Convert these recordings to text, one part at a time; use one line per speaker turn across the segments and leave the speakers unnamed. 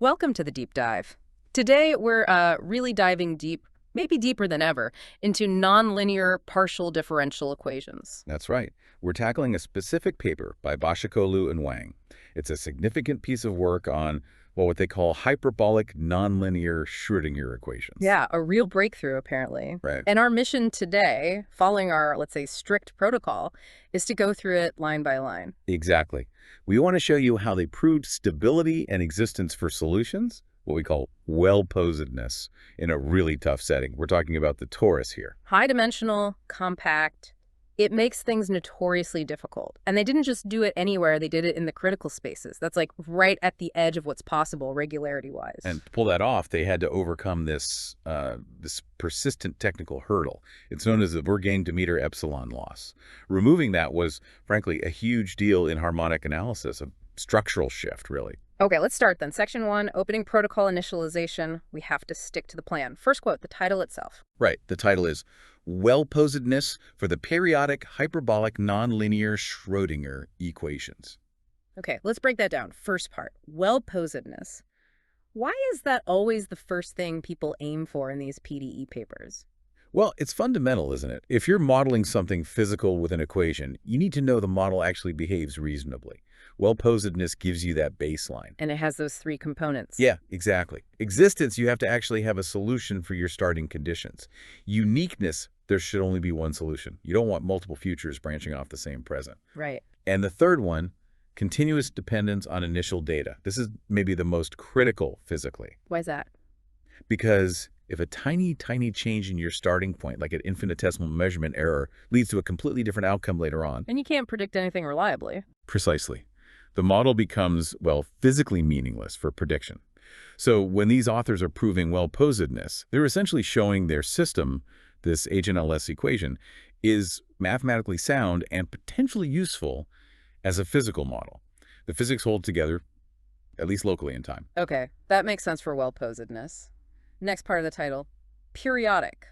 Welcome to the deep dive. Today, we're really diving deep, maybe deeper than ever, into nonlinear partial differential equations.
That's right. We're tackling a specific paper by Başakoğlu and Wang. It's a significant piece of work on, well, what they call hyperbolic nonlinear Schrödinger equations.
Yeah, a real breakthrough, apparently.
Right.
And our mission today, following our, let's say, strict protocol, is to go through it line by line.
Exactly. We want to show you how they proved stability and existence for solutions, what we call well-posedness, in a really tough setting. We're talking about the torus here.
High-dimensional, compact. It makes things notoriously difficult. And they didn't just do it anywhere, they did it in the critical spaces. That's like right at the edge of what's possible regularity-wise.
And to pull that off, they had to overcome this persistent technical hurdle. It's known as the Wurgang-Demeter epsilon loss. Removing that was, frankly, a huge deal in harmonic analysis, a structural shift, really.
Okay, let's start then. Section 1, opening protocol initialization. We have to stick to the plan. First quote, the title itself.
Right. The title is Well-Posedness for the Periodic Hyperbolic Nonlinear Schrödinger Equations.
Okay, let's break that down. First part, well-posedness. Why is that always the first thing people aim for in these PDE papers?
Well, it's fundamental, isn't it? If you're modeling something physical with an equation, you need to know the model actually behaves reasonably. Well-posedness gives you that baseline.
And it has those three components.
Yeah, exactly. Existence, you have to actually have a solution for your starting conditions. Uniqueness, there should only be one solution. You don't want multiple futures branching off the same present.
Right.
And the third one, continuous dependence on initial data. This is maybe the most critical physically.
Why is that?
Because if a tiny, tiny change in your starting point, like an infinitesimal measurement error, leads to a completely different outcome later on.
And you can't predict anything reliably.
Precisely. The model becomes, well, physically meaningless for prediction. So when these authors are proving well-posedness, they're essentially showing their system, this HNLS equation, is mathematically sound and potentially useful as a physical model. The physics hold together, at least locally in time.
Okay, that makes sense for well-posedness. Next part of the title, periodic.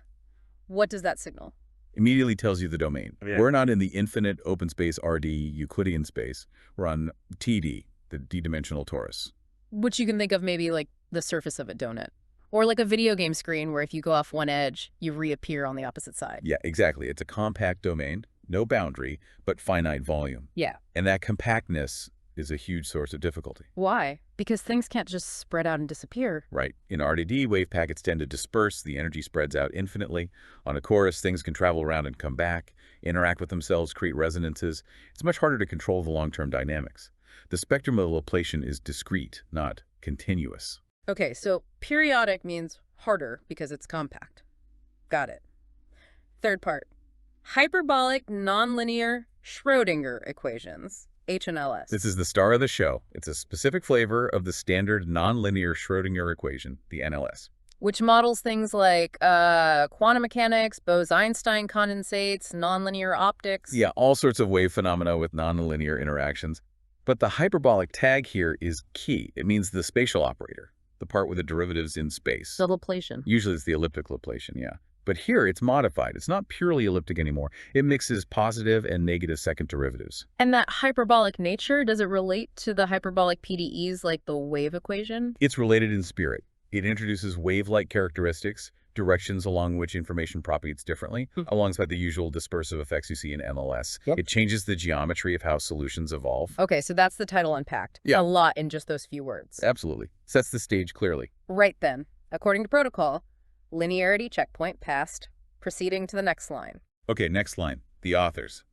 What does that signal?
Immediately tells you the domain.
Yeah.
We're not in the infinite open space RD Euclidean space. We're on TD, the d-dimensional torus.
Which you can think of maybe like the surface of a donut. Or like a video game screen where if you go off one edge, you reappear on the opposite side.
Yeah, exactly. It's a compact domain, no boundary, but finite volume.
Yeah.
And that compactness is a huge source of difficulty.
Why? Because things can't just spread out and disappear.
Right. In RDD, wave packets tend to disperse. The energy spreads out infinitely. On a chorus, things can travel around and come back, interact with themselves, create resonances. It's much harder to control the long-term dynamics. The spectrum of ablation is discrete, not continuous.
Okay, so periodic means harder because it's compact. Got it. Third part, hyperbolic nonlinear Schrödinger equations. HNLS.
This is the star of the show. It's a specific flavor of the standard nonlinear Schrödinger equation, the NLS.
Which models things like quantum mechanics, Bose-Einstein condensates, nonlinear optics.
Yeah, all sorts of wave phenomena with nonlinear interactions. But the hyperbolic tag here is key. It means the spatial operator, the part with the derivatives in space.
The Laplacian.
Usually it's the elliptic Laplacian, yeah. But here it's modified. It's not purely elliptic anymore. It mixes positive and negative second derivatives.
And that hyperbolic nature, does it relate to the hyperbolic PDEs like the wave equation?
It's related in spirit. It introduces wave-like characteristics, directions along which information propagates differently, alongside the usual dispersive effects you see in MLS.
Yep.
It changes the geometry of how solutions evolve.
Okay, so that's the title unpacked.
Yeah.
A lot in just those few words.
Absolutely. Sets the stage clearly.
Right then, according to protocol, linearity checkpoint passed, proceeding to the next line.
Okay, next line. The authors.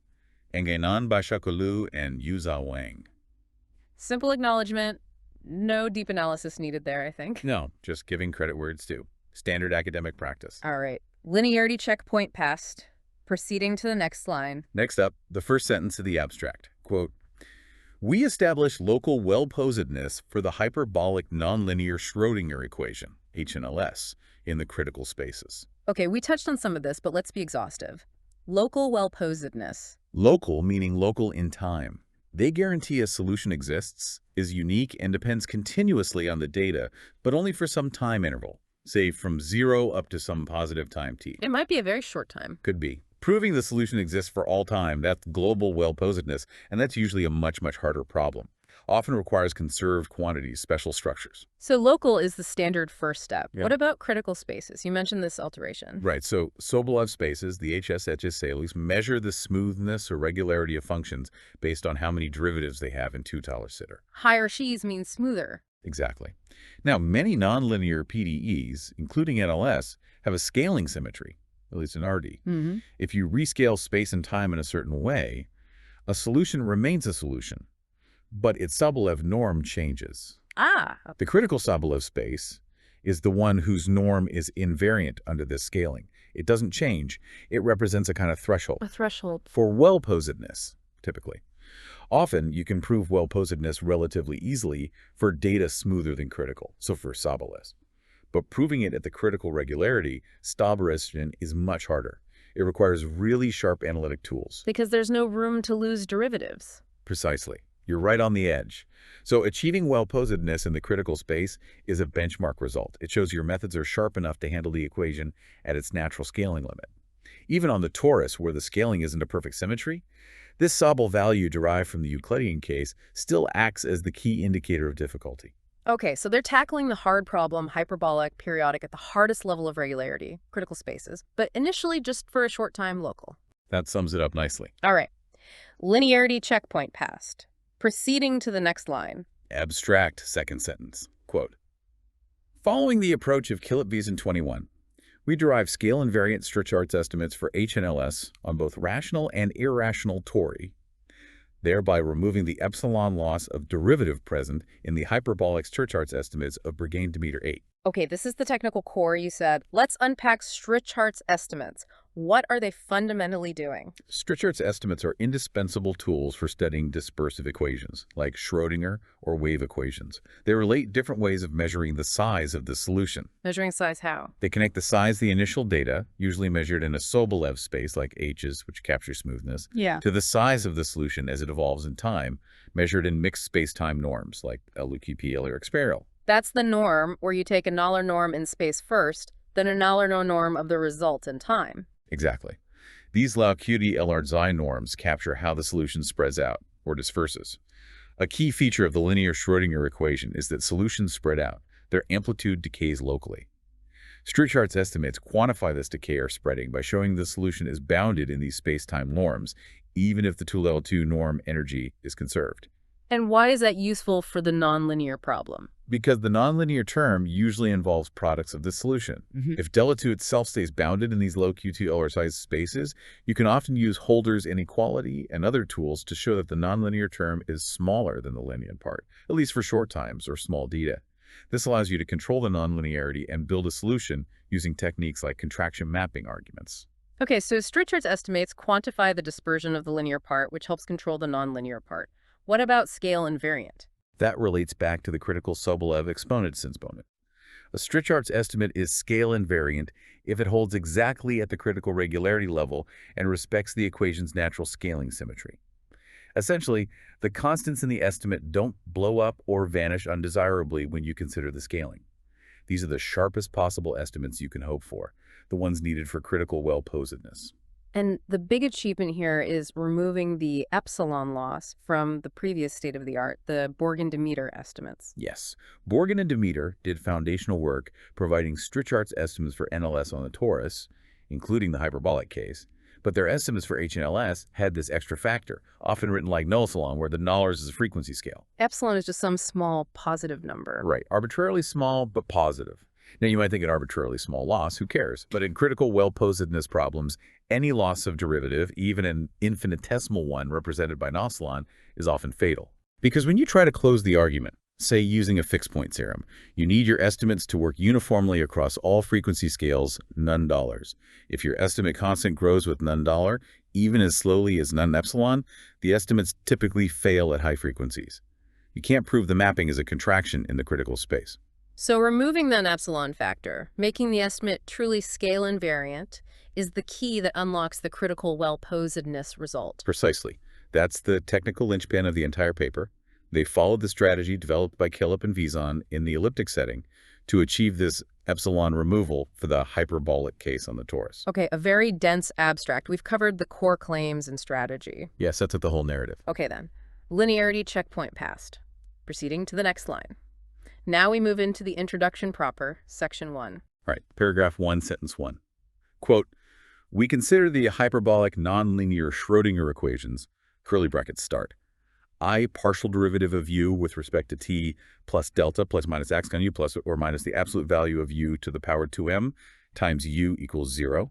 Engin, Başakoğlu, and Yuzhao Wang.
Simple acknowledgement, no deep analysis needed there, I think.
No, just giving credit where it's due. Standard academic practice.
All right, linearity checkpoint passed, proceeding to the next line.
Next up, the first sentence of the abstract. Quote, we establish local well-posedness for the hyperbolic nonlinear Schrödinger equation, HNLS, in the critical spaces.
Okay, we touched on some of this, but let's be exhaustive. Local well-posedness.
Local meaning local in time. They guarantee a solution exists, is unique, and depends continuously on the data, but only for some time interval, say from 0 up to some positive time t.
It might be a very short time.
Could be. Proving the solution exists for all time, that's global well-posedness, and that's usually a much, much harder problem. often requires conserved quantities, special structures.
So local is the standard first step.
Yeah.
What about critical spaces? You mentioned this alteration.
Right, so Sobolev spaces, the HS measure the smoothness or regularity of functions based on how many derivatives they have in 2-sitter.
Higher she's means smoother.
Exactly. Now, many nonlinear PDEs, including NLS, have a scaling symmetry, at least in RD.
Mm-hmm.
If you rescale space and time in a certain way, a solution remains a solution, but its Sobolev norm changes.
Ah,
The critical Sobolev space is the one whose norm is invariant under this scaling. It doesn't change. It represents a kind of threshold.
a threshold.
For well-posedness, typically. Often, you can prove well-posedness relatively easily for data smoother than critical, so for Sobolev. But proving it at the critical regularity, Sobolev is much harder. It requires really sharp analytic tools.
Because there's no room to lose derivatives.
Precisely. You're right on the edge. So achieving well-posedness in the critical space is a benchmark result. It shows your methods are sharp enough to handle the equation at its natural scaling limit. Even on the torus, where the scaling isn't a perfect symmetry, this Sobol value derived from the Euclidean case still acts as the key indicator of difficulty.
Okay, so they're tackling the hard problem, hyperbolic, periodic, at the hardest level of regularity, critical spaces, but initially just for a short time local.
That sums it up nicely.
All right. Linearity checkpoint passed. Proceeding to the next line.
Abstract second sentence. Quote, following the approach of Kilip-Wiesen 21, we derive scale-invariant Strichhartz estimates for HNLS on both rational and irrational tori, thereby removing the epsilon loss of derivative present in the hyperbolic Strichhartz estimates of Brigade-Demeter 8.
Okay, this is the technical core you said. Let's unpack Strichhartz estimates. What are they fundamentally doing?
Strichhartz estimates are indispensable tools for studying dispersive equations, like Schrödinger or wave equations. They relate different ways of measuring the size of the solution.
Measuring size how?
They connect the size of the initial data, usually measured in a Sobolev space like H's, which captures smoothness, to the size of the solution as it evolves in time, measured in mixed space-time norms like LUQP, Lyric spiral.
That's the norm, where you take a Noller norm in space first, then a Noller norm of the result in time.
Exactly. These LAQT-LR norms capture how the solution spreads out, or disperses. A key feature of the linear Schrödinger equation is that solutions spread out. Their amplitude decays locally. Strichhartz estimates quantify this decay or spreading by showing the solution is bounded in these space-time norms, even if the 2L2 norm energy is conserved.
And why is that useful for the nonlinear problem?
Because the nonlinear term usually involves products of the solution. If delta 2 itself stays bounded in these low Q2 size spaces, you can often use Holder's inequality and other tools to show that the nonlinear term is smaller than the linear part, at least for short times or small data. This allows you to control the nonlinearity and build a solution using techniques like contraction mapping arguments.
Okay, so Strichhartz estimates quantify the dispersion of the linear part, which helps control the nonlinear part. What about scale invariant?
That relates back to the critical Sobolev exponent exponent. A Strichhartz estimate is scale invariant if it holds exactly at the critical regularity level and respects the equation's natural scaling symmetry. Essentially, the constants in the estimate don't blow up or vanish undesirably when you consider the scaling. These are the sharpest possible estimates you can hope for, the ones needed for critical well-posedness.
And the big achievement here is removing the epsilon loss from the previous state-of-the-art, the Borg and Demeter estimates.
Yes, Borg and Demeter did foundational work providing Strichhartz estimates for NLS on the torus, including the hyperbolic case, but their estimates for HNLS had this extra factor, often written like nullsalon, where the Nollers is a frequency scale.
Epsilon is just some small positive number.
Right, arbitrarily small, but positive. Now, you might think an arbitrarily small loss, who cares? But in critical well-posedness problems, any loss of derivative, even an infinitesimal one represented by nullsalon, is often fatal. Because when you try to close the argument, say using a fixed point theorem, you need your estimates to work uniformly across all frequency scales, none dollars. If your estimate constant grows with none dollar, even as slowly as none epsilon, the estimates typically fail at high frequencies. You can't prove the mapping is a contraction in the critical space.
So removing that epsilon factor, making the estimate truly scale invariant, is the key that unlocks the critical well-posedness result.
Precisely. That's the technical linchpin of the entire paper. They followed the strategy developed by Kilip and Wiesen in the elliptic setting to achieve this epsilon removal for the hyperbolic case on the torus.
Okay, a very dense abstract. We've covered the core claims and strategy.
Yes, that's the whole narrative.
Okay then. Linearity checkpoint passed. Proceeding to the next line. Now we move into the introduction proper, section 1.
Right, paragraph 1, sentence 1. Quote, we consider the hyperbolic nonlinear Schrödinger equations, curly brackets start, I partial derivative of u with respect to t plus delta plus minus x on u plus or minus the absolute value of u to the power 2m times u equals 0,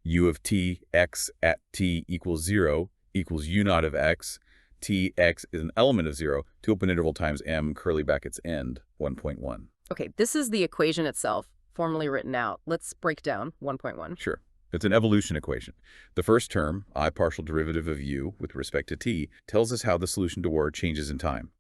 u of t x at t equals 0 equals u naught of x, t x is an element of 0 to open interval times m curly brackets end 1.1.
Okay, this is the equation itself, formally written out. Let's break down 1.1.
Sure. It's an evolution equation. The first term, I partial derivative of u with respect to t, tells us how the solution to word changes in time.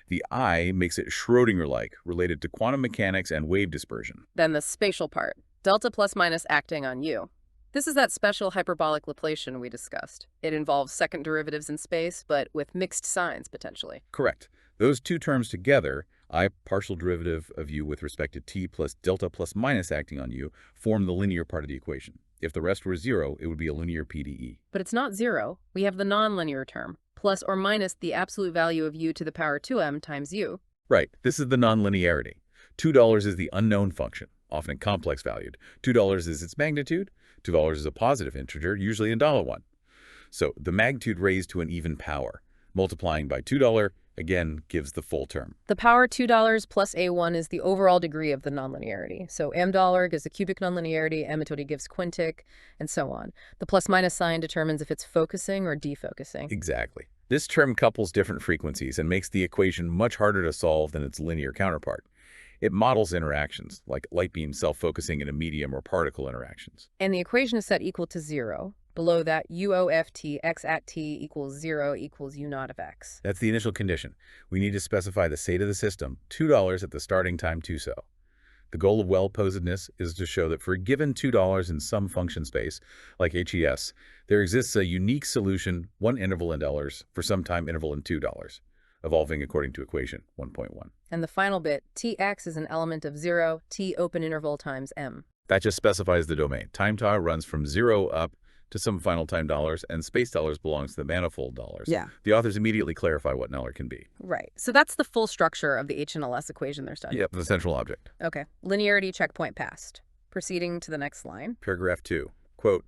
The I makes it Schrödinger-like, related to quantum mechanics and wave dispersion.
Then the spatial part, delta plus minus acting on u. This is that special hyperbolic Laplacian we discussed. It involves second derivatives in space, but with mixed signs, potentially.
Correct. Those two terms together, I partial derivative of u with respect to t plus delta plus minus acting on u, form the linear part of the equation. If the rest were 0, it would be a linear PDE.
But it's not 0. We have the nonlinear term, plus or minus the absolute value of u to the power 2m times u.
Right. This is the nonlinearity. $2 is the unknown function, often complex valued. $2 is its magnitude. $2 is a positive integer, usually in $1. So the magnitude raised to an even power. Multiplying by $2, again, gives the full term.
The power $2 plus a1 is the overall degree of the nonlinearity. So $m gives the cubic nonlinearity, m-metodi gives quintic, and so on. The plus-minus sign determines if it's focusing or defocusing.
Exactly. This term couples different frequencies and makes the equation much harder to solve than its linear counterpart. It models interactions, like light beam self-focusing in a medium or particle interactions.
And the equation is set equal to 0. Below that, u of t x at t equals 0 equals u naught of x.
That's the initial condition. We need to specify the state of the system, $2 at the starting time 2 so. The goal of well-posedness is to show that for a given $2 in some function space, like HES, there exists a unique solution, one interval in dollars, for some time interval in $2, evolving according to equation 1.1.
And the final bit, tx is an element of 0, t open interval times m.
That just specifies the domain. Time tau runs from 0 up to some final time dollars, and space dollars belongs to the manifold dollars.
Yeah.
The authors immediately clarify what Neller can be.
Right. So that's the full structure of the HNLS equation they're studying.
Yep, the central object.
Okay. Linearity checkpoint passed. Proceeding to the next line.
Paragraph 2. Quote,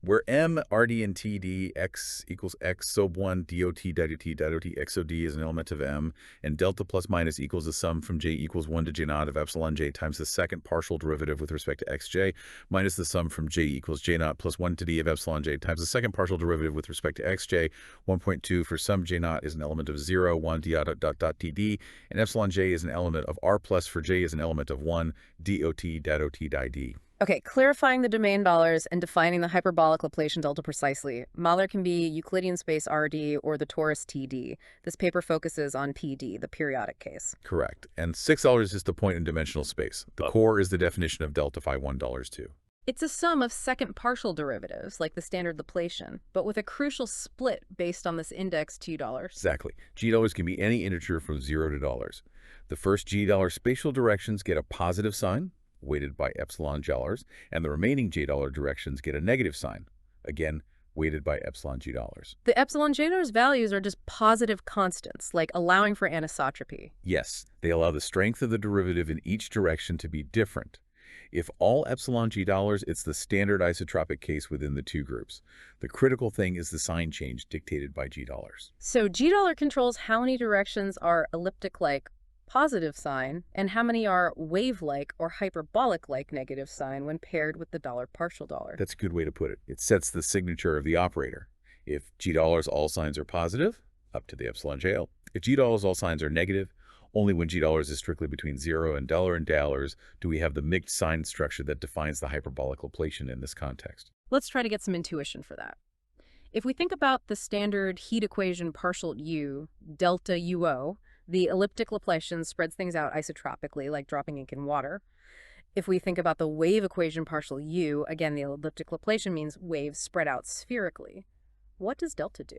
where m, rd, and td, x equals x sub 1, dot, dot, x sub d is an element of m, and delta plus minus equals the sum from j equals 1 to j naught of epsilon j times the second partial derivative with respect to xj, minus the sum from j equals j naught plus 1 to d of epsilon j times the second partial derivative with respect to xj, 1.2 for some j naught is an element of 0, 1 dot, td, and epsilon j is an element of r plus for j is an element of 1, dot, d.
Okay, clarifying the domain dollars and defining the hyperbolic Laplacian delta precisely. Mahler can be Euclidean space RD or the torus TD. This paper focuses on PD, the periodic case.
Correct. And $6 is the point in dimensional space. The core is the definition of delta phi $1 too.
It's a sum of second partial derivatives, like the standard Laplacian, but with a crucial split based on this index $2.
Exactly. $G can be any integer from 0 to dollars. The first $G spatial directions get a positive sign, weighted by epsilon $, and the remaining $J directions get a negative sign, again, weighted by epsilon $G.
The epsilon J values are just positive constants, like allowing for anisotropy.
Yes, they allow the strength of the derivative in each direction to be different. If all epsilon G $, it's the standard isotropic case within the two groups. The critical thing is the sign change dictated by G $.
So G controls how many directions are elliptic-like positive sign, and how many are wave-like or hyperbolic-like negative sign when paired with the partial dollar.
That's a good way to put it. It sets the signature of the operator. If G $, all signs are positive, up to the epsilon JL. If G $, all signs are negative, only when G $, is strictly between 0 and dollars do we have the mixed sign structure that defines the hyperbolic Laplacian in this context.
Let's try to get some intuition for that. If we think about the standard heat equation partial U, delta UO, the elliptic Laplacian spreads things out isotropically, like dropping ink in water. If we think about the wave equation partial U, again, the elliptic Laplacian means waves spread out spherically. What does delta do?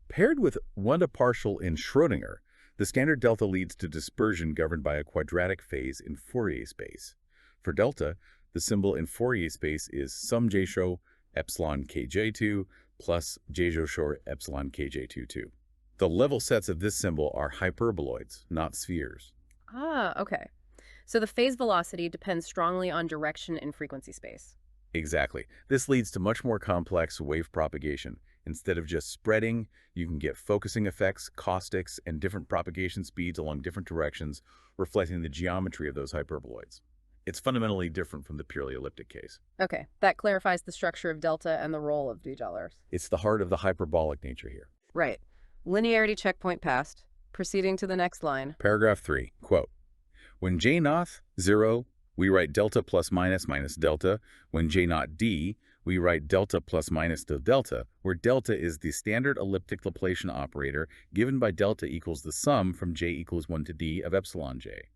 Paired with 1 to partial in Schrödinger, the standard delta leads to dispersion governed by a quadratic phase in Fourier space. For delta, the symbol in Fourier space is sum j-show epsilon kj2 plus j-show epsilon kj22. The level sets of this symbol are hyperboloids, not spheres.
Ah, okay. So the phase velocity depends strongly on direction in frequency space.
Exactly. This leads to much more complex wave propagation. Instead of just spreading, you can get focusing effects, caustics, and different propagation speeds along different directions, reflecting the geometry of those hyperboloids. It's fundamentally different from the purely elliptic case.
Okay, that clarifies the structure of delta and the role of $.
It's the heart of the hyperbolic nature here.
Right. Linearity checkpoint passed. Proceeding to the next line.
Paragraph 3, quote, when J naught 0, we write delta plus minus minus delta. When J naught d, we write delta plus minus to delta, where delta is the standard elliptic Laplacian operator given by delta equals the sum from j equals 1 to d of epsilon j,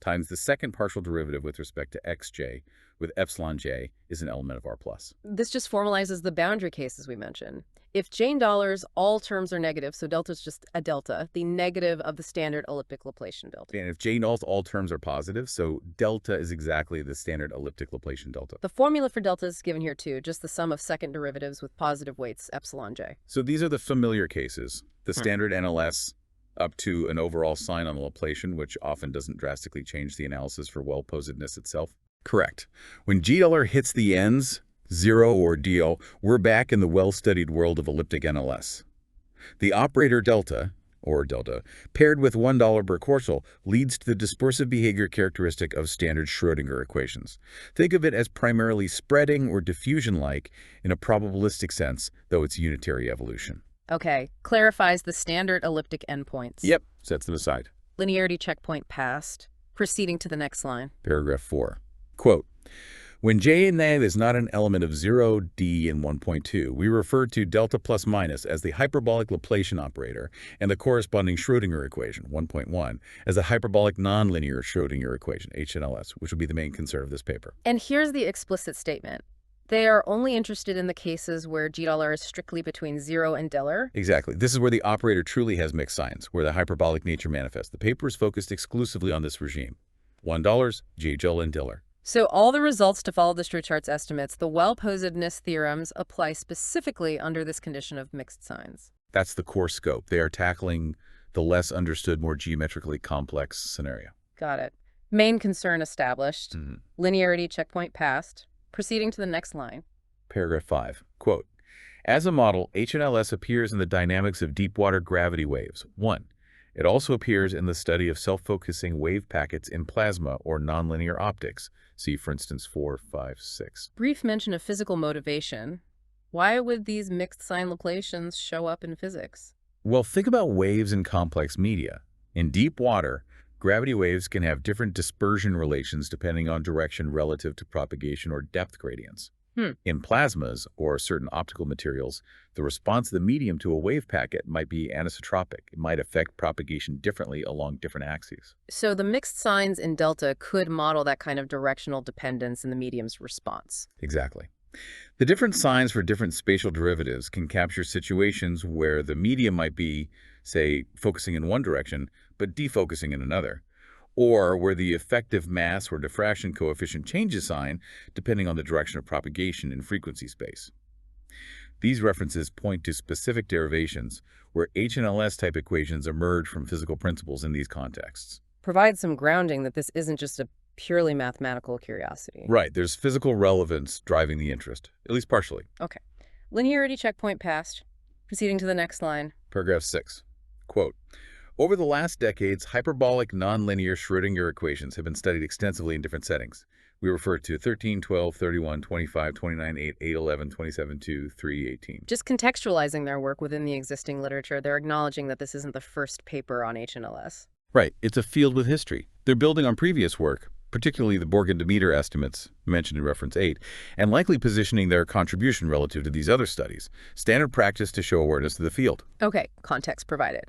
times the second partial derivative with respect to xj, with epsilon j is an element of R+.
This just formalizes the boundary cases we mentioned. If J in dollars, all terms are negative, so delta is just a delta, the negative of the standard elliptic Laplacian delta.
And if J in all terms are positive, so delta is exactly the standard elliptic Laplacian delta.
The formula for delta is given here too, just the sum of second derivatives with positive weights, epsilon j.
So these are the familiar cases, the standard NLS up to an overall sign on the Laplacian, which often doesn't drastically change the analysis for well-posedness itself. Correct. When $G hits the ends, 0 or DL, we're back in the well-studied world of elliptic NLS. The operator delta, or delta, paired with $1 per Korsel leads to the dispersive behavior characteristic of standard Schrödinger equations. Think of it as primarily spreading or diffusion-like in a probabilistic sense, though it's unitary evolution.
Okay, clarifies the standard elliptic endpoints.
Yep, sets them aside.
Linearity checkpoint passed. Proceeding to the next line.
Paragraph 4. Quote, when J in A is not an element of 0, D, and 1.2, we refer to delta plus minus as the hyperbolic Laplacian operator and the corresponding Schrödinger equation, 1.1, as a hyperbolic nonlinear Schrödinger equation, HNLS, which will be the main concern of this paper.
And here's the explicit statement. They are only interested in the cases where G$ is strictly between 0 and $.
Exactly. This is where the operator truly has mixed signs, where the hyperbolic nature manifests. The paper is focused exclusively on this regime. $1, GHL, and $.
So all the results to follow the Strouchart's estimates, the well-posedness theorems apply specifically under this condition of mixed signs.
That's the core scope. They are tackling the less understood, more geometrically complex scenario.
Got it. Main concern established. Linearity checkpoint passed. Proceeding to the next line.
Paragraph 5. Quote, as a model, HNLS appears in the dynamics of deep water gravity waves. 1. It also appears in the study of self-focusing wave packets in plasma or nonlinear optics. See, for instance, 4, 5, 6.
Brief mention of physical motivation. Why would these mixed sign Laplacians show up in physics?
Well, think about waves in complex media. In deep water, gravity waves can have different dispersion relations depending on direction relative to propagation or depth gradients. In plasmas or certain optical materials, the response of the medium to a wave packet might be anisotropic. It might affect propagation differently along different axes.
So the mixed signs in delta could model that kind of directional dependence in the medium's response.
Exactly. The different signs for different spatial derivatives can capture situations where the medium might be, say, focusing in one direction, but defocusing in another, or where the effective mass or diffraction coefficient changes sign depending on the direction of propagation in frequency space. These references point to specific derivations where HNLS-type equations emerge from physical principles in these contexts.
Provide some grounding that this isn't just a purely mathematical curiosity.
Right, there's physical relevance driving the interest, at least partially.
Okay. Linearity checkpoint passed. Proceeding to the next line.
Paragraph 6. Quote, over the last decades, hyperbolic nonlinear Schrödinger equations have been studied extensively in different settings. We refer to 13, 12, 31, 25, 29, 8, 8, 11, 27, 2, 3, 18.
Just contextualizing their work within the existing literature, they're acknowledging that this isn't the first paper on HNLS.
Right, it's a field with history. They're building on previous work, particularly the Borg and Demeter estimates mentioned in reference 8, and likely positioning their contribution relative to these other studies. Standard practice to show awareness of the field.
Okay, context provided.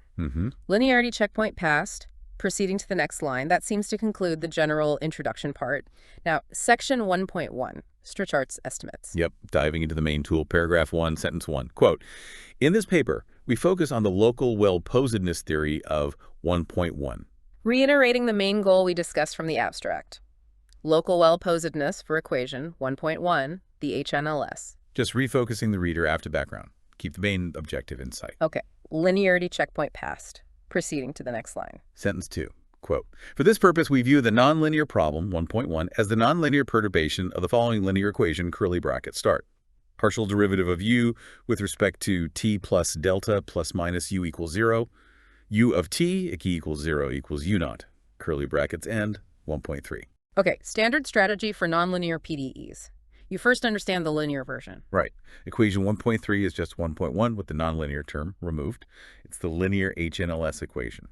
Linearity checkpoint passed. Proceeding to the next line. That seems to conclude the general introduction part. Now, section 1.1, Strouchart's estimates.
Yep, diving into the main tool, paragraph 1, sentence 1. Quote, in this paper, we focus on the local well-posedness theory of 1.1.
Reiterating the main goal we discussed from the abstract. Local well-posedness for equation 1.1, the HNLS.
Just refocusing the reader after background. Keep the main objective in sight.
Okay. Linearity checkpoint passed. Proceeding to the next line.
Sentence 2. Quote, for this purpose, we view the nonlinear problem, 1.1, as the nonlinear perturbation of the following linear equation, curly bracket start. Partial derivative of u with respect to t plus delta plus minus u equals 0. U of t, equals 0 equals u naught. Curly brackets end, 1.3.
Okay, standard strategy for nonlinear PDEs. You first understand the linear version.
Right. Equation 1.3 is just 1.1 with the nonlinear term removed. It's the linear HNLS equation.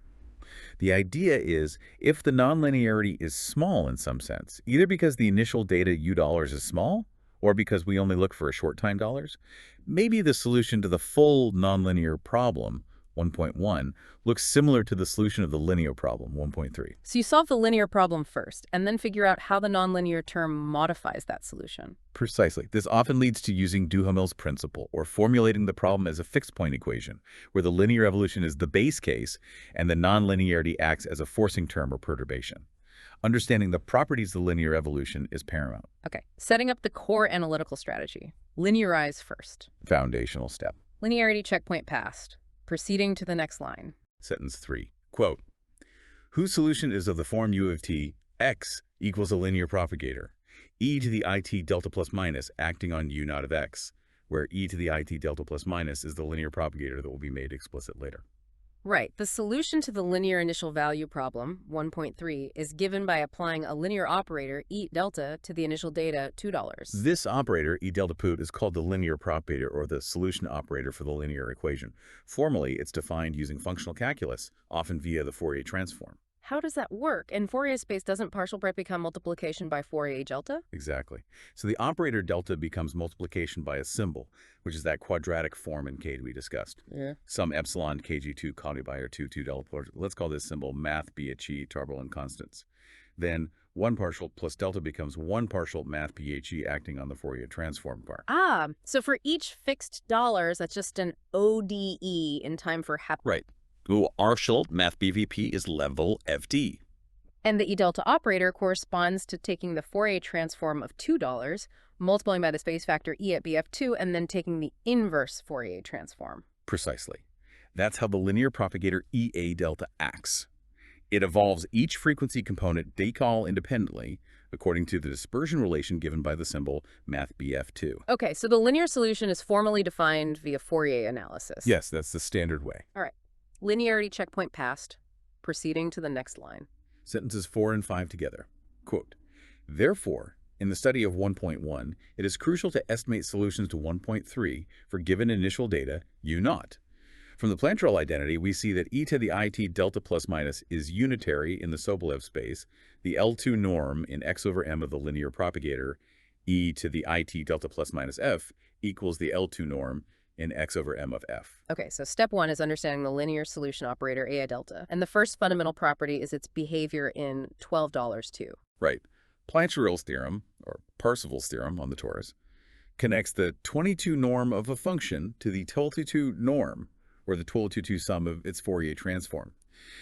The idea is if the nonlinearity is small in some sense, either because the initial data u dollars is small or because we only look for a short time dollars, maybe the solution to the full nonlinear problem, 1.1, looks similar to the solution of the linear problem, 1.3.
So you solve the linear problem first, and then figure out how the nonlinear term modifies that solution.
Precisely. This often leads to using Duhamel's principle, or formulating the problem as a fixed-point equation, where the linear evolution is the base case, and the nonlinearity acts as a forcing term or perturbation. Understanding the properties of linear evolution is paramount.
Okay, setting up the core analytical strategy. Linearize first.
Foundational step.
Linearity checkpoint passed. Proceeding to the next line.
Sentence 3. Quote, whose solution is of the form u of t, x equals a linear propagator, e to the it delta plus minus acting on u naught of x, where e to the it delta plus minus is the linear propagator that will be made explicit later.
Right. The solution to the linear initial value problem, 1.3, is given by applying a linear operator, e delta, to the initial data, $2.
This operator, e delta put, is called the linear propagator or the solution operator for the linear equation. Formally, it's defined using functional calculus, often via the Fourier transform.
How does that work? In Fourier space, doesn't partial break become multiplication by Fourier delta?
Exactly. So the operator delta becomes multiplication by a symbol, which is that quadratic form in K we discussed.
Yeah.
Some epsilon kg2 Conti by r 2 delta. Let's call this symbol math bhe turbulent constants. Then 1 partial plus delta becomes 1 partial math bhe acting on the Fourier transform part.
Ah, so for each fixed dollars, that's just an ODE in time for
Right. Partial math BVP is level FD.
And the E delta operator corresponds to taking the Fourier transform of $2, multiplying by the space factor E at BF2, and then taking the inverse Fourier transform.
Precisely. That's how the linear propagator EA delta acts. It evolves each frequency component decol independently according to the dispersion relation given by the symbol math BF2.
Okay, so the linear solution is formally defined via Fourier analysis.
Yes, that's the standard way.
All right. Linearity checkpoint passed. Proceeding to the next line.
Sentences 4 and 5 together. Quote, therefore, in the study of 1.1, it is crucial to estimate solutions to 1.3 for given initial data, u naught. From the Plantrel identity, we see that e to the it delta plus minus is unitary in the Sobolev space, the L2 norm in x over m of the linear propagator, e to the it delta plus minus f equals the L2 norm in x over m of f.
Okay, so step 1 is understanding the linear solution operator AI delta. And the first fundamental property is its behavior in $12 too.
Right. Plancherel's theorem, or Parseval's theorem on the torus, connects the 22 norm of a function to the 22 norm, or the 22 sum of its Fourier transform.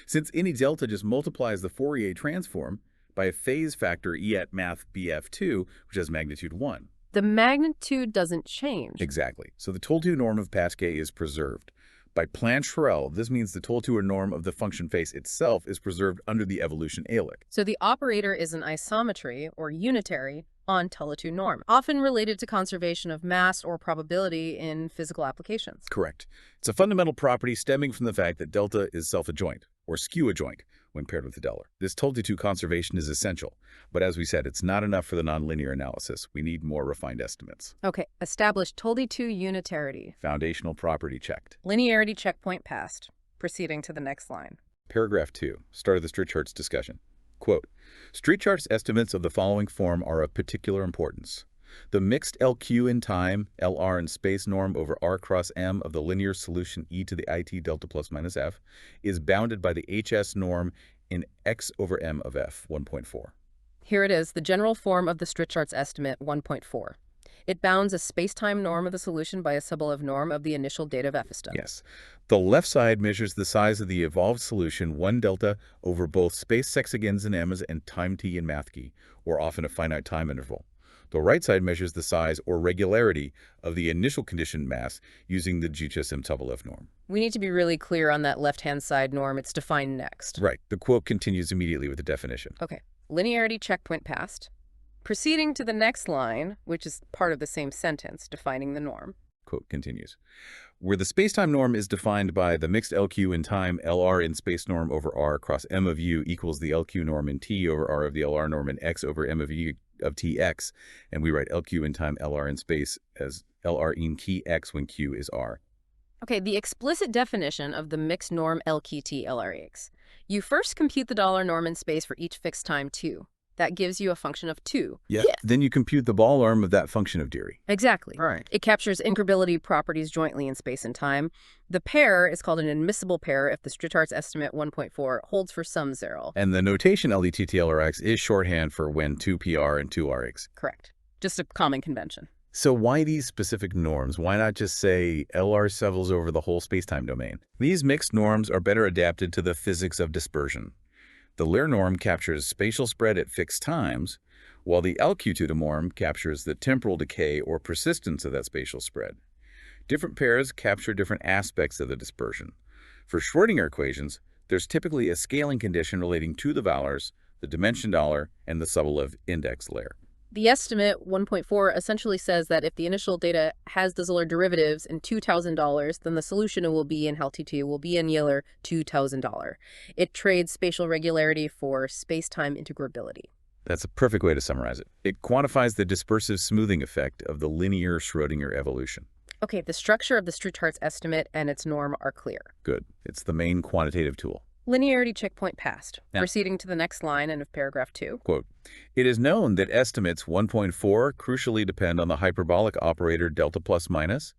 Since any delta just multiplies the Fourier transform by a phase factor E at math BF2, which has magnitude 1.
The magnitude doesn't change.
Exactly. So the Toltu norm of Pascal is preserved. By Plancherel, this means the Toltu norm of the function face itself is preserved under the evolution ALIC.
So the operator is an isometry, or unitary, on Toltu norm, often related to conservation of mass or probability in physical applications.
Correct. It's a fundamental property stemming from the fact that delta is self-adjoint, or skew-adjoint, when paired with the dollar. This Toltu conservation is essential, but as we said, it's not enough for the nonlinear analysis. We need more refined estimates.
Okay, established Toltu unitarity.
Foundational property checked.
Linearity checkpoint passed. Proceeding to the next line.
Paragraph 2, start of the street charts discussion. Quote, street charts estimates of the following form are of particular importance. The mixed LQ in time, LR in space norm over R cross M of the linear solution e to the it delta plus minus f is bounded by the HS norm in x over m of f, 1.4.
Here it is, the general form of the street charts estimate, 1.4. It bounds a space-time norm of the solution by a Sobolev norm of the initial data of F-stum.
Yes. The left side measures the size of the evolved solution 1 delta over both space sexagons in m's and time t in math key, or often a finite time interval. The right side measures the size or regularity of the initial condition mass using the GHS-M-F norm.
We need to be really clear on that left-hand side norm. It's defined next.
Right. The quote continues immediately with the definition.
Okay. Linearity checkpoint passed. Proceeding to the next line, which is part of the same sentence, defining the norm.
Quote continues. Where the spacetime norm is defined by the mixed LQ in time LR in space norm over R across M of U equals the LQ norm in T over R of the LR norm in X over M of U of TX, and we write LQ in time LR in space as LR in key X when Q is R.
Okay, the explicit definition of the mixed norm LQT LRX. You first compute the dollar norm in space for each fixed time 2. That gives you a function of 2.
Yeah. Then you compute the ball arm of that function of Diri.
Exactly.
Right.
It captures incurability properties jointly in space and time. The pair is called an admissible pair if the Strittard's estimate 1.4 holds for some zero.
And the notation LDTT-LRX is shorthand for when 2PR and 2RX.
Correct. Just a common convention.
So why these specific norms? Why not just say LR sevels over the whole spacetime domain? These mixed norms are better adapted to the physics of dispersion. The Lear norm captures spatial spread at fixed times, while the LQ2 norm captures the temporal decay or persistence of that spatial spread. Different pairs capture different aspects of the dispersion. For Schrödinger equations, there's typically a scaling condition relating to the valors, the dimension dollar, and the Sobolev index layer.
The estimate 1.4 essentially says that if the initial data has the Ziller derivatives in $2,000, then the solution will be in LT2 will be in Euler $2,000. It trades spatial regularity for space-time integrability.
That's a perfect way to summarize it. It quantifies the dispersive smoothing effect of the linear Schrödinger evolution.
Okay, the structure of the Strittard's estimate and its norm are clear.
Good. It's the main quantitative tool.
Linearity checkpoint passed.
Yeah.
Proceeding to the next line and of paragraph 2.
Quote, it is known that estimates 1.4 crucially depend on the hyperbolic operator delta plus minus,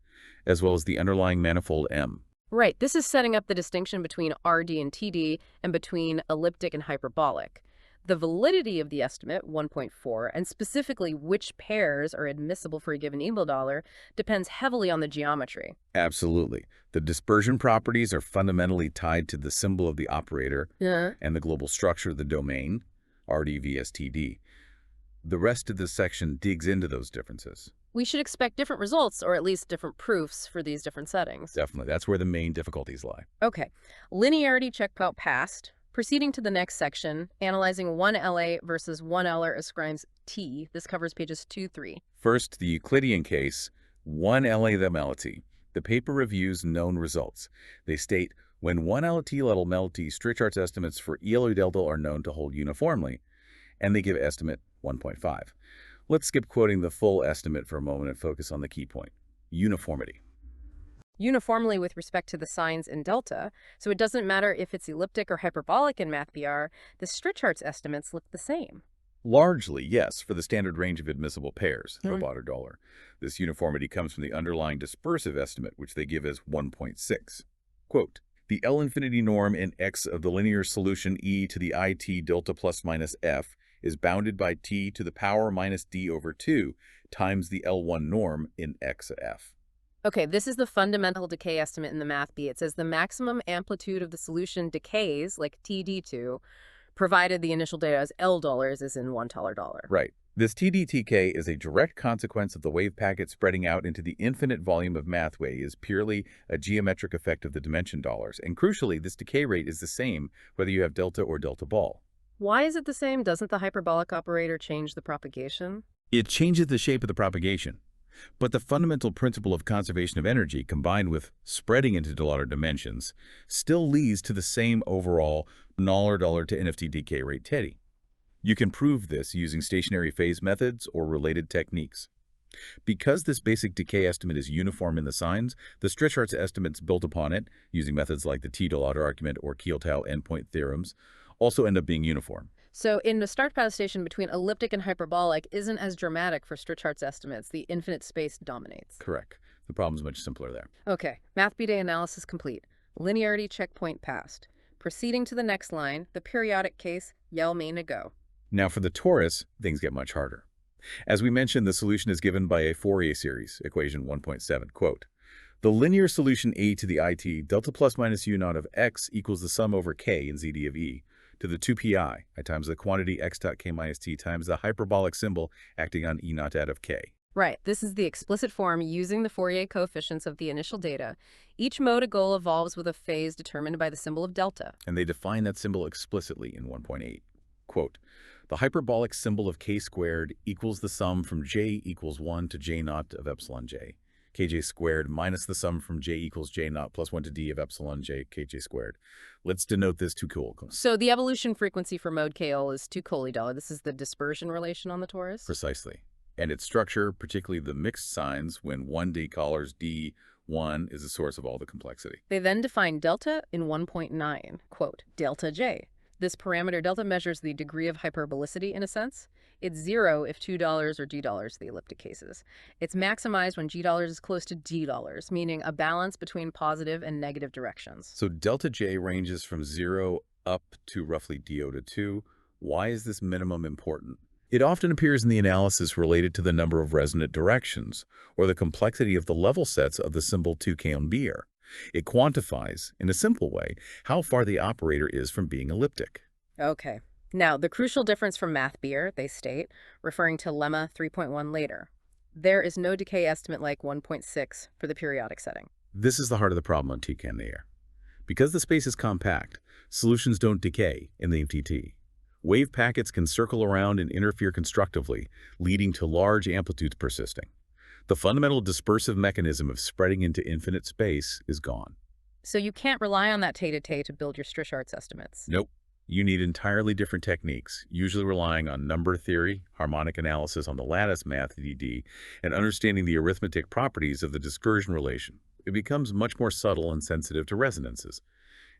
as well as the underlying manifold M.
Right, this is setting up the distinction between RD and TD and between elliptic and hyperbolic. The validity of the estimate, 1.4, and specifically which pairs are admissible for a given Ebel dollar, depends heavily on the geometry.
Absolutely. The dispersion properties are fundamentally tied to the symbol of the operator and the global structure of the domain, RD vs TD. The rest of this section digs into those differences.
We should expect different results, or at least different proofs for these different settings.
Definitely. That's where the main difficulties lie.
Okay. Linearity checkpoint passed. Proceeding to the next section, analyzing 1 LA versus 1 Eller ascribes T. This covers pages 2-3.
First, the Euclidean case, 1 LA the melody. The paper reviews known results. They state, when 1 LT level melody, Strittard's estimates for ELO delta are known to hold uniformly, and they give estimate 1.5. Let's skip quoting the full estimate for a moment and focus on the key point, uniformity.
Uniformly with respect to the signs in delta, so it doesn't matter if it's elliptic or hyperbolic in MathBR, the Strittard's estimates look the same.
Largely, yes, for the standard range of admissible pairs, robot or dollar. This uniformity comes from the underlying dispersive estimate, which they give as 1.6. Quote, the L infinity norm in X of the linear solution e to the IT delta plus minus F is bounded by t to the power minus d over 2 times the L1 norm in X of F.
Okay, this is the fundamental decay estimate in the MathB. It says the maximum amplitude of the solution decays, like TD2, provided the initial data as L dollars is in $1
Right. This TDTK is a direct consequence of the wave packet spreading out into the infinite volume of mathway is purely a geometric effect of the dimension dollars. And crucially, this decay rate is the same whether you have delta or delta ball.
Why is it the same? Doesn't the hyperbolic operator change the propagation?
It changes the shape of the propagation. But the fundamental principle of conservation of energy combined with spreading into dollar dimensions still leads to the same overall $dollar to NFT decay rate TEDI. You can prove this using stationary phase methods or related techniques. Because this basic decay estimate is uniform in the signs, the Strittard's estimates built upon it, using methods like the T-Dollar argument or Kiel-Tau endpoint theorems, also end up being uniform.
So in the start path station between elliptic and hyperbolic isn't as dramatic for Strittard's estimates. The infinite space dominates.
Correct. The problem's much simpler there.
Okay, MathB-Day analysis complete. Linearity checkpoint passed. Proceeding to the next line, the periodic case, Yell may go.
Now for the torus, things get much harder. As we mentioned, the solution is given by a Fourier series, equation 1.7, quote, the linear solution a to the IT delta plus minus u naught of x equals the sum over k in ZD of e, to the 2pi, I times the quantity x dot k minus t times the hyperbolic symbol acting on E naught out of k.
Right. This is the explicit form using the Fourier coefficients of the initial data. Each mode of goal evolves with a phase determined by the symbol of delta.
And they define that symbol explicitly in 1.8. Quote, the hyperbolic symbol of k squared equals the sum from j equals 1 to j naught of epsilon j, kj squared minus the sum from j equals j naught plus 1 to d of epsilon j kj squared. Let's denote this 2 kilocoulombs.
So the evolution frequency for mode KL is 2 colidollar. This is the dispersion relation on the torus?
Precisely. And its structure, particularly the mixed signs when 1 decolors d1 is the source of all the complexity.
They then define delta in 1.9, quote, delta j. This parameter delta measures the degree of hyperbolicity in a sense. It's 0 if $2 or g dollars, the elliptic cases. It's maximized when g dollars is close to d dollars, meaning a balance between positive and negative directions.
So delta j ranges from 0 up to roughly d to 2. Why is this minimum important? It often appears in the analysis related to the number of resonant directions or the complexity of the level sets of the symbol 2k on beer. It quantifies, in a simple way, how far the operator is from being elliptic.
Okay. Now, the crucial difference from math beer, they state, referring to lemma 3.1 later. There is no decay estimate like 1.6 for the periodic setting.
This is the heart of the problem on TK in the air. Because the space is compact, solutions don't decay in the MTT. Wave packets can circle around and interfere constructively, leading to large amplitudes persisting. The fundamental dispersive mechanism of spreading into infinite space is gone.
So you can't rely on that T-to-T to build your Strichhartz estimates.
Nope. You need entirely different techniques, usually relying on number theory, harmonic analysis on the lattice math DD, and understanding the arithmetic properties of the dispersion relation. It becomes much more subtle and sensitive to resonances.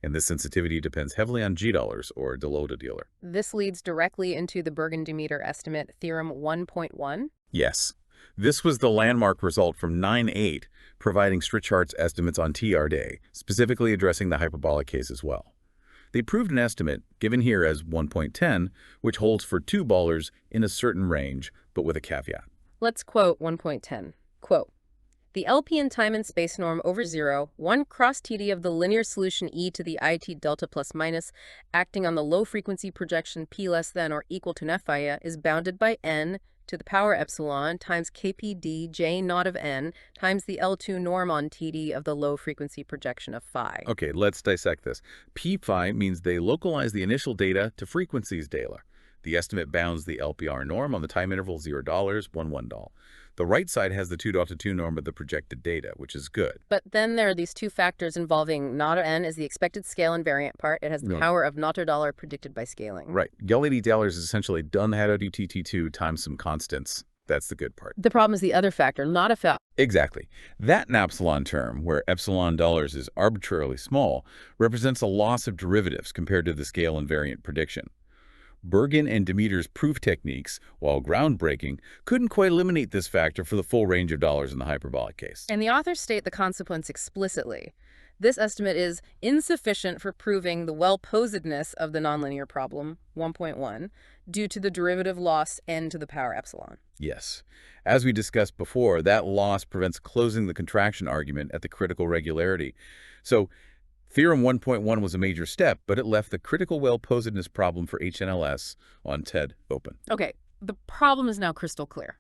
And this sensitivity depends heavily on g dollars or delota dealer.
This leads directly into the Bergen-Demeter estimate, theorem 1.1.
Yes. This was the landmark result from 9.8, providing Strichhartz estimates on TR day, specifically addressing the hyperbolic case as well. They proved an estimate, given here as 1.10, which holds for 2 ballers in a certain range, but with a caveat.
Let's quote 1.10. Quote, the LP in time and space norm over 0, 1 cross TD of the linear solution e to the IT delta plus minus, acting on the low-frequency projection p less than or equal to nephi is bounded by n to the power epsilon times kpd j naught of n times the L2 norm on TD of the low-frequency projection of phi.
Okay, let's dissect this. P phi means they localize the initial data to frequencies daler. The estimate bounds the LPR norm on the time interval $0, $1. The right side has the 2.2 norm of the projected data, which is good.
But then there are these two factors involving naught of n is the expected scale invariant part. It has the power of naught dollar predicted by scaling.
Right. Gelady dollars is essentially done had ODTT2 times some constants. That's the good part.
The problem is the other factor, not a
Exactly. That epsilon term, where epsilon dollars is arbitrarily small, represents a loss of derivatives compared to the scale invariant prediction. Bergen and Demeter's proof techniques, while groundbreaking, couldn't quite eliminate this factor for the full range of dollars in the hyperbolic case.
And the authors state the consequence explicitly. This estimate is insufficient for proving the well-posedness of the nonlinear problem, 1.1, due to the derivative loss n to the power epsilon.
Yes. As we discussed before, that loss prevents closing the contraction argument at the critical regularity. So, Theorem 1.1 was a major step, but it left the critical well-posedness problem for HNLS on TED open.
Okay, the problem is now crystal clear.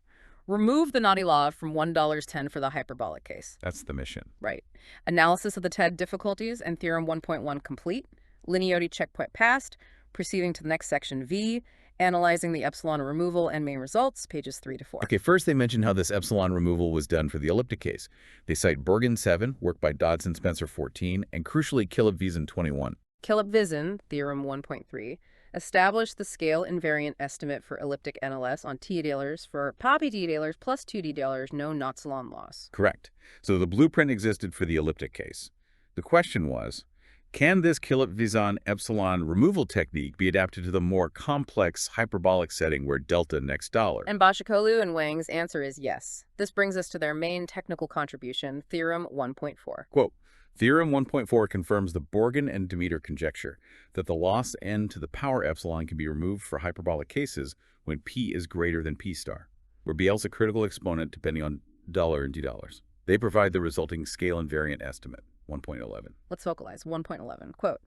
Remove the naughty law from $1.10 for the hyperbolic case.
That's the mission.
Right. Analysis of the TED difficulties and Theorem 1.1 complete. Linearity checkpoint passed. Proceeding to the next section V. Analyzing the epsilon removal and main results, pages 3 to 4.
Okay, first they mention how this epsilon removal was done for the elliptic case. They cite Bergen 7, work by Dodson Spencer 14, and crucially Kilop-Wiesen 21.
Kilop-Wiesen, Theorem 1.3, established the scale invariant estimate for elliptic NLS on T-dalers for poppy T-dalers plus 2D dalers, no Notzelon loss.
Correct. So the blueprint existed for the elliptic case. The question was, can this Kilop-Wiesen epsilon removal technique be adapted to the more complex hyperbolic setting where delta next dollar?
And Başakoğlu and Wang's answer is yes. This brings us to their main technical contribution, Theorem 1.4.
Quote, Theorem 1.4 confirms the Bergen and Demeter conjecture that the loss n to the power epsilon can be removed for hyperbolic cases when p is greater than p star, where bl is a critical exponent depending on dollar and d dollars. They provide the resulting scale invariant estimate, 1.11.
Let's vocalize 1.11. Quote,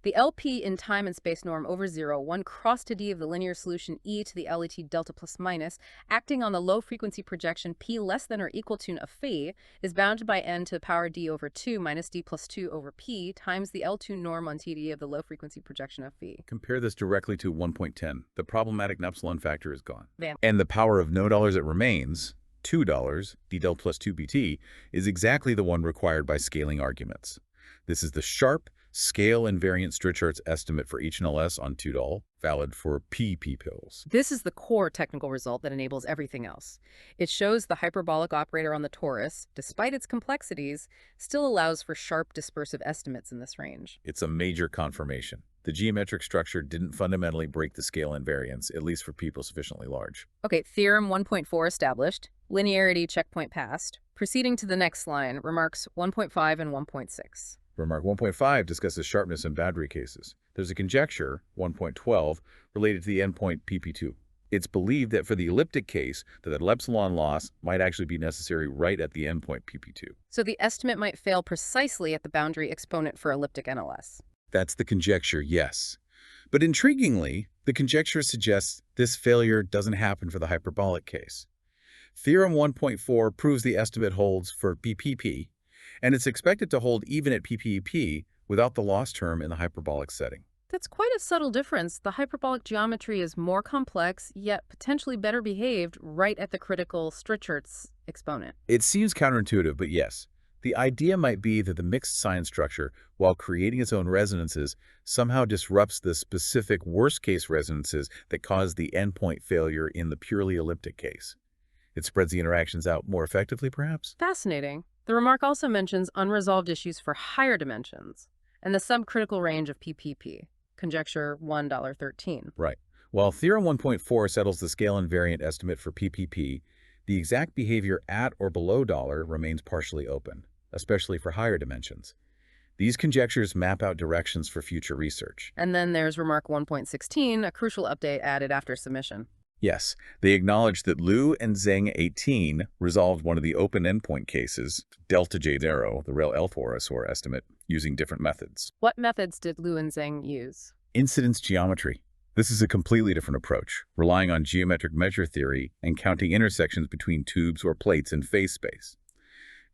The LP in time and space norm over 0, 1 cross to d of the linear solution e to the LET delta plus minus, acting on the low-frequency projection p less than or equal to of phi, is bounded by n to the power d over 2 minus d plus 2 over p times the L2 norm on TD of the low-frequency projection of phi.
Compare this directly to 1.10. The problematic epsilon factor is gone.
Bam.
And the power of no dollars that remains, $2, d del plus 2 bt, is exactly the one required by scaling arguments. This is the sharp, scale invariant Strichard's estimate for HNLS on $2, valid for PP pills.
This is the core technical result that enables everything else. It shows the hyperbolic operator on the torus, despite its complexities, still allows for sharp dispersive estimates in this range.
It's a major confirmation. The geometric structure didn't fundamentally break the scale invariance, at least for people sufficiently large.
Okay, theorem 1.4 established, linearity checkpoint passed. Proceeding to the next line, remarks 1.5 and 1.6.
Remark 1.5 discusses sharpness in boundary cases. There's a conjecture, 1.12, related to the endpoint PP2. It's believed that for the elliptic case, that epsilon loss might actually be necessary right at the endpoint PP2.
So the estimate might fail precisely at the boundary exponent for elliptic NLS.
That's the conjecture, yes. But intriguingly, the conjecture suggests this failure doesn't happen for the hyperbolic case. Theorem 1.4 proves the estimate holds for PPP, and it's expected to hold even at PPP without the loss term in the hyperbolic setting.
That's quite a subtle difference. The hyperbolic geometry is more complex, yet potentially better behaved right at the critical Strichard's exponent.
It seems counterintuitive, but yes. The idea might be that the mixed sign structure, while creating its own resonances, somehow disrupts the specific worst-case resonances that cause the endpoint failure in the purely elliptic case. It spreads the interactions out more effectively, perhaps?
Fascinating. The remark also mentions unresolved issues for higher dimensions and the subcritical range of PPP, conjecture $1.13.
Right. While Theorem 1.4 settles the scale invariant estimate for PPP, the exact behavior at or below dollar remains partially open, especially for higher dimensions. These conjectures map out directions for future research.
And then there's remark 1.16, a crucial update added after submission.
Yes, they acknowledge that Liu and Zheng 18 resolved one of the open endpoint cases, delta J0, the real L4SOR estimate, using different methods.
What methods did Liu and Zheng use?
Incidence geometry. This is a completely different approach, relying on geometric measure theory and counting intersections between tubes or plates in phase space.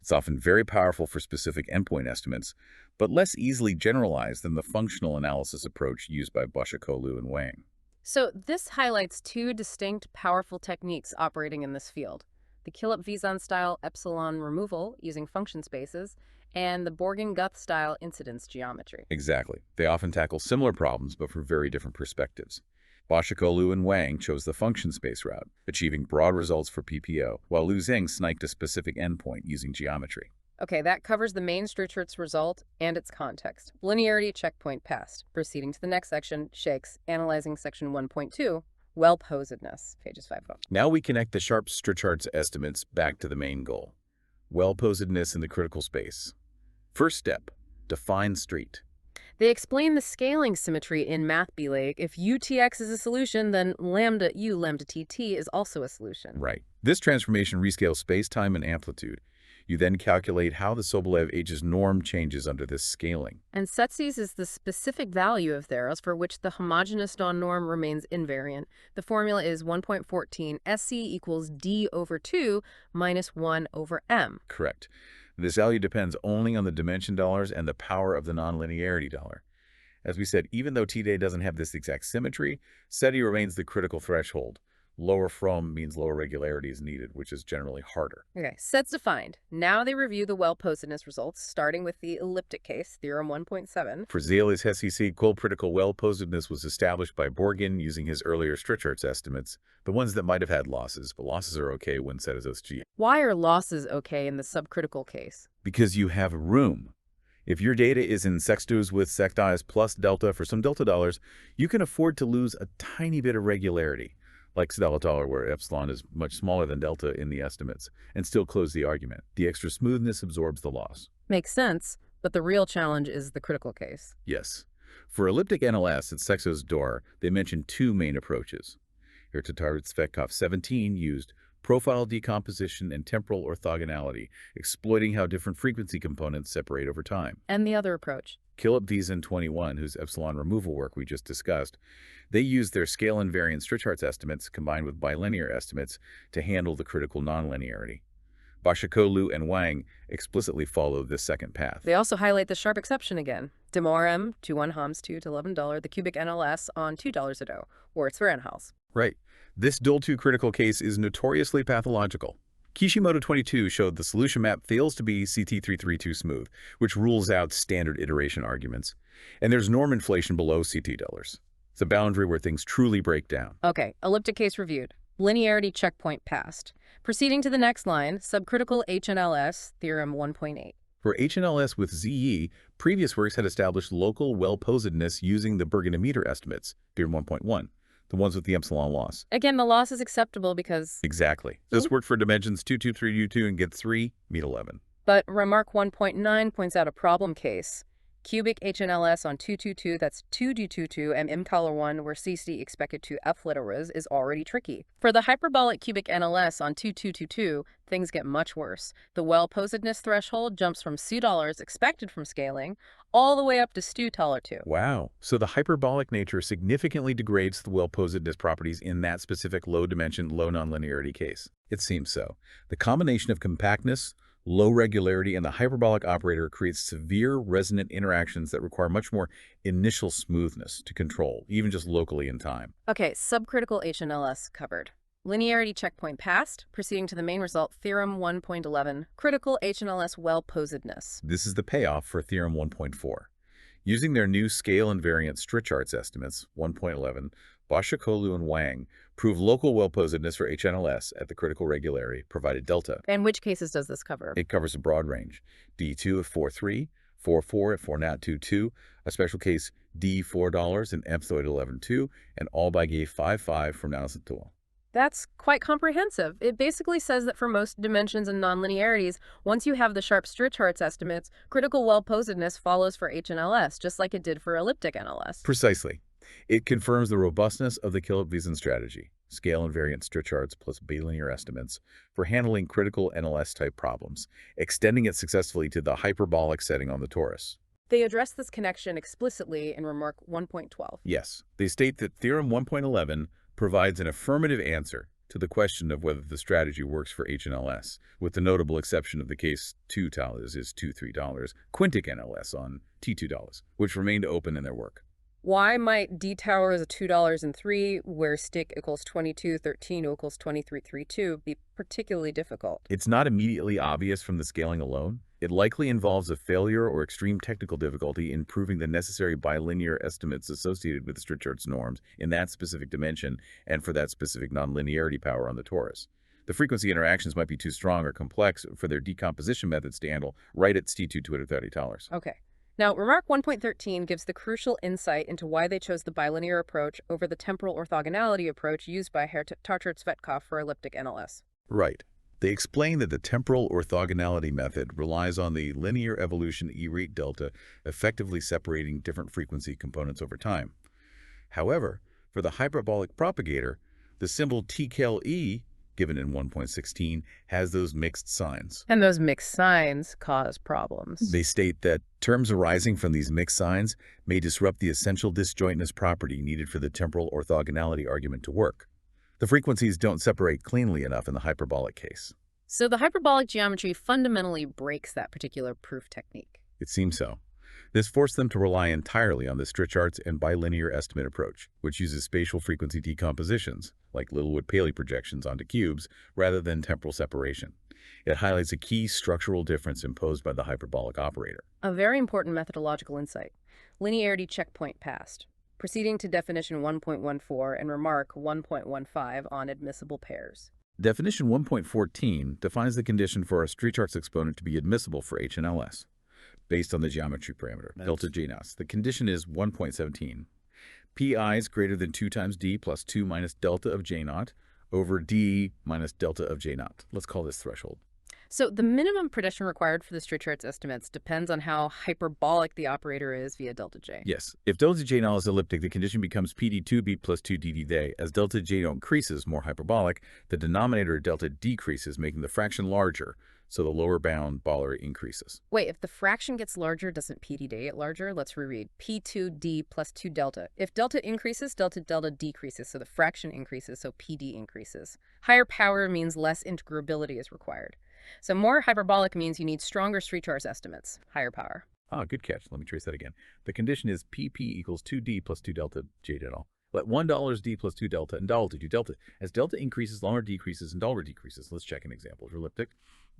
It's often very powerful for specific endpoint estimates, but less easily generalized than the functional analysis approach used by Başakoğlu and Wang.
So this highlights two distinct, powerful techniques operating in this field. The Killup-Vezan-style epsilon removal using function spaces, and the Borgen-Guth-style incidence geometry.
Exactly. They often tackle similar problems, but from very different perspectives. Başakoğlu and Wang chose the function space route, achieving broad results for PPO, while Liu Zheng sniped a specific endpoint using geometry.
Okay, that covers the main Strichard's result and its context. Linearity checkpoint passed. Proceeding to the next section, Shakes, analyzing section 1.2, well-posedness, pages 5 up.
Now we connect the sharp Strichard's estimates back to the main goal, well-posedness in the critical space. First step, define street.
They explain the scaling symmetry in MathBLake. If UTX is a solution, then lambda U lambda TT is also a solution.
Right. This transformation rescales space-time and amplitude. You then calculate how the Sobolev H's norm changes under this scaling.
And Setzi's is the specific value of theros for which the homogeneous non-norm remains invariant. The formula is 1.14 SC equals D over 2 minus 1 over M.
Correct. This value depends only on the dimension dollars and the power of the nonlinearity dollar. As we said, even though T-Day doesn't have this exact symmetry, SETI remains the critical threshold. Lower from means lower regularity is needed, which is generally harder.
Okay, sets defined. Now they review the well-posedness results, starting with the elliptic case, theorem 1.7.
For Zales Hesse critical well-posedness was established by Borgen using his earlier Strichard's estimates, the ones that might have had losses, but losses are okay when set as OSG.
Why are losses okay in the subcritical case?
Because you have room. If your data is in sextus with sectis plus delta for some delta dollars, you can afford to lose a tiny bit of regularity, like delta dollar where epsilon is much smaller than delta in the estimates, and still close the argument. The extra smoothness absorbs the loss.
Makes sense, but the real challenge is the critical case.
Yes. For elliptic NLS at Sexos Dor, they mentioned two main approaches. Here to target Svetkov 17 used profile decomposition and temporal orthogonality, exploiting how different frequency components separate over time.
And the other approach?
Kilop 21, whose epsilon removal work we just discussed, they used their scale invariant Strichhartz estimates combined with bilinear estimates to handle the critical nonlinearity. Başakoğlu and Wang explicitly follow this second path.
They also highlight the sharp exception again. Demorem, 21 hams, 2 to $11, the cubic NLS on $2 a do, or it's for NHALS.
Right. This dual-2 critical case is notoriously pathological. Kishimoto 22 showed the solution map fails to be CT332 smooth, which rules out standard iteration arguments. And there's norm inflation below CT dollars. It's a boundary where things truly break down.
Okay, elliptic case reviewed. Linearity checkpoint passed. Proceeding to the next line, subcritical HNLS, theorem 1.8.
For HNLS with ZE, previous works had established local well-posedness using the Berganometer estimates, theorem 1.1. The ones with the epsilon loss.
Again, the loss is acceptable because...
Exactly. This worked for dimensions 2, 2, 3, 2, and get 3, meet 11.
But remark 1.9 points out a problem case. Cubic HNLS on 222, that's 2D22, and M-color 1, where CC expected to F literas, is already tricky. For the hyperbolic cubic NLS on 2222, things get much worse. The well-posedness threshold jumps from $2 expected from scaling all the way up to $2.
Wow. So the hyperbolic nature significantly degrades the well-posedness properties in that specific low-dimension, low-nonlinearity case. It seems so. The combination of compactness, low regularity, and the hyperbolic operator creates severe resonant interactions that require much more initial smoothness to control, even just locally in time.
Okay, subcritical HNLS covered. Linearity checkpoint passed. Proceeding to the main result, theorem 1.11, critical HNLS well-posedness.
This is the payoff for theorem 1.4. Using their new scale invariant Strichhartz estimates, 1.11, Başakoğlu and Wang prove local well-posedness for HNLS at the critical regularity, provided delta.
And which cases does this cover?
It covers a broad range. D2 at 4.3, 4.4 at 4.2.2, a special case D$4 and epthoid 11.2, and all by gay 5.5 from now-to.
That's quite comprehensive. It basically says that for most dimensions and nonlinearities, once you have the sharp Strichhartz estimates, critical well-posedness follows for HNLS, just like it did for elliptic NLS.
Precisely. It confirms the robustness of the Kilop strategy, scale invariant Strichhartz plus bilinear estimates, for handling critical NLS-type problems, extending it successfully to the hyperbolic setting on the torus.
They address this connection explicitly in remark 1.12.
Yes, they state that theorem 1.11 provides an affirmative answer to the question of whether the strategy works for HNLS, with the notable exception of the case $2 is $2.3, quintic NLS on T$2, which remained open in their work.
Why might D tower is a $2.03, where stick equals 2213 equals 2332 be particularly difficult?
It's not immediately obvious from the scaling alone. It likely involves a failure or extreme technical difficulty in proving the necessary bilinear estimates associated with the Strichhartz norms in that specific dimension and for that specific nonlinearity power on the torus. The frequency interactions might be too strong or complex for their decomposition methods to handle right at $2.30.
Okay. Now, remark 1.13 gives the crucial insight into why they chose the bilinear approach over the temporal orthogonality approach used by Herr Tarcher-Tsvetkov for elliptic NLS.
Right. They explain that the temporal orthogonality method relies on the linear evolution E-rate delta effectively separating different frequency components over time. However, for the hyperbolic propagator, the symbol TKLE, given in 1.16, has those mixed signs.
And those mixed signs cause problems.
They state that terms arising from these mixed signs may disrupt the essential disjointness property needed for the temporal orthogonality argument to work. The frequencies don't separate cleanly enough in the hyperbolic case.
So the hyperbolic geometry fundamentally breaks that particular proof technique.
It seems so. This forced them to rely entirely on the Strichhartz and bilinear estimate approach, which uses spatial frequency decompositions, like Littlewood-Paley projections onto cubes, rather than temporal separation. It highlights a key structural difference imposed by the hyperbolic operator.
A very important methodological insight. Linearity checkpoint passed. Proceeding to definition 1.14 and remark 1.15 on admissible pairs.
Definition 1.14 defines the condition for a Strichhartz exponent to be admissible for HNLS, based on the geometry parameter, delta J naught. The condition is 1.17. Pi is greater than 2 times d plus 2 minus delta of J naught over d minus delta of J naught. Let's call this threshold.
So the minimum prediction required for the street chart's estimates depends on how hyperbolic the operator is via delta J.
Yes. If delta J null is elliptic, the condition becomes PD2B plus 2DD day. As delta J increases, more hyperbolic, the denominator of delta decreases, making the fraction larger, so the lower bound Baller increases.
Wait, if the fraction gets larger, doesn't PD day get larger? Let's reread. P2D plus 2 delta. If delta increases, delta decreases, so the fraction increases, so PD increases. Higher power means less integrability is required. So more hyperbolic means you need stronger street charts estimates, higher power.
Ah, good catch. Let me trace that again. The condition is PP equals 2D plus 2 delta J null. Let $1 is D plus 2 delta and $2 do delta. As delta increases, longer decreases, and dollar decreases. Let's check an example. Elliptic,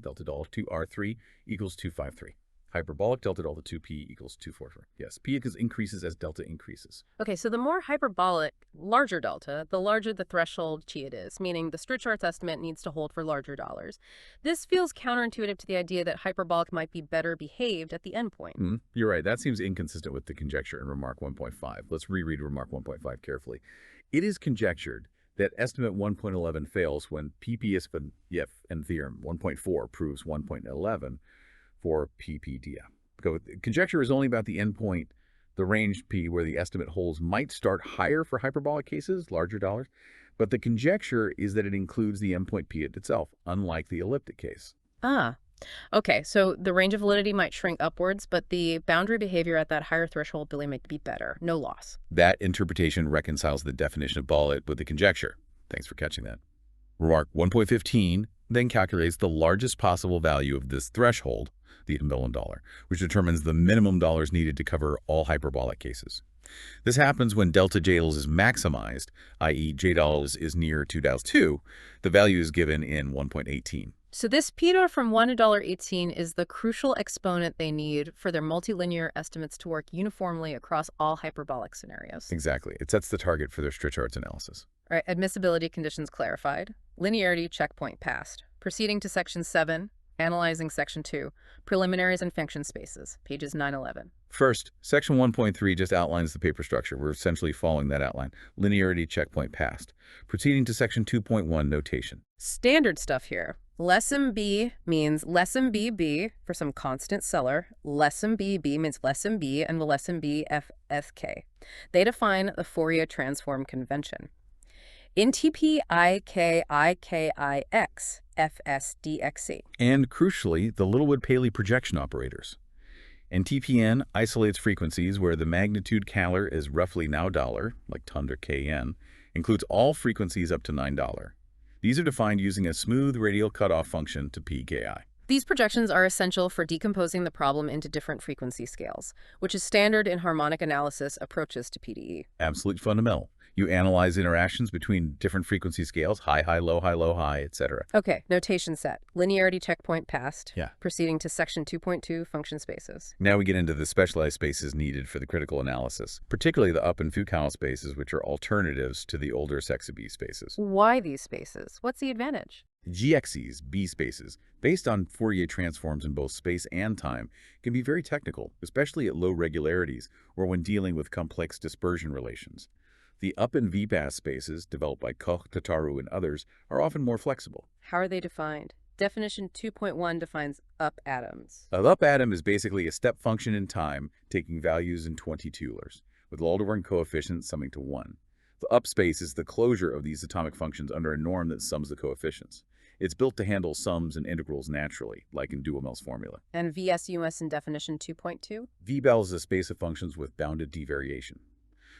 delta dollar 2R3 equals 253. Hyperbolic, delta 2P equals 244. Yes, P increases as delta increases.
Okay, so the more hyperbolic, larger delta, the larger the threshold chi it is, meaning the street chart's estimate needs to hold for larger dollars. This feels counterintuitive to the idea that hyperbolic might be better behaved at the endpoint.
You're right. That seems inconsistent with the conjecture in remark 1.5. Let's reread remark 1.5 carefully. It is conjectured that estimate 1.11 fails when PPS and theorem 1.4 proves 1.11 for PPDF. So conjecture is only about the endpoint, the range P where the estimate holds might start higher for hyperbolic cases, larger dollars, but the conjecture is that it includes the endpoint P itself, unlike the elliptic case.
Okay, so the range of validity might shrink upwards, but the boundary behavior at that higher threshold really might be better. No loss.
That interpretation reconciles the definition of Ballet with the conjecture. Thanks for catching that. Remark 1.15 then calculates the largest possible value of this threshold, the $1 million, which determines the minimum dollars needed to cover all hyperbolic cases. This happens when delta J is maximized, i.e. J is near $2. The value is given in 1.18.
So this Peter from 1 to $18 is the crucial exponent they need for their multilinear estimates to work uniformly across all hyperbolic scenarios.
Exactly. It sets the target for their street charts analysis.
All right, admissibility conditions clarified. Linearity checkpoint passed. Proceeding to section 7, analyzing section 2, preliminaries and function spaces, pages 9-11.
First, section 1.3 just outlines the paper structure. We're essentially following that outline. Linearity checkpoint passed. Proceeding to section 2.1, notation.
Standard stuff here. Lesson B means lesson BB for some constant seller. Lesson BB means lesson B and lesson BFSK. They define the Fourier transform convention. In TP IKIKIX FSDXC.
And crucially, the Littlewood-Paley projection operators. And TPN isolates frequencies where the magnitude Kähler is roughly now $, like tundra KN, includes all frequencies up to $9. These are defined using a smooth radial cutoff function to PKI.
These projections are essential for decomposing the problem into different frequency scales, which is standard in harmonic analysis approaches to PDE.
Absolutely fundamental. You analyze interactions between different frequency scales, high, low, high, etc.
Okay, notation set. Linearity checkpoint passed.
Yeah.
Proceeding to section 2.2, function spaces.
Now we get into the specialized spaces needed for the critical analysis, particularly the up and Foucault spaces, which are alternatives to the older Sexaby spaces.
Why these spaces? What's the advantage?
GXEs, B spaces, based on Fourier transforms in both space and time, can be very technical, especially at low regularities or when dealing with complex dispersion relations. The up and VPAS spaces, developed by Koch, Tataru, and others, are often more flexible.
How are they defined? Definition 2.1 defines up atoms.
An up atom is basically a step function in time, taking values in 22lers, with Lauderborn coefficients summing to 1. The up space is the closure of these atomic functions under a norm that sums the coefficients. It's built to handle sums and integrals naturally, like in Duhamel's formula.
And VSUS in definition 2.2?
VBAL is a space of functions with bounded devariation.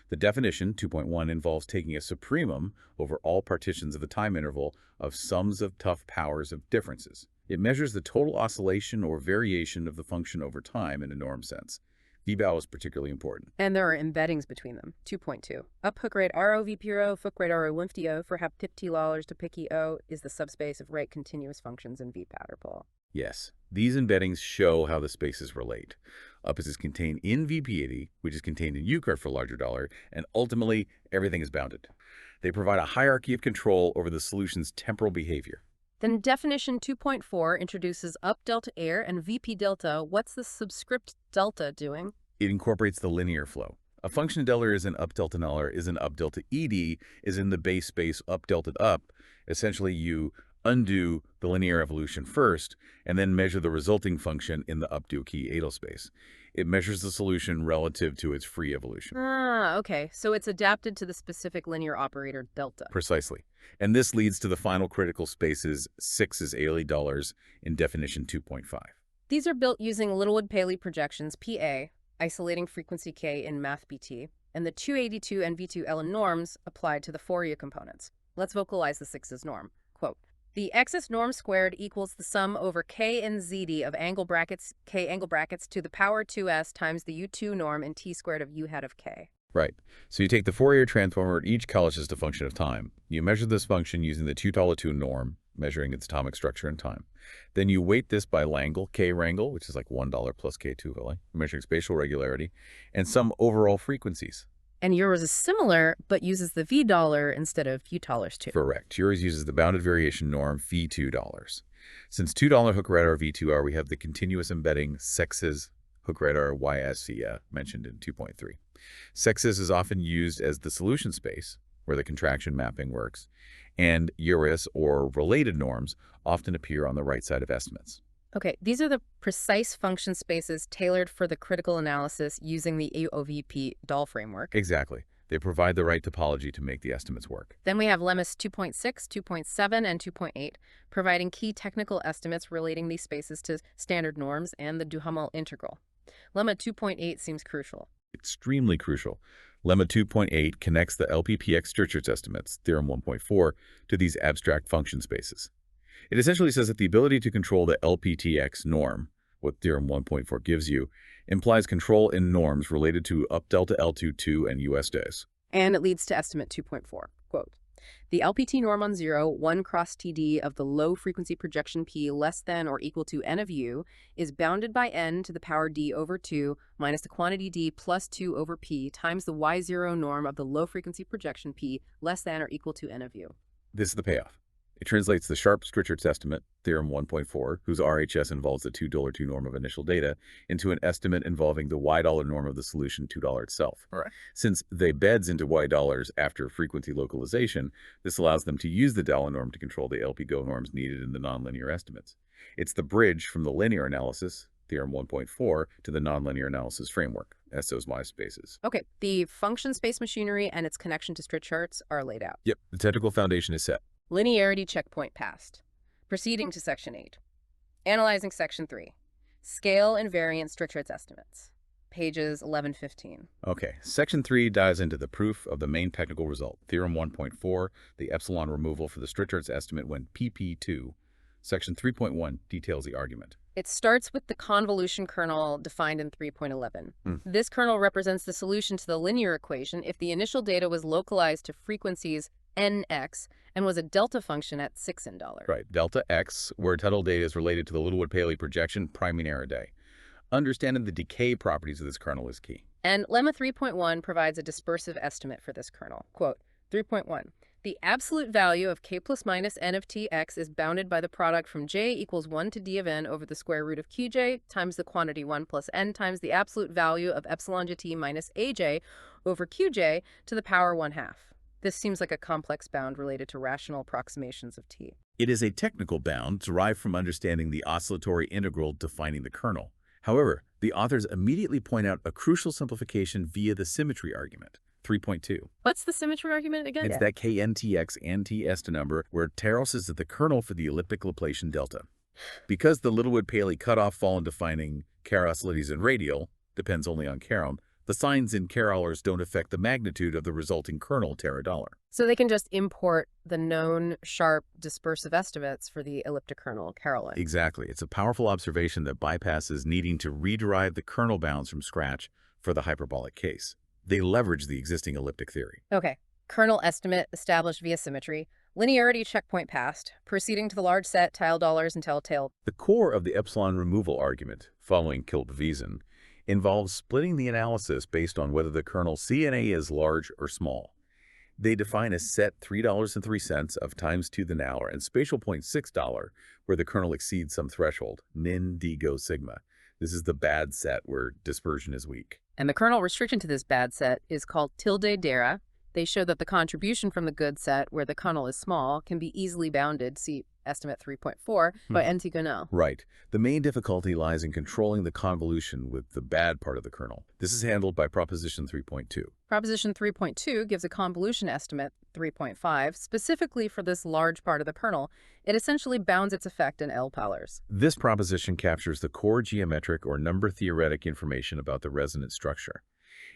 The definition, 2.1, involves taking a supremum over all partitions of the time interval of sums of tough powers of differences. It measures the total oscillation or variation of the function over time in a norm sense. VBAL is particularly important.
And there are embeddings between them. 2.2. Up hook rate RO VP rho, hook rate RO WIMFT O for hap pip T dollars to picky O is the subspace of rate continuous functions in V pattern pole.
Yes, these embeddings show how the spaces relate. Up is contained in VP80, which is contained in UCART for larger dollar, and ultimately, everything is bounded. They provide a hierarchy of control over the solution's temporal behavior.
Then definition 2.4 introduces up delta air and VP delta. What's the subscript delta doing?
It incorporates the linear flow. A function delta is an up delta nuller, is an up delta ED, is in the base space up delta up. Essentially, you undo the linear evolution first, and then measure the resulting function in the updo key Adel space. It measures the solution relative to its free evolution.
Ah, okay. So it's adapted to the specific linear operator delta.
Precisely. And this leads to the final critical spaces 6 dollars in definition 2.5.
These are built using Littlewood-Paley projections, PA, isolating frequency K in MathBT, and the 282 and V2Ln norms applied to the Fourier components. Let's vocalize the 6's norm. Quote, the x's norm squared equals the sum over K and ZD of angle brackets K angle brackets to the power 2s times the U2 norm and T squared of U hat of K.
Right. So you take the Fourier transform where each color is a function of time. You measure this function using the 2 norm, measuring its atomic structure and time. Then you weight this by Langle, K-Wrangle, which is like $1 plus K2, measuring spatial regularity, and some overall frequencies.
And yours is similar, but uses the $V instead of $U too.
Correct. Yours uses the bounded variation norm V2. Since $2 hook radar V2R, we have the continuous embedding sexes hook radar YSC mentioned in 2.3. Sexes is often used as the solution space, where the contraction mapping works, and URIS, or related norms, often appear on the right side of estimates.
Okay, these are the precise function spaces tailored for the critical analysis using the AOVP DAL framework.
Exactly. They provide the right topology to make the estimates work.
Then we have Lemmas 2.6, 2.7, and 2.8, providing key technical estimates relating these spaces to standard norms and the Duhamel integral. Lemma 2.8 seems crucial.
Extremely crucial. Lemma 2.8 connects the LPPX-Sturcher's estimates, theorem 1.4, to these abstract function spaces. It essentially says that the ability to control the LPTX norm, what theorem 1.4 gives you, implies control in norms related to up delta L2, 2, and US days.
And it leads to estimate 2.4. Quote, the LPT norm on 0, 1 cross TD of the low frequency projection P less than or equal to n of U is bounded by n to the power d over 2 minus the quantity d plus 2 over P times the Y0 norm of the low frequency projection P less than or equal to n of U.
This is the payoff. It translates the Sharp-Strichert's estimate, theorem 1.4, whose RHS involves the $2 norm of initial data, into an estimate involving the $Y norm of the solution $2 itself.
All right.
Since they beds into $Y after frequency localization, this allows them to use the dollar norm to control the LP-GO norms needed in the nonlinear estimates. It's the bridge from the linear analysis, theorem 1.4, to the nonlinear analysis framework, SO's Y spaces.
Okay, the function space machinery and its connection to Strit charts are laid out.
Yep, the technical foundation is set.
Linearity checkpoint passed. Proceeding to Section 8. Analyzing Section 3. Scale and variance Strit charts estimates. Pages 11-15.
Okay, Section 3 dives into the proof of the main technical result, theorem 1.4, the epsilon removal for the Strit charts estimate when PP2. Section 3.1 details the argument.
It starts with the convolution kernel defined in 3.11. This kernel represents the solution to the linear equation if the initial data was localized to frequencies nx and was a delta function at $6 $.
Right, delta x, where total data is related to the Littlewood-Paley projection, priming error day. Understanding the decay properties of this kernel is key.
And Lemma 3.1 provides a dispersive estimate for this kernel. Quote, 3.1. The absolute value of k plus minus n of tx is bounded by the product from j equals 1 to d of n over the square root of qj times the quantity 1 plus n times the absolute value of epsilon j minus aj over qj to the power 1/2. This seems like a complex bound related to rational approximations of t.
It is a technical bound derived from understanding the oscillatory integral defining the kernel. However, the authors immediately point out a crucial simplification via the symmetry argument. 3.2.
What's the symmetry argument again?
It's that KNTX and TS number where Taros is the kernel for the elliptic Laplacian delta. Because the Littlewood-Paley cutoff fall in defining Kerr oscillities and radial depends only on Kerr, the signs in Kerr-Ohlers don't affect the magnitude of the resulting kernel $.
So they can just import the known sharp dispersive estimates for the elliptic kernel Kerr.
Exactly. It's a powerful observation that bypasses needing to rederive the kernel bounds from scratch for the hyperbolic case. They leverage the existing elliptic theory.
Okay. Kernel estimate established via symmetry. Linearity checkpoint passed. Proceeding to the large set, tile dollars until tail.
The core of the epsilon removal argument, following Kilp-Bevezen, involves splitting the analysis based on whether the kernel CNA is large or small. They define a set $3.03 of times to the nowr and spatial point $6 where the kernel exceeds some threshold, nin d go sigma. This is the bad set where dispersion is weak.
And the kernel restriction to this bad set is called tilde dera. They show that the contribution from the good set, where the kernel is small, can be easily bounded, see estimate 3.4, by NT-kernel.
Right. The main difficulty lies in controlling the convolution with the bad part of the kernel. This is handled by proposition 3.2.
Proposition 3.2 gives a convolution estimate, 3.5, specifically for this large part of the kernel. It essentially bounds its effect in L-powers.
This proposition captures the core geometric or number-theoretic information about the resonance structure.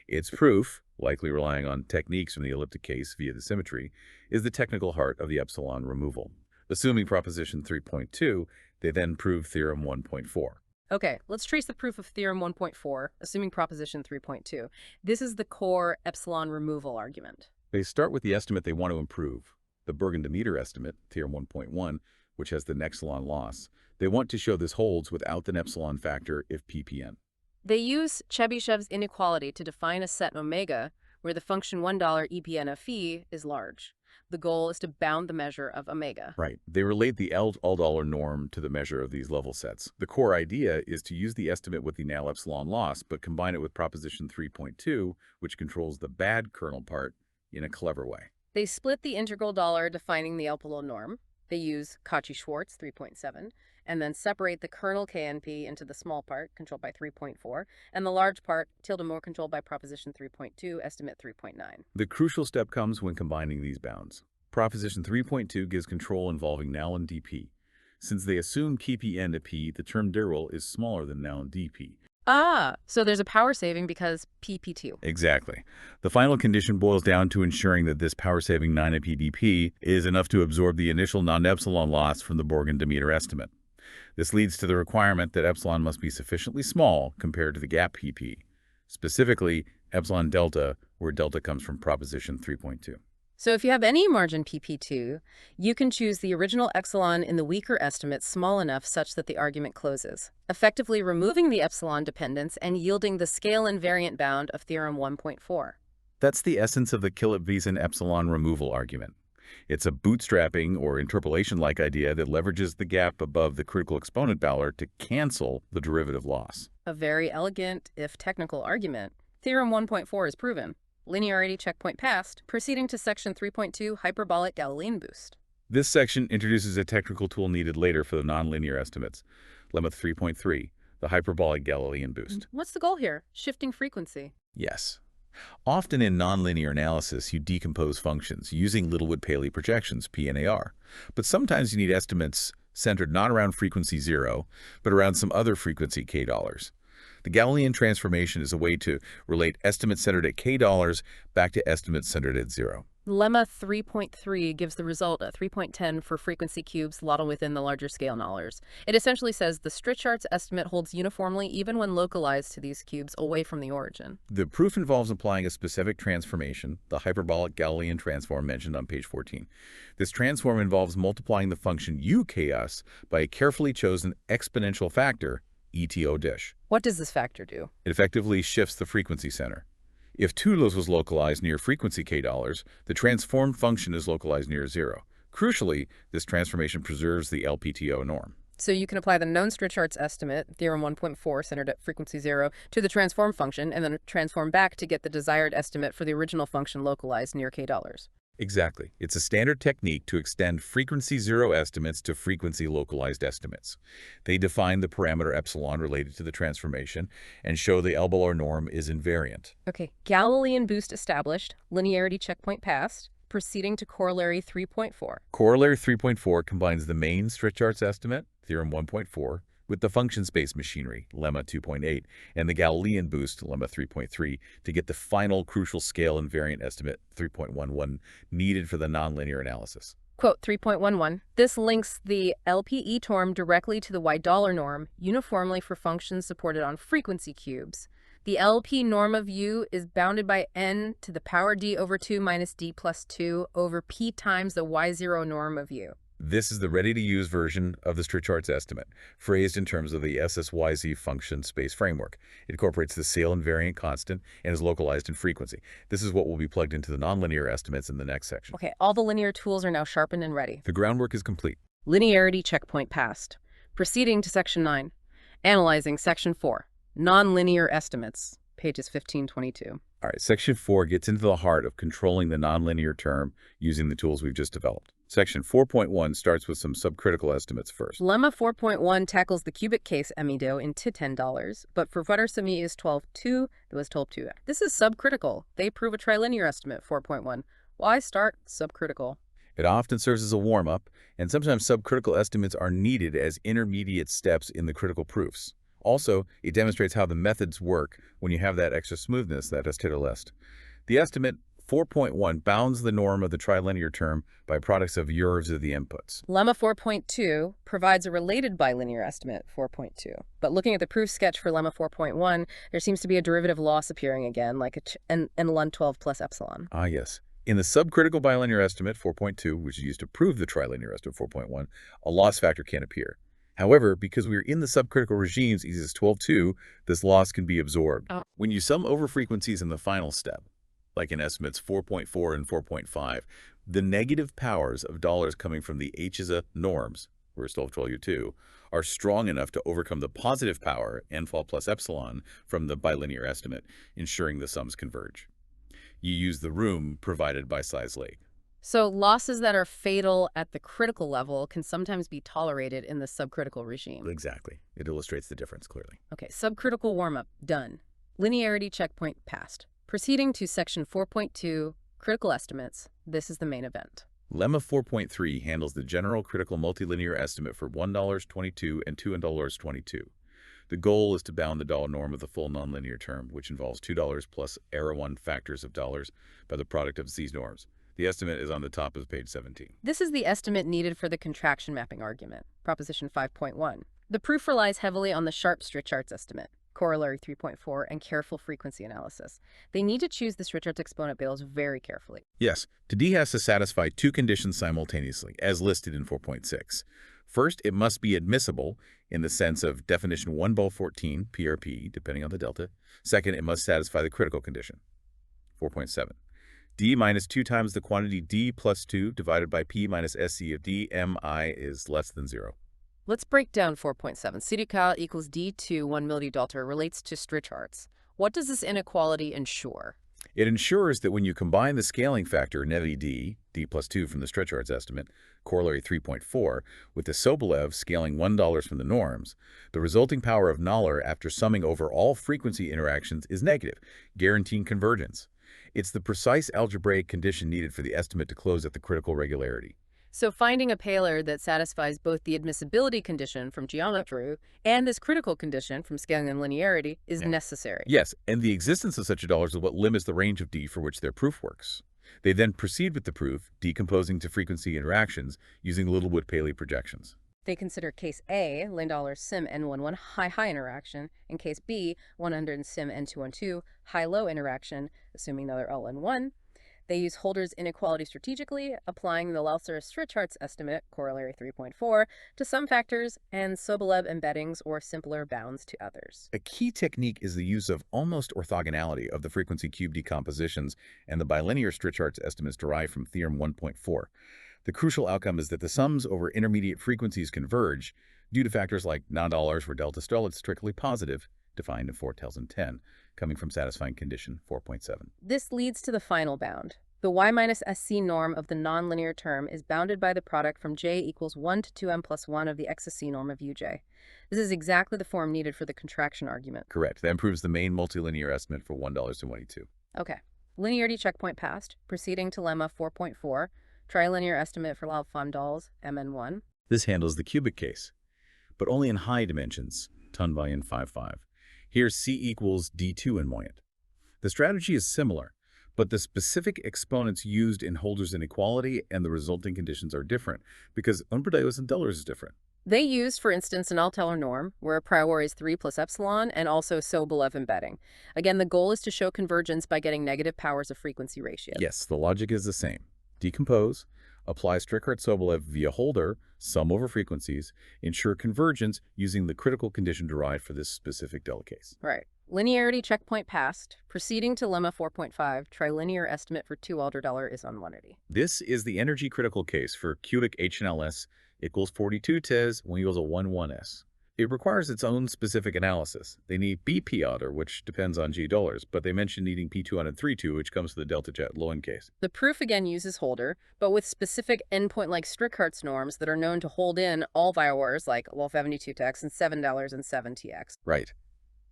Its proof, likely relying on techniques from the elliptic case via the symmetry, is the technical heart of the epsilon removal. Assuming proposition 3.2, they then prove theorem 1.4.
Okay, let's trace the proof of theorem 1.4, assuming proposition 3.2. This is the core epsilon removal argument.
They start with the estimate they want to improve, the Bergen-de-Meter estimate, theorem 1.1, which has the epsilon loss. They want to show this holds without the epsilon factor if ppn.
They use Chebyshev's inequality to define a set omega where the function $1 EPN of phi is large. The goal is to bound the measure of omega.
Right. They relate the all-dollar norm to the measure of these level sets. The core idea is to use the estimate with the now epsilon loss, but combine it with proposition 3.2, which controls the bad kernel part in a clever way.
They split the integral dollar defining the L-polar norm. They use Cauchy-Schwarz 3.7, and then separate the kernel KNP into the small part, controlled by 3.4, and the large part, tilde more, controlled by proposition 3.2, estimate 3.9.
The crucial step comes when combining these bounds. Proposition 3.2 gives control involving null and dp. Since they assume kpn to p, the term dual is smaller than null and dp.
Ah, so there's a power saving because pp2.
Exactly. The final condition boils down to ensuring that this power-saving 9p is enough to absorb the initial non-epsilon loss from the Bergen-de-Meter estimate. This leads to the requirement that epsilon must be sufficiently small compared to the gap pp, specifically epsilon delta, where delta comes from proposition 3.2.
So if you have any margin pp2, you can choose the original epsilon in the weaker estimate small enough such that the argument closes, effectively removing the epsilon dependence and yielding the scale invariant bound of theorem 1.4.
That's the essence of the Kilip-Wiesen epsilon removal argument. It's a bootstrapping or interpolation-like idea that leverages the gap above the critical exponent boundary to cancel the derivative loss.
A very elegant, if technical, argument. Theorem 1.4 is proven. Linearity checkpoint passed, proceeding to section 3.2, hyperbolic Galilean boost.
This section introduces a technical tool needed later for the nonlinear estimates, lemma 3.3, the hyperbolic Galilean boost.
What's the goal here? Shifting frequency.
Yes. Often in nonlinear analysis, you decompose functions using Littlewood-Paley projections, P and AR. But sometimes you need estimates centered not around frequency 0, but around some other frequency k dollars. The Galilean transformation is a way to relate estimates centered at k dollars back to estimates centered at 0.
Lemma 3.3 gives the result at 3.10 for frequency cubes Lottle within the larger scale nullers. It essentially says the Strichard's estimate holds uniformly even when localized to these cubes away from the origin.
The proof involves applying a specific transformation, the hyperbolic Galilean transform mentioned on page 14. This transform involves multiplying the function u chaos by a carefully chosen exponential factor, ETO dish.
What does this factor do?
It effectively shifts the frequency center. If Toulouse was localized near frequency k dollars, the transformed function is localized near 0. Crucially, this transformation preserves the LPTO norm.
So you can apply the known Strichard's estimate, theorem 1.4, centered at frequency 0, to the transform function, and then transform back to get the desired estimate for the original function localized near k dollars.
Exactly. It's a standard technique to extend frequency 0 estimates to frequency localized estimates. They define the parameter epsilon related to the transformation and show the L-Bolar norm is invariant.
Okay, Galilean boost established, linearity checkpoint passed, proceeding to corollary 3.4.
Corollary 3.4 combines the main Strichard's estimate, theorem 1.4, with the function space machinery, lemma 2.8, and the Galilean boost, lemma 3.3, to get the final crucial scale invariant estimate, 3.11, needed for the nonlinear analysis.
Quote 3.11, this links the LPE term directly to the $y norm uniformly for functions supported on frequency cubes. The LP norm of u is bounded by n to the power d over 2 minus d plus 2 over p times the y0 norm of u.
This is the ready-to-use version of the Strichard's estimate, phrased in terms of the SSYZ function space framework. It incorporates the scale invariant constant and is localized in frequency. This is what will be plugged into the nonlinear estimates in the next section.
Okay, all the linear tools are now sharpened and ready.
The groundwork is complete.
Linearity checkpoint passed. Proceeding to section 9. Analyzing section 4. Nonlinear estimates, pages 15-22.
All right, Section 4 gets into the heart of controlling the nonlinear term using the tools we've just developed. Section 4.1 starts with some subcritical estimates first.
Lemma 4.1 tackles the cubic case amido into $10, but for Varsami is 12.2, it was 12.2. This is subcritical. They prove a trilinear estimate, 4.1. Why start subcritical?
It often serves as a warm-up, and sometimes subcritical estimates are needed as intermediate steps in the critical proofs. Also, it demonstrates how the methods work when you have that extra smoothness, that HNLS. The estimate 4.1 bounds the norm of the trilinear term by products of URVs of the inputs.
Lemma 4.2 provides a related bilinear estimate, 4.2. But looking at the proof sketch for Lemma 4.1, there seems to be a derivative loss appearing again, like an ln 12 plus epsilon.
Ah, yes. In the subcritical bilinear estimate, 4.2, which is used to prove the trilinear estimate, 4.1, a loss factor can appear. However, because we are in the subcritical regimes, e is 12.2, this loss can be absorbed.
Oh.
When you sum over frequencies in the final step, like in estimates 4.4 and 4.5, the negative powers of dollars coming from the HNLS norms, whereas 12.2, are strong enough to overcome the positive power, n-fall plus epsilon, from the bilinear estimate, ensuring the sums converge. You use the room provided by size lake.
So losses that are fatal at the critical level can sometimes be tolerated in the subcritical regime.
Exactly. It illustrates the difference clearly.
Okay, subcritical warm-up, done. Linearity checkpoint passed. Proceeding to section 4.2, critical estimates. This is the main event.
Lemma 4.3 handles the general critical multilinear estimate for $1.22 and $2.22. The goal is to bound the dollar norm of the full nonlinear term, which involves $2 plus error 1 factors of dollars by the product of these norms. The estimate is on the top of page 17.
This is the estimate needed for the contraction mapping argument, proposition 5.1. The proof relies heavily on the sharp Strichard's estimate, corollary 3.4, and careful frequency analysis. They need to choose the Strichard's exponent bills very carefully.
Yes, D has to satisfy two conditions simultaneously, as listed in 4.6. First, it must be admissible in the sense of definition 1-14, PRP, depending on the delta. Second, it must satisfy the critical condition, 4.7. D minus 2 times the quantity D plus 2 divided by P minus SC of D mi is less than 0.
Let's break down 4.7. CDCal equals D2 1 millidalton relates to Strichard's. What does this inequality ensure?
It ensures that when you combine the scaling factor nevi D plus 2 from the Strichard's estimate, corollary 3.4, with the Sobolev scaling $1 from the norms, the resulting power of Nollier after summing over all frequency interactions is negative, guaranteeing convergence. It's the precise algebraic condition needed for the estimate to close at the critical regularity.
So finding a paler that satisfies both the admissibility condition from geometry and this critical condition from scaling and linearity is necessary.
Yes, and the existence of such a dollars is what limits the range of D for which their proof works. They then proceed with the proof, decomposing to frequency interactions using Littlewood-Paley projections.
They consider case A, Lane-Dollar sim N11 high-high interaction, and case B, 100 sim N212 high-low interaction, assuming they're LN1. They use Holder's inequality strategically, applying the Lausser-Strichard's estimate, corollary 3.4, to some factors and Sobolev embeddings or simpler bounds to others.
A key technique is the use of almost orthogonality of the frequency cube decompositions and the bilinear Strichard's estimates derived from theorem 1.4. The crucial outcome is that the sums over intermediate frequencies converge due to factors like non-dollars where delta is strictly positive, defined in 4 tells in 10, coming from satisfying condition 4.7.
This leads to the final bound. The y minus SC norm of the nonlinear term is bounded by the product from j equals 1 to 2m plus 1 of the xc norm of uj. This is exactly the form needed for the contraction argument.
Correct. That improves the main multilinear estimate for $1.22.
Okay. Linearity checkpoint passed. Proceeding to lemma 4.4. Trilinear estimate for Laub-Von-Dahls, Mn1.
This handles the cubic case, but only in high dimensions, ton volume 5.5. Here C equals D2 in Moyant. The strategy is similar, but the specific exponents used in Holder's inequality and the resulting conditions are different because Unperdeus and Dullers is different.
They used, for instance, an Alteller norm, where a priori is 3 plus epsilon, and also Sobolev embedding. Again, the goal is to show convergence by getting negative powers of frequency ratios.
Yes, the logic is the same. Decompose, apply Strichard-Sobolev via Holder, sum over frequencies, ensure convergence using the critical condition derived for this specific delta case.
Right. Linearity checkpoint passed. Proceeding to lemma 4.5, trilinear estimate for 2 Alder-Dollar is unwanted.
This is the energy critical case for cubic HNLS equals 42 tes when equals a 1,1s. it requires its own specific analysis. They need BP order, which depends on G dollars, but they mention needing P232, which comes to the delta jet low-end case.
The proof again uses Holder, but with specific endpoint-like Strickhart's norms that are known to hold in all viors like WOLF72TX and $7.07TX.
Right.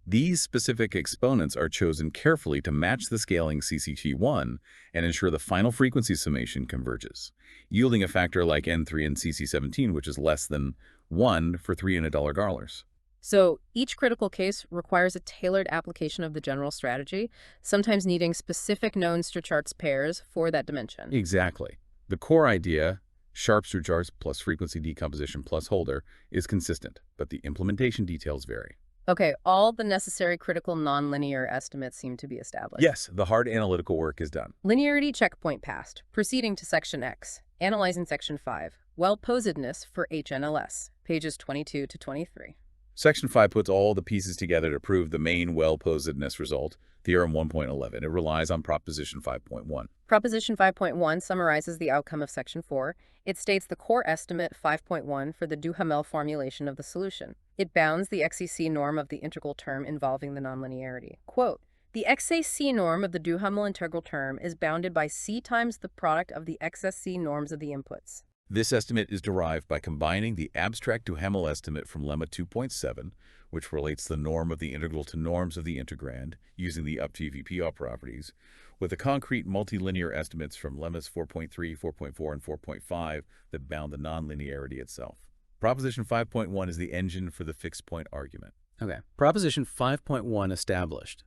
These specific exponents are chosen carefully to match the scaling CCT1 and ensure the final frequency summation converges, yielding a factor like N3 and CC17, which is less than 1 for 3 and $1.
So each critical case requires a tailored application of the general strategy, sometimes needing specific known Strickhart's pairs for that dimension.
Exactly. The core idea, sharp Strickhart's plus frequency decomposition plus Holder, is consistent, but the implementation details vary.
Okay, all the necessary critical nonlinear estimates seem to be established.
Yes, the hard analytical work is done.
Linearity checkpoint passed. Proceeding to Section X. Analyzing Section 5. Well-posedness for HNLS. Pages 22 to 23.
Section 5 puts all the pieces together to prove the main well-posedness result, Theorem 1.11. It relies on Proposition 5.1.
Proposition 5.1 summarizes the outcome of Section 4. It states the core estimate 5.1 for the Duhamel formulation of the solution. It bounds the XAC norm of the integral term involving the nonlinearity. Quote, the XAC norm of the Duhamel integral term is bounded by C times the product of the XSC norms of the inputs.
This estimate is derived by combining the abstract Duhamel estimate from Lemma 2.7, which relates the norm of the integral to norms of the integrand using the up-to-VPR properties, with the concrete multilinear estimates from Lemmas 4.3, 4.4, and 4.5 that bound the nonlinearity itself. Proposition 5.1 is the engine for the fixed point argument.
Okay. Proposition 5.1 established.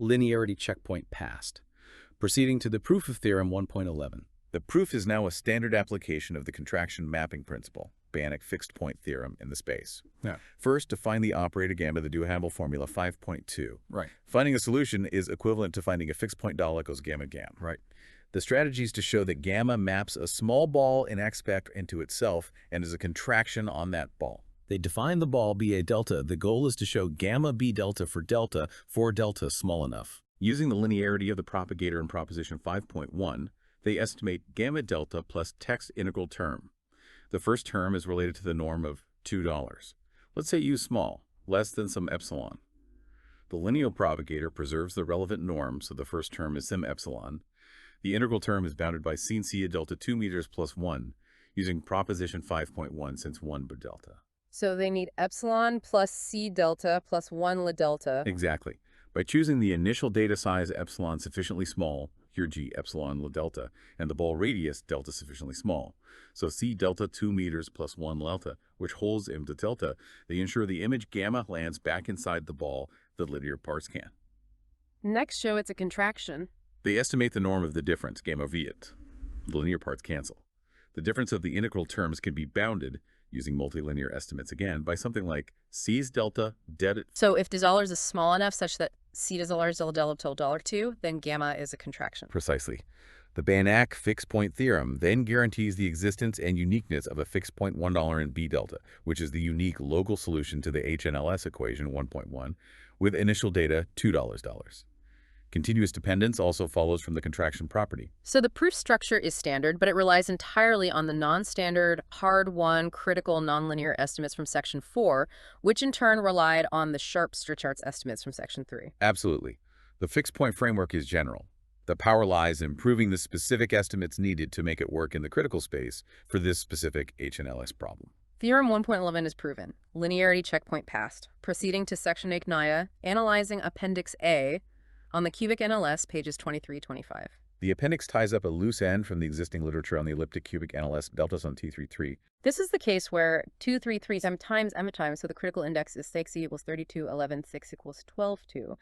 Linearity checkpoint passed. Proceeding to the proof of Theorem 1.11.
The proof is now a standard application of the contraction mapping principle, Banach fixed point theorem in the space.
Yeah.
First, to find the operator gamma of the Duhamel formula 5.2.
Right.
Finding a solution is equivalent to finding a fixed point Dal equals gamma gam.
Right.
The strategy is to show that gamma maps a small ball in X spec into itself and is a contraction on that ball.
They define the ball BA delta. The goal is to show gamma B delta for delta small enough.
Using the linearity of the propagator in Proposition 5.1, they estimate gamma delta plus text integral term. The first term is related to the norm of $2. Let's say U small, less than some epsilon. The linear propagator preserves the relevant norm, so the first term is sim epsilon. The integral term is bounded by sin C delta 2 meters plus 1, using Proposition 5.1 since 1 per delta.
So they need epsilon plus C delta plus 1 la delta.
Exactly. By choosing the initial data size epsilon sufficiently small, here G epsilon la delta, and the ball radius delta sufficiently small, so C delta 2 meters plus 1 delta, which holds M to delta, they ensure the image gamma lands back inside the ball the linear parts can.
Next, show it's a contraction.
They estimate the norm of the difference, gamma viet. The linear parts cancel. The difference of the integral terms can be bounded, using multilinear estimates again, by something like C's delta delta.
So if $$ is small enough such that C $$ delta till $2, then gamma is a contraction.
Precisely. The Banach fixed point theorem then guarantees the existence and uniqueness of a fixed point $1 in B delta, which is the unique local solution to the HNLS equation 1.1, with initial data $2. Continuous dependence also follows from the contraction property.
So the proof structure is standard, but it relies entirely on the non-standard, hard-won, critical nonlinear estimates from Section 4, which in turn relied on the sharp Strickhart's estimates from Section 3.
Absolutely. The fixed point framework is general. The power lies in proving the specific estimates needed to make it work in the critical space for this specific HNLS problem.
Theorem 1.11 is proven. Linearity checkpoint passed. Proceeding to Section 8 Gnaya, analyzing Appendix A, on the cubic NLS, pages 23-25.
The appendix ties up a loose end from the existing literature on the elliptic cubic NLS deltas on T33.
This is the case where 2, 3, 3 times m times, so the critical index is 6 equals 32, 11, 6 equals 12, 2.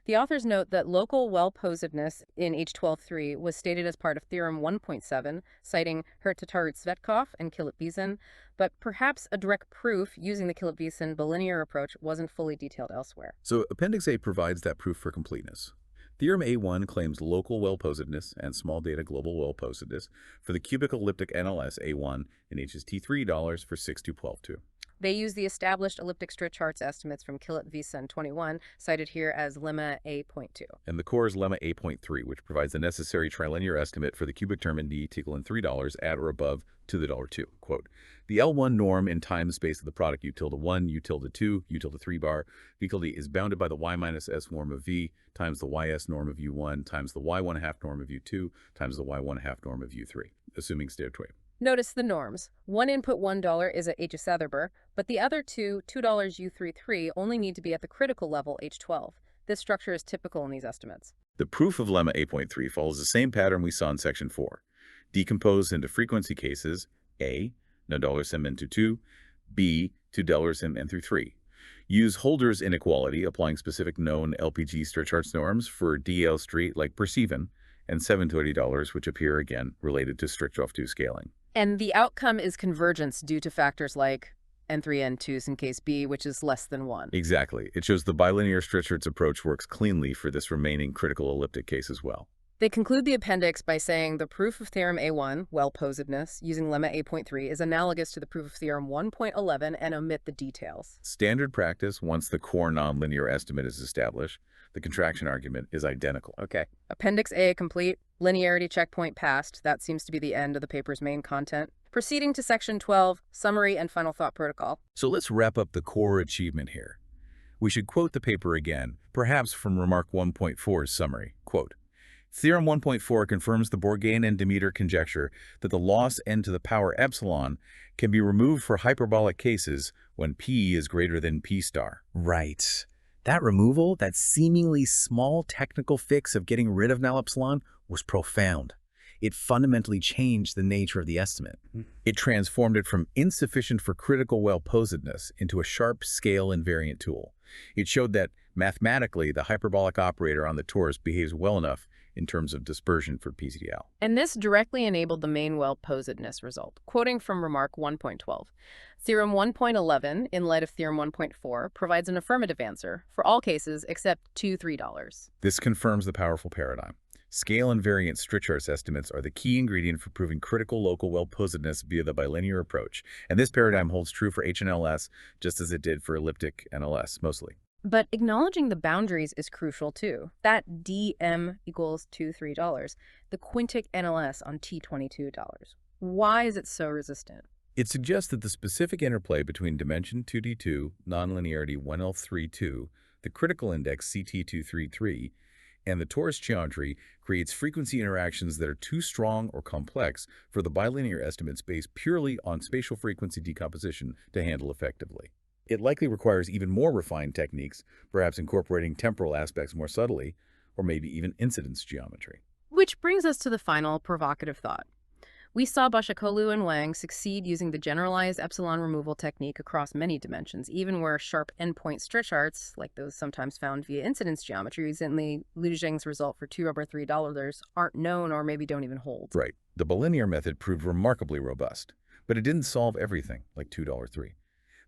The authors note that local well-posedness in H12.3 was stated as part of Theorem 1.7, citing Tatarut-Svetkov and Kilip-Bieson, but perhaps a direct proof using the Kilip-Bieson bilinear approach wasn't fully detailed elsewhere.
So Appendix A provides that proof for completeness. Theorem A1 claims local well-posedness and small data global well-posedness for the cubic elliptic NLS A1 in HST3 for 6 to 12, 2.
They use the established elliptic straight charts estimates from Killet v. Sun 21, cited here as lemma A.2.
And the core is lemma A.3, which provides the necessary trilinear estimate for the cubic term in d equaling $3 at or above to the $2. Quote, the L1 norm in time space of the product u tilde 1, u tilde 2, u tilde 3 bar v equal d is bounded by the y minus s norm of v times the ys norm of u1 times the y1/2 norm of u2 times the y1/2 norm of u3, assuming stairway.
Notice the norms. One input $1 is at H Satherber, but the other two, $2 U33, only need to be at the critical level H12. This structure is typical in these estimates.
The proof of lemma A.3 follows the same pattern we saw in section 4. Decomposed into frequency cases, A, $n into 2, B, $2 n through 3. Use Holder's inequality, applying specific known LPG straight charts norms for DL street like perceiven, and $7 to $80, which appear again related to Strickhoff-2 scaling.
And the outcome is convergence due to factors like N3, N2s in case B, which is less than 1.
Exactly. It shows the bilinear straight charts approach works cleanly for this remaining critical elliptic case as well.
They conclude the appendix by saying the proof of theorem A1, well-posedness, using lemma A.3 is analogous to the proof of theorem 1.11 and omit the details.
Standard practice, once the core nonlinear estimate is established, the contraction argument is identical.
Okay. Appendix A complete, linearity checkpoint passed. That seems to be the end of the paper's main content. Proceeding to section 12, summary and final thought protocol.
So let's wrap up the core achievement here. We should quote the paper again, perhaps from remark 1.4's summary. Quote, Theorem 1.4 confirms the Bourgain and Demeter conjecture that the loss n to the power epsilon can be removed for hyperbolic cases when p is greater than p star.
Right. That removal, that seemingly small technical fix of getting rid of null epsilon, was profound. It fundamentally changed the nature of the estimate.
It transformed it from insufficient for critical well-posedness into a sharp scale invariant tool. It showed that, mathematically, the hyperbolic operator on the torus behaves well enough in terms of dispersion for PCDL.
And this directly enabled the main well-posedness result. Quoting from remark 1.12, Theorem 1.11, in light of Theorem 1.4, provides an affirmative answer for all cases except $2-3.
This confirms the powerful paradigm. Scale invariant straight charts estimates are the key ingredient for proving critical local well-posedness via the bilinear approach, and this paradigm holds true for HNLS just as it did for elliptic NLS, mostly.
But acknowledging the boundaries is crucial too. That dm equals $2-3, the quintic NLS on T22. Why is it so resistant?
It suggests that the specific interplay between dimension 2D2, nonlinearity 1L32, the critical index CT233, and the torus geometry creates frequency interactions that are too strong or complex for the bilinear estimates based purely on spatial frequency decomposition to handle effectively. It likely requires even more refined techniques, perhaps incorporating temporal aspects more subtly, or maybe even incidence geometry.
Which brings us to the final provocative thought. We saw Başakoğlu and Wang succeed using the generalized epsilon removal technique across many dimensions, even where sharp endpoint straight charts, like those sometimes found via incidence geometry, recently Zhang's result for $2-3, aren't known or maybe don't even hold.
Right. The bilinear method proved remarkably robust, but it didn't solve everything, like $2.3.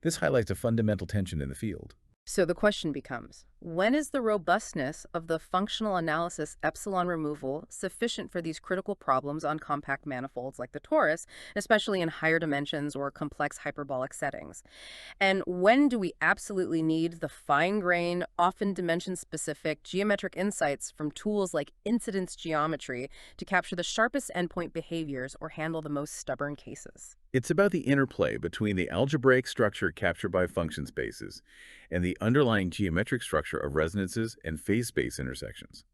This highlights a fundamental tension in the field.
So the question becomes, when is the robustness of the functional analysis epsilon removal sufficient for these critical problems on compact manifolds like the torus, especially in higher dimensions or complex hyperbolic settings? And when do we absolutely need the fine-grained, often dimension-specific geometric insights from tools like incidence geometry to capture the sharpest endpoint behaviors or handle the most stubborn cases?
It's about the interplay between the algebraic structure captured by function spaces and the underlying geometric structure of resonances and phase space intersections.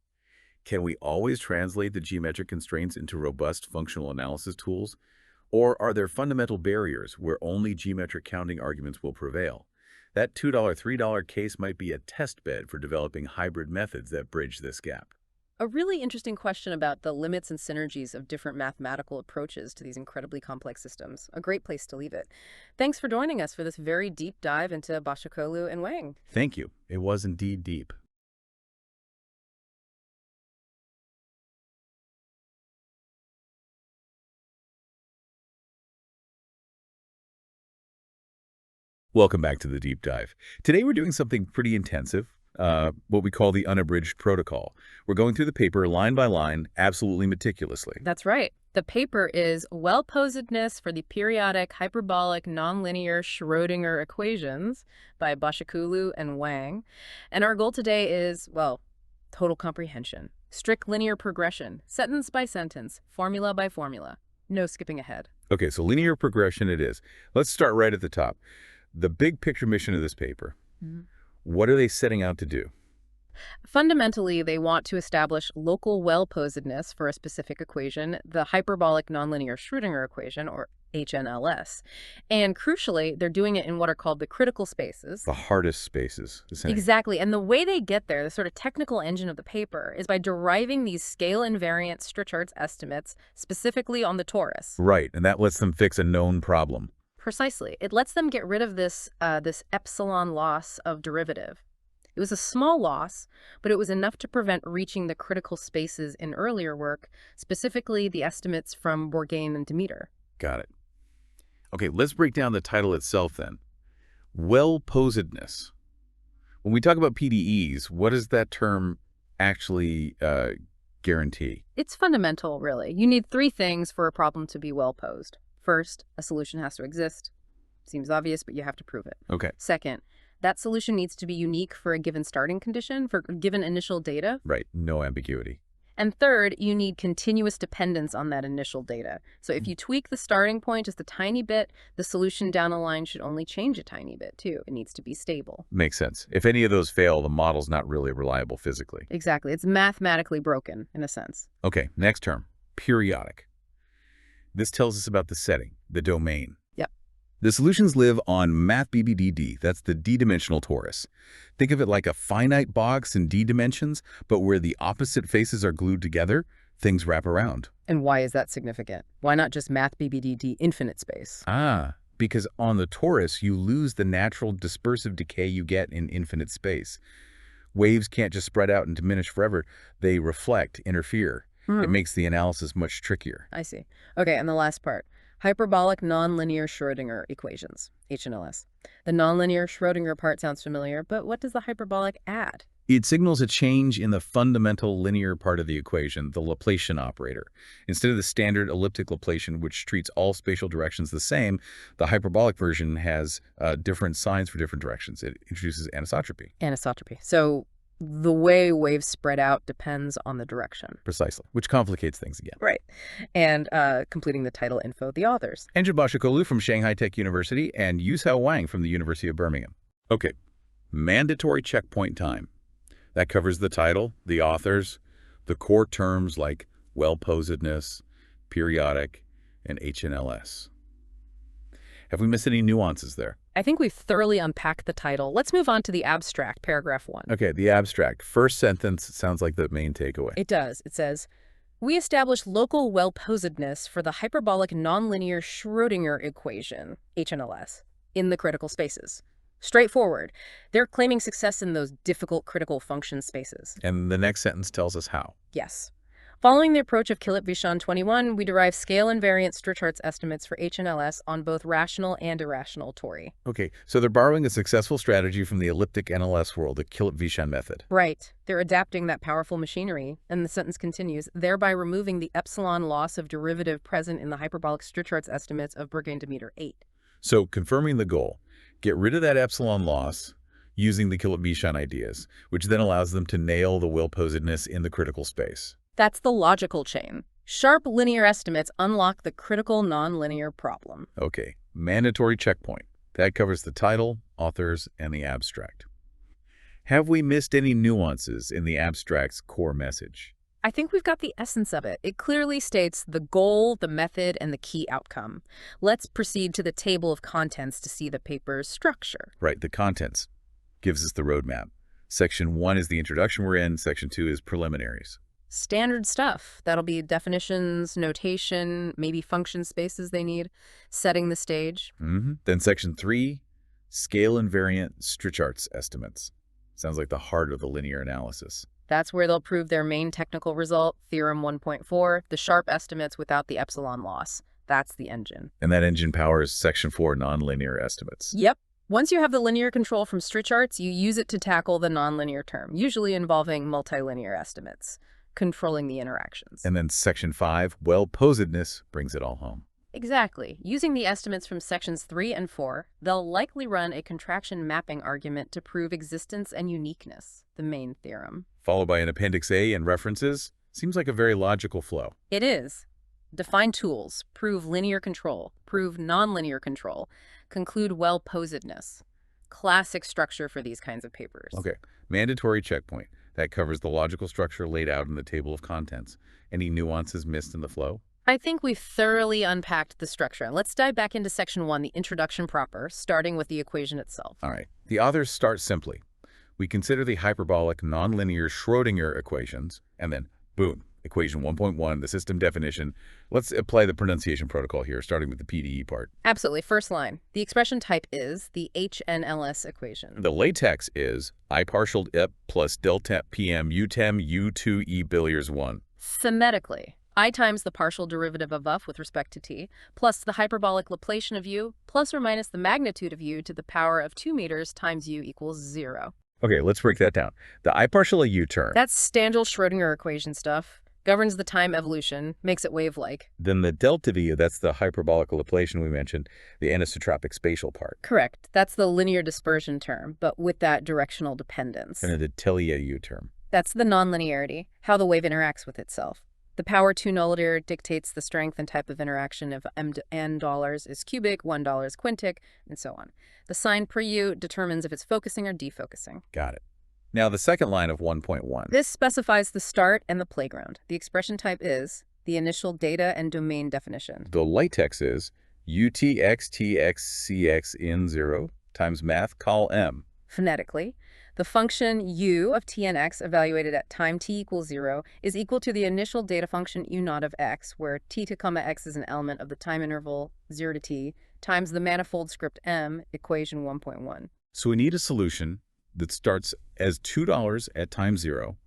Can we always translate the geometric constraints into robust functional analysis tools? Or are there fundamental barriers where only geometric counting arguments will prevail? That $2-3 case might be a test bed for developing hybrid methods that bridge this gap.
A really interesting question about the limits and synergies of different mathematical approaches to these incredibly complex systems. A great place to leave it. Thanks for joining us for this very deep dive into Başakoğlu and Wang.
Thank you. It was indeed deep. Welcome back to the deep dive. Today we're doing something pretty intensive. what we call the unabridged protocol. We're going through the paper line by line, absolutely meticulously.
That's right. The paper is Well-Posedness for the Periodic Hyperbolic Nonlinear Schrödinger Equations by Başakoğlu and Wang. And our goal today is, well, total comprehension. Strict linear progression, sentence by sentence, formula by formula. No skipping ahead.
Okay, so linear progression it is. Let's start right at the top. The big picture mission of this paper. What are they setting out to do?
Fundamentally, they want to establish local well-posedness for a specific equation, the hyperbolic nonlinear Schrödinger equation, or HNLS. And crucially, they're doing it in what are called the critical spaces.
The hardest spaces.
Exactly. And the way they get there, the sort of technical engine of the paper, is by deriving these scale invariant Strichart's estimates specifically on the torus.
Right, and that lets them fix a known problem.
Precisely. It lets them get rid of this epsilon loss of derivative. It was a small loss, but it was enough to prevent reaching the critical spaces in earlier work, specifically the estimates from Bourgain and Demeter.
Got it. Okay, let's break down the title itself then. Well-posedness. When we talk about PDEs, what does that term actually guarantee?
It's fundamental, really. You need three things for a problem to be well-posed. First, a solution has to exist. Seems obvious, but you have to prove it.
Okay.
Second, that solution needs to be unique for a given starting condition, for given initial data.
Right, no ambiguity.
And third, you need continuous dependence on that initial data. So if you tweak the starting point just a tiny bit, the solution down the line should only change a tiny bit, too. It needs to be stable.
Makes sense. If any of those fail, the model's not really reliable physically.
Exactly. It's mathematically broken, in a sense.
Okay, next term, periodic. This tells us about the setting, the domain.
Yep.
The solutions live on math-BBDD, that's the d-dimensional torus. Think of it like a finite box in d dimensions, but where the opposite faces are glued together, things wrap around.
And why is that significant? Why not just math-BBDD infinite space?
Because on the torus, you lose the natural dispersive decay you get in infinite space. Waves can't just spread out and diminish forever. They reflect, interfere. It makes the analysis much trickier.
I see. Okay, and the last part. Hyperbolic nonlinear Schrödinger equations, HNLS. The nonlinear Schrödinger part sounds familiar, but what does the hyperbolic add?
It signals a change in the fundamental linear part of the equation, the Laplacian operator. Instead of the standard elliptic Laplacian, which treats all spatial directions the same, the hyperbolic version has different signs for different directions. It introduces anisotropy.
Anisotropy. So the way waves spread out depends on the direction.
Precisely, which complicates things again.
Right. And completing the title info, the authors.
Engin Başakoğlu from Shanghai Tech University and Yuzhao Wang from the University of Birmingham. Okay, mandatory checkpoint time. That covers the title, the authors, the core terms like well-posedness, periodic, and HNLS. Have we missed any nuances there?
I think we've thoroughly unpacked the title. Let's move on to the abstract, paragraph 1.
Okay, the abstract. First sentence sounds like the main takeaway.
It does. It says, we establish local well-posedness for the hyperbolic nonlinear Schrödinger equation, HNLS, in the critical spaces. Straightforward. They're claiming success in those difficult critical function spaces.
And the next sentence tells us how.
Yes. Following the approach of Kilip-Vichan 21, we derive scale invariant Strichart's estimates for HNLS on both rational and irrational tori.
Okay, so they're borrowing a successful strategy from the elliptic NLS world, the Kilip-Vichan method.
Right. They're adapting that powerful machinery, and the sentence continues, thereby removing the epsilon loss of derivative present in the hyperbolic Strichart's estimates of Bourgain-Demeter 8.
So, confirming the goal, get rid of that epsilon loss using the Kilip-Vichan ideas, which then allows them to nail the well-posedness in the critical space.
That's the logical chain. Sharp linear estimates unlock the critical nonlinear problem.
Okay, mandatory checkpoint. That covers the title, authors, and the abstract. Have we missed any nuances in the abstract's core message?
I think we've got the essence of it. It clearly states the goal, the method, and the key outcome. Let's proceed to the table of contents to see the paper's structure.
Right, the contents gives us the roadmap. Section 1 is the introduction we're in. Section 2 is preliminaries.
Standard stuff. That'll be definitions, notation, maybe function spaces they need, setting the stage.
Then section 3, scale invariant Strichart's estimates. Sounds like the heart of the linear analysis.
That's where they'll prove their main technical result, theorem 1.4, the sharp estimates without the epsilon loss. That's the engine.
And that engine powers section 4, nonlinear estimates.
Yep. Once you have the linear control from string charts, you use it to tackle the nonlinear term, usually involving multilinear estimates, controlling the interactions.
And then section 5, well-posedness, brings it all home.
Exactly. Using the estimates from sections 3 and 4, they'll likely run a contraction mapping argument to prove existence and uniqueness, the main theorem.
Followed by an Appendix A and references. Seems like a very logical flow.
It is. Define tools, prove linear control, prove nonlinear control, conclude well-posedness. Classic structure for these kinds of papers.
Okay, mandatory checkpoint. That covers the logical structure laid out in the table of contents. Any nuances missed in the flow?
I think we've thoroughly unpacked the structure. Let's dive back into section 1, the introduction proper, starting with the equation itself.
All right, the authors start simply. We consider the hyperbolic nonlinear Schrödinger equations, and then, boom, equation 1.1, the system definition. Let's apply the pronunciation protocol here, starting with the PDE part.
Absolutely. First line. The expression type is the HNLS equation.
The latex is I partial ip plus delta PM utem u2 e billiards 1.
Phonetically, I times the partial derivative of f with respect to t, plus the hyperbolic Laplacian of u, plus or minus the magnitude of u to the power of 2 meters times u equals 0.
Okay, let's break that down. The I partial a u term.
That's standard Schrödinger equation stuff. Governs the time evolution, makes it wave-like.
Then the delta v, that's the hyperbolic Laplacian we mentioned, the anisotropic spatial part.
Correct. That's the linear dispersion term, but with that directional dependence.
And the Tillia u term.
That's the nonlinearity, how the wave interacts with itself. The power 2 nullity dictates the strength and type of interaction. If n dollars is cubic, $1 is quintic, and so on. The sign per u determines if it's focusing or defocusing.
Got it. Now the second line of 1.1.
This specifies the start and the playground. The expression type is the initial data and domain definition.
The latex is utxtxcx in 0 times math col m.
Phonetically, the function u of t and x evaluated at time t equals 0 is equal to the initial data function u naught of x, where t to comma x is an element of the time interval 0 to t, times the manifold script m, equation 1.1.
So we need a solution that starts as $2 at time 0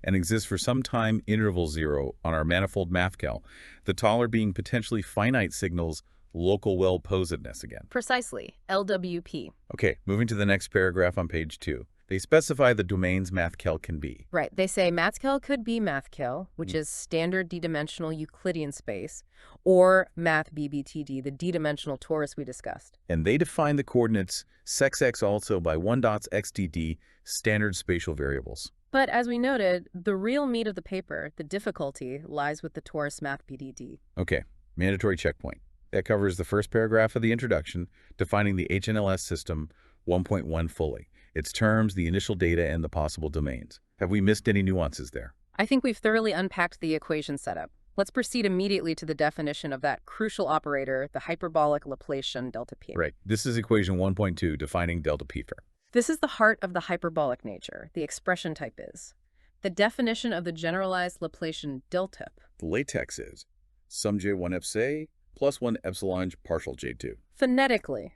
and exists for some time interval 0 on our manifold mathcal, the taller being potentially finite signals local well-posedness again.
Precisely, LWP.
Okay, moving to the next paragraph on page 2. They specify the domains mathcal can be.
Right. They say mathcal could be mathcal, which is standard d-dimensional Euclidean space, or math BBTD, the d-dimensional torus we discussed.
And they define the coordinates sexx also by 1 dots xdd, standard spatial variables.
But as we noted, the real meat of the paper, the difficulty, lies with the torus math BDD.
Okay, mandatory checkpoint. That covers the first paragraph of the introduction, defining the HNLS system 1.1 fully. Its terms, the initial data, and the possible domains. Have we missed any nuances there?
I think we've thoroughly unpacked the equation setup. Let's proceed immediately to the definition of that crucial operator, the hyperbolic Laplacian delta p.
Right. This is equation 1.2, defining delta p.
This is the heart of the hyperbolic nature, the expression type is. The definition of the generalized Laplacian delta.
The latex is sum j1 epsilon plus 1 epsilon partial j2.
Phonetically,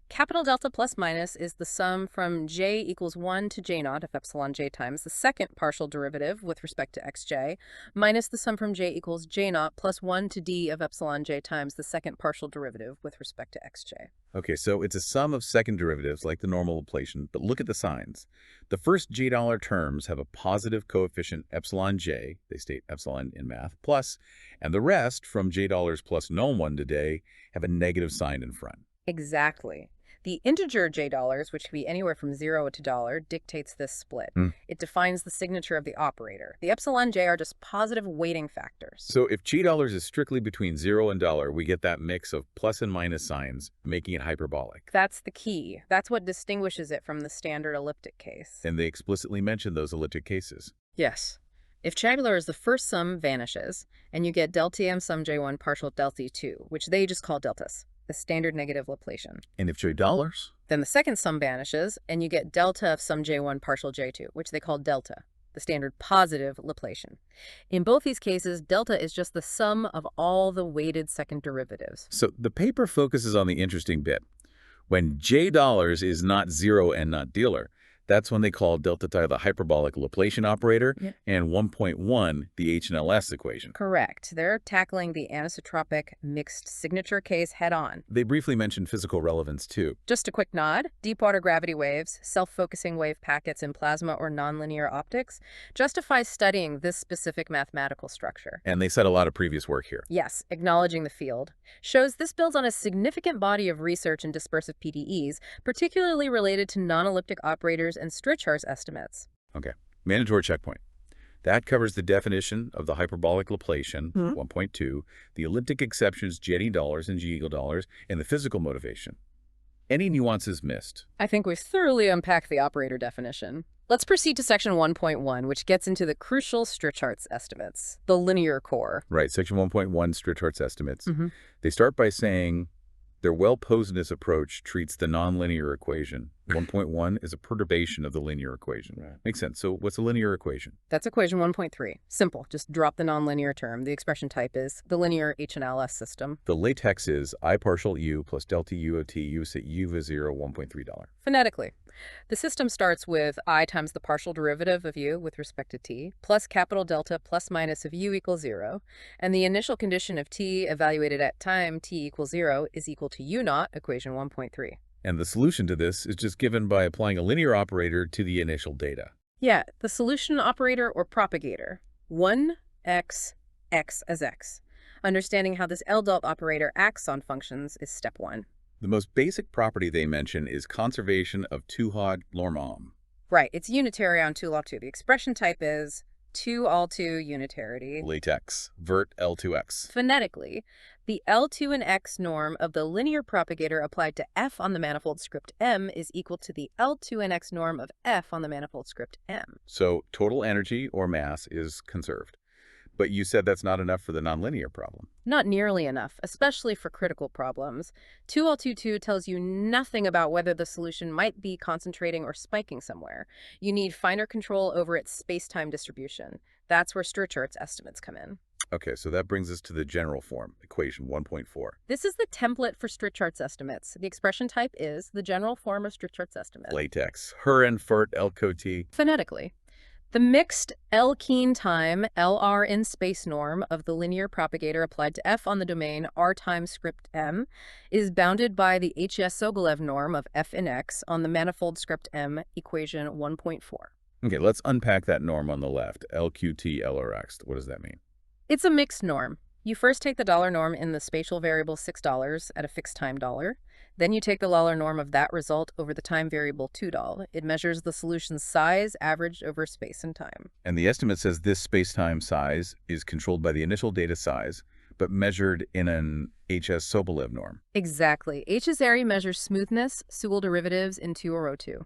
capital delta plus minus is the sum from j equals 1 to j naught of epsilon j times the second partial derivative with respect to xj, minus the sum from j equals j naught plus 1 to d of epsilon j times the second partial derivative with respect to xj.
Okay, so it's a sum of second derivatives like the normal Laplacian, but look at the signs. The first j dollar terms have a positive coefficient epsilon j, they state epsilon in math, plus, and the rest, from j dollars plus null 1 today, have a negative sign in front.
Exactly. The integer j dollars, which can be anywhere from 0 to $, dictates this split. It defines the signature of the operator. The epsilon j are just positive weighting factors.
So if j dollars is strictly between 0 and $, we get that mix of plus and minus signs, making it hyperbolic.
That's the key. That's what distinguishes it from the standard elliptic case.
And they explicitly mention those elliptic cases.
Yes. If j dollar is the first sum vanishes, and you get delta m sum j1 partial delta 2, which they just call deltas, the standard negative Laplacian.
And if j dollars?
Then the second sum vanishes, and you get delta of sum j1 partial j2, which they call delta, the standard positive Laplacian. In both these cases, delta is just the sum of all the weighted second derivatives.
So the paper focuses on the interesting bit. When j dollars is not 0 and not dealer, That's when they call delta t the hyperbolic Laplacian operator
Yep.
and 1.1 the HNLS equation.
Correct. They're tackling the anisotropic mixed signature case head-on.
They briefly mentioned physical relevance, too.
Just a quick nod, deep-water gravity waves, self-focusing wave packets in plasma or nonlinear optics, justifies studying this specific mathematical structure.
And they cite a lot of previous work here.
Yes, acknowledging the field. Shows this builds on a significant body of research in dispersive PDEs, particularly related to non-elliptic operators and Strichhart's estimates.
Okay, mandatory checkpoint. That covers the definition of the hyperbolic Laplacian, 1.2, the elliptic exceptions Jetty dollars and G-eagle dollars, and the physical motivation. Any nuances missed?
I think we've thoroughly unpacked the operator definition. Let's proceed to section 1.1, which gets into the crucial Strichhart's estimates, the linear core.
Right, section 1.1, Strichhart's estimates. They start by saying their well-posedness approach treats the nonlinear equation. 1.1 is a perturbation of the linear equation.
Right.
Makes sense. So what's a linear equation?
That's equation 1.3. Simple. Just drop the nonlinear term. The expression type is the linear HNLS system.
The latex is I partial u plus delta u of t u set u of 0, $1.3.
Phonetically, the system starts with I times the partial derivative of u with respect to t, plus capital delta plus minus of u equals 0, and the initial condition of t evaluated at time t equals 0 is equal to u naught, equation 1.3.
And the solution to this is just given by applying a linear operator to the initial data.
Yeah, the solution operator or propagator. 1x, x as x. Understanding how this L-dot operator acts on functions is step 1.
The most basic property they mention is conservation of two-Hod Lormam.
Right, it's unitary on 2 law 2. The expression type is 2 all 2 unitarity.
Latex, vert L2x.
Phonetically, the L2 and x norm of the linear propagator applied to f on the manifold script m is equal to the L2 and x norm of f on the manifold script m.
So total energy or mass is conserved. But you said that's not enough for the nonlinear problem.
Not nearly enough, especially for critical problems. 2L22 tells you nothing about whether the solution might be concentrating or spiking somewhere. You need finer control over its space-time distribution. That's where Strichhart's estimates come in.
Okay, so that brings us to the general form, equation 1.4.
This is the template for Strichhart's estimates. The expression type is the general form of Strichhart's estimate.
Latex, her and fert L-co-t.
Phonetically, the mixed L-keen time LR in space norm of the linear propagator applied to f on the domain R times script m is bounded by the Sobolev norm of f in x on the manifold script m, equation 1.4.
Okay, let's unpack that norm on the left, LQT LRX. What does that mean?
It's a mixed norm. You first take the dollar norm in the spatial variable $6 at a fixed time dollar. Then you take the Lawler norm of that result over the time variable $2. It measures the solution's size averaged over space and time.
And the estimate says this space-time size is controlled by the initial data size, but measured in an HS Sobolev norm.
Exactly. H's area measures smoothness, Sewell derivatives in 2 or O2.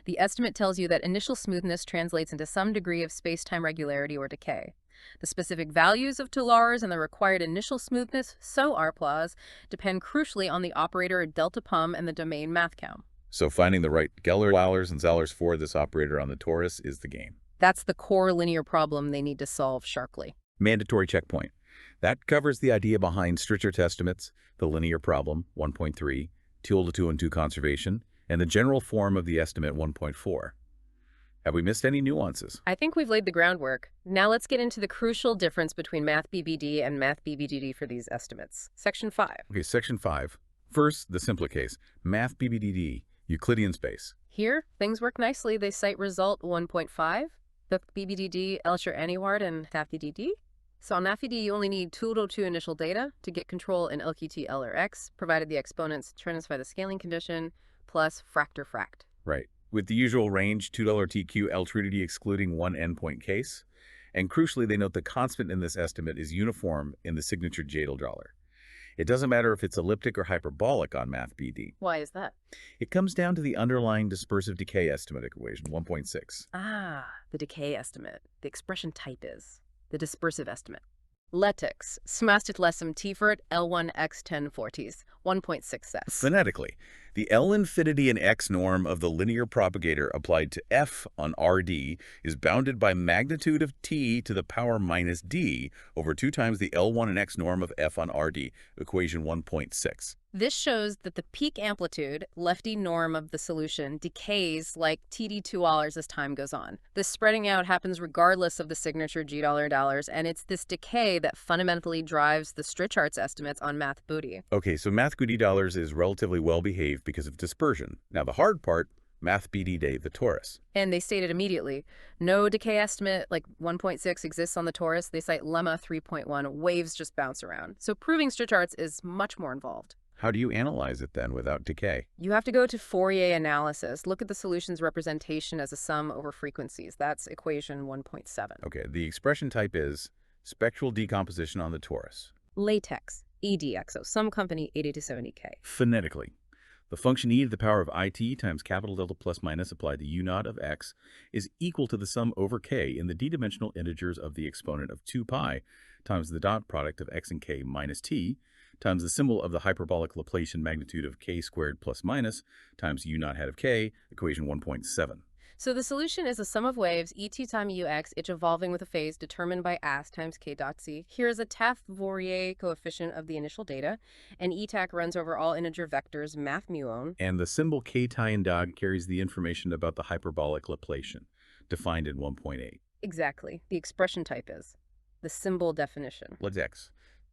The estimate tells you that initial smoothness translates into some degree of space-time regularity or decay. The specific values of Tulars and the required initial smoothness, so RPLAs, depend crucially on the operator delta pum and the domain mathcount.
So finding the right Geller-Wallers and Zallers for this operator on the torus is the game.
That's the core linear problem they need to solve sharply.
Mandatory checkpoint. That covers the idea behind Strichhart's estimates, the linear problem, 1.3, 2-2 conservation, and the general form of the estimate, 1.4. Have we missed any nuances?
I think we've laid the groundwork. Now let's get into the crucial difference between Math BBD and Math BBDD for these estimates. Section 5.
Okay, Section 5. First, the simpler case, Math BBDD, Euclidean space.
Here, things work nicely. They cite result 1.5, the BBDD, Elsher Anyward, and NaFDD. So on NaFDD, you only need 2-2 initial data to get control in LQT L or X, provided the exponents satisfy the scaling condition, plus fract.
Right. With the usual range, $2 TQ L Trinity excluding one endpoint case. And crucially, they note the constant in this estimate is uniform in the signature Jadal dollar. It doesn't matter if it's elliptic or hyperbolic on Math BD.
Why is that?
It comes down to the underlying dispersive decay estimate equation, 1.6.
Ah, the decay estimate. The expression type is the dispersive estimate. Letix, smastit lesum Tifert L1x 1040s, 1.6s.
Phonetically, the L infinity and X norm of the linear propagator applied to F on RD is bounded by magnitude of T to the power minus D over 2 times the L1 and X norm of F on RD, equation 1.6.
This shows that the peak amplitude, lefty norm of the solution, decays like TD2 as time goes on. This spreading out happens regardless of the signature $G$, and it's this decay that fundamentally drives the Strichhart's estimates on Math Booty.
Okay, so Math Goody dollars is relatively well behaved because of dispersion. Now the hard part, Math BD Day, the torus.
And they stated immediately, no decay estimate like 1.6 exists on the torus. They cite lemma 3.1, waves just bounce around. So proving Strichhart's is much more involved.
How do you analyze it then without decay?
You have to go to Fourier analysis. Look at the solution's representation as a sum over frequencies. That's equation 1.7.
Okay, the expression type is spectral decomposition on the torus.
Latex, EDXO, some company 80 to 70K.
Phonetically, the function e to the power of it times capital delta plus minus applied to u0 of x is equal to the sum over k in the d-dimensional integers of the exponent of 2 pi times the dot product of x and k minus t times the symbol of the hyperbolic Laplacian magnitude of k squared plus minus times u0 hat of k, equation 1.7.
So the solution is a sum of waves, et times ux, each evolving with a phase determined by as times k dot c. Here is a Taft-Fourier coefficient of the initial data, and etac runs over all integer vectors, math muon.
And the symbol k tie dog carries the information about the hyperbolic Laplacian, defined in 1.8.
Exactly. The expression type is. The symbol definition.
Latex.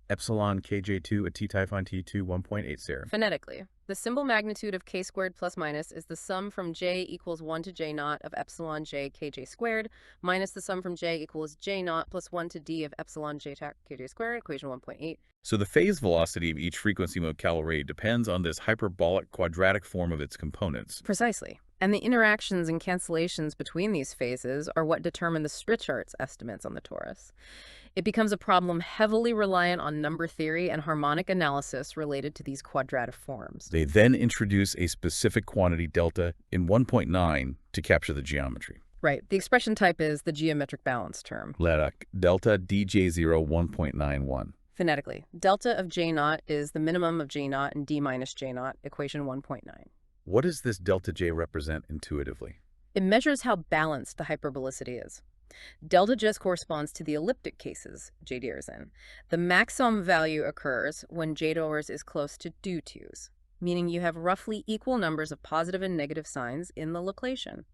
Epsilon kj2 at t typhon t2 1.8 ser.
Phonetically, the symbol magnitude of k squared plus minus is the sum from j equals 1 to j naught of epsilon j kj squared minus the sum from j equals j naught plus 1 to d of epsilon j tac kj squared, equation 1.8.
So the phase velocity of each frequency mode calorie depends on this hyperbolic quadratic form of its components.
Precisely. And the interactions and cancellations between these phases are what determine the Strichhart's estimates on the torus. It becomes a problem heavily reliant on number theory and harmonic analysis related to these quadratic forms.
They then introduce a specific quantity delta in 1.9 to capture the geometry.
Right. The expression type is the geometric balance term.
Letak, delta dj0 1.91.
Phonetically, delta of j naught is the minimum of j naught and d minus j naught, equation 1.9.
What does this delta j represent intuitively?
It measures how balanced the hyperbolicity is. Delta just corresponds to the elliptic cases j deers in. The maximum value occurs when j dollars is close to do 2's, meaning you have roughly equal numbers of positive and negative signs in the Laplacian.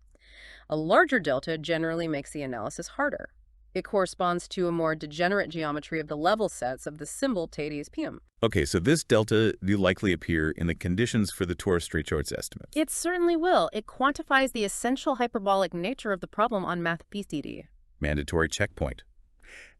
A larger delta generally makes the analysis harder. It corresponds to a more degenerate geometry of the level sets of the symbol Tades Pium.
Okay, so this delta will likely appear in the conditions for the torus-Strichhart's estimate.
It certainly will. It quantifies the essential hyperbolic nature of the problem on Math BCD.
Mandatory checkpoint.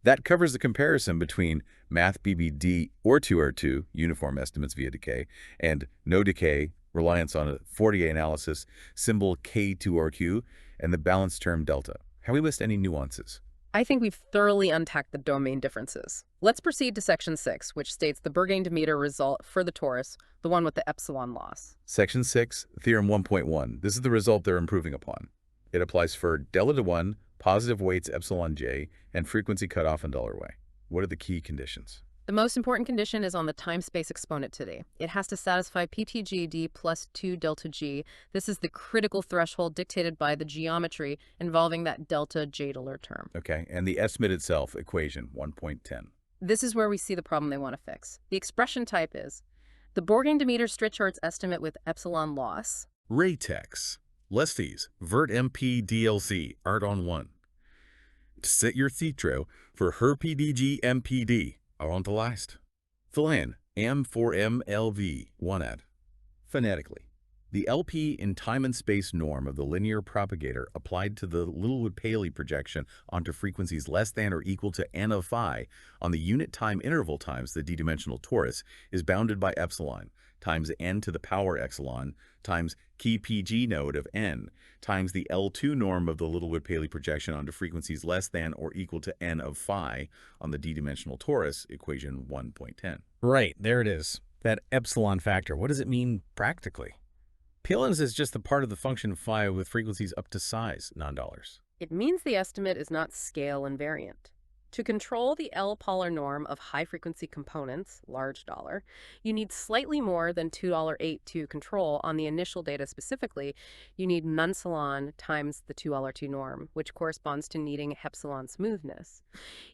That covers the comparison between Math BBD or 2R2, uniform estimates via decay, and no decay, reliance on a Fourier analysis, symbol K2RQ, and the balanced term delta. Have we missed any nuances?
I think we've thoroughly unpacked the domain differences. Let's proceed to section 6, which states the Burgain-Demeter result for the torus, the one with the epsilon loss.
Section 6, theorem 1.1. This is the result they're improving upon. It applies for delta to 1, positive weights epsilon j, and frequency cutoff in $y. What are the key conditions?
The most important condition is on the time-space exponent today. It has to satisfy PTGD plus 2 delta G. This is the critical threshold dictated by the geometry involving that delta J-dollar term.
Okay, and the estimate itself, equation 1.10.
This is where we see the problem they want to fix. The expression type is the Burgain-Demeter Strichhart's estimate with epsilon loss.
Ratex. Lesties. Vert MP DLC. Art on 1. Set your thetro for her PDG MPD. On the last. Fill M4MLV 1 ad. Phonetically, the LP in time and space norm of the linear propagator applied to the Littlewood-Paley projection onto frequencies less than or equal to n of phi on the unit time interval times the d-dimensional torus is bounded by epsilon times n to the power epsilon times key PG node of n times the L2 norm of the Littlewood-Paley projection onto frequencies less than or equal to n of phi on the d-dimensional torus, equation 1.10.
Right, there it is. That epsilon factor. What does it mean practically? P-lens is just the part of the function phi with frequencies up to size, non-dollars.
It means the estimate is not scale invariant. To control the L-polar norm of high-frequency components, large dollar, you need slightly more than $2.08 to control. On the initial data specifically, you need nonsilon times the $2.02 norm, which corresponds to needing epsilon smoothness.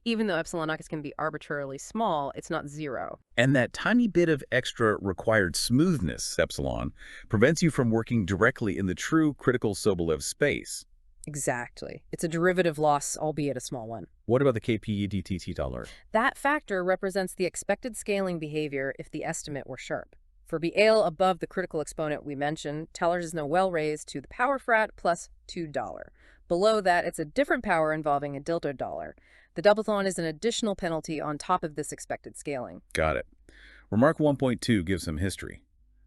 Even though epsilon x can be arbitrarily small, it's not zero.
And that tiny bit of extra required smoothness, epsilon, prevents you from working directly in the true critical Sobolev space.
Exactly. It's a derivative loss, albeit a small one.
What about the KPE-DTT dollar?
That factor represents the expected scaling behavior if the estimate were sharp. For BAL above the critical exponent we mentioned, Taylor's is now well raised to the power frat plus $2. Below that, it's a different power involving a delta dollar. The doubleton is an additional penalty on top of this expected scaling.
Got it. Remark 1.2 gives some history.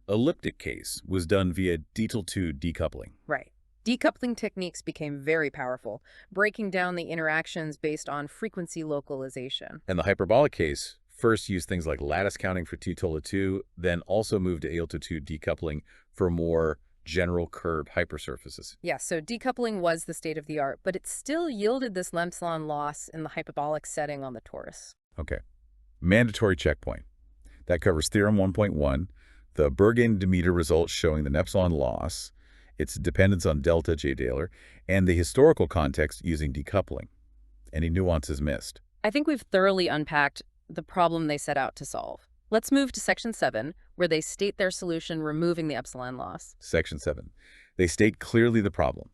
Elliptic case was done via Dietl-2 decoupling.
Right. Decoupling techniques became very powerful, breaking down the interactions based on frequency localization.
And the hyperbolic case first used things like lattice counting for T-2, then also moved to AL2 decoupling for more general curved hypersurfaces.
Yeah, so decoupling was the state of the art, but it still yielded this epsilon loss in the hyperbolic setting on the torus.
Okay. Mandatory checkpoint. That covers theorem 1.1, the Bergen-Demeter results showing the epsilon loss, its dependence on delta J-Daler, and the historical context using decoupling. Any nuances missed?
I think we've thoroughly unpacked the problem they set out to solve. Let's move to Section 7, where they state their solution removing the epsilon loss.
Section 7. They state clearly the problem.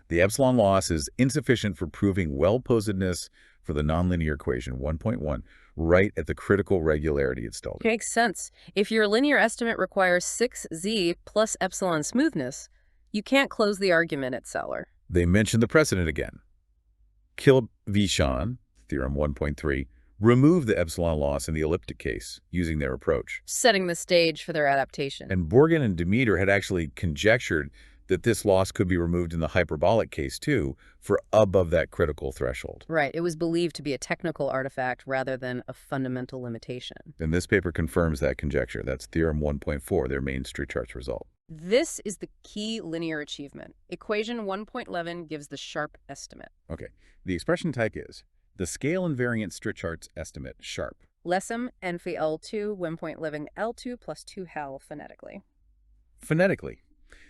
The epsilon loss is insufficient for proving well-posedness for the nonlinear equation 1.1 right at the critical regularity installed.
Makes sense. If your linear estimate requires 6z plus epsilon smoothness, you can't close the argument at Seller.
They mention the precedent again. Kilb-Vishan, theorem 1.3, removed the epsilon loss in the elliptic case using their approach.
Setting the stage for their adaptation.
And Borgen and Demeter had actually conjectured that this loss could be removed in the hyperbolic case too, for above that critical threshold.
Right. It was believed to be a technical artifact rather than a fundamental limitation.
And this paper confirms that conjecture. That's theorem 1.4, their main street charts result.
This is the key linear achievement. Equation 1.11 gives the sharp estimate.
Okay. The expression type is the scale invariant street charts estimate sharp.
Lessem n phi L2 1.11 L2 plus 2 hal phonetically.
Phonetically,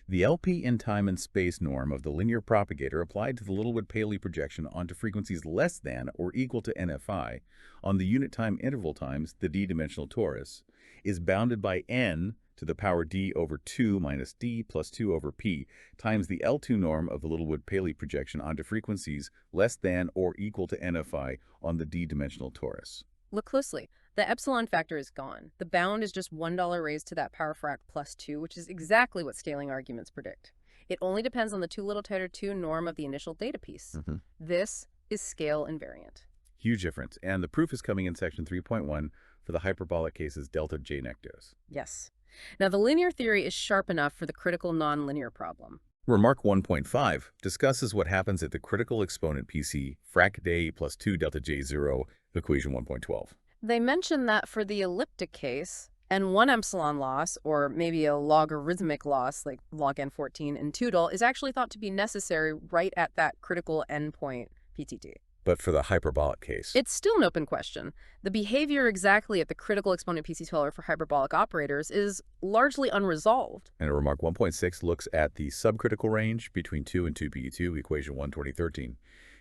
the LP in time and space norm of the linear propagator applied to the Littlewood-Paley projection onto frequencies less than or equal to NFI on the unit time interval times the d-dimensional torus is bounded by n to the power d over 2 minus d plus 2 over p times the L2 norm of the Littlewood-Paley projection onto frequencies less than or equal to NFI on the d-dimensional torus.
Look closely. The epsilon factor is gone. The bound is just $1 raised to that power frac plus 2, which is exactly what scaling arguments predict. It only depends on the 2 little titer 2 norm of the initial data piece. This is scale invariant.
Huge difference. And the proof is coming in section 3.1 for the hyperbolic cases delta J nectos.
Yes. Now, the linear theory is sharp enough for the critical nonlinear problem.
Remark 1.5 discusses what happens at the critical exponent PC frac day plus 2 delta J0 equation 1.12.
They mention that for the elliptic case, n1 epsilon loss, or maybe a logarithmic loss like log n14 in Toodle, is actually thought to be necessary right at that critical endpoint PTT.
But for the hyperbolic case,
It's still an open question. The behavior exactly at the critical exponent PC12 for hyperbolic operators is largely unresolved.
and remark 1.6 looks at the subcritical range between 2 and 2PE2, equation 1, 2013.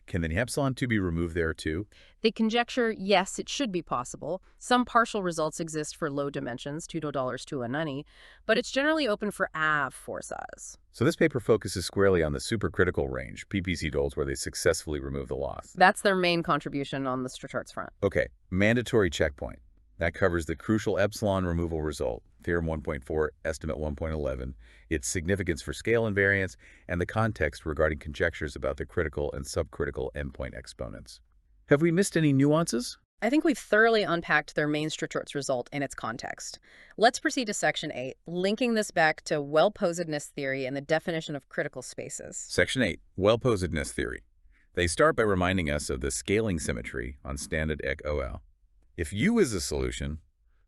Can the epsilon 2 be removed there too?
They conjecture, yes, it should be possible. Some partial results exist for low dimensions, $2 to a 90, but it's generally open for AV forces.
So this paper focuses squarely on the supercritical range, PPC doles, where they successfully remove the loss.
That's their main contribution on the Strachart's front.
Okay, mandatory checkpoint. That covers the crucial epsilon removal result, theorem 1.4, estimate 1.11, its significance for scale invariance, and the context regarding conjectures about the critical and subcritical endpoint exponents. Have we missed any nuances?
I think we've thoroughly unpacked their main Strachart's result and its context. Let's proceed to Section 8, linking this back to well-posedness theory and the definition of critical spaces.
Section 8, well-posedness theory. They start by reminding us of the scaling symmetry on standard ec OL. If U is a solution,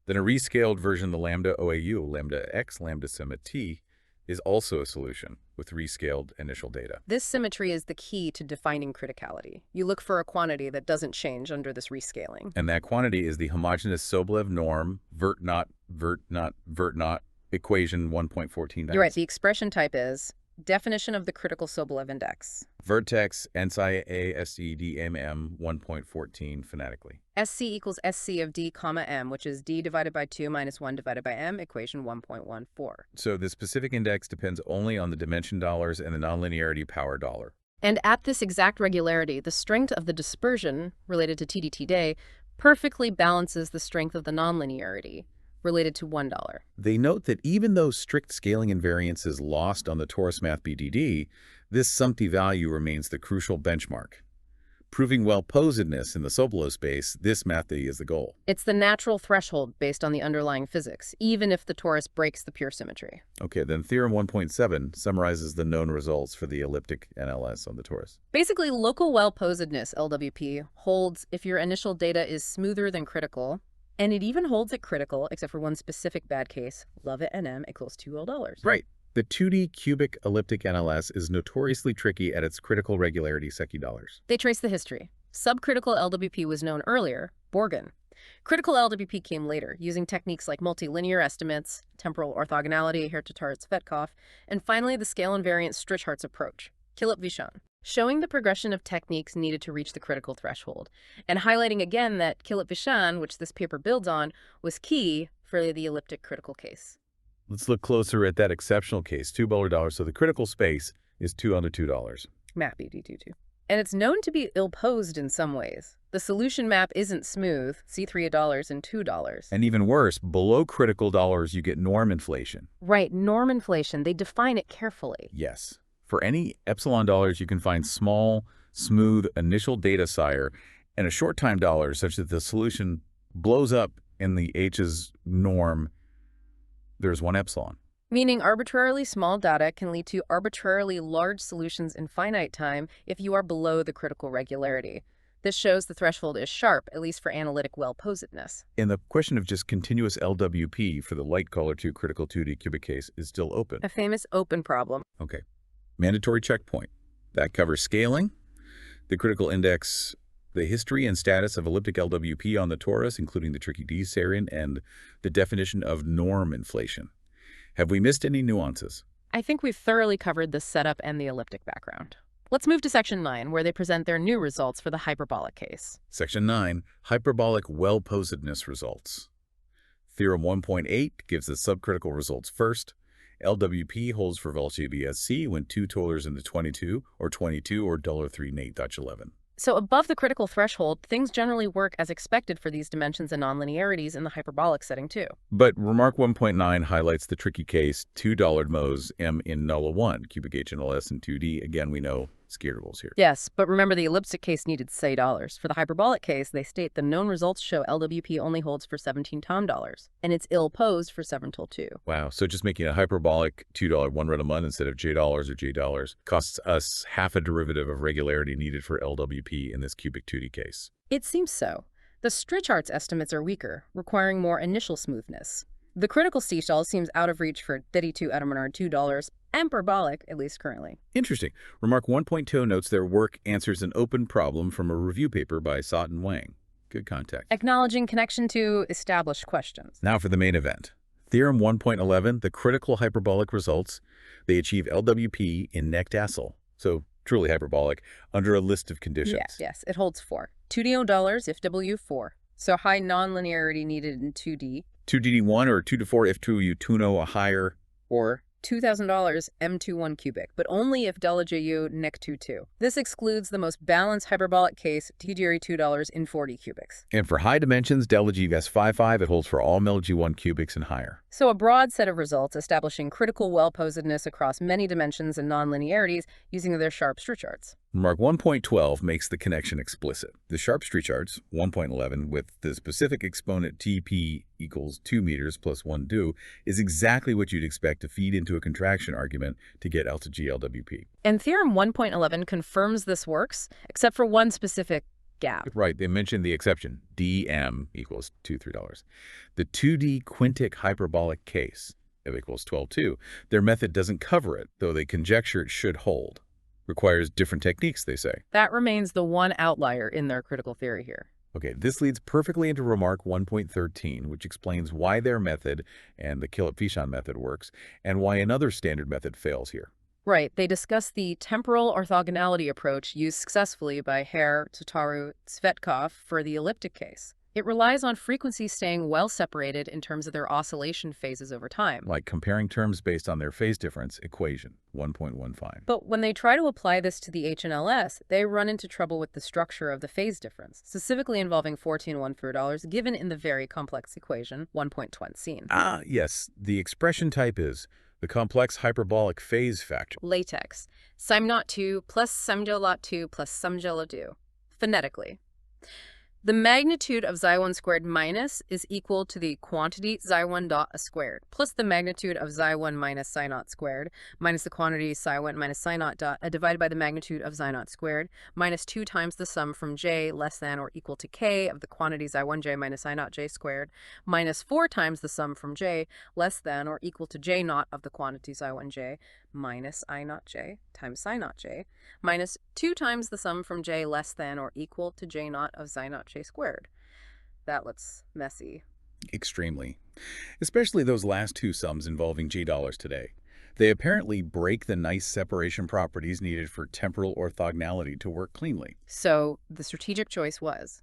then a rescaled version of the lambda OAU, lambda X, lambda sigma T, is also a solution with rescaled initial data.
This symmetry is the key to defining criticality. You look for a quantity that doesn't change under this rescaling.
And that quantity is the homogeneous Sobolev norm, vert-not, vert-not, vert-not, equation 1.14.
You're right. The expression type is definition of the critical Sobolev index.
Vertex NSI-ASEDMM 1.14 phonetically.
SC equals SC of D comma M, which is D divided by 2 minus 1 divided by M, equation 1.14.
So the specific index depends only on the dimension dollars and the nonlinearity power dollar.
And at this exact regularity, the strength of the dispersion, related to TDT day, perfectly balances the strength of the nonlinearity, related to $1.
They note that even though strict scaling invariance is lost on the torus math BDD, this sumpty value remains the crucial benchmark. Proving well-posedness in the Sobolev space, this mathity is the goal.
It's the natural threshold based on the underlying physics, even if the torus breaks the pure symmetry.
Okay, then theorem 1.7 summarizes the known results for the elliptic NLS on the torus.
Basically, local well-posedness, LWP, holds if your initial data is smoother than critical, and it even holds it critical, except for one specific bad case, love it NM equals $2.
Right. The 2D cubic elliptic NLS is notoriously tricky at its critical regularity $.
They trace the history. Subcritical LWP was known earlier, Borgen. Critical LWP came later, using techniques like multilinear estimates, temporal orthogonality, Hertz-Svetkov, and finally the scale invariant Strichhartz approach, Kilip-Vichon, showing the progression of techniques needed to reach the critical threshold, and highlighting again that Kilip-Vichon, which this paper builds on, was key for the elliptic critical case.
Let's look closer at that exceptional case, $2. So the critical space is 2 under $2.
Map BD22. And it's known to be ill-posed in some ways. The solution map isn't smooth, C3 $1 and $2.
And even worse, below critical dollars, you get norm inflation.
Right, norm inflation. They define it carefully.
Yes. For any epsilon dollars, you can find small, smooth initial data sire and a short time dollar such that the solution blows up in the H's norm. There's 1 epsilon.
Meaning arbitrarily small data can lead to arbitrarily large solutions in finite time if you are below the critical regularity. This shows the threshold is sharp, at least for analytic well-posedness.
And the question of just continuous LWP for the light color 2 critical 2D cubic case is still open.
A famous open problem.
Okay. Mandatory checkpoint. That covers scaling, the critical index, the history and status of elliptic LWP on the torus, including the tricky D serial, and the definition of norm inflation. Have we missed any nuances?
I think we've thoroughly covered the setup and the elliptic background. Let's move to Section 9, where they present their new results for the hyperbolic case.
Section 9, hyperbolic well-posedness results. Theorem 1.8 gives the subcritical results first. LWP holds for velocity SC when 2 tolers in the 22 or $3 Nate.11.
So above the critical threshold, things generally work as expected for these dimensions and nonlinearities in the hyperbolic setting too.
But remark 1.9 highlights the tricky case, $2 Mos M in nulla 1, cubic HNLS and 2D. Again, we know scalar rules here.
Yes, but remember the elliptic case needed say dollars. For the hyperbolic case, they state the known results show LWP only holds for 17 tom dollars, and it's ill-posed for 7 till 2.
Wow, so just making a hyperbolic $2 one run a month instead of $J or J costs us half a derivative of regularity needed for LWP in this cubic 2D case.
It seems so. The Strichhartz estimates are weaker, requiring more initial smoothness. The critical C-stall seems out of reach for 32 Edelman $2, hyperbolic, at least currently.
Interesting. Remark 1.2 notes their work answers an open problem from a review paper by Sott and Wang. Good contact.
Acknowledging connection to established questions.
Now for the main event. Theorem 1.11, the critical hyperbolic results. They achieve LWP in Necht-Asel, so truly hyperbolic, under a list of conditions.
Yes, it holds 4. 2D dollars if W 4. So high nonlinearity needed in 2D.
2DD1 or 2 to 4 if 2U2 or higher.
Or $2,000 M21 cubic, but only if $JU NEC 22. This excludes the most balanced hyperbolic case, TGRE $2 in 40 cubics.
And for high dimensions, DeltaG S55, it holds for all MelG1 cubics and higher.
So a broad set of results establishing critical well-posedness across many dimensions and nonlinearities using their sharp Strichhartz.
Remark 1.12 makes the connection explicit. The sharp Strichhartz, 1.11, with the specific exponent TP equals 2 meters plus 1 do, is exactly what you'd expect to feed into a contraction argument to get alpha G LWP.
And Theorem 1.11 confirms this works, except for one specific gap.
Right, they mentioned the exception, DM equals $2, $3. The 2D quintic hyperbolic case F equals 12, 2. Their method doesn't cover it, though they conjecture it should hold. Requires different techniques, they say.
That remains the one outlier in their critical theory here.
Okay, this leads perfectly into remark 1.13, which explains why their method and the Kilip-Fishon method works, and why another standard method fails here.
Right. They discuss the temporal orthogonality approach used successfully by Hare, Tataru, Tsvetkov for the elliptic case. It relies on frequencies staying well separated in terms of their oscillation phases over time.
Like comparing terms based on their phase difference equation, 1.15.
But when they try to apply this to the HNLS, they run into trouble with the structure of the phase difference, specifically involving 14 1/3 given in the very complex equation, 1.20.
Ah, yes. The expression type is the complex hyperbolic phase factor.
Latex. Sim0 2 plus Simjo lot 2 plus Simjo lot 2. Phonetically. The magnitude of xi1 squared minus is equal to the quantity xi1 dot a squared plus the magnitude of xi1 minus psi0 squared minus the quantity psi1 minus psi0 dot divided by the magnitude of psi0 squared minus 2 times the sum from j less than or equal to k of the quantity xi1j minus psi0 j squared minus 4 times the sum from j less than or equal to j naught of the quantity xi1j minus I0 j times psi0 j minus 2 times the sum from j less than or equal to j naught of psi0 j squared. That looks messy.
Extremely. Especially those last two sums involving $G today. They apparently break the nice separation properties needed for temporal orthogonality to work cleanly.
So the strategic choice was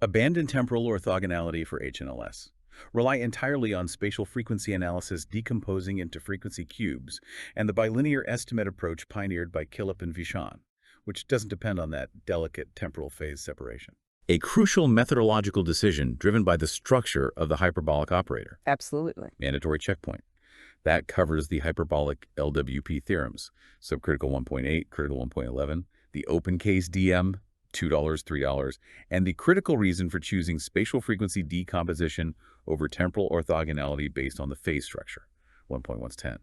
Abandon temporal orthogonality for HNLS. Rely entirely on spatial frequency analysis decomposing into frequency cubes, and the bilinear estimate approach pioneered by Kilip and Fishon, which doesn't depend on that delicate temporal phase separation. A crucial methodological decision driven by the structure of the hyperbolic operator.
absolutely.
Mandatory checkpoint. That covers the hyperbolic LWP theorems, subcritical 1.8, critical 1.11, the open case DM, $2, $3, and the critical reason for choosing spatial frequency decomposition over temporal orthogonality based on the phase structure, 1.110.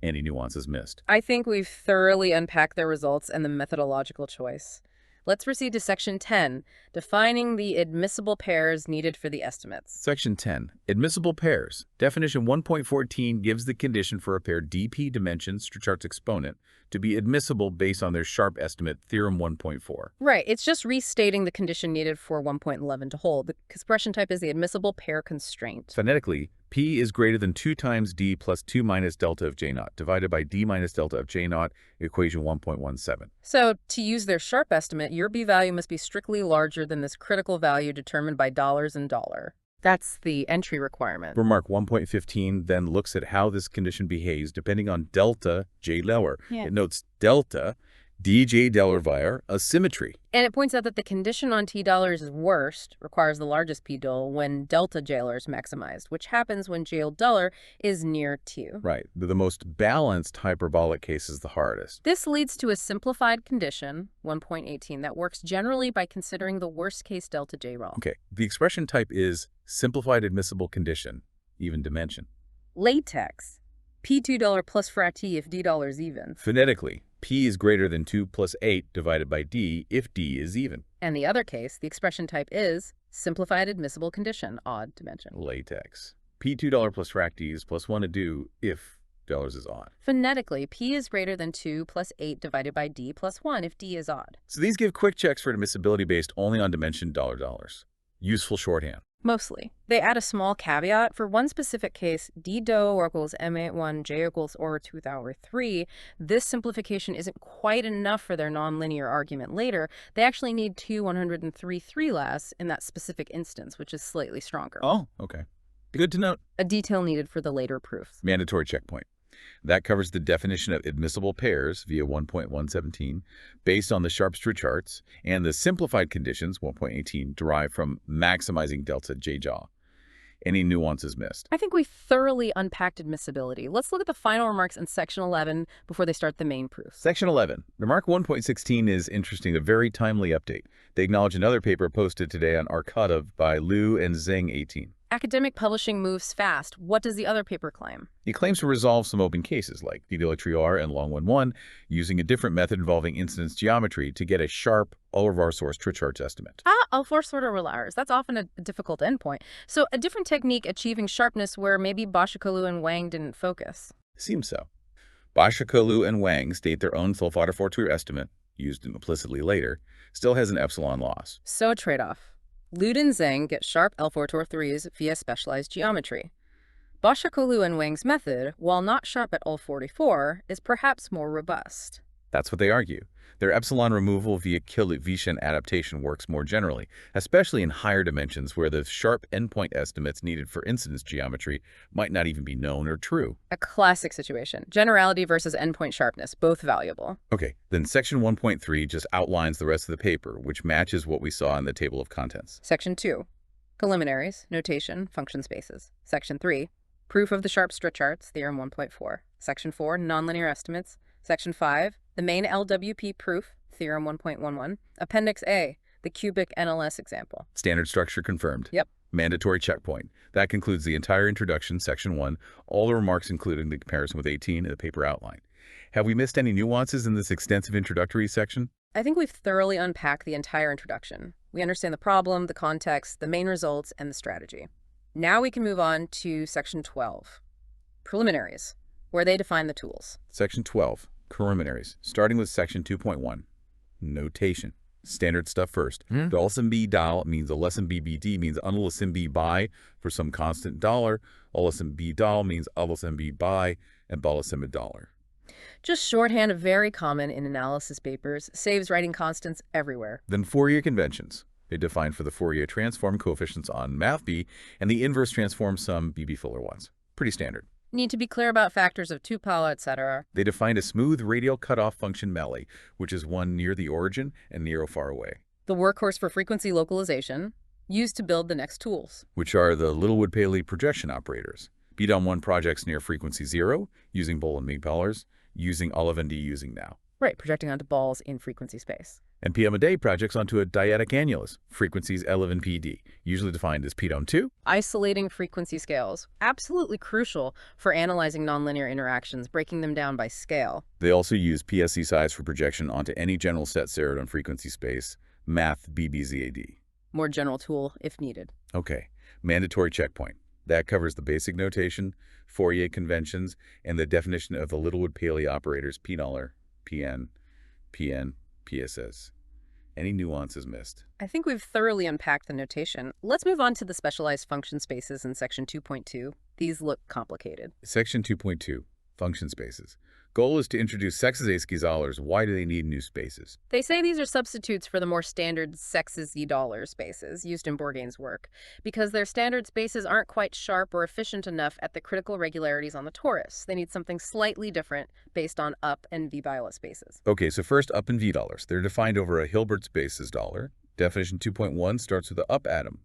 Any nuances missed?
I think we've thoroughly unpacked their results and the methodological choice. Let's proceed to Section 10, defining the admissible pairs needed for the estimates.
Section 10, admissible pairs. Definition 1.14 gives the condition for a pair dp dimension Strichart's exponent to be admissible based on their sharp estimate, theorem 1.4.
Right, it's just restating the condition needed for 1.11 to hold. The expression type is the admissible pair constraint.
Phonetically, P is greater than 2 times D plus 2 minus delta of J naught divided by D minus delta of J naught, equation 1.17.
So, to use their sharp estimate, your B value must be strictly larger than this critical value determined by dollars and dollar. That's the entry requirement.
Remark 1.15 then looks at how this condition behaves depending on delta J lower.
Yeah.
It notes delta dj dollar via a symmetry.
And it points out that the condition on $T is worst, requires the largest P dual, when delta J is maximized, which happens when J dollar is near 2.
Right. The most balanced hyperbolic case is the hardest.
This leads to a simplified condition, 1.18, that works generally by considering the worst case delta J roll.
Okay. The expression type is simplified admissible condition, even dimension.
Latex, P2 plus frat T if D is even.
Phonetically, P is greater than 2 plus 8 divided by D if D is even.
And the other case, the expression type is simplified admissible condition, odd dimension.
Latex. P2 plus frac D is plus 1 to do if dollars is odd.
Phonetically, P is greater than 2 plus 8 divided by D plus 1 if D is odd.
So these give quick checks for admissibility based only on dimension $dollars. Useful shorthand.
Mostly. They add a small caveat. For one specific case, D do equals M81, J equals or 2 thou or 3, this simplification isn't quite enough for their nonlinear argument later. They actually need 2 103 3 less in that specific instance, which is slightly stronger.
Oh, okay. Good to note.
A detail needed for the later proofs.
Mandatory checkpoint. That covers the definition of admissible pairs via 1.117 based on the Sharp-Strait charts and the simplified conditions, 1.18, derived from maximizing delta J-jaw. Any nuances missed?
I think we thoroughly unpacked admissibility. Let's look at the final remarks in Section 11 before they start the main proofs.
Section 11. Remark 1.16 is interesting, a very timely update. They acknowledge another paper posted today on Arkhadov by Liu and Zheng 18.
academic publishing moves fast. What does the other paper claim?
He claims to resolve some open cases like Didelitriar and Long-1-1 using a different method involving incidence geometry to get a sharp all-of-our source Trichard's estimate.
All four sort of outliers. That's often a difficult endpoint. So a different technique achieving sharpness where maybe Başakoğlu and Wang didn't focus.
Seems so. Başakoğlu and Wang state their own Sulfata-Fortier estimate, used implicitly later, still has an epsilon loss.
So a trade-off. Lüd and Zhang get sharp L4-3s via specialized geometry. Başakoğlu and Wang's method, while not sharp at L44, is perhaps more robust.
That's what they argue. Their epsilon removal via Killit-Vishen adaptation works more generally, especially in higher dimensions where the sharp endpoint estimates needed for incidence geometry might not even be known or true.
A classic situation. Generality versus endpoint sharpness, both valuable.
Okay, then section 1.3 just outlines the rest of the paper, which matches what we saw in the table of contents.
Section 2, preliminaries, notation, function spaces. Section 3, proof of the sharp Strichard's, theorem 1.4. Section 4, nonlinear estimates. Section 5, the main LWP proof, theorem 1.11. Appendix A, the cubic NLS example.
Standard structure confirmed.
Yep.
Mandatory checkpoint. That concludes the entire introduction, section 1, all the remarks including the comparison with 18 in the paper outline. Have we missed any nuances in this extensive introductory section?
I think we've thoroughly unpacked the entire introduction. We understand the problem, the context, the main results, and the strategy. Now we can move on to section 12, preliminaries, where they define the tools.
Section 12, preliminaries, starting with section 2.1, notation. Standard stuff first. $B dal means $BBD means $B by for some constant dollar. $B dal means $B by and $dollar.
Just shorthand, very common in analysis papers, saves writing constants everywhere.
Then Fourier conventions. They define for the Fourier transform coefficients on math B and the inverse transform sum BB Fuller ones. Pretty standard.
Need to be clear about factors of 2-power, etc.
They defined a smooth radial cutoff function MELI, which is one near the origin and near or far away.
The workhorse for frequency localization, used to build the next tools.
Which are the Littlewood-Paley projection operators. BDOM1 projects near frequency 0, using Bohl and Migdalers, using Olive and D using now.
Right, projecting onto balls in frequency space.
And PMA projects onto a dyadic annulus, frequencies 11 PD, usually defined as PDOM2.
Isolating frequency scales, absolutely crucial for analyzing nonlinear interactions, breaking them down by scale.
They also use PSC size for projection onto any general set zeroed on frequency space, math BBZAD.
More general tool if needed.
Okay, mandatory checkpoint. That covers the basic notation, Fourier conventions, and the definition of the Littlewood-Paley operators p-nuller, PN, PSS. Any nuances missed?
I think we've thoroughly unpacked the notation. Let's move on to the specialized function spaces in section 2.2. These look complicated.
Section 2.2, function spaces. Goal is to introduce Sexes-Zalers. Why do they need new spaces?
They say these are substitutes for the more standard Sexes-Z-dollar spaces used in Bourgain's work, because their standard spaces aren't quite sharp or efficient enough at the critical regularities on the torus. They need something slightly different based on up and V-Violet spaces.
Okay, so first up and V-dollars. They're defined over a Hilbert spaces dollar. Definition 2.1 starts with the up atom.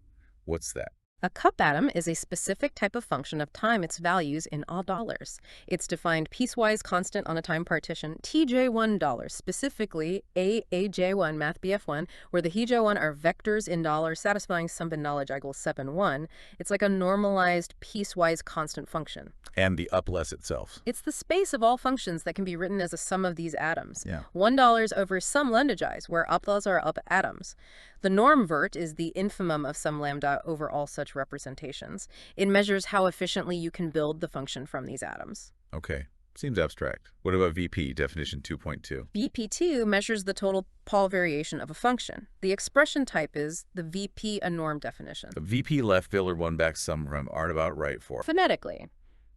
What's that?
A cup atom is a specific type of function of time its values in all dollars. It's defined piecewise constant on a time partition, TJ1 specifically AJ1 math BF1, where the HJ1 are vectors in dollars satisfying sum bin knowledge equals 7-1. It's like a normalized piecewise constant function.
And the up less itself.
It's the space of all functions that can be written as a sum of these atoms.
Yeah.
$1 over some Lundagize, where uplas are up atoms. The norm vert is the infimum of some lambda over all such representations. It measures how efficiently you can build the function from these atoms.
Okay, seems abstract. What about VP, definition 2.2?
VP2 measures the total Paul variation of a function. The expression type is the VP a norm definition.
The VP left filler one back sum from aren't about right for.
Phonetically,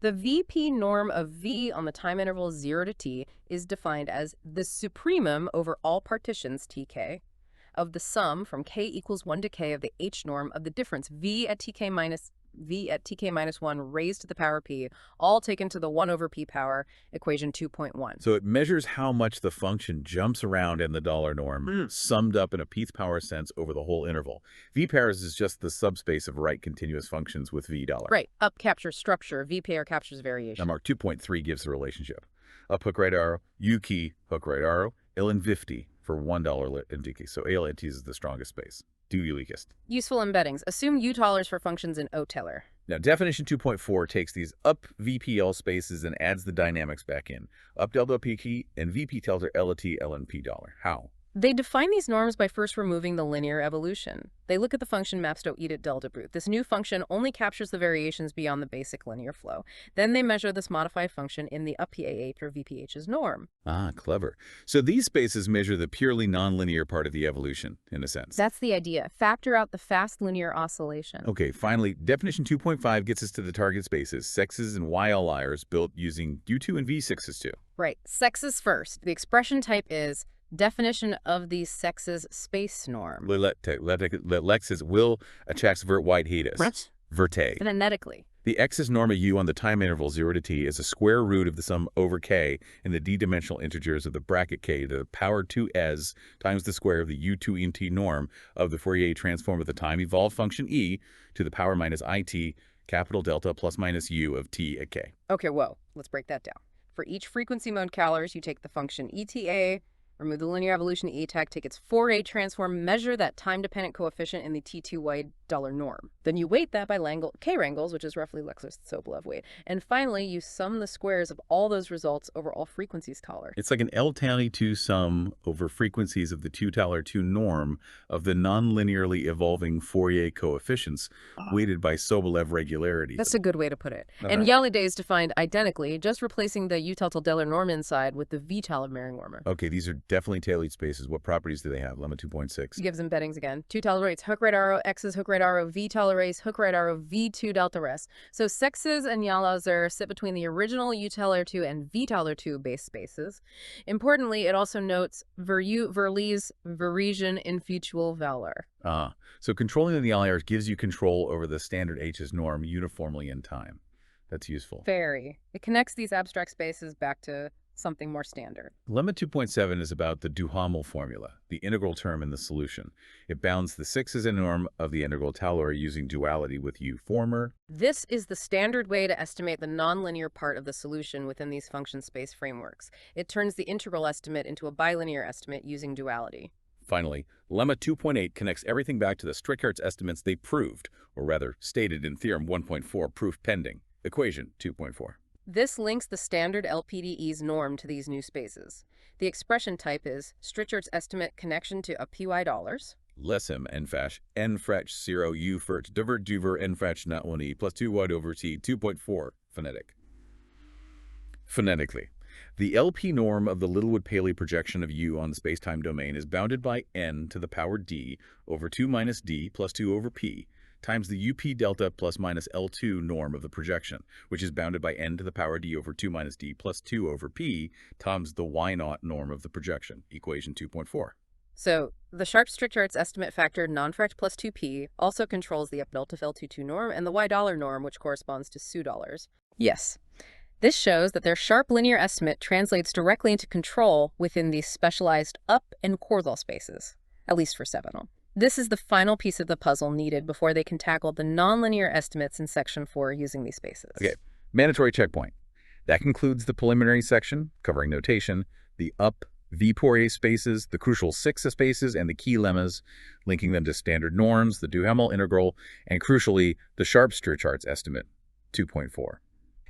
the VP norm of V on the time interval 0 to t is defined as the supremum over all partitions Tk of the sum from k equals 1 to k of the H norm of the difference V at Tk minus 1 raised to the power P, all taken to the 1 over P power, equation 2.1.
So it measures how much the function jumps around in the dollar norm, summed up in a Pth power sense over the whole interval. V pairs is just the subspace of right continuous functions with V dollar.
Right. Up captures structure, V pair captures variation.
Now mark 2.3 gives the relationship. Up hook right arrow, U key, hook right arrow, ln 50 for $1 lit in DK. So ALNT is the strongest space. Do you leakest?
Useful embeddings. Assume U-Taylors for functions in O-Taylor.
Now, definition 2.4 takes these up VPL spaces and adds the dynamics back in. Up delta P key and VP tilde LT LNP dollar. How?
They define these norms by first removing the linear evolution. They look at the function maps.edit delta brute. This new function only captures the variations beyond the basic linear flow. Then they measure this modified function in the up PAH or VPH's norm.
Ah, clever. So these spaces measure the purely nonlinear part of the evolution, in a sense.
That's the idea. Factor out the fast linear oscillation.
Okay, finally, definition 2.5 gets us to the target spaces, sexes and YLIers built using U2 and V6s too.
Right. Sexes first. The expression type is definition of the sexes space norm.
Lexis will attracts vert white hetus. Verte.
Phonetically.
The x's norm of u on the time interval 0 to t is a square root of the sum over k in the d-dimensional integers of the bracket k to the power 2s times the square of the u2 in t norm of the Fourier transform of the time-evolved function e to the power minus it capital delta plus minus u of t at k.
Okay, whoa. Let's break that down. For each frequency mode calories, you take the function eta, remove the linear evolution ETAC, take its Fourier transform, measure that time-dependent coefficient in the T2Y dollar norm. Then you weight that by K-Wrangles, which is roughly Lexis-Sobolev weight. And finally, you sum the squares of all those results over all frequencies colored.
It's like an L-Tau-2 sum over frequencies of the 2-2 norm of the non-linearly evolving Fourier coefficients weighted by Sobolev regularity.
That's a good way to put it. And Yalide is defined identically, just replacing the U-Taylor norm inside with the V-Taylor Merriam-Wurmer.
Okay, these are definitely tailored spaces. What properties do they have? Lemma 2.6.
Gives embeddings again. 2 tolerates, hook right arrow, X's hook right arrow, V tolerates, hook right arrow, V2 delta rest. So sexes and Yalazar sit between the original U-Taylor2 and V-Taylor2 base spaces. Importantly, it also notes Verlies Varesian infutual valor.
So controlling the Yalars gives you control over the standard H's norm uniformly in time. That's useful.
Very. It connects these abstract spaces back to something more standard.
Lemma 2.7 is about the Duhamel formula, the integral term in the solution. It bounds the sixes and norm of the integral Taylor using duality with U former.
This is the standard way to estimate the nonlinear part of the solution within these function space frameworks. It turns the integral estimate into a bilinear estimate using duality.
Finally, Lemma 2.8 connects everything back to the Strickhart's estimates they proved, or rather stated in Theorem 1.4, proof pending, equation 2.4.
This links the standard LPDE's norm to these new spaces. The expression type is Strickhart's estimate connection to a PY dollars.
Lessem enfach n frach 0 u fert divert duver n frach not 1 e plus 2 y over t 2.4 phonetic. Phonetically, the LP norm of the Littlewood-Paley projection of U on the spacetime domain is bounded by n to the power d over 2 minus d plus 2 over p times the UP delta plus minus L2 norm of the projection, which is bounded by n to the power d over 2 minus d plus 2 over p times the y0 norm of the projection, equation 2.4.
So the Sharp-Strickhart's estimate factor non-fract plus 2p also controls the up delta L22 norm and the y dollar norm, which corresponds to SU dollars. Yes. This shows that their sharp linear estimate translates directly into control within these specialized up and Korzal spaces, at least for Sevenal. This is the final piece of the puzzle needed before they can tackle the nonlinear estimates in Section 4 using these spaces.
Okay, mandatory checkpoint. That concludes the preliminary section, covering notation, the up V-Poirier spaces, the crucial six spaces, and the key lemmas, linking them to standard norms, the Duhamel integral, and crucially, the Sharp-Strickhart's estimate, 2.4.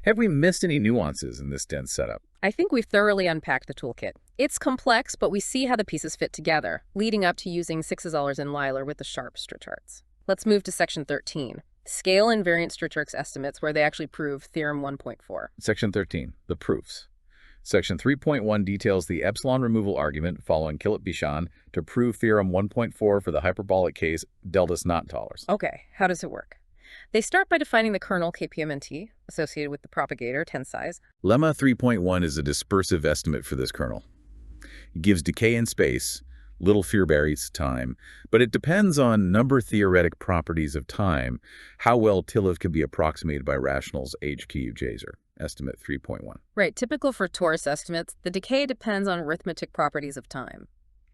Have we missed any nuances in this dense setup?
I think we've thoroughly unpacked the toolkit. It's complex, but we see how the pieces fit together, leading up to using Sixes and Lyler with the Sharp-Strickhart's. Let's move to Section 13, Scale Invariant Strickhart's estimates, where they actually prove Theorem 1.4.
Section 13, the proofs. Section 3.1 details the epsilon removal argument following Killet-Bichon to prove Theorem 1.4 for the hyperbolic case deltas not tollers.
Okay, how does it work? They start by defining the kernel KPMNT associated with the propagator tensors.
Lemma 3.1 is a dispersive estimate for this kernel. It gives decay in space, little Fierberry's time, but it depends on number-theoretic properties of time, how well Tillov can be approximated by rationals HQ Jaser, estimate 3.1.
Right, typical for torus estimates, the decay depends on arithmetic properties of time.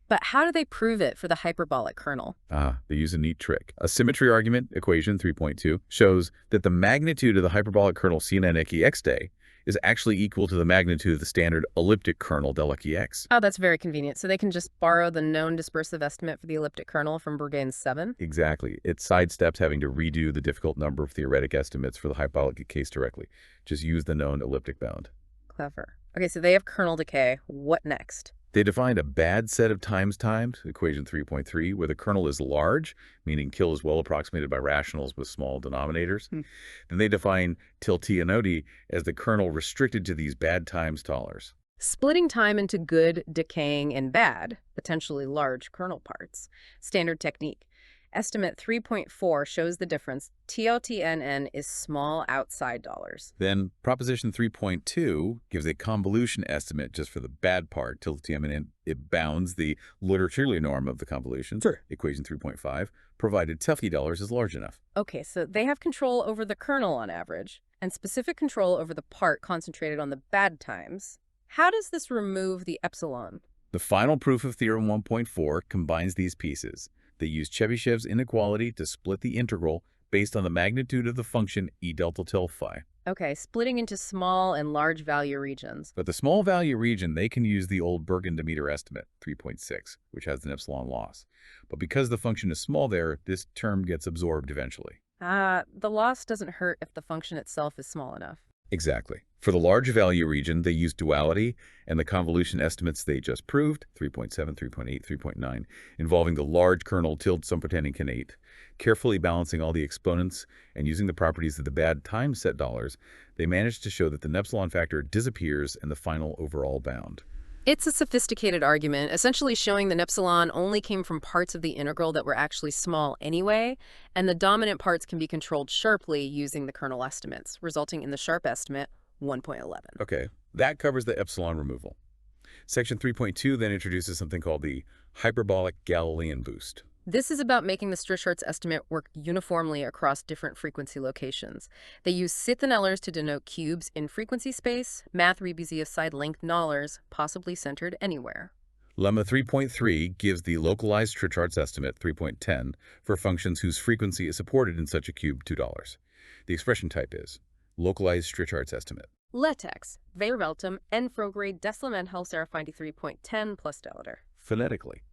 But how do they prove it for the hyperbolic kernel?
They use a neat trick. A symmetry argument, equation 3.2, shows that the magnitude of the hyperbolic kernel CNN x day is actually equal to the magnitude of the standard elliptic kernel del X.
Oh, that's very convenient. So they can just borrow the known dispersive estimate for the elliptic kernel from Bourgain's 7?
Exactly. It sidesteps having to redo the difficult number of theoretic estimates for the hyperbolic case directly. Just use the known elliptic bound.
Clever. Okay, so they have kernel decay. What next?
They defined a bad set of times, equation 3.3, where the kernel is large, meaning kill is well approximated by rationals with small denominators. Then they define tiltionoti as the kernel restricted to these bad times tollers.
Splitting time into good, decaying, and bad, potentially large kernel parts. Standard technique. Estimate 3.4 shows the difference. TLTNN is small outside dollars.
Then proposition 3.2 gives a convolution estimate just for the bad part. TLTNN, it bounds the literaturely norm of the convolution.
Sure.
Equation 3.5, provided $50 is large enough.
Okay, so they have control over the kernel on average, and specific control over the part concentrated on the bad times. How does this remove the epsilon?
The final proof of theorem 1.4 combines these pieces. They use Chebyshev's inequality to split the integral based on the magnitude of the function e delta tilde phi.
Okay, splitting into small and large value regions.
But the small value region, they can use the old Bergen-Demeter estimate, 3.6, which has an epsilon loss. But because the function is small there, this term gets absorbed eventually.
The loss doesn't hurt if the function itself is small enough.
Exactly. For the large value region, they use duality and the convolution estimates they just proved, 3.7, 3.8, 3.9, involving the large kernel tilde subpertending 8, carefully balancing all the exponents and using the properties of the bad time set dollars, they managed to show that the epsilon factor disappears in the final overall bound.
It's a sophisticated argument, essentially showing that epsilon only came from parts of the integral that were actually small anyway, and the dominant parts can be controlled sharply using the kernel estimates, resulting in the sharp estimate 1.11.
Okay, that covers the epsilon removal. Section 3.2 then introduces something called the hyperbolic Galilean boost.
This is about making the Strichhartz estimate work uniformly across different frequency locations. They use Sithenellers to denote cubes in frequency space, math rebusy of side length nullers, possibly centered anywhere.
Lemma 3.3 gives the localized Strichhartz estimate, 3.10, for functions whose frequency is supported in such a cube, $2. The expression type is localized Strichhartz estimate.
Letex, Verweltum, en Frograde Deslament Helsera 3.10 plus delta.
Phonetically,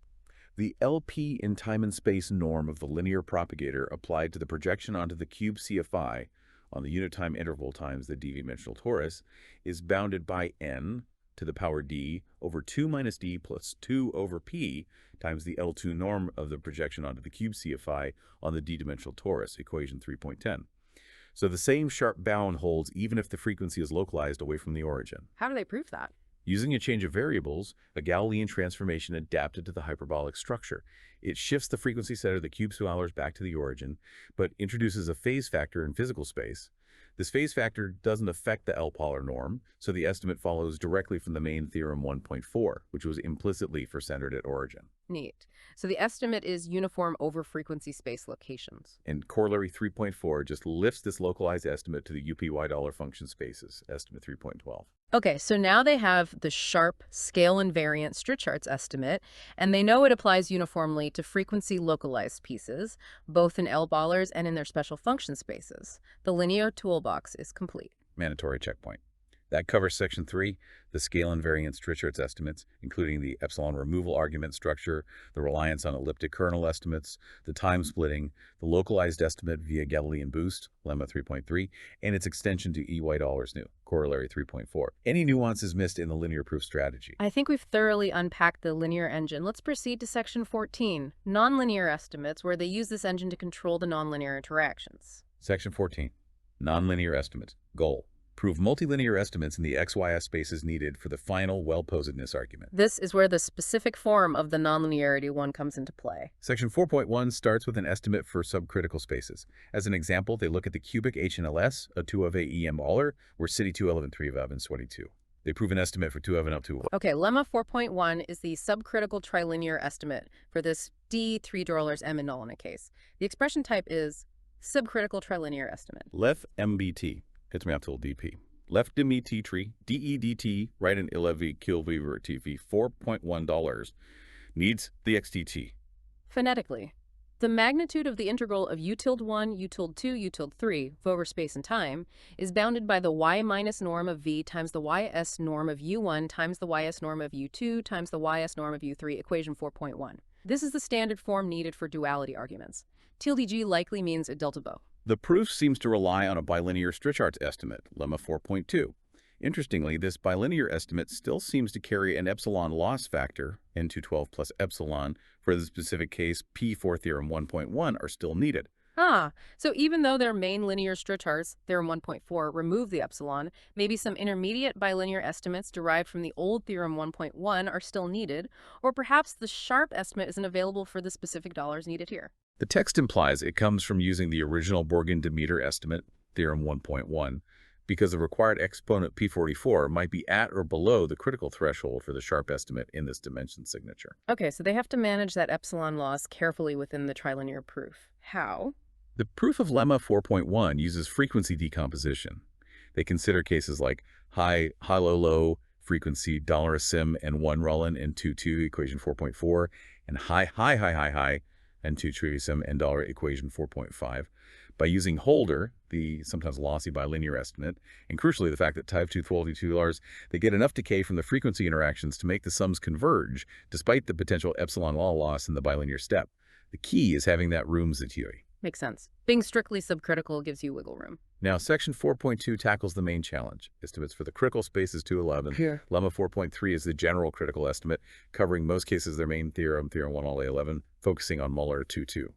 the LP in time and space norm of the linear propagator applied to the projection onto the cube CFI on the unit time interval times the d-dimensional torus is bounded by n to the power d over 2 minus d plus 2 over p times the L2 norm of the projection onto the cube CFI on the d-dimensional torus, equation 3.10. So the same sharp bound holds even if the frequency is localized away from the origin.
How do they prove that?
Using a change of variables, a Galilean transformation adapted to the hyperbolic structure. It shifts the frequency set of the cube scalars back to the origin, but introduces a phase factor in physical space. This phase factor doesn't affect the L-polar norm, so the estimate follows directly from the main theorem 1.4, which was implicitly for centered at origin.
Neat. So the estimate is uniform over frequency space locations.
And corollary 3.4 just lifts this localized estimate to the UPY dollar function spaces, estimate 3.12.
Okay, so now they have the sharp scale invariant Strichhartz estimate, and they know it applies uniformly to frequency localized pieces, both in L-ballers and in their special function spaces. The linear toolbox is complete.
Mandatory checkpoint. That covers section 3, the scale invariant Strichhartz estimates, including the epsilon removal argument structure, the reliance on elliptic kernel estimates, the time splitting, the localized estimate via Galilean boost, lemma 3.3, and its extension to EY dollars new, corollary 3.4. Any nuances missed in the linear proof strategy?
I think we've thoroughly unpacked the linear engine. Let's proceed to section 14, nonlinear estimates, where they use this engine to control the nonlinear interactions.
Section 14, nonlinear estimates, goal. Prove multilinear estimates in the XYS spaces needed for the final well-posedness argument.
This is where the specific form of the nonlinearity one comes into play.
Section 4.1 starts with an estimate for subcritical spaces. As an example, they look at the cubic HNLS, a 2 of a EM baller, where city 2 11 3 of and 22. They prove an estimate for 2 of up to.
Okay, lemma 4.1 is the subcritical trilinear estimate for this D3 M in Nollinear case. The expression type is subcritical trilinear estimate.
Left MBT. Hits me out till DP. Left DMT tree, DEDT, right in 11 kilviver TV, $4.1 needs the XTT.
Phonetically, the magnitude of the integral of u tilde 1, u tilde 2, u tilde 3 over space and time is bounded by the y minus norm of v times the ys norm of u1 times the ys norm of u2 times the ys norm of u3, equation 4.1. This is the standard form needed for duality arguments. Tilde g likely means a delta bow.
The proof seems to rely on a bilinear Strichhartz estimate, lemma 4.2. Interestingly, this bilinear estimate still seems to carry an epsilon loss factor, n212 plus epsilon, for the specific case P4 theorem 1.1 are still needed.
So even though their main linear Strichhartz, theorem 1.4, remove the epsilon, maybe some intermediate bilinear estimates derived from the old theorem 1.1 are still needed, or perhaps the sharp estimate isn't available for the specific dollars needed here.
The text implies it comes from using the original Borgen-de-Meter estimate, theorem 1.1, because the required exponent P44 might be at or below the critical threshold for the sharp estimate in this dimension signature.
Okay, so they have to manage that epsilon loss carefully within the trilinear proof. How?
The proof of lemma 4.1 uses frequency decomposition. They consider cases like high, low, low frequency $sim and 1 Rollin and 2 equation 4.4, and high, and 2 sim and equation 4.5. By using Holder, the sometimes lossy bilinear estimate, and crucially the fact that type 2 $2, they get enough decay from the frequency interactions to make the sums converge, despite the potential epsilon law loss in the bilinear step. The key is having that room Zetiui.
Makes sense. Being strictly subcritical gives you wiggle room.
Now, section 4.2 tackles the main challenge. Estimates for the critical space is 211.
Here.
Lemma 4.3 is the general critical estimate, covering most cases their main theorem, theorem 1 all A11, focusing on Muller 2.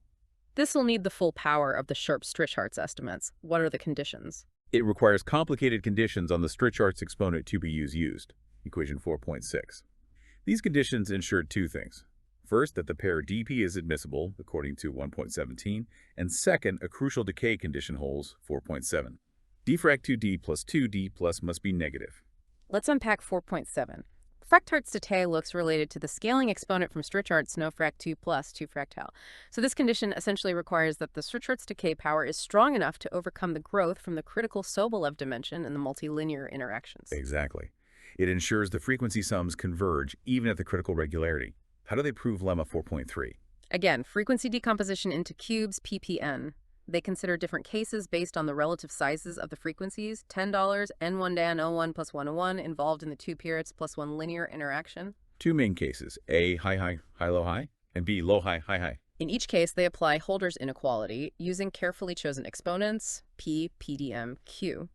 This will need the full power of the sharp Strichhartz estimates. What are the conditions?
It requires complicated conditions on the Strichhartz exponent to be used, equation 4.6. These conditions ensure two things. First, that the pair dp is admissible, according to 1.17, and second, a crucial decay condition holds, 4.7. Dfrac 2d plus 2d plus must be negative.
Let's unpack 4.7. Fractart's decay looks related to the scaling exponent from Strichhartz no frac 2 plus 2 fractal. So this condition essentially requires that the Strichhartz decay power is strong enough to overcome the growth from the critical Sobolev dimension in the multilinear interactions.
Exactly. It ensures the frequency sums converge even at the critical regularity. How do they prove lemma 4.3?
Again, frequency decomposition into cubes, ppn. They consider different cases based on the relative sizes of the frequencies, $10, N1 dan 01 plus 101 involved in the two periods plus one linear interaction.
Two main cases, A, high, low, high, and B, low, high.
In each case, they apply Holder's inequality using carefully chosen exponents, P, PDM, Q.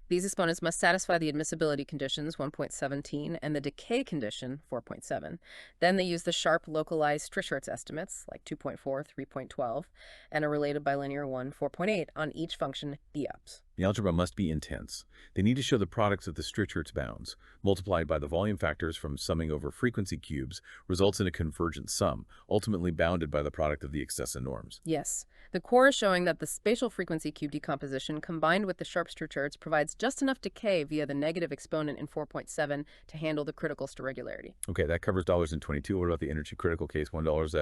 These exponents must satisfy the admissibility conditions, 1.17, and the decay condition, 4.7. Then they use the sharp localized Strichhartz estimates, like 2.4, 3.12, and a related bilinear one, 4.8, on each function, the ups.
The algebra must be intense. They need to show the products of the Strichhartz bounds, multiplied by the volume factors from summing over frequency cubes, results in a convergent sum, ultimately bounded by the product of the excessa norms.
Yes. The core is showing that the spatial frequency cube decomposition combined with the sharp Strichhartz provides just enough decay via the negative exponent in 4.7 to handle the critical irregularity.
Okay, that covers dollars in 22. What about the energy critical case, $1 Z?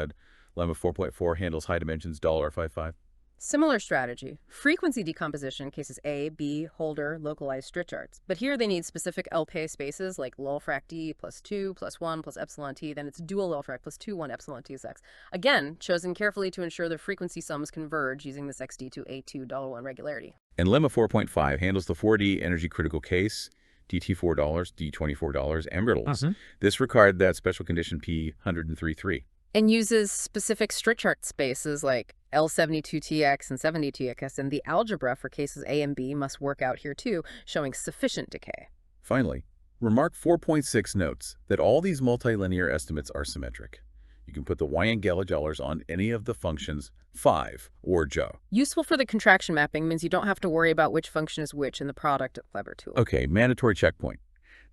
Lemma 4.4 handles high dimensions, $55.
Similar strategy. Frequency decomposition, cases A, B, Holder, localized Strichhartz. But here they need specific LPA spaces like lol frac D plus 2 plus 1 plus epsilon T. Then it's dual lol frac plus 2, 1 epsilon T is X. Again, chosen carefully to ensure the frequency sums converge using this XD to A2 $1 regularity.
And Lemma 4.5 handles the 4D energy critical case, DT $4, D $24, and brittles. This required that special condition P 103.3.
And uses specific Strichhartz spaces like L72TX and 70TX, and the algebra for cases A and B must work out here too, showing sufficient decay.
Finally, remark 4.6 notes that all these multilinear estimates are symmetric. You can put the Wang dollars on any of the functions 5 or Zhao.
Useful for the contraction mapping means you don't have to worry about which function is which in the product of clever tool.
Okay, mandatory checkpoint.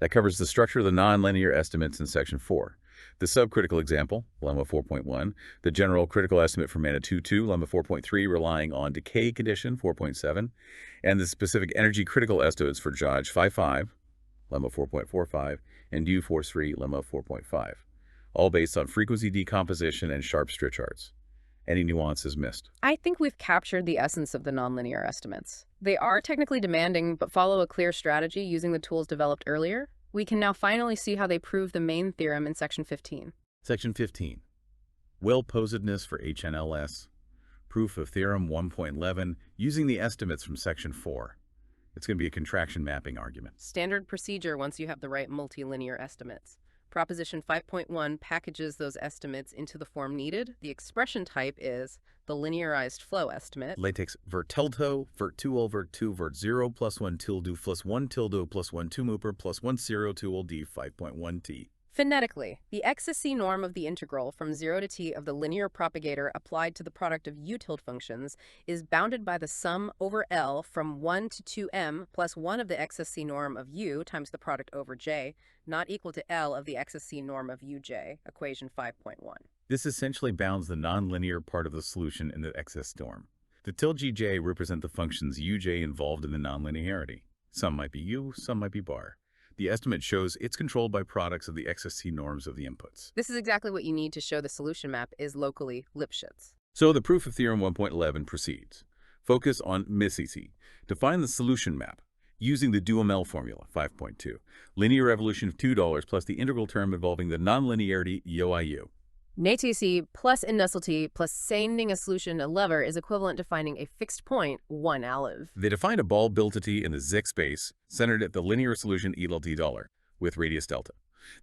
That covers the structure of the nonlinear estimates in section 4. The subcritical example, lemma 4.1, the general critical estimate for mana 2.2, lemma 4.3 relying on decay condition 4.7, and the specific energy critical estimates for Jaj 5.5, lemma 4.45, and U43, lemma 4.5, all based on frequency decomposition and sharp Strichhartz. Any nuances missed?
I think we've captured the essence of the nonlinear estimates. They are technically demanding, but follow a clear strategy using the tools developed earlier. We can now finally see how they prove the main theorem in section 15.
Section 15. Well-posedness for HNLS, proof of theorem 1.11 using the estimates from section 4. It's going to be a contraction mapping argument.
Standard procedure once you have the right multilinear estimates. Proposition 5.1 packages those estimates into the form needed. The expression type is the linearized flow estimate.
Latex vert tilde, vert 2 over 2 vert 0 plus 1 tilde plus 1 tilde plus 1 2 mooper plus 1 0 2 ld 5.1 t.
Phonetically, the XSC norm of the integral from 0 to t of the linear propagator applied to the product of u tilde functions is bounded by the sum over L from 1 to 2m plus 1 of the XSC norm of u times the product over j, not equal to L of the XSC norm of uj, equation 5.1.
This essentially bounds the nonlinear part of the solution in the XS norm. The tilde gj represent the functions uj involved in the nonlinearity. Some might be u, some might be bar. The estimate shows it's controlled by products of the XSC norms of the inputs.
This is exactly what you need to show the solution map is locally Lipschitz.
So the proof of theorem 1.11 proceeds. Focus on MISIC. Define the solution map using the Duhamel formula, 5.2. Linear evolution of $2 plus the integral term involving the nonlinearity UIU.
NATC plus in Nusselty plus sending a solution a lever is equivalent to finding a fixed point, 1 aleph.
They defined a ball built-to-T in the Zik space centered at the linear solution $T$ with radius delta.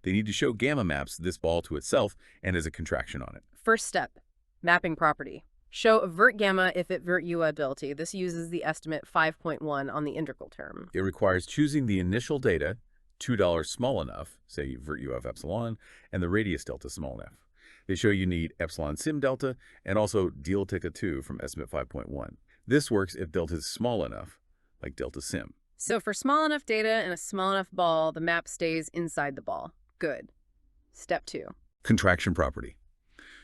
They need to show gamma maps this ball to itself and as a contraction on it.
First step, mapping property. Show vert gamma if it vert u ability. This uses the estimate 5.1 on the integral term.
It requires choosing the initial data, $2 small enough, say vert u of epsilon, and the radius delta small enough. They show you need epsilon sim delta and also delta 2 from estimate 5.1. This works if delta is small enough, like delta sim.
So for small enough data and a small enough ball, the map stays inside the ball. Good. Step 2.
Contraction property.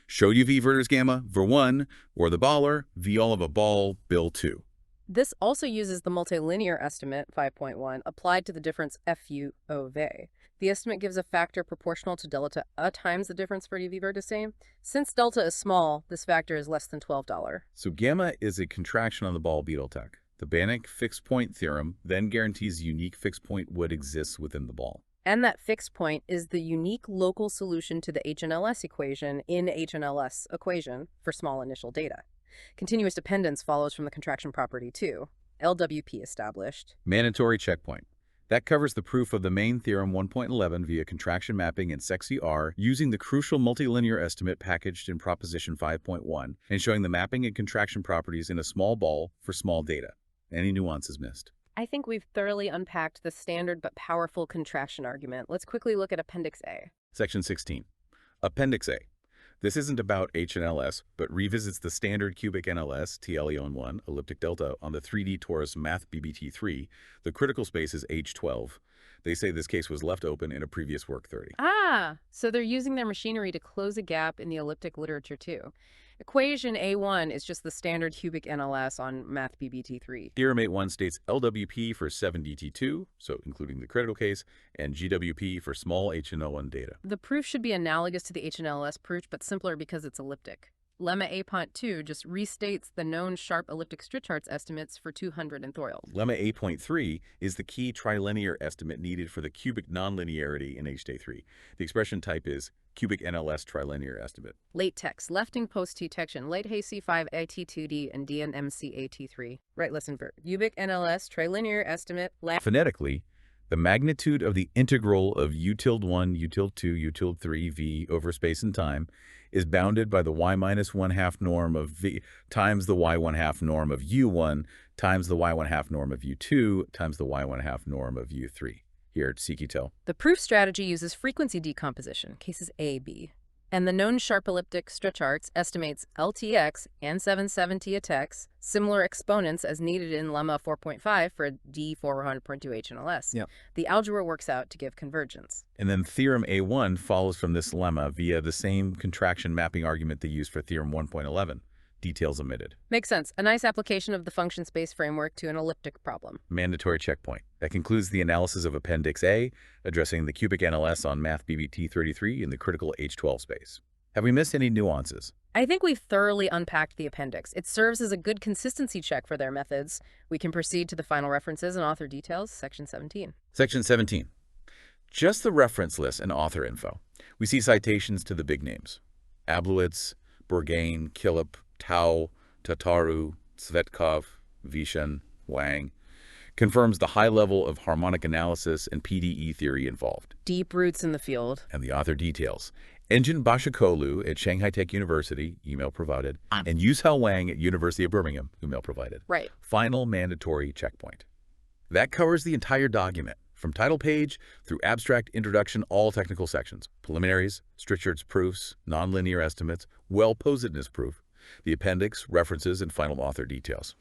Show you v verters gamma, ver1, or the baller, v all of a ball, bill 2.
This also uses the multilinear estimate, 5.1, applied to the difference fu of a. The estimate gives a factor proportional to delta a times the difference for UV vertex. Since delta is small, this factor is less than $12.
So gamma is a contraction on the ball Beetle-Tech. The Banach fixed point theorem then guarantees unique fixed point would exist within the ball.
And that fixed point is the unique local solution to the HNLS equation in HNLS equation for small initial data. Continuous dependence follows from the contraction property too. LWP established.
Mandatory checkpoint. That covers the proof of the main theorem 1.11 via contraction mapping in sexy R using the crucial multilinear estimate packaged in proposition 5.1 and showing the mapping and contraction properties in a small ball for small data. Any nuances missed?
I think we've thoroughly unpacked the standard but powerful contraction argument. Let's quickly look at Appendix A.
Section 16. Appendix A. This isn't about HNLS, but revisits the standard cubic NLS, TLE1, elliptic delta, on the 3D torus math BBT3. The critical space is H12. They say this case was left open in a previous work 30.
Ah, so they're using their machinery to close a gap in the elliptic literature too. Equation A1 is just the standard cubic NLS on math BBT3.
Theorem 8.1 states LWP for 7DT2, so including the critical case, and GWP for small HNL1 data.
The proof should be analogous to the HNLS proof, but simpler because it's elliptic. Lemma A.2 just restates the known sharp elliptic Stritthartz estimates for 200 and Thorild.
Lemma A.3 is the key trilinear estimate needed for the cubic nonlinearity in HJ3. The expression type is cubic NLS trilinear estimate.
Late text, lefting post detection, late hay C5 AT2D and DNMC AT3. Right, listen for cubic NLS trilinear estimate.
Phonetically, the magnitude of the integral of U-1, U-2, U-3 V over space and time is bounded by the y-1/2 norm of V times the y-1/2 norm of U1 times the y-1/2 norm of U2 times the y-1/2 norm of U3. Here at Sikitel.
The proof strategy uses frequency decomposition, cases A, B, and the known sharp elliptic Stritthartz estimates LTX and 770x, similar exponents as needed in lemma 4.5 for D400.2 HNLS.
Yep.
The algebra works out to give convergence.
And then theorem A1 follows from this lemma via the same contraction mapping argument they used for theorem 1.11. Details omitted.
Makes sense. A nice application of the function space framework to an elliptic problem.
Mandatory checkpoint. That concludes the analysis of Appendix A, addressing the cubic NLS on Math BBT 33 in the critical H12 space. Have we missed any nuances?
I think we've thoroughly unpacked the appendix. It serves as a good consistency check for their methods. We can proceed to the final references and author details, Section 17.
Section 17. Just the reference list and author info. We see citations to the big names. Ablowitz, Bourgain, Killip, Tau, Tataru, Tsvetkov, Vishen, Wang, confirms the high level of harmonic analysis and PDE theory involved.
Deep roots in the field.
And the author details. Engin Başakoğlu at Shanghai Tech University, email provided, and Yuzhao Wang at University of Birmingham, email provided.
Right.
Final mandatory checkpoint. That covers the entire document, from title page through abstract, introduction, all technical sections, preliminaries, Strichard's proofs, nonlinear estimates, well-posedness proof, the appendix, references, and final author details.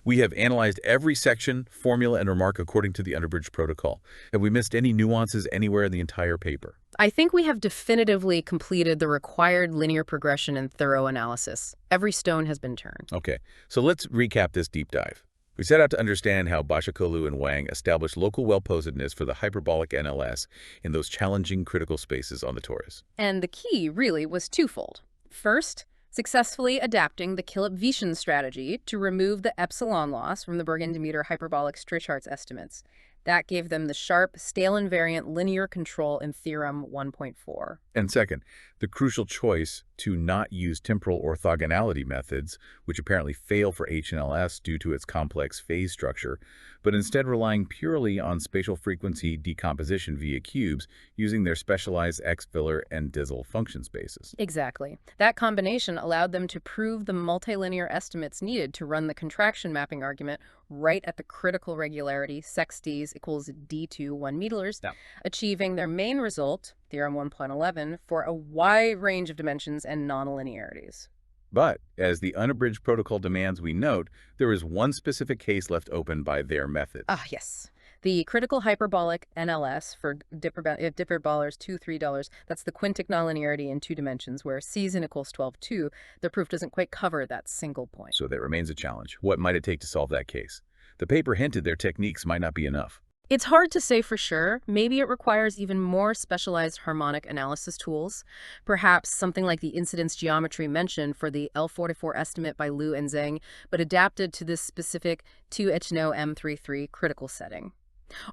We have analyzed every section, formula, and remark according to the Unabridged protocol. Have we missed any nuances anywhere in the entire paper?
I think we have definitively completed the required linear progression and thorough analysis. Every stone has been turned.
Okay, so let's recap this deep dive. We set out to understand how Başakoğlu and Wang established local well-posedness for the hyperbolic NLS in those challenging critical spaces on the torus.
And the key, really, was twofold. First, successfully adapting the Killup-Vishen strategy to remove the epsilon loss from the Bergen-Demeter hyperbolic Strichard's estimates. That gave them the sharp, scale-invariant linear control in Theorem 1.4.
And second, the crucial choice to not use temporal orthogonality methods, which apparently fail for HNLS due to its complex phase structure, but instead relying purely on spatial frequency decomposition via cubes using their specialized X-Filler and Dizzle function spaces.
Exactly. That combination allowed them to prove the multilinear estimates needed to run the contraction mapping argument right at the critical regularity sexties equals D2 1 meters, achieving their main result, Theorem 1.11, for a wide range of dimensions and nonlinearities.
But, as the Unabridged protocol demands we note, there is one specific case left open by their method.
Yes. The critical hyperbolic NLS for Dipper ballers $2-3, that's the quintic nonlinearity in 2 dimensions, where Czen equals 12-2, the proof doesn't quite cover that single point.
So that remains a challenge. What might it take to solve that case? The paper hinted their techniques might not be enough.
It's hard to say for sure. Maybe it requires even more specialized harmonic analysis tools. Perhaps something like the incidence geometry mentioned for the L44 estimate by Liu and Zhang, but adapted to this specific 2HNO-M33 critical setting.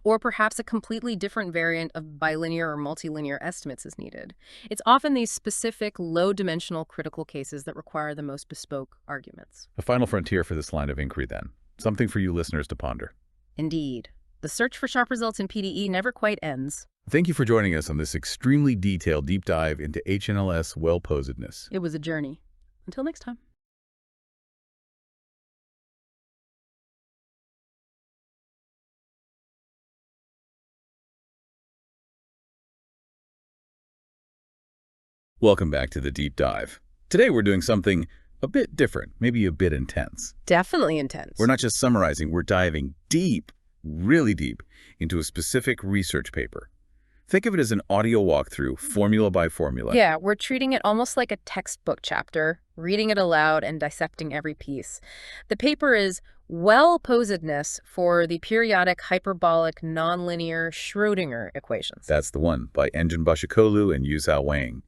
Or perhaps a completely different variant of bilinear or multilinear estimates is needed. It's often these specific low-dimensional critical cases that require the most bespoke arguments.
A final frontier for this line of inquiry, then. Something for you listeners to ponder.
Indeed. The search for sharp results in PDE never quite ends.
Thank you for joining us on this extremely detailed deep dive into HNLS well-posedness.
It was a journey. Until next time.
Welcome back to the deep dive. Today we're doing something a bit different, maybe a bit intense.
Definitely intense.
We're not just summarizing, we're diving deep, really deep, into a specific research paper. Think of it as an audio walkthrough, formula by formula.
Yeah, we're treating it almost like a textbook chapter, reading it aloud and dissecting every piece. The paper is well-posedness for the periodic hyperbolic nonlinear Schrödinger equations.
That's the one, by Engin Başakoğlu and Yuzhao Wang.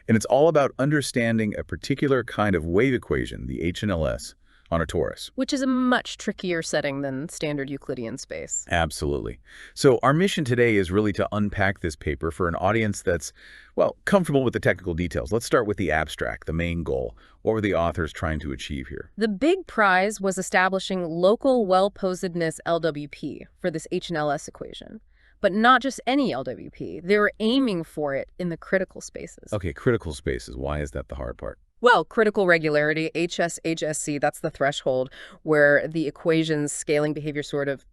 And it's all about understanding a particular kind of wave equation, the HNLS, on a torus.
Which is a much trickier setting than standard Euclidean space.
Absolutely. So our mission today is really to unpack this paper for an audience that's, well, comfortable with the technical details. Let's start with the abstract, the main goal. What were the authors trying to achieve here?
The big prize was establishing local well-posedness LWP for this HNLS equation. But not just any LWP. They were aiming for it in the critical spaces.
Okay, critical spaces. Why is that the hard part?
Well, critical regularity, HSC, that's the threshold where the equation's scaling behavior sort of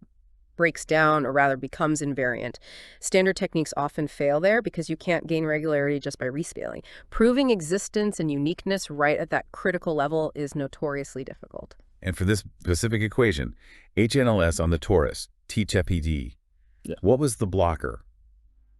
breaks down, or rather becomes invariant. Standard techniques often fail there because you can't gain regularity just by rescaling. Proving existence and uniqueness right at that critical level is notoriously difficult.
And for this specific equation, HNLS on the torus, TCHEPD, what was the blocker?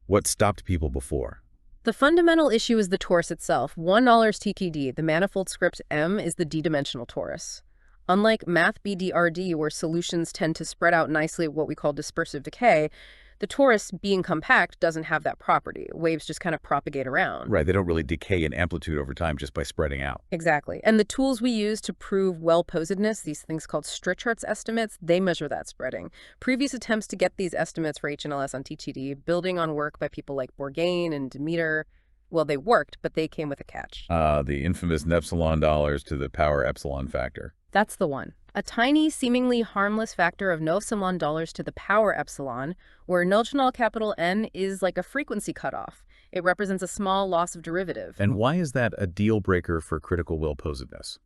What stopped people before?
The fundamental issue is the torus itself. $1 TKD, the manifold script M, is the d-dimensional torus. Unlike math BDRD, where solutions tend to spread out nicely at what we call dispersive decay, the torus, being compact, doesn't have that property. Waves just kind of propagate around.
Right, they don't really decay in amplitude over time just by spreading out.
Exactly. And the tools we use to prove well-posedness, these things called Strichard's estimates, they measure that spreading. Previous attempts to get these estimates for HNLS on TTD, building on work by people like Bourgain and Demeter, Well, they worked, but they came with a catch.
The infamous epsilon dollars to the power epsilon factor.
That's the one. A tiny, seemingly harmless factor of no epsilon dollars to the power epsilon, where notional capital N is like a frequency cutoff. It represents a small loss of derivative.
And why is that a deal breaker for critical well posedness?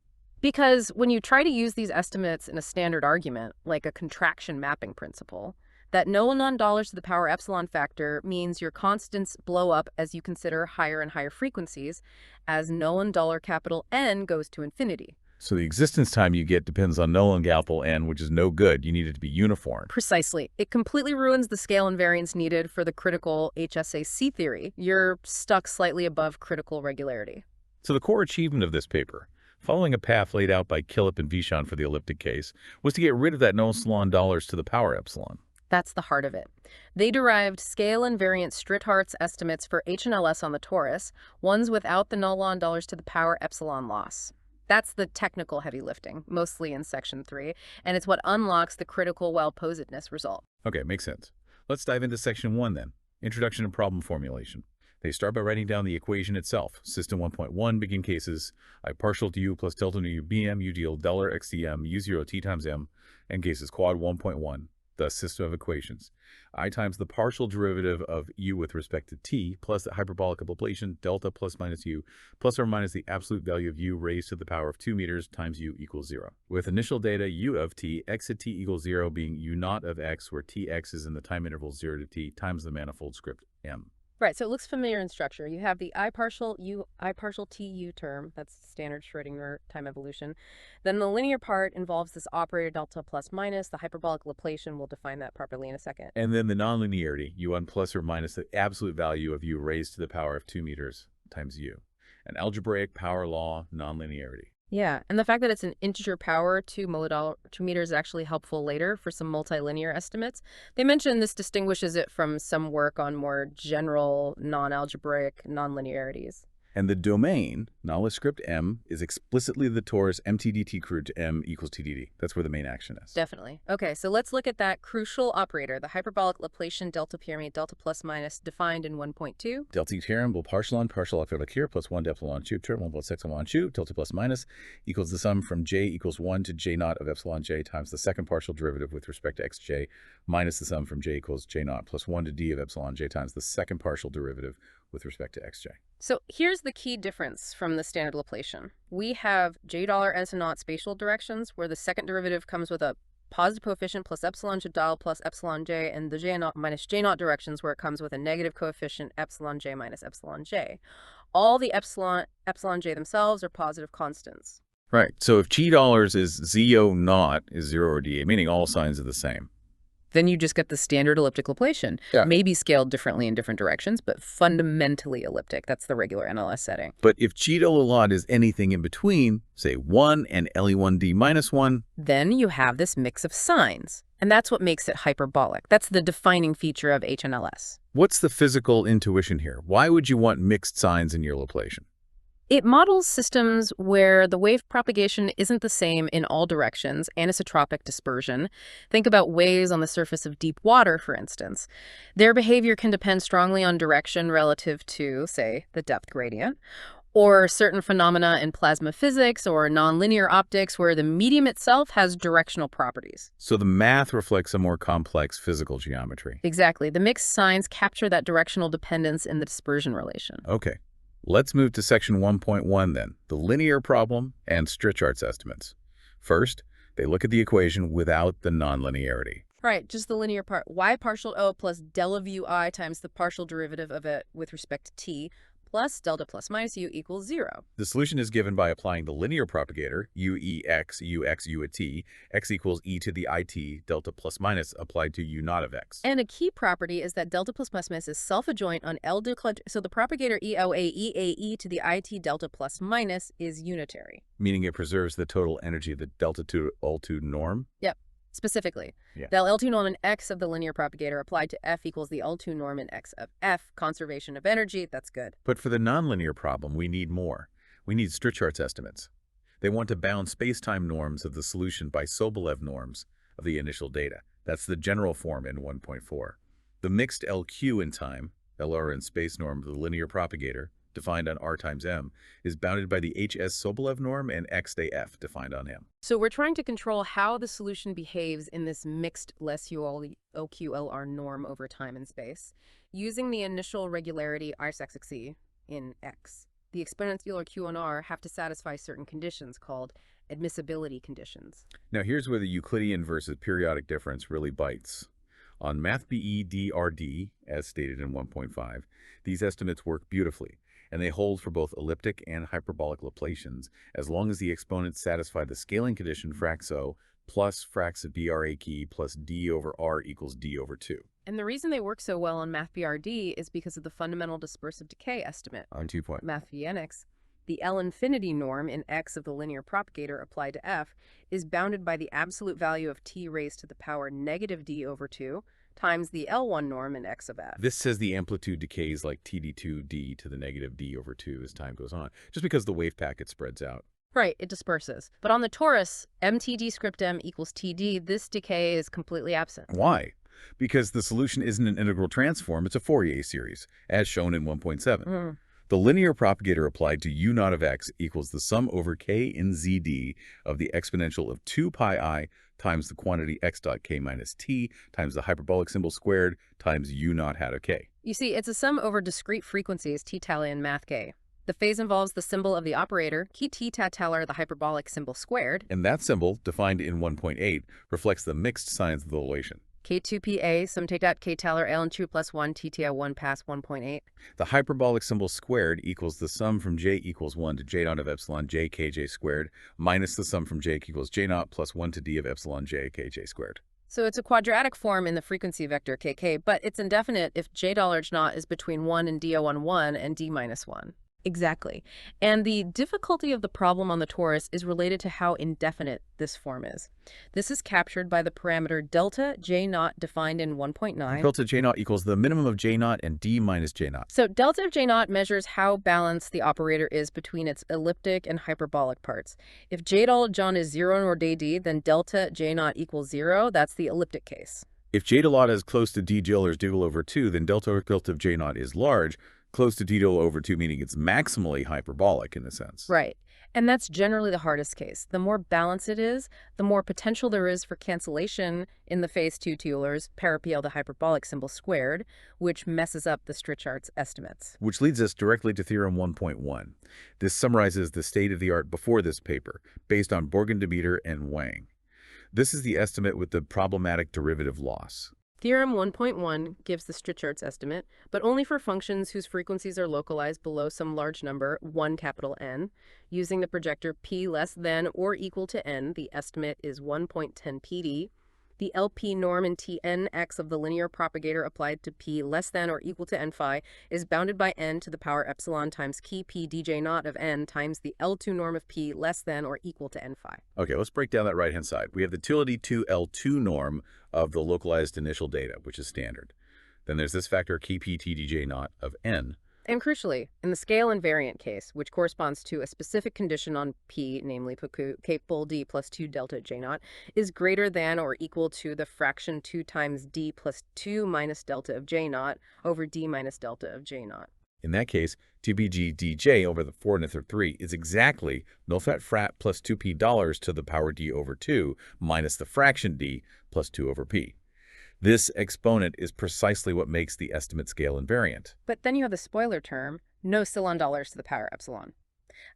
Because when you try to use these estimates in a standard argument, like a contraction mapping principle, that no non-dollars to the power epsilon factor means your constants blow up as you consider higher and higher frequencies, as no dollar capital N goes to infinity.
So the existence time you get depends on null and capital N, which is no good. You need it to be uniform.
Precisely. It completely ruins the scale invariance needed for the critical HSAC theory. You're stuck slightly above critical regularity.
So the core achievement of this paper, following a path laid out by Killip and Vishon for the elliptic case, was to get rid of that no epsilon dollars to the power epsilon.
That's the heart of it. They derived scale invariant Strithart's estimates for HNLS on the torus, ones without the null dollars to the power epsilon loss. That's the technical heavy lifting, mostly in Section 3, and it's what unlocks the critical well-posedness result.
Okay, makes sense. Let's dive into Section 1 then. Introduction and problem formulation. They start by writing down the equation itself. System 1.1 begin cases I partial to u plus delta nu u bm u deal dollar xtm u0 t times m, and cases quad 1.1. The system of equations. I times the partial derivative of u with respect to t plus the hyperbolic ablation delta plus minus u plus or minus the absolute value of u raised to the power of 2 meters times u equals 0. With initial data u of t, x at t equals 0 being u naught of x, where tx is in the time interval 0 to t times the manifold script m.
Right, so it looks familiar in structure. You have the I partial t u term, that's standard Schrödinger time evolution. Then the linear part involves this operator delta plus minus. The hyperbolic Laplacian, we'll define that properly in a second.
And then the nonlinearity, u1 plus or minus the absolute value of u raised to the power of 2 meters times u. An algebraic power law nonlinearity.
Yeah, and the fact that it's an integer power, 2 meters, is actually helpful later for some multilinear estimates. They mention this distinguishes it from some work on more general non-algebraic nonlinearities.
And the domain, knowledge script m, is explicitly the torus mtdt crude to m equals tdd. That's where the main action is.
Definitely. Okay, so let's look at that crucial operator, the hyperbolic Laplacian delta pyramid delta plus minus defined in 1.2.
Delta theorem will partial on partial octave here plus 1 epsilon cube term 1 plus epsilon cube delta plus minus equals the sum from j equals 1 to j naught of epsilon j times the second partial derivative with respect to xj minus the sum from j equals j naught plus 1 to d of epsilon j times the second partial derivative with respect to xj.
So here's the key difference from the standard Laplacian. We have j dollar s naught spatial directions, where the second derivative comes with a positive coefficient plus epsilon jadal plus epsilon j, and the j naught minus j naught directions, where it comes with a negative coefficient epsilon j minus epsilon j. All the epsilon j themselves are positive constants.
Right. So if g dollars is z0 naught is 0 or d, meaning all signs are the same.
Then you just get the standard elliptic Laplacian.
Yeah.
Maybe scaled differently in different directions, but fundamentally elliptic. That's the regular NLS setting.
But if g dollar lot is anything in between, say 1 and le1d minus 1,
then you have this mix of signs. And that's what makes it hyperbolic. That's the defining feature of HNLS.
what's the physical intuition here? Why would you want mixed signs in your Laplacian?
It models systems where the wave propagation isn't the same in all directions, anisotropic dispersion. Think about waves on the surface of deep water, for instance. Their behavior can depend strongly on direction relative to, say, the depth gradient, or certain phenomena in plasma physics or nonlinear optics where the medium itself has directional properties.
So the math reflects a more complex physical geometry.
Exactly. The mixed signs capture that directional dependence in the dispersion relation.
Okay. Let's move to section 1.1 then, the linear problem and Stritchart's estimates. First, they look at the equation without the nonlinearity.
Right, just the linear part. Y partial O plus del of ui times the partial derivative of it with respect to t plus delta plus minus u equals 0.
The solution is given by applying the linear propagator, uex, ux, u at t, x equals e to the it, delta plus minus applied to u naught of x.
And a key property is that delta plus minus is self-adjoint on L declared, so the propagator EOA EAE to the IT delta plus minus is unitary.
Meaning it preserves the total energy of the delta to L2 norm?
Yep. Specifically,
Yeah.
the L2 norm in X of the linear propagator applied to F equals the L2 norm in X of F. Conservation of energy, that's good.
But for the nonlinear problem, we need more. We need Stritchart's estimates. They want to bound space-time norms of the solution by Sobolev norms of the initial data. That's the general form in 1.4. The mixed LQ in time, LR in space norm of the linear propagator, defined on R times M, is bounded by the HS Sobolev norm and X day F, defined on M.
So we're trying to control how the solution behaves in this mixed less OQLR norm over time and space, using the initial regularity Isaacsy in X. The exponential Q and R have to satisfy certain conditions called admissibility conditions.
Now here's where the Euclidean versus periodic difference really bites. On MathBE DRD, as stated in 1.5, these estimates work beautifully, and they hold for both elliptic and hyperbolic Laplacians as long as the exponents satisfy the scaling condition fraxo plus frax of BRAK plus d over r equals d over 2.
And the reason they work so well on MathBRD is because of the fundamental dispersive decay estimate.
On 2 point.
MathVNX, the L infinity norm in X of the linear propagator applied to F is bounded by the absolute value of t raised to the power negative d over 2 times the L1 norm in X of F.
This says the amplitude decays like TD2d to the negative d over 2 as time goes on, just because the wave packet spreads out.
Right, it disperses. But on the torus, MTD script m equals TD, this decay is completely absent.
Why? Because the solution isn't an integral transform, it's a Fourier series, as shown in 1.7. The linear propagator applied to u0 of x equals the sum over k in zd of the exponential of 2 pi I times the quantity x dot k minus t times the hyperbolic symbol squared times u0 hat of k.
You see, it's a sum over discrete frequencies t tally in math k. The phase involves the symbol of the operator, key t tatalar the hyperbolic symbol squared.
And that symbol, defined in 1.8, reflects the mixed signs of the relation.
K2PA, sum take that K talar ln 2 plus 1 TTI1 past 1.8.
The hyperbolic symbol squared equals the sum from j equals 1 to j naught of epsilon j kj squared minus the sum from j equals j naught plus 1 to d of epsilon j kj squared.
So it's a quadratic form in the frequency vector kk, but it's indefinite if j $h naught is between 1 and d(1) and d minus 1. Exactly. And the difficulty of the problem on the torus is related to how indefinite this form is. This is captured by the parameter delta j naught defined in 1.9.
Delta j naught equals the minimum of j naught and d minus j naught.
So delta of j naught measures how balanced the operator is between its elliptic and hyperbolic parts. If j $John is 0 nor d, then delta j naught equals 0. That's the elliptic case.
If j lot is close to d Jill or diggle over 2, then delta of j naught is large, close to d over 2, meaning it's maximally hyperbolic in a sense.
Right. And that's generally the hardest case. The more balanced it is, the more potential there is for cancellation in the phase 2 Euler's parapl the hyperbolic symbol squared, which messes up the Strichardt's estimates.
Which leads us directly to Theorem 1.1. This summarizes the state of the art before this paper, based on Borgen-Demeter and Wang. This is the estimate with the problematic derivative loss.
Theorem 1.1 gives the Strichardt's estimate, but only for functions whose frequencies are localized below some large number, 1 capital N. Using the projector p less than or equal to n, the estimate is 1.10 PD. The LP norm in Tnx of the linear propagator applied to p less than or equal to n phi is bounded by n to the power epsilon times key p dj naught of n times the L2 norm of p less than or equal to n phi.
Okay, let's break down that right-hand side. We have the utility 2L2 norm of the localized initial data, which is standard. Then there's this factor key p t dj naught of n.
And crucially, in the scale invariant case, which corresponds to a specific condition on p, namely capable d plus 2 delta j naught, is greater than or equal to the fraction 2 times d plus 2 minus delta of j naught over d minus delta of j naught.
In that case, 2bg dj over the 4 or 3 is exactly null fat frat plus 2p dollars to the power d over 2 minus the fraction d plus 2 over p. This exponent is precisely what makes the estimate scale invariant.
But then you have the spoiler term, no epsilon dollars to the power epsilon.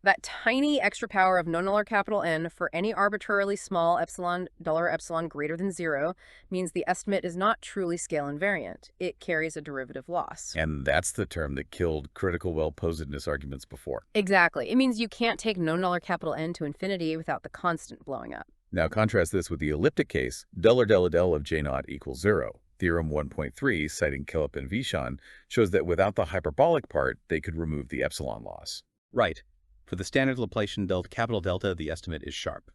That tiny extra power of no capital N for any arbitrarily small epsilon dollar epsilon greater than 0 means the estimate is not truly scale invariant. It carries a derivative loss.
And that's the term that killed critical well-posedness arguments before.
Exactly. It means you can't take no capital N to infinity without the constant blowing up.
Now contrast this with the elliptic case, del of j naught equals 0. Theorem 1.3, citing Killip and Vishon, shows that without the hyperbolic part, they could remove the epsilon loss.
Right. For the standard Laplacian capital delta, the estimate is sharp.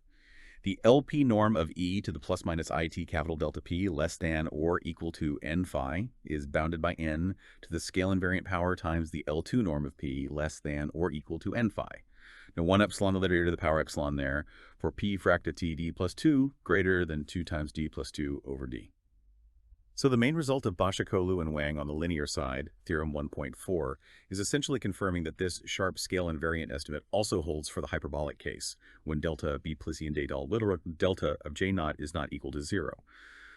The LP norm of e to the plus minus it capital delta p less than or equal to n phi is bounded by n to the scale invariant power times the L2 norm of p less than or equal to n phi. Now 1 epsilon the letter to the power epsilon there for p fracta t d plus 2 greater than 2 times d plus 2 over d. So the main result of Başakoğlu and Wang on the linear side, theorem 1.4, is essentially confirming that this sharp scale invariant estimate also holds for the hyperbolic case, when delta b Plissi and Dal literal delta of J naught is not equal to 0.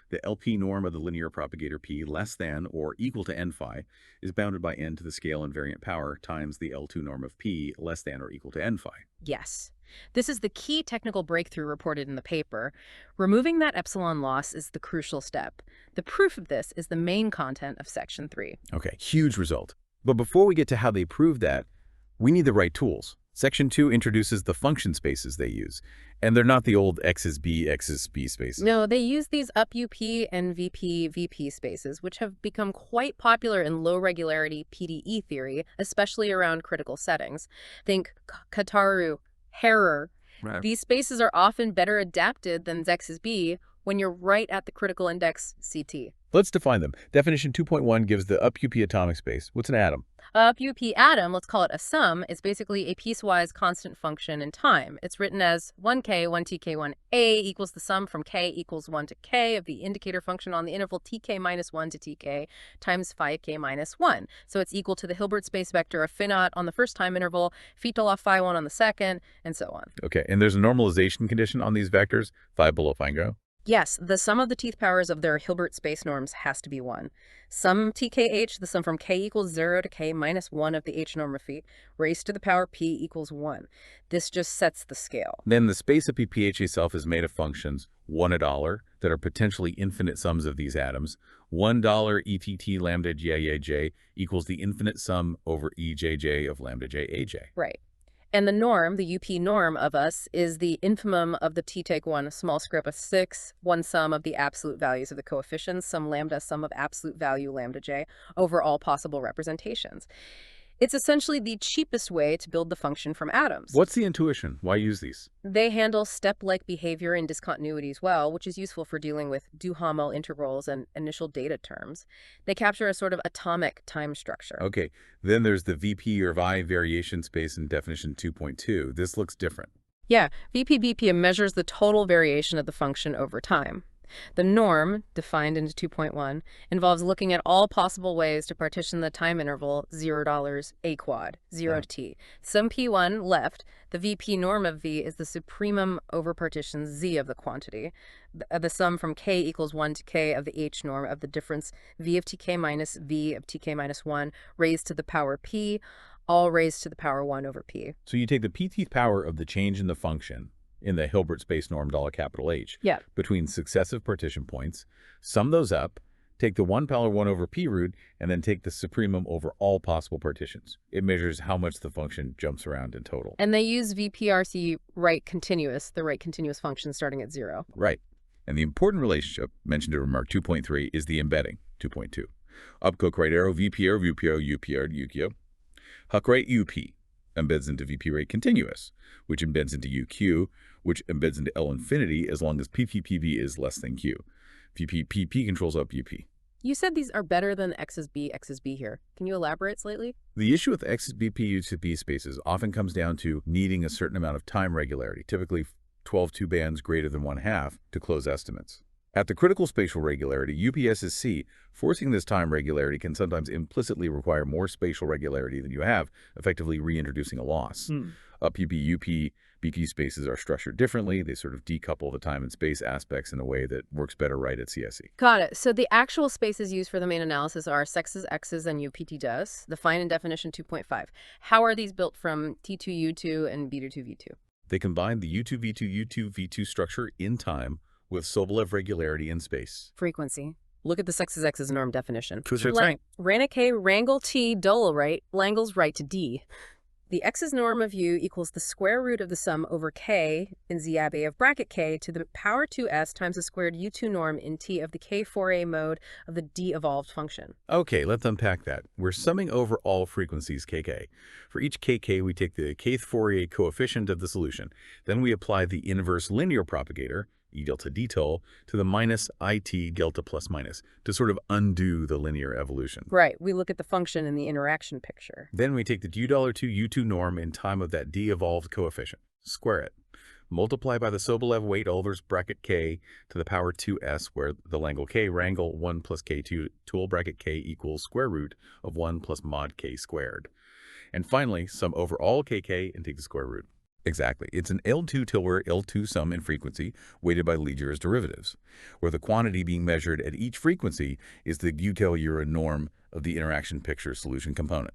The LP norm of the linear propagator p less than or equal to n phi is bounded by n to the scale invariant power times the L2 norm of p less than or equal to n phi.
Yes. This is the key technical breakthrough reported in the paper. Removing that epsilon loss is the crucial step. The proof of this is the main content of Section 3.
Okay, huge result. But before we get to how they proved that, we need the right tools. Section 2 introduces the function spaces they use, and they're not the old x is b spaces.
No, they use these up UP and VP spaces, which have become quite popular in low regularity PDE theory, especially around critical settings. Think Kataru, Herrer.
Right.
These spaces are often better adapted than x is b when you're right at the critical index CT.
Let's define them. Definition 2.1 gives the up UP atomic space. What's an atom?
Up UP atom, let's call it a sum, is basically a piecewise constant function in time. It's written as 1k, 1tk, 1a equals the sum from k equals 1 to k of the indicator function on the interval tk minus 1 to tk times 5k minus 1. So it's equal to the Hilbert space vector of phi naught on the first time interval, phi off phi 1 on the second, and so on.
Okay, and there's a normalization condition on these vectors, phi below phi go.
Yes, the sum of the teeth powers of their Hilbert space norms has to be 1. Sum tkh, the sum from k equals 0 to k minus 1 of the h norm of phi, raised to the power p equals 1. This just sets the scale.
Then the space of PPH itself is made of functions, $1 that are potentially infinite sums of these atoms. $1 ETT lambda JAJ equals the infinite sum over EJJ of lambda JAJ.
Right. And the norm, the UP norm of us, is the infimum of the t-take1 small script of 6, one sum of the absolute values of the coefficients, sum lambda, sum of absolute value lambda j, over all possible representations. It's essentially the cheapest way to build the function from atoms.
What's the intuition? Why use these?
They handle step-like behavior and discontinuities well, which is useful for dealing with Duhamel integrals and initial data terms. They capture a sort of atomic time structure.
Okay, then there's the VP or Vi variation space in definition 2.2. This looks different.
Yeah, VP-BP measures the total variation of the function over time. The norm, defined into 2.1, involves looking at all possible ways to partition the time interval $0 a quad, 0 to t. Sum p1 left, the VP norm of v is the supremum over partition z of the quantity. The sum from k equals 1 to k of the h norm of the difference v of tk minus v of tk minus 1 raised to the power p, all raised to the power 1 over p.
So you take the p-th power of the change in the function in the Hilbert space norm $H
Yeah.
between successive partition points, sum those up, take the 1 power 1 over p root, and then take the supremum over all possible partitions. It measures how much the function jumps around in total.
And they use VPRC right continuous, the right continuous function starting at 0.
Right. And the important relationship mentioned in remark 2.3 is the embedding, 2.2. Up click right arrow, VPR, UQ. Huck right UP embeds into VP rate continuous, which embeds into UQ, which embeds into L infinity as long as PPPB is less than Q. VPPP controls up UP.
You said these are better than x is b here. Can you elaborate slightly?
The issue with X is BP to B spaces often comes down to needing a certain amount of time regularity, typically 12 two-bands greater than 1/2 to close estimates. At the critical spatial regularity, UPS is C. Forcing this time regularity can sometimes implicitly require more spatial regularity than you have, effectively reintroducing a loss. Up UP, BP spaces are structured differently. They sort of decouple the time and space aspects in a way that works better right at CSE.
Got it. So the actual spaces used for the main analysis are sexes, x's, and UPT does, defined in definition 2.5. How are these built from T2U2 and B2V2?
They combine the U2V2 U2V2 structure in time with Sobolev regularity in space.
Frequency. Look at the sexes, x's norm definition.
Right.
Ranake wrangle T dole right, Langle's right to D. The x's norm of u equals the square root of the sum over k in z ab of bracket k to the power 2s times the squared u2 norm in t of the k4a mode of the d-evolved function.
Okay, let's unpack that. We're summing over all frequencies kk. For each kk, we take the kth Fourier coefficient of the solution. Then we apply the inverse linear propagator, E delta d toll, to the minus IT delta plus minus to sort of undo the linear evolution.
Right, we look at the function in the interaction picture.
Then we take the $2 to U2 norm in time of that d-evolved coefficient, square it.
multiply by the Sobolev weight Olbers bracket k to the power 2s, where the Langle k wrangle 1 plus k2 tool bracket k equals square root of 1 plus mod k squared. And finally, sum over all kk and take the square root.
Exactly. It's an L2 tilde L2 sum in frequency weighted by Leger's derivatives, where the quantity being measured at each frequency is the U-tail-Euro norm of the interaction picture solution component.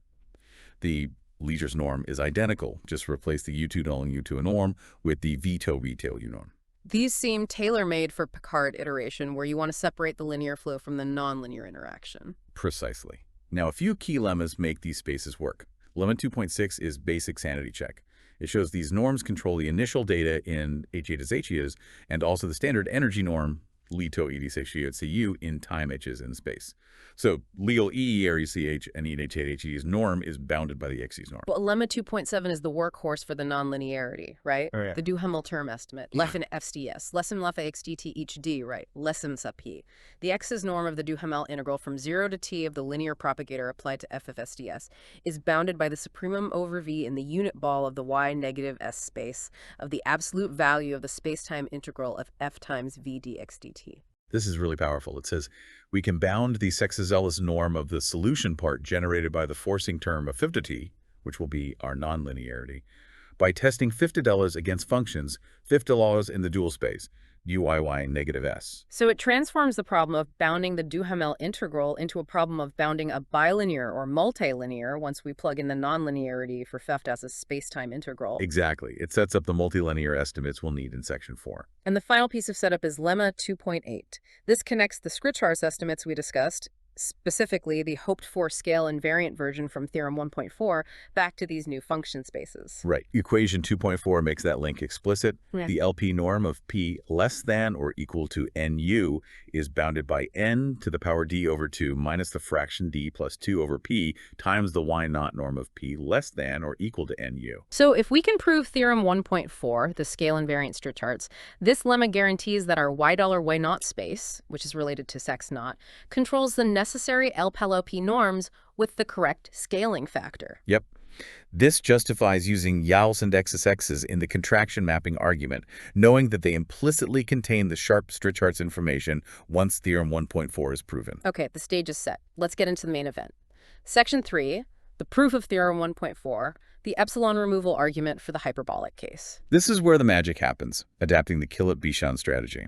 The Leger's norm is identical. Just replace the U2 null and U2 norm with the V-tail U norm.
These seem tailor-made for Picard iteration, where you want to separate the linear flow from the nonlinear interaction.
Precisely. Now, a few key lemmas make these spaces work. Lemma 2.6 is basic sanity check. It shows these norms control the initial data in H-etas H-etas and also the standard energy norm, Lito ED6 in time H's in space. So legal E RECH and EH8HE's norm is bounded by the XE's norm.
But lemma 2.7 is the workhorse for the nonlinearity, right?
Oh, yeah.
The Duhamel term estimate. Leffen FCS. Lessen Leffe XDT each D, right? Lessen sub P. The X's norm of the Duhamel integral from 0 to T of the linear propagator applied to f of SDS is bounded by the supremum over V in the unit ball of the Y negative S space of the absolute value of the spacetime integral of f times V dx dt.
This is really powerful. It says we can bound the Sexazella's norm of the solution part generated by the forcing term of 50t, which will be our nonlinearity, by testing 50 dollars against functions 50 dollars in the dual space, UYY negative S.
So it transforms the problem of bounding the Duhamel integral into a problem of bounding a bilinear or multilinear once we plug in the nonlinearity for Pfeft as a spacetime integral.
Exactly. It sets up the multilinear estimates we'll need in section 4.
And the final piece of setup is lemma 2.8. This connects the Schrödinger estimates we discussed, specifically the hoped-for scale invariant version from theorem 1.4, back to these new function spaces.
Right. Equation 2.4 makes that link explicit.
Yeah.
The LP norm of P less than or equal to NU is bounded by N to the power D over 2 minus the fraction D plus 2 over P times the Y naught norm of P less than or equal to NU.
So if we can prove theorem 1.4, the scale invariant Stircharts, this lemma guarantees that our $Y naught space, which is related to sex naught, controls the necessary LP norms with the correct scaling factor.
Yep. This justifies using YALS and XSXs in the contraction mapping argument, knowing that they implicitly contain the sharp Stircharts information once theorem 1.4 is proven.
Okay, the stage is set. Let's get into the main event. Section 3, the proof of theorem 1.4, the epsilon removal argument for the hyperbolic case.
This is where the magic happens, adapting the Killet-Bichon strategy.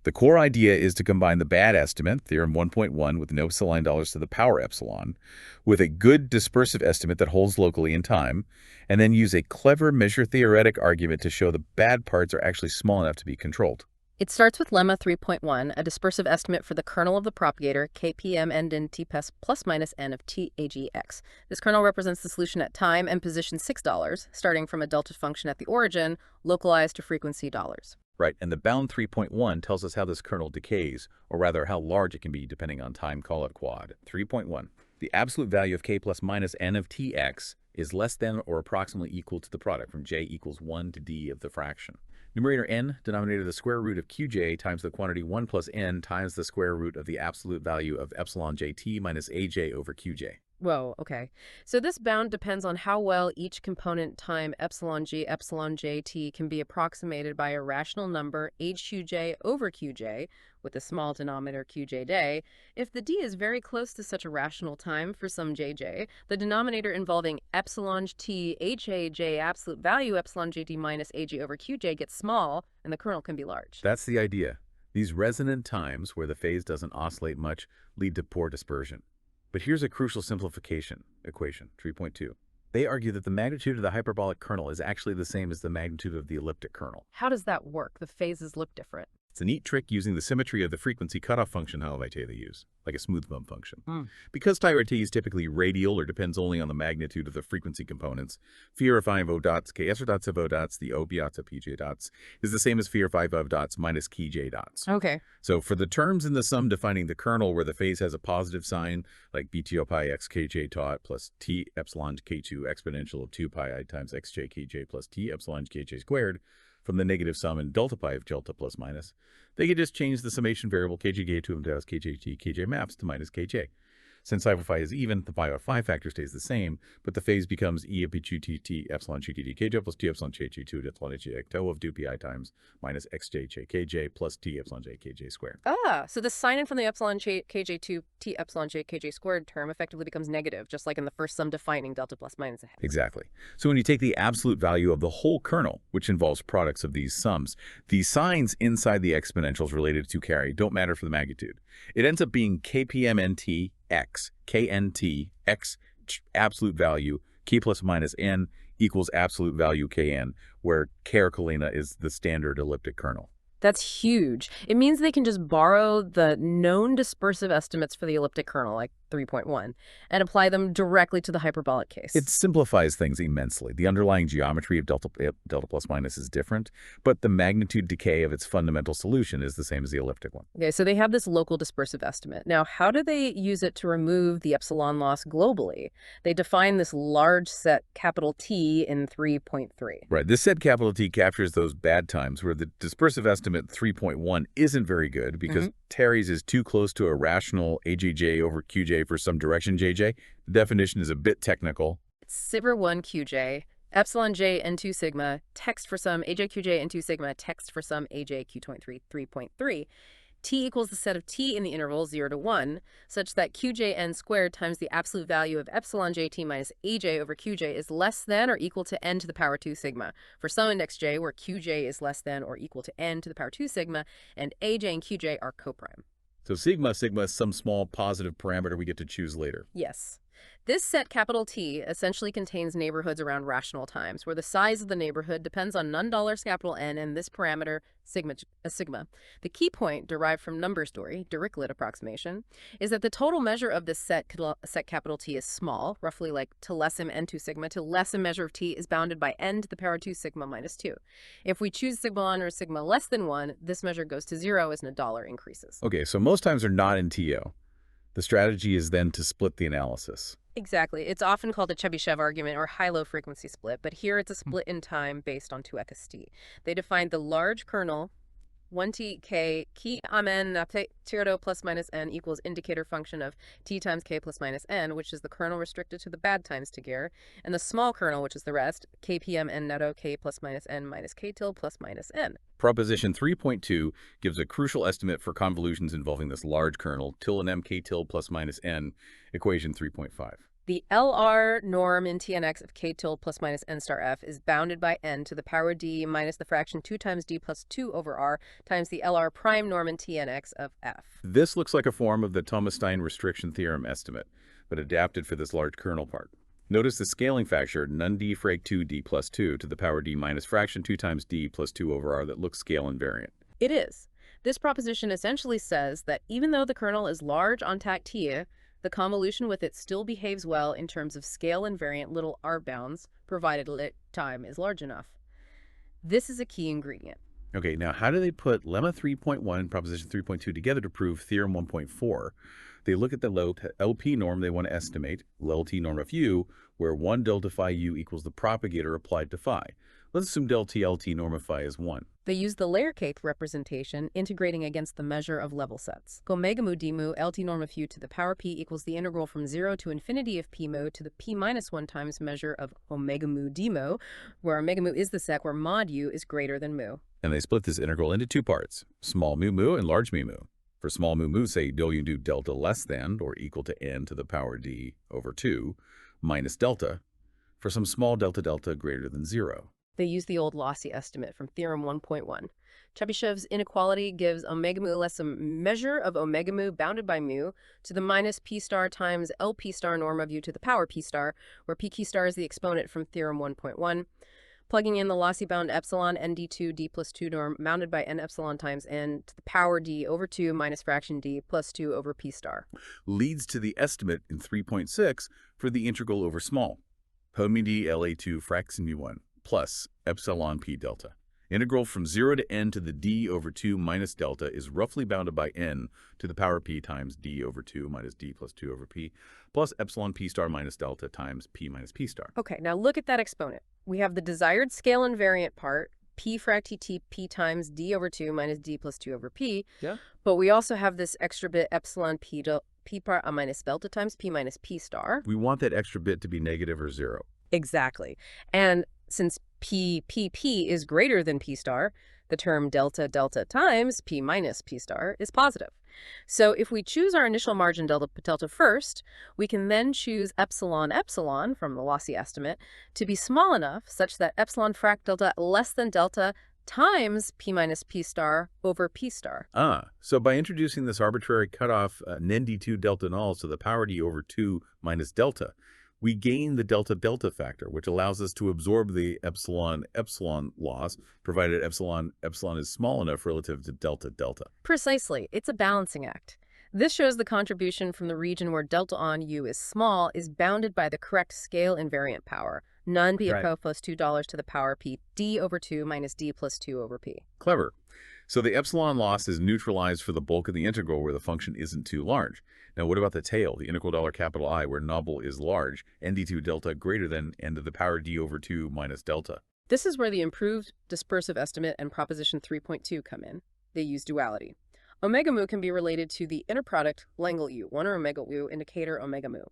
The core idea is to combine the bad estimate, theorem 1.1, with no epsilon dollars to the power epsilon, with a good dispersive estimate that holds locally in time, and then use a clever measure-theoretic argument to show the bad parts are actually small enough to be controlled.
It starts with lemma 3.1, a dispersive estimate for the kernel of the propagator, kpm endin tpes plus minus n of tagx. This kernel represents the solution at time and position $6, starting from a delta function at the origin, localized to frequency dollars.
Right, and the bound 3.1 tells us how this kernel decays, or rather how large it can be depending on time call-out quad. 3.1. The absolute value of k plus minus n of tx is less than or approximately equal to the product from j equals 1 to d of the fraction. Numerator n, denominator the square root of qj times the quantity 1 plus n times the square root of the absolute value of epsilon jt minus aj over qj.
Whoa, okay. So this bound depends on how well each component time epsilon g epsilon jt can be approximated by a rational number hqj over qj, with a small denominator qj day. If the d is very close to such a rational time for some jj, the denominator involving epsilon t haj absolute value epsilon jt minus aj over qj gets small, and the kernel can be large.
That's the idea. These resonant times, where the phase doesn't oscillate much, lead to poor dispersion. But here's a crucial simplification equation, 3.2. They argue that the magnitude of the hyperbolic kernel is actually the same as the magnitude of the elliptic kernel.
How does that work? The phases look different.
It's a neat trick using the symmetry of the frequency cutoff function Helvete they use, like a smooth bump function. Because tyrant t is typically radial or depends only on the magnitude of the frequency components, phi 5 o dots ks dots of o dots, the o biots of pj dots, is the same as phi 5 of dots minus kj dots.
Okay.
So for the terms in the sum defining the kernel where the phase has a positive sign, like bto pi x kj tot plus t epsilon k2 exponential of 2 pi I times xj kj plus t epsilon kj squared, from the negative sum in delta pi of delta plus minus, they could just change the summation variable kjk to kj maps to minus kj. Since phi over phi is even, the phi over phi factor stays the same, but the phase becomes E of p t epsilon GTD kj plus T epsilon j2 epsilon h tau of 2pi times minus xj j kj plus T epsilon j kj squared.
Ah, so the sign in from the epsilon kj2 T epsilon j kj squared term effectively becomes negative, just like in the first sum defining delta plus minus ahead.
Exactly. So when you take the absolute value of the whole kernel, which involves products of these sums, the signs inside the exponentials related to carry don't matter for the magnitude. It ends up being kpmnt x, knt x absolute value, k plus minus n equals absolute value kn, where Kerr-Kalina is the standard elliptic kernel.
That's huge. It means they can just borrow the known dispersive estimates for the elliptic kernel, like 3.1, and apply them directly to the hyperbolic case.
It simplifies things immensely. The underlying geometry of delta plus minus is different, but the magnitude decay of its fundamental solution is the same as the elliptic one.
Okay, so they have this local dispersive estimate. Now, how do they use it to remove the epsilon loss globally? They define this large set capital T in 3.3.
Right. This set capital T captures those bad times where the dispersive estimate 3.1 isn't very good because Terry's is too close to a rational AJJ over QJ for some direction JJ. The definition is a bit technical.
Sigma 1 QJ, epsilon J N2 sigma, text for some AJQJ N2 sigma, text for some AJQ23 3.3. T equals the set of T in the interval 0 to 1, such that QJN squared times the absolute value of epsilon JT minus AJ over QJ is less than or equal to n to the power 2 sigma. For some index J, where QJ is less than or equal to n to the power 2 sigma, and AJ and QJ are coprime.
So sigma is some small positive parameter we get to choose later.
Yes. This set capital T essentially contains neighborhoods around rational times, where the size of the neighborhood depends on $none capital N and this parameter sigma. The key point, derived from number story, Dirichlet approximation, is that the total measure of this set capital T is small, roughly like tildesim N2 sigma, till less a measure of T is bounded by n to the power 2 sigma minus 2. If we choose sigma 1 or sigma less than 1, this measure goes to 0 as $1 increases.
Okay, so most times they're not in TO. The strategy is then to split the analysis.
Exactly. It's often called a Chebyshev argument or high-low frequency split, but here it's a split in time based on 2x_t. They defined the large kernel 1t k key amen tiro plus minus n equals indicator function of t times k plus minus n, which is the kernel restricted to the bad times together, and the small kernel, which is the rest, kpm n netto k plus minus n minus k tilde plus minus n.
Proposition 3.2 gives a crucial estimate for convolutions involving this large kernel, tilde m k tilde plus minus n, equation 3.5.
The LR norm in Tnx of k tilde plus minus n star f is bounded by n to the power d minus the fraction 2 times d plus 2 over r times the LR prime norm in Tnx of f.
This looks like a form of the Thomas-Stein restriction theorem estimate, but adapted for this large kernel part. Notice the scaling factor, none d frag 2 d plus 2 to the power d minus fraction 2 times d plus 2 over r that looks scale invariant.
It is. This proposition essentially says that even though the kernel is large on tact T, the convolution with it still behaves well in terms of scale invariant little r bounds, provided time is large enough. This is a key ingredient.
Okay, now how do they put lemma 3.1 and proposition 3.2 together to prove theorem 1.4? They look at the LP norm they want to estimate, LT norm of u, where 1 delta phi u equals the propagator applied to phi. Let's assume delta LT norm of phi is 1.
They use the layer cake representation, integrating against the measure of level sets. Omega mu d mu LT norm of u to the power p equals the integral from 0 to infinity of p mu to the p minus 1 times measure of omega mu d mu, where omega mu is the set where mod u is greater than mu.
And they split this integral into two parts, small mu mu and large mu mu. For small mu mu, say you do delta less than or equal to n to the power d over 2 minus delta for some small delta delta greater than 0.
They use the old lossy estimate from theorem 1.1. Chebyshev's inequality gives omega mu less a measure of omega mu bounded by mu to the minus p star times LP star norm of u to the power p star, where p key star is the exponent from theorem 1.1. Plugging in the lossy bound epsilon nd2 d plus 2 norm bounded by n epsilon times n to the power d over 2 minus fraction d plus 2 over p star.
Leads to the estimate in 3.6 for the integral over small. Homie d LA2 fraction u1 plus epsilon p delta. Integral from 0 to n to the d over 2 minus delta is roughly bounded by n to the power p times d over 2 minus d plus 2 over p plus epsilon p star minus delta times p minus p star.
Okay, now look at that exponent. We have the desired scale invariant part, p frag tt p times d over 2 minus d plus 2 over p.
Yeah.
But we also have this extra bit epsilon p p bar a minus delta times p minus p star.
We want that extra bit to be negative or 0.
Exactly. And since p is greater than p star, the term delta times p minus p star is positive. So if we choose our initial margin delta first, we can then choose epsilon from the lossy estimate to be small enough such that epsilon frac delta less than delta times p minus p star over p star.
So by introducing this arbitrary cutoff nd2 delta null to the power d over 2 minus delta, we gain the delta factor, which allows us to absorb the epsilon loss, provided epsilon is small enough relative to delta.
Precisely. It's a balancing act. This shows the contribution from the region where delta on u is small is bounded by the correct scale invariant power, none p plus $2 to the power p d over 2 minus d plus 2 over p.
Clever. So the epsilon loss is neutralized for the bulk of the integral where the function isn't too large. Now what about the tail, the integral $I, where noble is large, nd2 delta greater than n to the power d over 2 minus delta?
This is where the improved dispersive estimate and proposition 3.2 come in. They use duality. Omega mu can be related to the inner product Langle u, 1 or omega u indicator omega mu.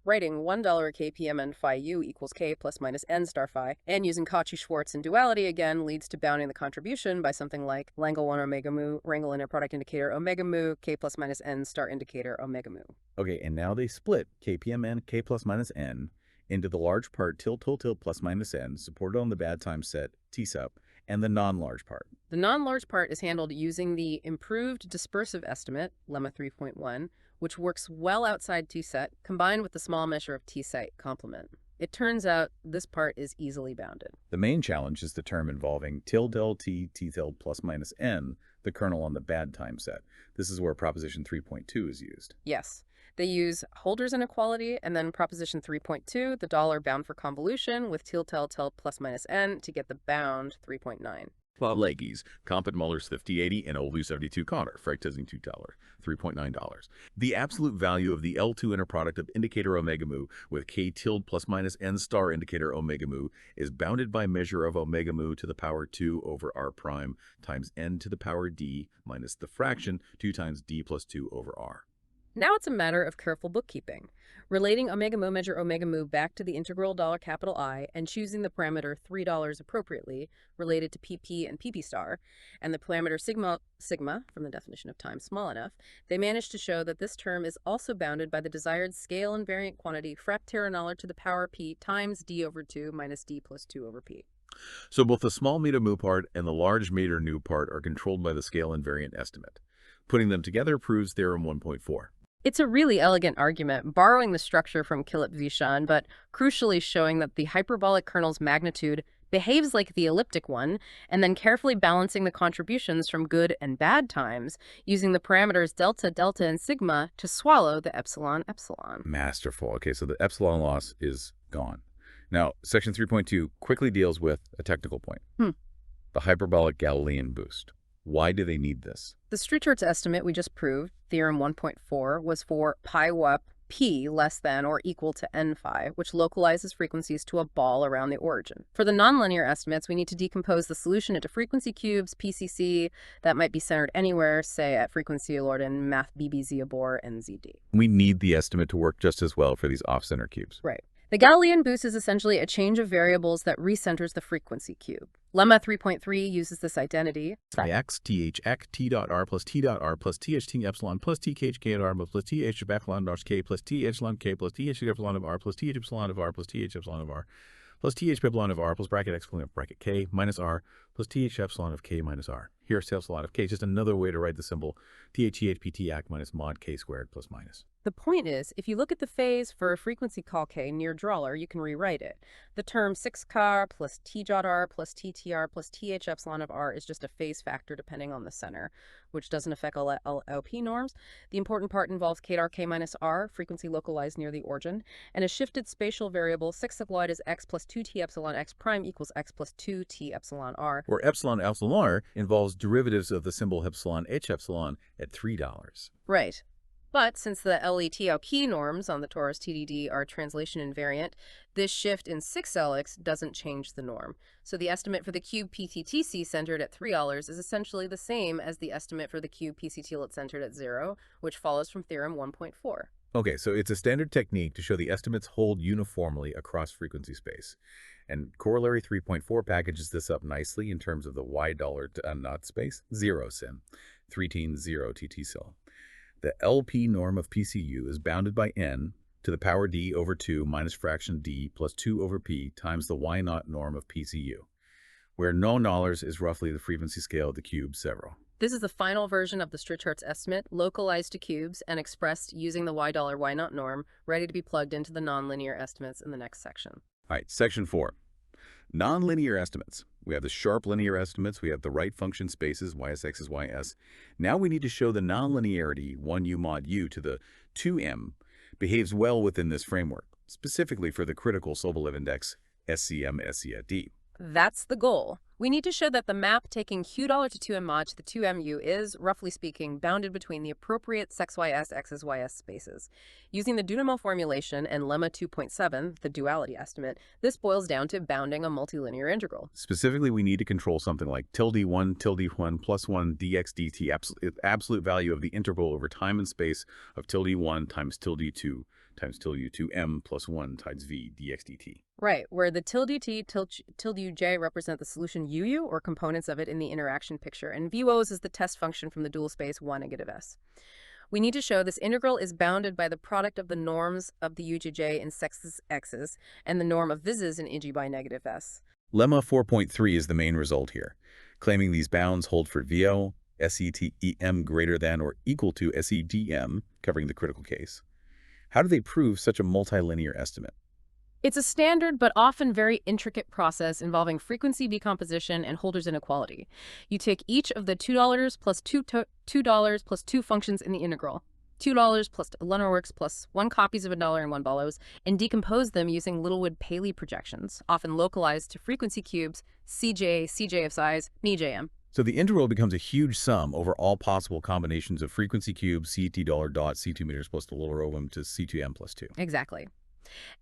Writing $1 kpmn phi u equals k plus minus n star phi, and using Cauchy-Schwarz and duality again leads to bounding the contribution by something like Langle 1 omega mu, Wrangle inner product indicator omega mu, k plus minus n star indicator omega mu.
Okay, and now they split kpmn k plus minus n into the large part tilde plus minus n supported on the bad time set t sup and the non-large part.
The non-large part is handled using the improved dispersive estimate, lemma 3.1, which works well outside t-set, combined with the small measure of t-site complement. It turns out this part is easily bounded.
The main challenge is the term involving tilde t tilde plus minus n, the kernel on the bad time set. This is where proposition 3.2 is used.
Yes. They use Holder's inequality and then proposition 3.2, the dollar bound for convolution, with tilde plus minus n to get the bound 3.9.
Leggies, Compet Muller's 5080 and Olvu 72 Connor, Fractizing $2, $3.9. The absolute value of the L2 inner product of indicator omega mu with k tilde plus minus n star indicator omega mu is bounded by measure of omega mu to the power 2 over r prime times n to the power d minus the fraction 2 times d plus 2 over r.
Now it's a matter of careful bookkeeping, relating omega mu measure omega mu back to the integral $I and choosing the parameter $3 appropriately related to pp and pp star, and the parameter sigma from the definition of time small enough. They managed to show that this term is also bounded by the desired scale invariant quantity fractarian to the power p times d over 2 minus d plus 2 over p.
So both the small meter mu part and the large meter nu part are controlled by the scale invariant estimate. Putting them together proves theorem 1.4.
It's a really elegant argument, borrowing the structure from Kilip-Vishan, but crucially showing that the hyperbolic kernel's magnitude behaves like the elliptic one, and then carefully balancing the contributions from good and bad times, using the parameters delta, and sigma to swallow the epsilon.
Masterful. Okay, so the epsilon loss is gone. Now, section 3.2 quickly deals with a technical point. The hyperbolic Galilean boost. Why do they need this?
The Strouchert's estimate we just proved, theorem 1.4, was for pi wep p less than or equal to n phi, which localizes frequencies to a ball around the origin. For the nonlinear estimates, we need to decompose the solution into frequency cubes, PCC, that might be centered anywhere, say at frequency Lordan, math BBZ abor, and ZD.
We need the estimate to work just as well for these off-center cubes.
Right. The Galilean boost is essentially a change of variables that recenters the frequency cube. Lemma 3.3 uses this identity.
X, th, x, t dot r plus t dot r plus th t epsilon plus t k k r plus t h epsilon dash k plus t epsilon k plus t h epsilon of r plus t h epsilon of r plus t h epsilon of r plus t h epsilon of r plus bracket epsilon of bracket k minus r plus t h epsilon of k minus r. Here's epsilon of k, just another way to write the symbol pt ac minus mod k squared plus minus.
The point is, if you look at the phase for a frequency call k near Dröller, you can rewrite it. The term 6 plus t jot r plus ttr plus th epsilon of r is just a phase factor depending on the center, which doesn't affect LP norms. The important part involves k k minus r, frequency localized near the origin, and a shifted spatial variable 6 sigloid is x plus 2t epsilon x prime equals x plus 2t epsilon r.
Where epsilon r involves derivatives of the symbol epsilon h epsilon at $3.
Right. But since the LETLP norms on the torus TDD are translation invariant, this shift in 6LX doesn't change the norm. So the estimate for the cube PTTC centered at $3 is essentially the same as the estimate for the cube PCT centered at 0, which follows from theorem 1.4.
Okay, so it's a standard technique to show the estimates hold uniformly across frequency space. And corollary 3.4 packages this up nicely in terms of the y dollar not space, 0 sim, 3 0 TT cell. The LP norm of PCU is bounded by n to the power d over 2 minus fraction d plus 2 over p times the y naught norm of PCU, where $0 is roughly the frequency scale of the cube several.
This is the final version of the Strichhartz estimate, localized to cubes and expressed using the y dollar y naught norm, ready to be plugged into the nonlinear estimates in the next section.
All right, section 4. Nonlinear estimates. We have the sharp linear estimates. We have the right function spaces, ys, x's, ys. Now we need to show the nonlinearity 1u mod u to the 2m behaves well within this framework, specifically for the critical Sobolev index SCM SC at D.
That's the goal. We need to show that the map taking q dollar to 2m mod to the 2mu is, roughly speaking, bounded between the appropriate sexys, x's, spaces. Using the Dynamo formulation and lemma 2.7, the duality estimate, this boils down to bounding a multilinear integral.
Specifically, we need to control something like tilde1 plus 1 dx dt, absolute value of the integral over time and space of tilde1 times tilde2 times tilde2m plus 1 times v dx dt.
Right, where the tilde t, tilde uj represent the solution uu, or components of it in the interaction picture, and vuos is the test function from the dual space 1 negative s. We need to show this integral is bounded by the product of the norms of the ujj in sex's x's and the norm of vises in ig by negative s.
Lemma 4.3 is the main result here, claiming these bounds hold for VO, SETEM greater than or equal to SEDM, covering the critical case. How do they prove such a multilinear estimate?
It's a standard but often very intricate process involving frequency decomposition and Holder's inequality. You take each of the $2 plus $2 plus 2 functions in the integral, $2 plus Lunarworks plus 1 copies of $1 and 1 bolos, and decompose them using Littlewood-Paley projections, often localized to frequency cubes, CJ, CJ of size, NIJM.
So the integral becomes a huge sum over all possible combinations of frequency cubes, CT dollar dot, C2 meters plus the lower ovum to C2m plus 2.
Exactly.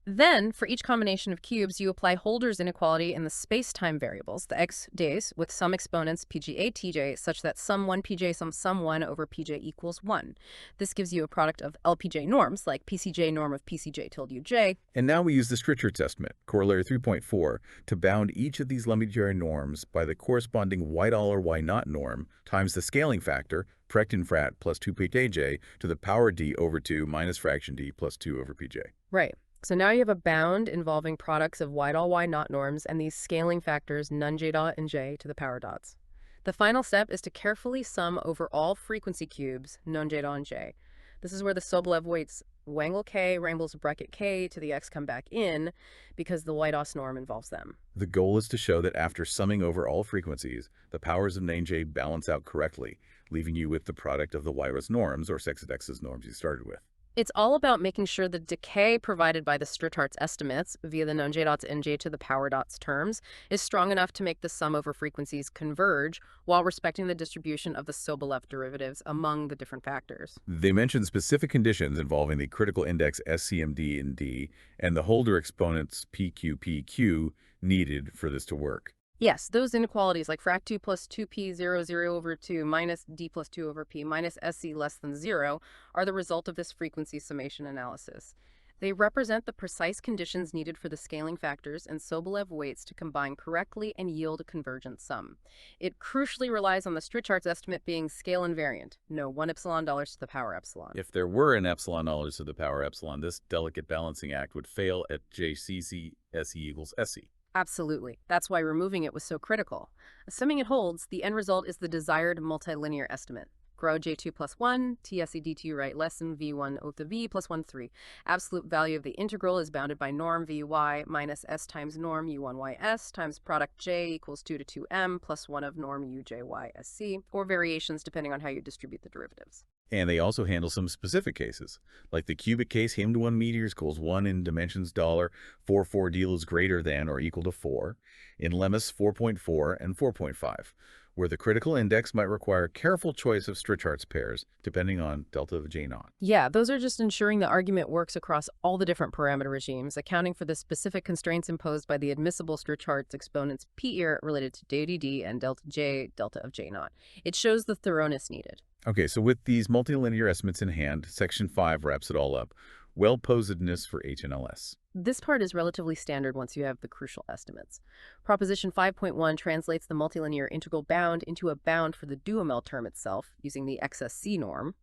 Then, for each combination of cubes, you apply Holder's inequality in the space-time variables, the x days, with some exponents pga tj, such that sum 1 pj sum 1 over pj equals 1. This gives you a product of LPJ norms, like PCJ norm of PCJ tilde uj.
And now we use the Strichhartz estimate, corollary 3.4, to bound each of these Lemaitre norms by the corresponding y dollar y naught norm times the scaling factor, Prectin-Frat plus 2 pj, to the power d over 2 minus fraction d plus 2 over pj.
Right. So now you have a bound involving products of y dot y naught norms and these scaling factors nun j dot and j to the power dots. The final step is to carefully sum over all frequency cubes nun j dot and j. This is where the Sobolev weights Wangle k, Rambles bracket k to the x come back in because the Whitehouse norm involves them.
The goal is to show that after summing over all frequencies, the powers of nj balance out correctly, leaving you with the product of the y-ros norms or sex's norms you started with.
It's all about making sure the decay provided by the Strichhartz estimates via the nun j dots and j to the power dots terms is strong enough to make the sum over frequencies converge while respecting the distribution of the Sobolev derivatives among the different factors.
They mention specific conditions involving the critical index SCMD and D and the Holder exponents PQ needed for this to work.
Yes, those inequalities like frac 2 plus 2p 0 over 2 minus d plus 2 over p minus sc less than 0 are the result of this frequency summation analysis. They represent the precise conditions needed for the scaling factors and Sobolev weights to combine correctly and yield a convergent sum. It crucially relies on the Strichhartz estimate being scale invariant, no 1 epsilon dollars to the power epsilon.
If there were an epsilon dollars to the power epsilon, this delicate balancing act would fail at JCC SE equals SE.
Absolutely. That's why removing it was so critical. Assuming it holds, the end result is the desired multilinear estimate. Grow J2 plus 1, TSE D2 right less than V1 O to V plus 1, 3. Absolute value of the integral is bounded by norm Vy minus S times norm U1YS times product J equals 2 to 2M plus 1 of norm UJYSC, or variations depending on how you distribute the derivatives.
And they also handle some specific cases, like the cubic case him to 1 meter equals 1 in dimensions dollar, 4 deal is greater than or equal to 4, in lemmas 4.4 and 4.5,
where the critical index might require careful choice of Strichhart's pairs, depending on delta of J naught.
Yeah, those are just ensuring the argument works across all the different parameter regimes, accounting for the specific constraints imposed by the admissible Strichhart's exponents P ear related to DD and delta J, delta of J naught. It shows the thoroughness needed.
Okay, so with these multilinear estimates in hand, Section 5 wraps it all up. Well-posedness for HNLS.
This part is relatively standard once you have the crucial estimates. Proposition 5.1 translates the multilinear integral bound into a bound for the Duhamel term itself, using the XSC norm.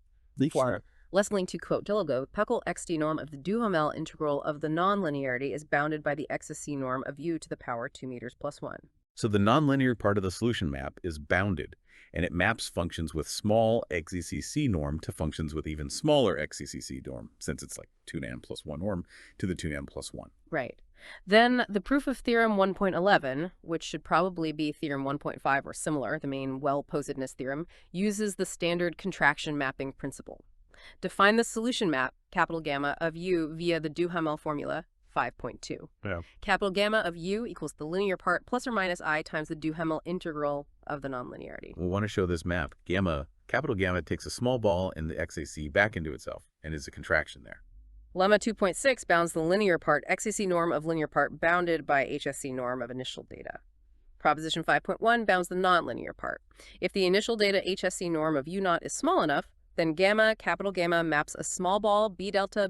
For Lessling to quote Dilogo, Peckel XD norm of the Duhamel integral of the nonlinearity is bounded by the XSC norm of u to the power 2 meters plus 1.
So the nonlinear part of the solution map is bounded, and it maps functions with small XCCC norm to functions with even smaller XCCC norm, since it's like 2nan plus 1 norm to the 2n plus 1.
Right. Then the proof of theorem 1.11, which should probably be theorem 1.5 or similar, the main well-posedness theorem, uses the standard contraction mapping principle. Define the solution map, capital gamma, of u via the Duhamel formula, 5.2.
Yeah.
Capital gamma of u equals the linear part plus or minus I times the Duhamel integral of the nonlinearity.
We want to show this map. Capital gamma takes a small ball in the XAC back into itself and is a contraction there.
Lemma 2.6 bounds the linear part XAC norm of linear part bounded by HSC norm of initial data. Proposition 5.1 bounds the nonlinear part. If the initial data HSC norm of u naught is small enough, then gamma, capital gamma, maps a small ball B delta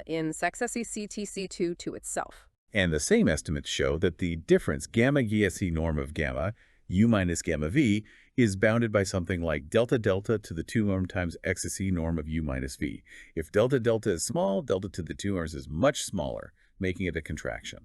in XSECTC2 to itself.
And the same estimates show that the difference gamma GSE norm of gamma, u minus gamma v, is bounded by something like delta to the 2 norm times XSE norm of u minus v. If delta is small, delta to the 2 norms is much smaller, making it a contraction.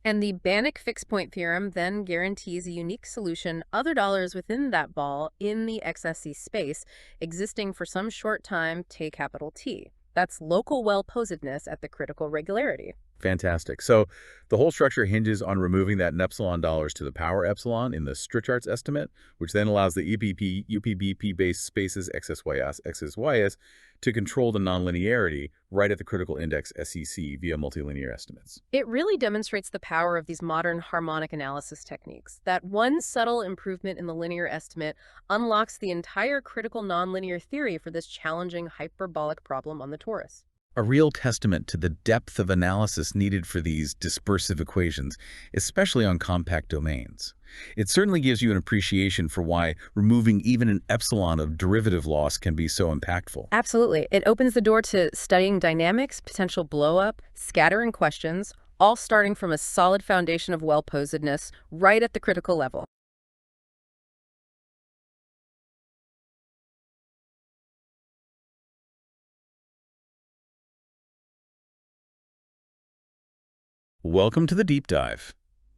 And the Banach fixed point theorem then guarantees a unique solution, other dollars within that ball in the XSE space, existing for some short time, capital T. That's local well-posedness at the critical regularity.
Fantastic. So the whole structure hinges on removing that epsilon dollars to the power epsilon in the Strichhart's estimate, which then allows the EPP, UPBP-based spaces XSYS, XSYS to control the nonlinearity right at the critical index SEC via multilinear estimates.
It really demonstrates the power of these modern harmonic analysis techniques. That one subtle improvement in the linear estimate unlocks the entire critical nonlinear theory for this challenging hyperbolic problem on the torus.
A real testament to the depth of analysis needed for these dispersive equations, especially on compact domains. It certainly gives you an appreciation for why removing even an epsilon of derivative loss can be so impactful.
Absolutely. It opens the door to studying dynamics, potential blow-up, scattering questions, all starting from a solid foundation of well-posedness right at the critical level.
Welcome to the Deep Dive.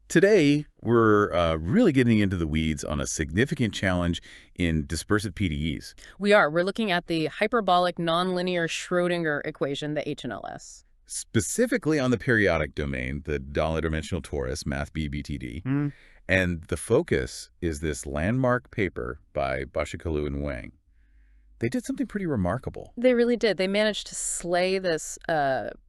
Today, we're really getting into the weeds on a significant challenge in dispersive PDEs.
We're looking at the hyperbolic nonlinear Schrödinger equation, the HNLS.
Specifically on the periodic domain, the dollar-dimensional torus, Math B BTD. And the focus is this landmark paper by Başakoğlu and Wang. They did something pretty remarkable.
They really did. They managed to slay this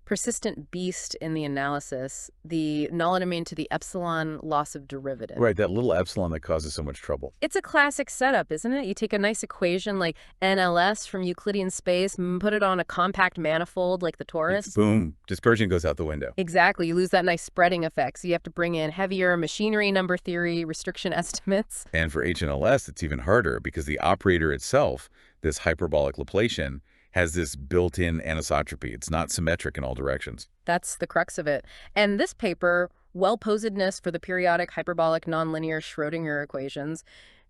persistent beast in the analysis, the null domain to the epsilon loss of derivative.
Right, that little epsilon that causes so much trouble.
It's a classic setup, isn't it? You take a nice equation like NLS from Euclidean space, put it on a compact manifold like the torus.
Boom, dispersion goes out the window.
Exactly. You lose that nice spreading effect. So you have to bring in heavier machinery number theory, restriction estimates.
And for HNLS, it's even harder because the operator itself, this hyperbolic Laplacian, has this built-in anisotropy. It's not symmetric in all directions.
That's the crux of it. And this paper, well-posedness for the periodic hyperbolic nonlinear Schrödinger equations,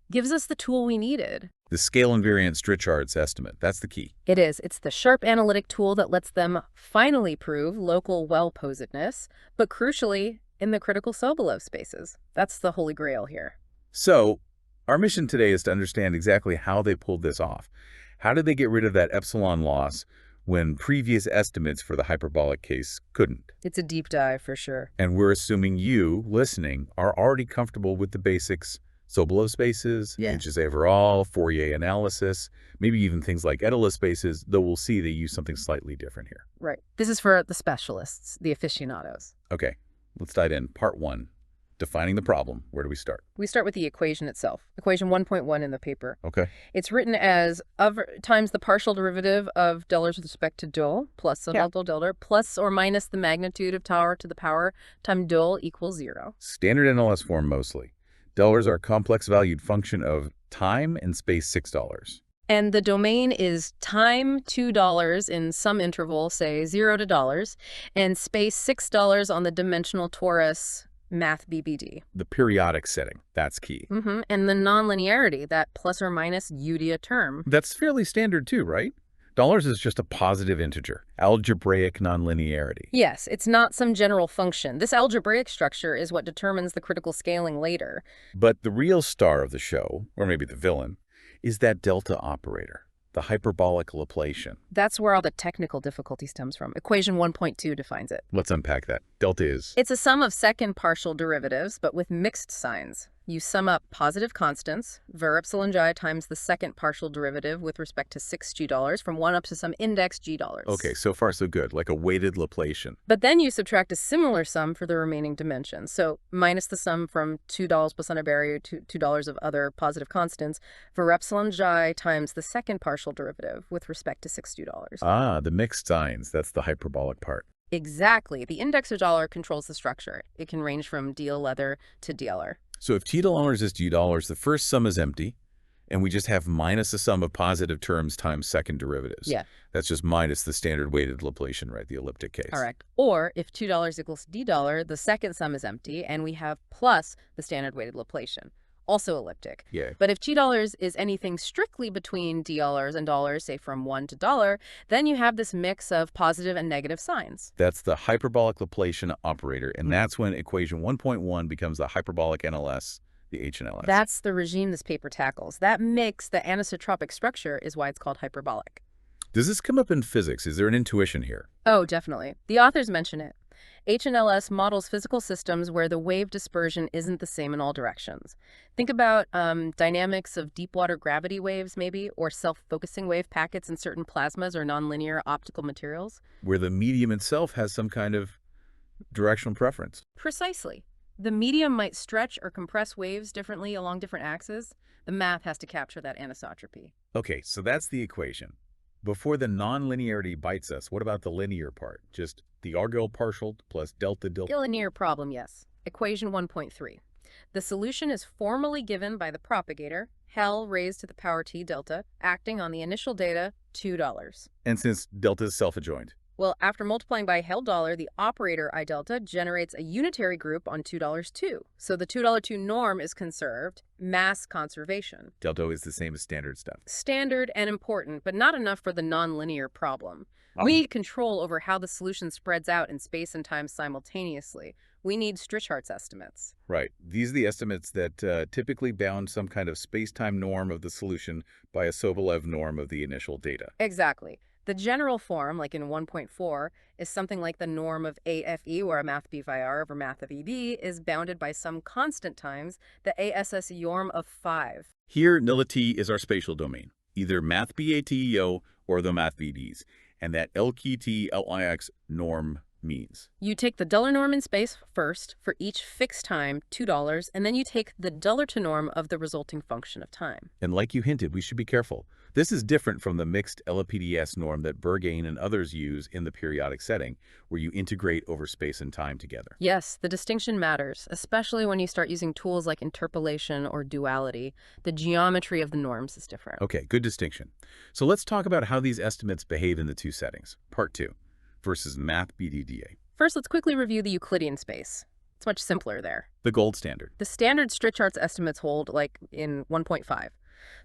gives us the tool we needed.
The scale invariant Strichhart's estimate, that's the key.
It is. It's the sharp analytic tool that lets them finally prove local well-posedness, but crucially, in the critical Sobolev spaces. That's the holy grail here.
So, our mission today is to understand exactly how they pulled this off. How did they get rid of that epsilon loss when previous estimates for the hyperbolic case couldn't?
It's a deep dive for sure.
And we're assuming you, listening, are already comfortable with the basics, Sobolev spaces, inches overall, Fourier analysis, maybe even things like Edela spaces, though we'll see they use something slightly different here.
Right. This is for the specialists, the aficionados.
Okay, let's dive in. Part 1. defining the problem, where do we start?
We start with the equation itself, equation 1.1 in the paper.
Okay.
It's written as times the partial derivative of dollars with respect to dol plus delta plus or minus the magnitude of tau to the power times dol equals 0.
Standard NLS form mostly. Dollars are a complex valued function of time and space $6.
And the domain is time $2 in some interval, say 0 to dollars, and space $6 on the dimensional torus math BBD.
The periodic setting, that's key.
And the nonlinearity, that plus or minus UDA term.
That's fairly standard too, right? Dollars is just a positive integer, algebraic nonlinearity.
Yes, it's not some general function. This algebraic structure is what determines the critical scaling later.
But the real star of the show, or maybe the villain, is that delta operator, the hyperbolic Laplacian.
That's where all the technical difficulty stems from. Equation 1.2 defines it.
Let's unpack that. Delta is?
It's a sum of second partial derivatives, but with mixed signs. You sum up positive constants, var epsilon j times the second partial derivative with respect to 6g dollars from 1 up to some index g dollars.
Okay, so far so good, like a weighted Laplacian.
But then you subtract a similar sum for the remaining dimensions. So minus the sum from $2 plus underbarrier to $2 of other positive constants, var epsilon j times the second partial derivative with respect to 6g dollars.
Ah, the mixed signs, that's the hyperbolic part.
Exactly. The index of dollar controls the structure. It can range from DL leather to DLR.
So if $T is $G, the first sum is empty, and we just have minus the sum of positive terms times second derivatives.
Yeah.
That's just minus the standard weighted Laplacian, right? The elliptic case.
Correct. Or if $2 equals D dollar, the second sum is empty, and we have plus the standard weighted Laplacian. Also elliptic.
Yeah.
But if $T is anything strictly between $dollars and dollars, say from $1 to $, then you have this mix of positive and negative signs.
That's the hyperbolic Laplacian operator, and that's when equation 1.1 becomes the hyperbolic NLS, the HNLS.
That's the regime this paper tackles. That mix, the anisotropic structure, is why it's called hyperbolic.
Does this come up in physics? Is there an intuition here?
Oh, definitely. The authors mention it. HNLS models physical systems where the wave dispersion isn't the same in all directions. Think about dynamics of deep water gravity waves, maybe, or self-focusing wave packets in certain plasmas or nonlinear optical materials.
Where the medium itself has some kind of directional preference.
Precisely. The medium might stretch or compress waves differently along different axes. The math has to capture that anisotropy.
Okay, so that's the equation. Before the nonlinearity bites us, what about the linear part? Just the Argyll partial plus delta.
A linear problem, yes. Equation 1.3. The solution is formally given by the propagator, Hel raised to the power t delta, acting on the initial data, $2.
And since delta is self-adjoint?
Well, after multiplying by Hel dollar, the operator I delta generates a unitary group on $2 too. So the $2 norm is conserved, mass conservation.
Delta is the same as standard stuff.
Standard and important, but not enough for the nonlinear problem. We need control over how the solution spreads out in space and time simultaneously. We need Strichhart's estimates.
Right. These are the estimates that typically bound some kind of space-time norm of the solution by a Sobolev norm of the initial data.
Exactly. The general form, like in 1.4, is something like the norm of AFE, where a math B phi r over math of EB is bounded by some constant times the ASS norm of 5.
Here, nullity is our spatial domain, either math BATEO or the math BDs, and that LQT LIX norm means.
You take the dollar norm in space first for each fixed time, $2, and then you take the dollar to norm of the resulting function of time.
And like you hinted, we should be careful. This is different from the mixed LPDS norm that Bergain and others use in the periodic setting, where you integrate over space and time together.
Yes, the distinction matters, especially when you start using tools like interpolation or duality. The geometry of the norms is different.
Okay, good distinction. So let's talk about how these estimates behave in the two settings. Part 2 versus math BDDA.
First, let's quickly review the Euclidean space. It's much simpler there.
The gold standard.
The standard Strichhart's estimates hold, like in 1.5.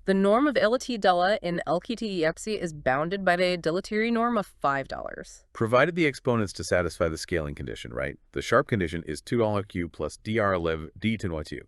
The norm of LT Della in LQT EXE is bounded by the dilatory norm of $5.
Provided the exponents to satisfy the scaling condition, right? The sharp condition is $2Q plus DR11 D to no 2,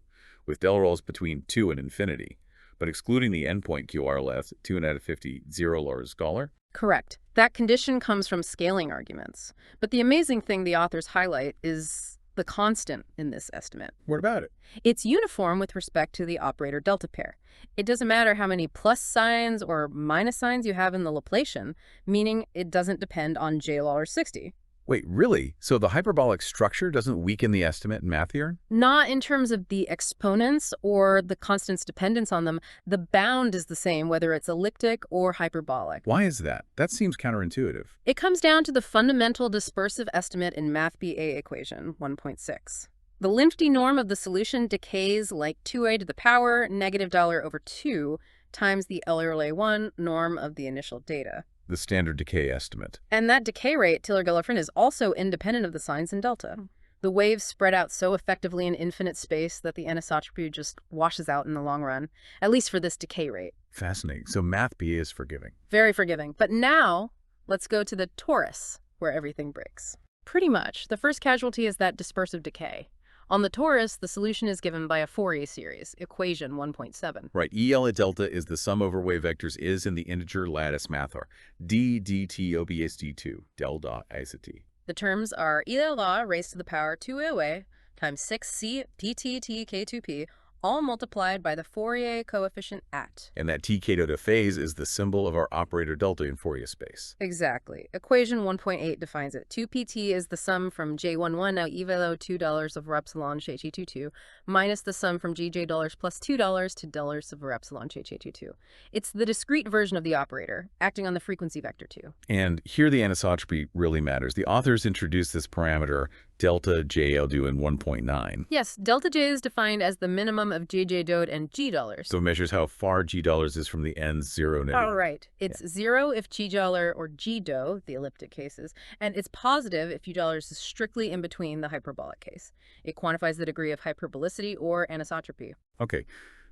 with del rolls between 2 and infinity, but excluding the endpoint QRLS, 2 and out of 50, 0 lower scholar.
Correct. That condition comes from scaling arguments. But the amazing thing the authors highlight is the constant in this estimate.
What about it?
It's uniform with respect to the operator delta pair. It doesn't matter how many plus signs or minus signs you have in the Laplacian, meaning it doesn't depend on J log or 60.
Wait, really? So the hyperbolic structure doesn't weaken the estimate in math theorem?
Not in terms of the exponents or the constant's dependence on them. The bound is the same, whether it's elliptic or hyperbolic.
Why is that? That seems counterintuitive.
It comes down to the fundamental dispersive estimate in Math BA equation 1.6. The lengthy norm of the solution decays like 2a to the power negative $2 times the LRLA1 norm of the initial data.
The standard decay estimate.
And that decay rate, Tiller-Gellerfrin, is also independent of the signs in delta. The waves spread out so effectively in infinite space that the anisotropy just washes out in the long run, at least for this decay rate.
Fascinating. So math BA is forgiving.
Very forgiving. But now, let's go to the torus, where everything breaks. Pretty much. The first casualty is that dispersive decay. On the torus, the solution is given by a Fourier series, equation 1.7.
Right. EL at delta is the sum over wave vectors is in the integer lattice mathor. D dt obs d2, del dot isot.
The terms are ELA raised to the power 2a times 6c dt t k2p, all multiplied by the Fourier coefficient at.
And that tk to phase is the symbol of our operator delta in Fourier space.
Exactly. Equation 1.8 defines it. 2pt is the sum from J11, now evelo $2 over epsilon J22, minus the sum from GJ dollars plus $2 to dollars over epsilon J22. It's the discrete version of the operator, acting on the frequency vector too.
And here the anisotropy really matters. The authors introduced this parameter delta JL2 in 1.9.
Yes, delta J is defined as the minimum of JJ dot and G dollars.
So it measures how far G dollars is from the ends 0 negative.
All right. It's 0 if G dollar or G do, the elliptic cases, and it's positive if G dollars is strictly in between the hyperbolic case. It quantifies the degree of hyperbolicity or anisotropy.
Okay.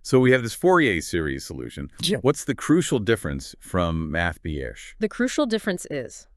So we have this Fourier series solution.
Yeah.
What's the crucial difference from math BA-ish?
The crucial difference is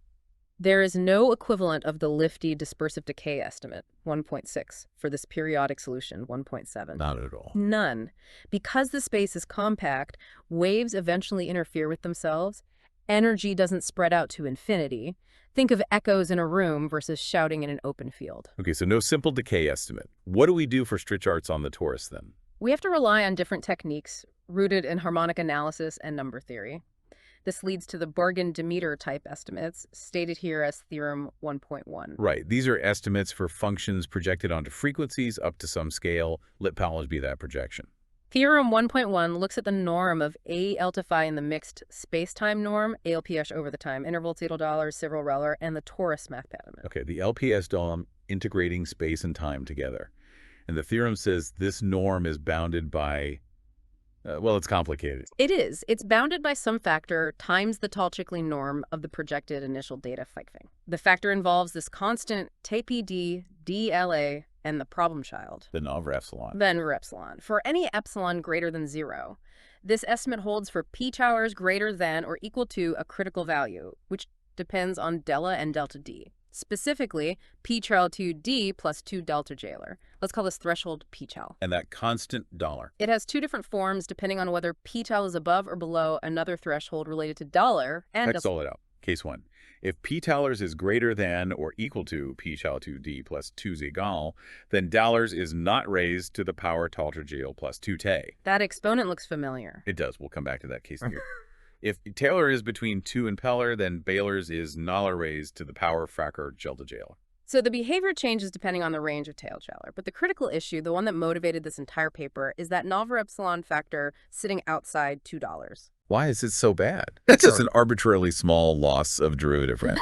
there is no equivalent of the lifty dispersive decay estimate, 1.6, for this periodic solution, 1.7.
Not at all.
None. Because the space is compact, waves eventually interfere with themselves. Energy doesn't spread out to infinity. Think of echoes in a room versus shouting in an open field.
Okay, so no simple decay estimate. What do we do for Strich arts on the torus then?
We have to rely on different techniques rooted in harmonic analysis and number theory. This leads to the Borgen-Demeter type estimates, stated here as theorem 1.1.
Right. These are estimates for functions projected onto frequencies up to some scale. Let powers be that projection.
Theorem 1.1 looks at the norm of A L to phi in the mixed space-time norm, ALPS over the time interval, Tedel dollars, Cyril Reller, and the torus math pattern.
Okay, the LPS DOM integrating space and time together. And the theorem says this norm is bounded by, well, it's complicated.
It is. It's bounded by some factor times the Tolchikli norm of the projected initial data Fikefing. The factor involves this constant TPD, DLA, and the problem child.
The Nov epsilon.
Then epsilon. For any epsilon greater than 0, this estimate holds for p towers greater than or equal to a critical value, which depends on Della and delta D. Specifically, p chal 2d plus 2 delta Jailer. Let's call this threshold p chal.
And that constant dollar.
It has two different forms depending on whether p chal is above or below another threshold related to dollar and
Let's solve it out. Case 1. If p thalers is greater than or equal to p chal 2d plus 2 zegal, then dollars is not raised to the power talter jail plus 2 te.
That exponent looks familiar.
It does. We'll come back to that case here. If Taylor is between 2 and Peller, then Baylor's is Noller raised to the power fracker Gelda Jailer.
So the behavior changes depending on the range of tail Jailer. But the critical issue, the one that motivated this entire paper, is that Nover epsilon factor sitting outside $2.
Why is it so bad? That's just an arbitrarily small loss of derivative rent.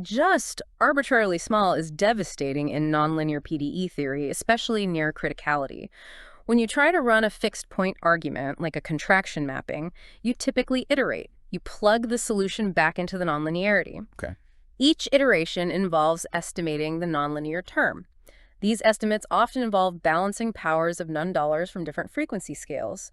Just arbitrarily small is devastating in nonlinear PDE theory, especially near criticality. When you try to run a fixed point argument, like a contraction mapping, you typically iterate. You plug the solution back into the nonlinearity.
Okay.
Each iteration involves estimating the nonlinear term. These estimates often involve balancing powers of non-dollars from different frequency scales.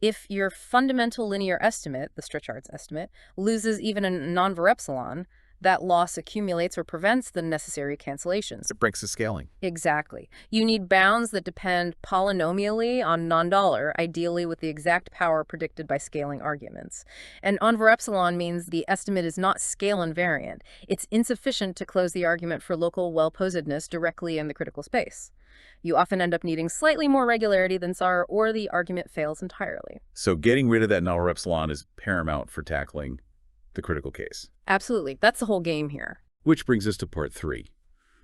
If your fundamental linear estimate, the Strich-Arts estimate, loses even a non-var epsilon, that loss accumulates or prevents the necessary cancellations.
It breaks the scaling.
Exactly. You need bounds that depend polynomially on non-dollar, ideally with the exact power predicted by scaling arguments. And on-var epsilon means the estimate is not scale invariant. It's insufficient to close the argument for local well-posedness directly in the critical space. You often end up needing slightly more regularity than SAR, or the argument fails entirely.
So getting rid of that null epsilon is paramount for tackling the critical case.
Absolutely. That's the whole game here.
Which brings us to part 3.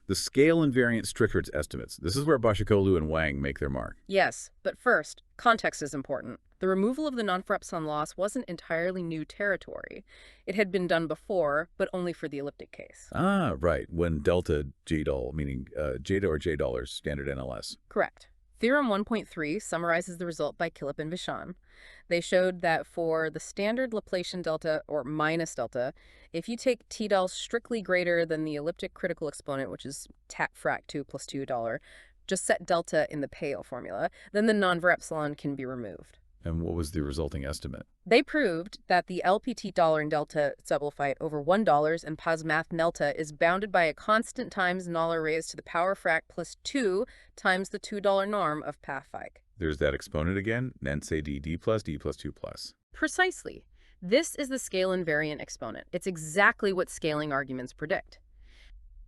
The scale invariant Strickhart's estimates. This is where Başakoğlu and Wang make their mark.
Yes, but first, context is important. The removal of the non-for-epsilon loss wasn't entirely new territory. It had been done before, but only for the elliptic case.
Ah, right. When delta J-doll, meaning Jeta or J-dollars, standard NLS.
Correct. Theorem 1.3 summarizes the result by Killip and Vishon. They showed that for the standard Laplacian delta, or minus delta, if you take T-doll strictly greater than the elliptic critical exponent, which is tat frac 2 plus $2, just set delta in the Pale formula, then the non-ver-epsilon can be removed.
And what was the resulting estimate?
They proved that the LPT dollar and delta subulfite over $1 and posmath delta is bounded by a constant times $0 raised to the power frac plus 2 times the $2 norm of pathphi.
There's that exponent again, then say d plus 2 plus.
Precisely. This is the scale invariant exponent. It's exactly what scaling arguments predict.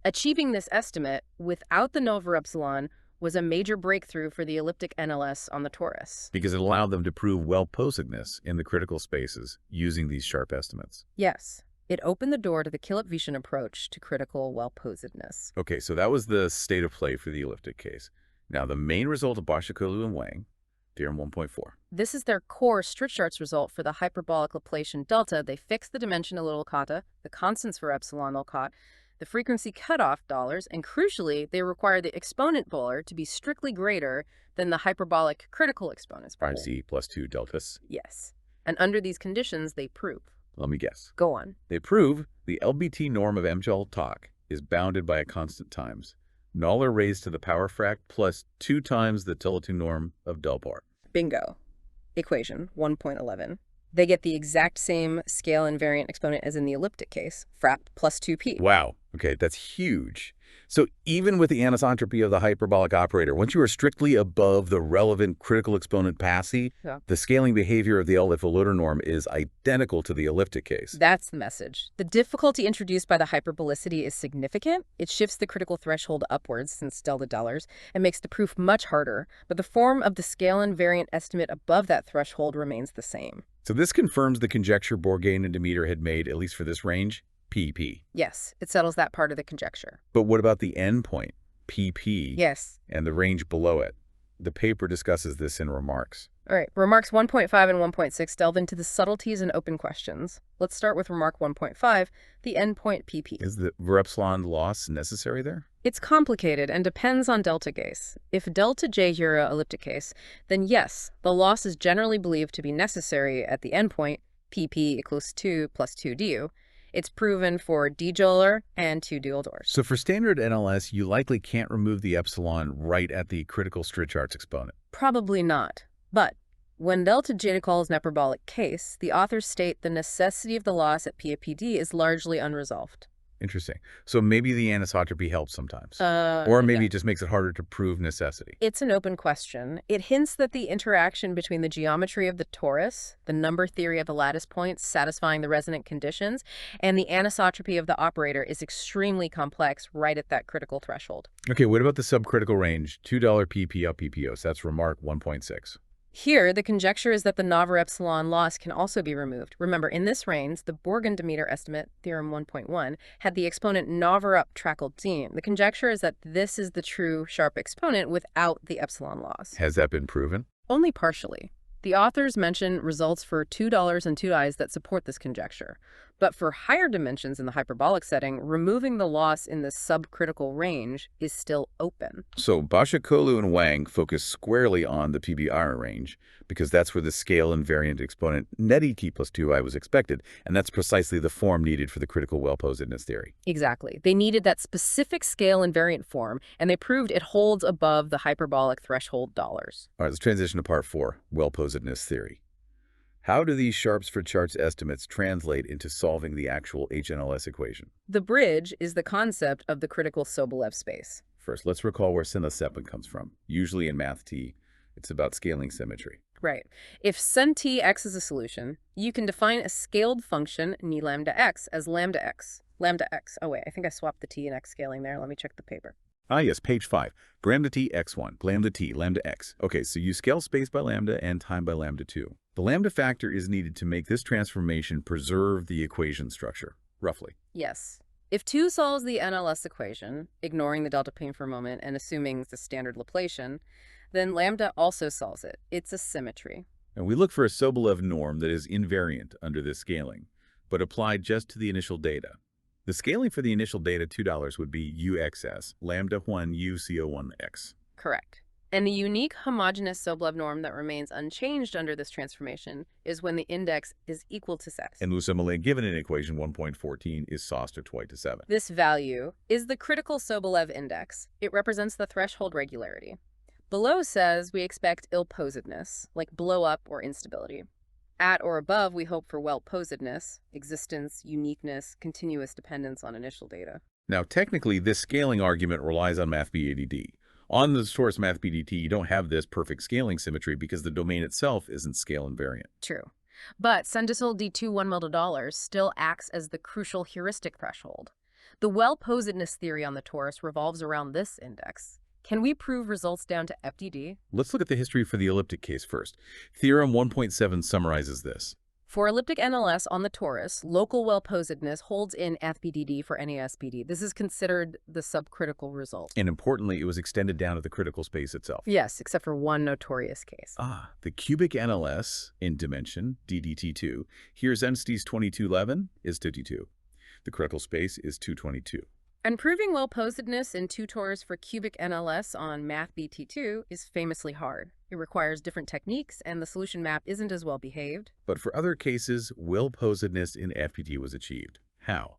Achieving this estimate without the no-ver-epsilon was a major breakthrough for the elliptic NLS on the torus.
Because it allowed them to prove well-posedness in the critical spaces using these sharp estimates.
Yes, it opened the door to the Killip-Vishon approach to critical well-posedness.
Okay, so that was the state of play for the elliptic case. Now, the main result of Başakoğlu and Wang, theorem 1.4.
This is their core Strickhart's result for the hyperbolic Laplacian delta. They fixed the dimension a little kata, the constants for epsilon cot, the frequency cutoff dollars, and crucially, they require the exponent polar to be strictly greater than the hyperbolic critical exponents polar.
5z plus 2 deltas.
Yes. And under these conditions, they prove.
Let me guess.
Go on.
They prove the LBT norm of mjol talk is bounded by a constant times. $0 raised to the power frac plus 2 times the Tillotson norm of del bar.
Bingo. Equation 1.11. They get the exact same scale invariant exponent as in the elliptic case, frap plus 2p.
Wow. Okay, that's huge. So even with the anisotropy of the hyperbolic operator, once you are strictly above the relevant critical exponent passy, the scaling behavior of the L-Loader norm is identical to the elliptic case.
That's the message. The difficulty introduced by the hyperbolicity is significant. It shifts the critical threshold upwards since delta dollars and makes the proof much harder, but the form of the scale invariant estimate above that threshold remains the same.
So this confirms the conjecture Bourgain and Demeter had made, at least for this range, PP.
Yes, it settles that part of the conjecture.
But what about the endpoint, PP?
Yes.
And the range below it? The paper discusses this in remarks.
All right, remarks 1.5 and 1.6 delve into the subtleties and open questions. Let's start with remark 1.5, the endpoint PP.
Is the ver-epsilon loss necessary there?
It's complicated and depends on delta case. If delta J Euro elliptic case, then yes, the loss is generally believed to be necessary at the endpoint, PP equals 2 plus 2 du. It's proven for d-Joler and 2 dual-doors.
So for standard NLS, you likely can't remove the epsilon right at the critical Strickhart's exponent.
Probably not. But when delta J calls an hyperbolic case, the authors state the necessity of the loss at P of PD is largely unresolved.
Interesting. So maybe the anisotropy helps sometimes. Or maybe it just makes it harder to prove necessity.
It's an open question. It hints that the interaction between the geometry of the torus, the number theory of the lattice points satisfying the resonant conditions, and the anisotropy of the operator is extremely complex right at that critical threshold.
Okay, what about the subcritical range? $2 PP up PPOs. That's remark 1.6.
Here, the conjecture is that the Navier-epsilon loss can also be removed. Remember, in this range, the Bourgain-Demeter estimate, theorem 1.1, had the exponent Navier-up Trackle-Dean. The conjecture is that this is the true sharp exponent without the epsilon loss.
Has that been proven?
Only partially. The authors mention results for $2 and 2 i's that support this conjecture. But for higher dimensions in the hyperbolic setting, removing the loss in the subcritical range is still open.
So Başakoğlu and Wang focus squarely on the PBR range because that's where the scale invariant exponent net ET plus 2i was expected, and that's precisely the form needed for the critical well-posedness theory.
Exactly. They needed that specific scale invariant form, and they proved it holds above the hyperbolic threshold dollars.
All right, let's transition to part 4, well-posedness theory. How do these sharps for charts estimates translate into solving the actual HNLS equation?
The bridge is the concept of the critical Sobolev space.
First, let's recall where Sinna-Sepin comes from. Usually in Math T, it's about scaling symmetry.
Right. If sen t x is a solution, you can define a scaled function ni lambda x as lambda x. Lambda x. Oh wait, I think I swapped the t and x scaling there. Let me check the paper.
Ah, yes, page 5. Lambda t x1, lambda t, lambda x. Okay, so you scale space by lambda and time by lambda 2. The lambda factor is needed to make this transformation preserve the equation structure, roughly.
Yes. If 2 solves the NLS equation, ignoring the delta plane for a moment and assuming the standard Laplacian, then lambda also solves it. It's a symmetry.
And we look for a Sobolev norm that is invariant under this scaling, but applied just to the initial data. The scaling for the initial data, $2, would be UXS, lambda 1 UCO1X.
Correct. And the unique homogeneous Sobolev norm that remains unchanged under this transformation is when the index is equal to SAS.
And similarly, given in equation 1.14 is SAS to 2 to 7.
This value is the critical Sobolev index. It represents the threshold regularity. Below says we expect ill-posedness, like blow-up or instability. At or above, we hope for well-posedness, existence, uniqueness, continuous dependence on initial data.
Now, technically, this scaling argument relies on MathBADD. On the source MathBDT, you don't have this perfect scaling symmetry because the domain itself isn't scale invariant.
True. But Sundisel D2 1 mil to dollars still acts as the crucial heuristic threshold. The well-posedness theory on the torus revolves around this index. Can we prove results down to FDD?
Let's look at the history for the elliptic case first. Theorem 1.7 summarizes this.
For elliptic NLS on the torus, local well-posedness holds in FBDD for any SPD. This is considered the subcritical result.
And importantly, it was extended down to the critical space itself.
Yes, except for one notorious case.
The cubic NLS in dimension, DDT2, here densities 2211 is 52. The critical space is 222.
And proving well-posedness in 2 torus for cubic NLS on MathBT2 is famously hard. It requires different techniques, and the solution map isn't as well behaved.
But for other cases, well-posedness in FPT was achieved. How?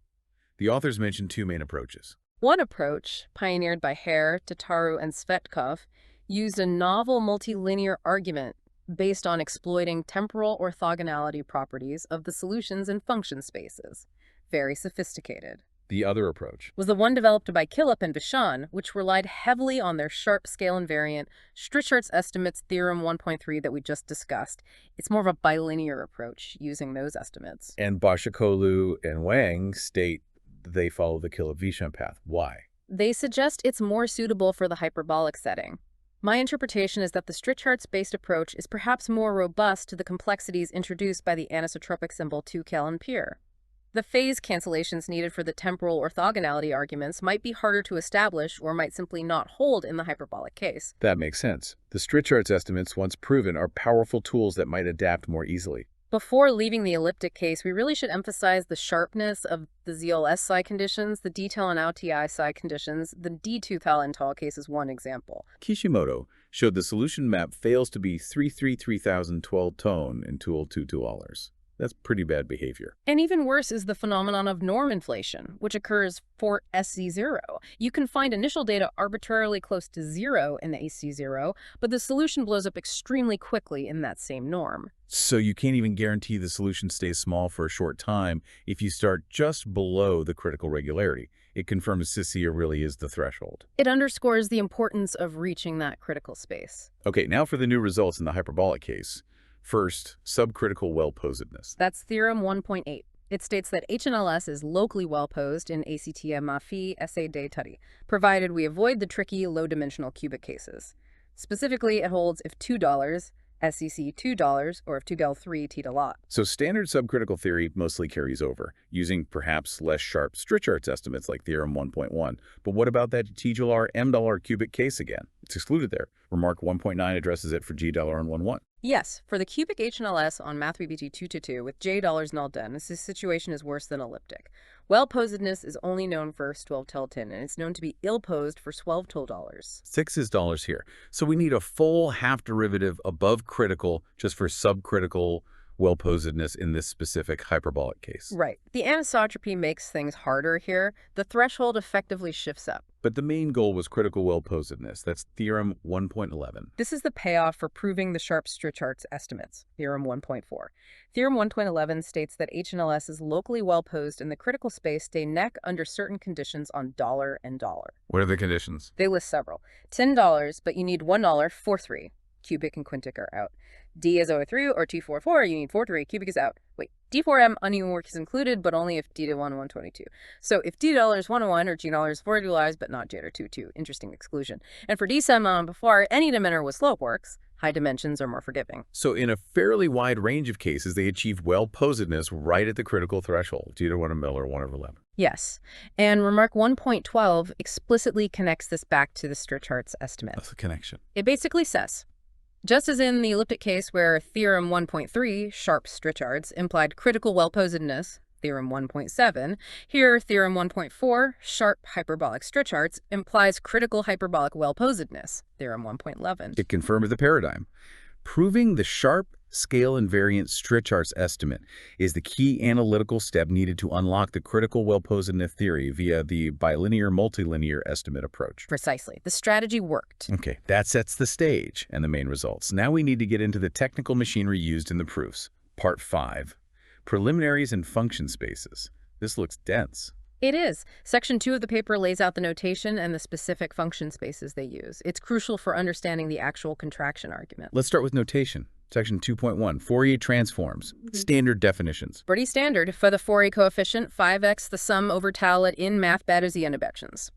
The authors mentioned 2 main approaches.
One approach, pioneered by Hare, Tataru, and Svetkov, used a novel multilinear argument based on exploiting temporal orthogonality properties of the solutions in function spaces. Very sophisticated.
The other approach
Was the one developed by Killip and Bichon, which relied heavily on their sharp scale invariant Strichhart's estimates theorem 1.3 that we just discussed. It's more of a bilinear approach using those estimates.
And Başakoğlu and Wang state they follow the Killip-Bichon path. Why?
They suggest it's more suitable for the hyperbolic setting. My interpretation is that the Strichhart's-based approach is perhaps more robust to the complexities introduced by the anisotropic symbol 2Kel and Peer. The phase cancellations needed for the temporal orthogonality arguments might be harder to establish or might simply not hold in the hyperbolic case.
That makes sense. The Strichhart's estimates, once proven, are powerful tools that might adapt more easily.
Before leaving the elliptic case, we really should emphasize the sharpness of the ZLS psi conditions, the detail and LTI psi conditions. The D2 Thal case is one example.
Kishimoto showed the solution map fails to be 333,012 tone in tool 2 $2. That's pretty bad behavior.
And even worse is the phenomenon of norm inflation, which occurs for SC0. You can find initial data arbitrarily close to 0 in the AC0, but the solution blows up extremely quickly in that same norm.
So you can't even guarantee the solution stays small for a short time if you start just below the critical regularity. It confirms CCA really is the threshold.
It underscores the importance of reaching that critical space.
Okay, now for the new results in the hyperbolic case. First, subcritical well-posedness.
That's theorem 1.8. It states that HNLS is locally well-posed in ACTM Mafi SA de Tari, provided we avoid the tricky low-dimensional cubic cases. Specifically, it holds if $2, SEC $2, or if 2del3 T to lot.
So standard subcritical theory mostly carries over, using perhaps less sharp Strichhart's estimates like theorem 1.1. But what about that $T$R M$ cubic case again? It's excluded there. Remark 1.9 addresses it for G$ and 1.1.
Yes, for the cubic HNLS on MathBBT 222 with J dollars null den, this situation is worse than elliptic. Well-posedness is only known for 12 teltin, and it's known to be ill-posed for 12 $12.
6 is dollars here. So we need a full half derivative above critical just for subcritical well-posedness in this specific hyperbolic case.
Right. The anisotropy makes things harder here. The threshold effectively shifts up.
But the main goal was critical well-posedness. That's theorem 1.11.
This is the payoff for proving the sharp Strichhart's estimates, theorem 1.4. Theorem 1.11 states that HNLS is locally well-posed in the critical space day neck under certain conditions on dollar and dollar.
What are the conditions?
They list several. $10, but you need $1 for 3. Cubic and quintic are out. D is over 3 or T4 you need 4-3, cubic is out. Wait, D4M uneven work is included, but only if D to 1, 122. So if D dollars 1 1 or G dollars 4 lives, but not J to 2 2. Interesting exclusion. And for D sum before any dimensional with slope works, High dimensions are more forgiving.
So in a fairly wide range of cases, they achieve well-posedness right at the critical threshold, either 1 mil or 1/11.
Yes. And remark 1.12 explicitly connects this back to the Strichhart's estimate.
That's the connection.
It basically says, just as in the elliptic case where theorem 1.3, sharp Strichards, implied critical well-posedness, theorem 1.7, here theorem 1.4, sharp hyperbolic Strichards, implies critical hyperbolic well-posedness, theorem 1.11.
It confirms the paradigm. Proving the sharp scale invariant Strichhart's estimate is the key analytical step needed to unlock the critical well-posedness theory via the bilinear-multilinear estimate approach.
Precisely. The strategy worked.
Okay, that sets the stage and the main results. Now we need to get into the technical machinery used in the proofs. Part 5. Preliminaries and function spaces. This looks dense.
It is. Section 2 of the paper lays out the notation and the specific function spaces they use. It's crucial for understanding the actual contraction argument.
Let's start with notation. Section 2.1, Fourier transforms, standard definitions.
Pretty standard for the Fourier coefficient, 5x the sum over tau in math inhibitions.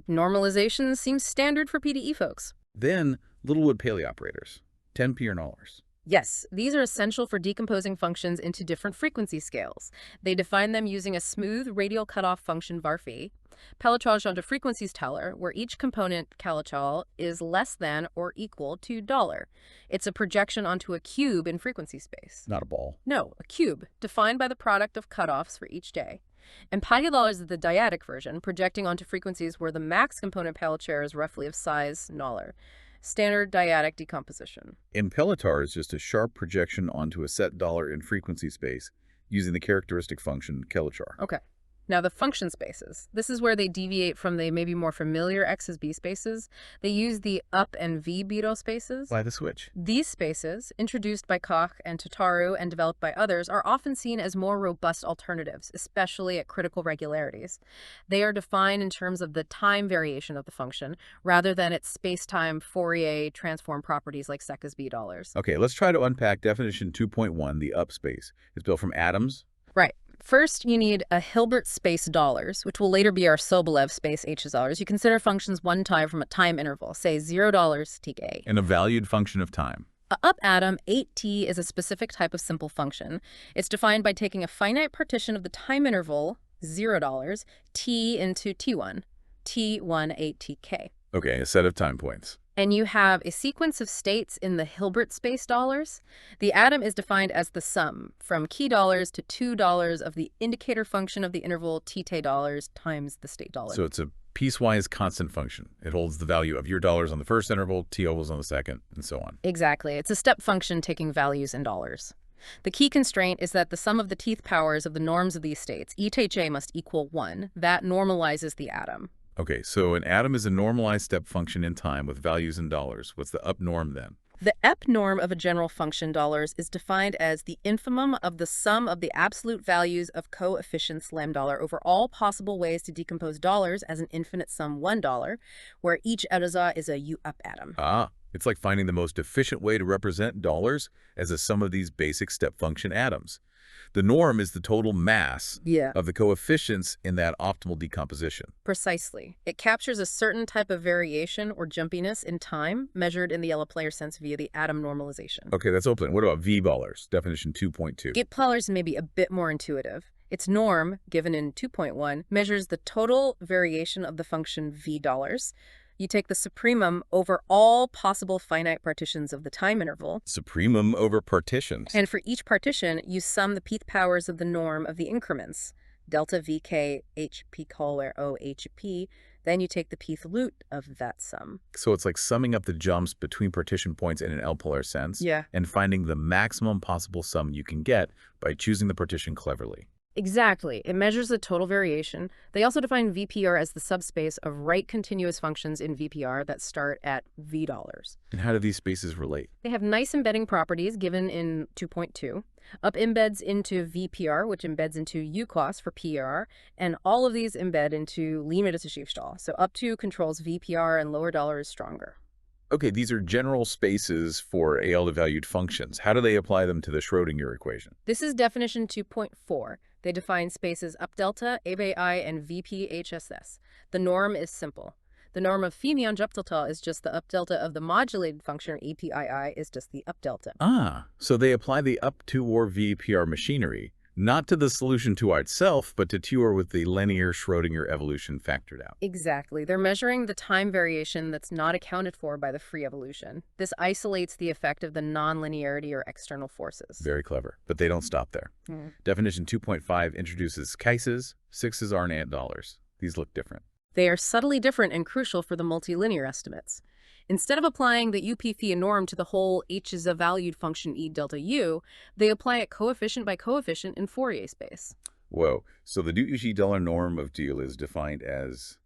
Normalization seems standard for PDE folks.
Then, Littlewood Paley operators, 10p or nullers.
Yes, these are essential for decomposing functions into different frequency scales. They define them using a smooth radial cutoff function varphi, Pelletrange onto frequencies teller, where each component Kalachal is less than or equal to $. It's a projection onto a cube in frequency space.
Not a ball.
No, a cube, defined by the product of cutoffs for each day. And $, is the dyadic version, projecting onto frequencies where the max component Pelletrange is roughly of size $. Standard dyadic decomposition.
Impellitar is just a sharp projection onto a set $. In frequency space using the characteristic function Kelachar.
Okay. Now the function spaces. This is where they deviate from the maybe more familiar X as B spaces. They use the up and V Beto spaces.
Why the switch?
These spaces, introduced by Koch and Tataru and developed by others, are often seen as more robust alternatives, especially at critical regularities. They are defined in terms of the time variation of the function, rather than its space-time Fourier transform properties like sec as $.
Okay, let's try to unpack definition 2.1, the up space. It's built from atoms.
Right. First, you need a Hilbert space dollars, which will later be our Sobolev space H's dollars. You consider functions one time from a time interval, say $0 tk.
And a valued function of time.
A up atom, 8t, is a specific type of simple function. It's defined by taking a finite partition of the time interval, $0, t into t1, t1 8tk.
Okay, a set of time points.
And you have a sequence of states in the Hilbert space dollars. The atom is defined as the sum from key dollars to $2 of the indicator function of the interval t dollars times the state dollar.
So it's a piecewise constant function. It holds the value of your dollars on the first interval, t ovals on the second, and so on.
Exactly. It's a step function taking values in dollars. The key constraint is that the sum of the teeth powers of the norms of these states, e to j, must equal 1. That normalizes the atom.
Okay, so an atom is a normalized step function in time with values in dollars. What's the up norm then?
The EP norm of a general function dollars is defined as the infimum of the sum of the absolute values of coefficients lambda over all possible ways to decompose dollars as an infinite sum $1, where each etaza is a U up atom.
Ah, it's like finding the most efficient way to represent dollars as a sum of these basic step function atoms. The norm is the total mass of the coefficients in that optimal decomposition.
Precisely. It captures a certain type of variation or jumpiness in time measured in the yellow player sense via the atom normalization.
Okay, that's open. What about V-ballers? Definition 2.2.
Git-Pollers may be a bit more intuitive. Its norm, given in 2.1, measures the total variation of the function V$. You take the supremum over all possible finite partitions of the time interval.
Supremum over partitions.
And for each partition, you sum the pth powers of the norm of the increments, delta vk hp where o hp. Then you take the pth loot of that sum.
So it's like summing up the jumps between partition points in an L-polar sense.
Yeah.
And finding the maximum possible sum you can get by choosing the partition cleverly.
Exactly. It measures the total variation. They also define VPR as the subspace of right continuous functions in VPR that start at $V.
And how do these spaces relate?
They have nice embedding properties given in 2.2. Up embeds into VPR, which embeds into UQuas for PR, and all of these embed into Lie-Mittelschiffstall. So up 2 controls VPR and lower dollar is stronger.
Okay, these are general spaces for AL-valued functions. How do they apply them to the Schrödinger equation?
This is definition 2.4. They define spaces up delta, ABI, and VP HSS. The norm is simple. The norm of phi neon up delta is just the up delta of the modulated function, or EPII is just the up delta.
Ah, so they apply the up to or VPR machinery, not to the solution to R itself, but to TOR with the linear Schrödinger evolution factored out.
Exactly. They're measuring the time variation that's not accounted for by the free evolution. This isolates the effect of the nonlinearity or external forces.
Very clever, but they don't stop there. Definition 2.5 introduces cases, 6s are and $8. These look different.
They are subtly different and crucial for the multilinear estimates. Instead of applying the UP phi norm to the whole h is a valued function e delta u, they apply it coefficient by coefficient in Fourier space.
Whoa, so the $2 norm of deal is defined as,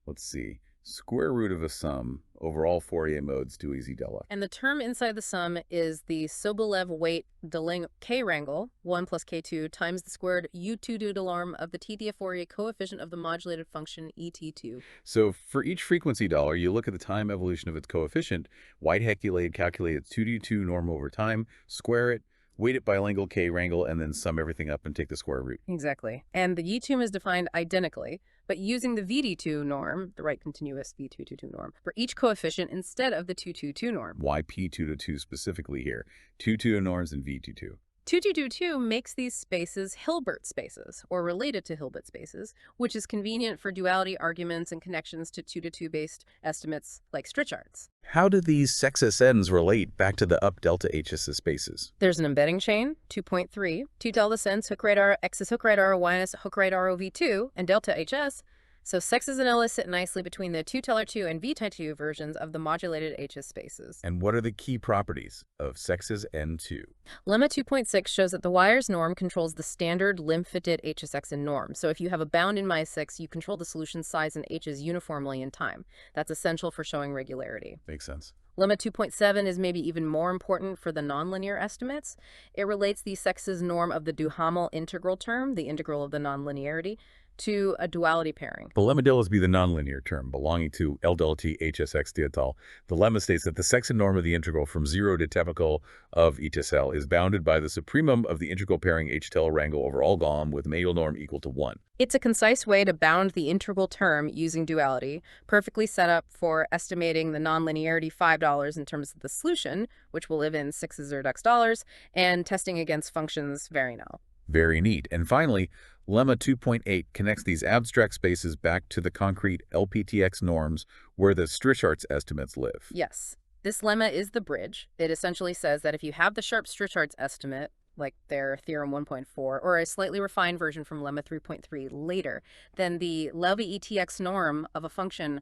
let's see, square root of a sum over all Fourier modes 2 easy delta.
And the term inside the sum is the Sobolev weight Deling K-wrangle, 1 plus K2, times the squared U2 de norm of the TDF Fourier coefficient of the modulated function ET2.
So for each frequency dollar, you look at the time evolution of its coefficient, calculate its 2D2 norm over time, square it, weight it bilingual K-wrangle, and then sum everything up and take the square root.
Exactly. And the U2 is defined identically, but using the VD2 norm, the right continuous V222 norm, for each coefficient instead of the 222 norm.
Why P222 specifically here? 2 norms and V22.
2222 makes these spaces Hilbert spaces, or related to Hilbert spaces, which is convenient for duality arguments and connections to 2-to-2 based estimates like Strichard's.
How do these SXSNs relate back to the up delta HSS spaces?
There's an embedding chain, 2.3, 2 delta sense, hook right R, X is hook right R, Y is hook right R OV2, and delta HS. So sexes and LS sit nicely between the 2-teller-2 and V-type-2 versions of the modulated HS spaces.
And what are the key properties of sexes N2?
Lemma 2.6 shows that the wires norm controls the standard lim-fitted HSX in norm. So if you have a bound in MI6, you control the solution size and H's uniformly in time. That's essential for showing regularity.
Makes sense.
Lemma 2.7 is maybe even more important for the nonlinear estimates. It relates the sexes norm of the Duhamel integral term, the integral of the nonlinearity, to a duality pairing.
The lemma deals be the nonlinear term belonging to L delta T HSX dietol. The lemma states that the sexton norm of the integral from 0 to typical of E to L is bounded by the supremum of the integral pairing H tel wrangle over all GOM with Mayel norm equal to 1.
It's a concise way to bound the integral term using duality, perfectly set up for estimating the nonlinearity $5 in terms of the solution, which will live in 6 X dollars, and testing against functions very null.
Very neat. And finally, lemma 2.8 connects these abstract spaces back to the concrete LPTX norms where the Strichard's estimates live.
Yes. This lemma is the bridge. It essentially says that if you have the sharp Strichard's estimate, like their theorem 1.4, or a slightly refined version from lemma 3.3 later, then the Levy ETX norm of a function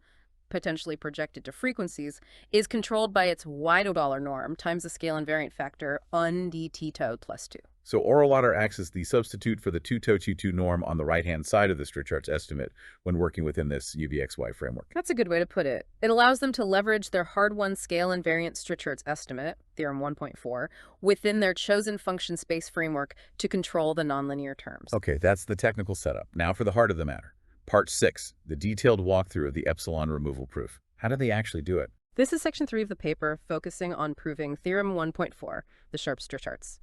potentially projected to frequencies is controlled by its $y norm times the scale invariant factor dt tau plus 2.
So Orolater acts as the substitute for the 2-to-2 norm on the right-hand side of the Strichard's estimate when working within this UVXY framework.
That's a good way to put it. It allows them to leverage their hard-won scale invariant Strichard's estimate, theorem 1.4, within their chosen function space framework to control the nonlinear terms.
Okay, that's the technical setup. Now for the heart of the matter. Part 6, the detailed walkthrough of the epsilon removal proof. How do they actually do it?
This is section 3 of the paper, focusing on proving theorem 1.4, the sharp Strichard's.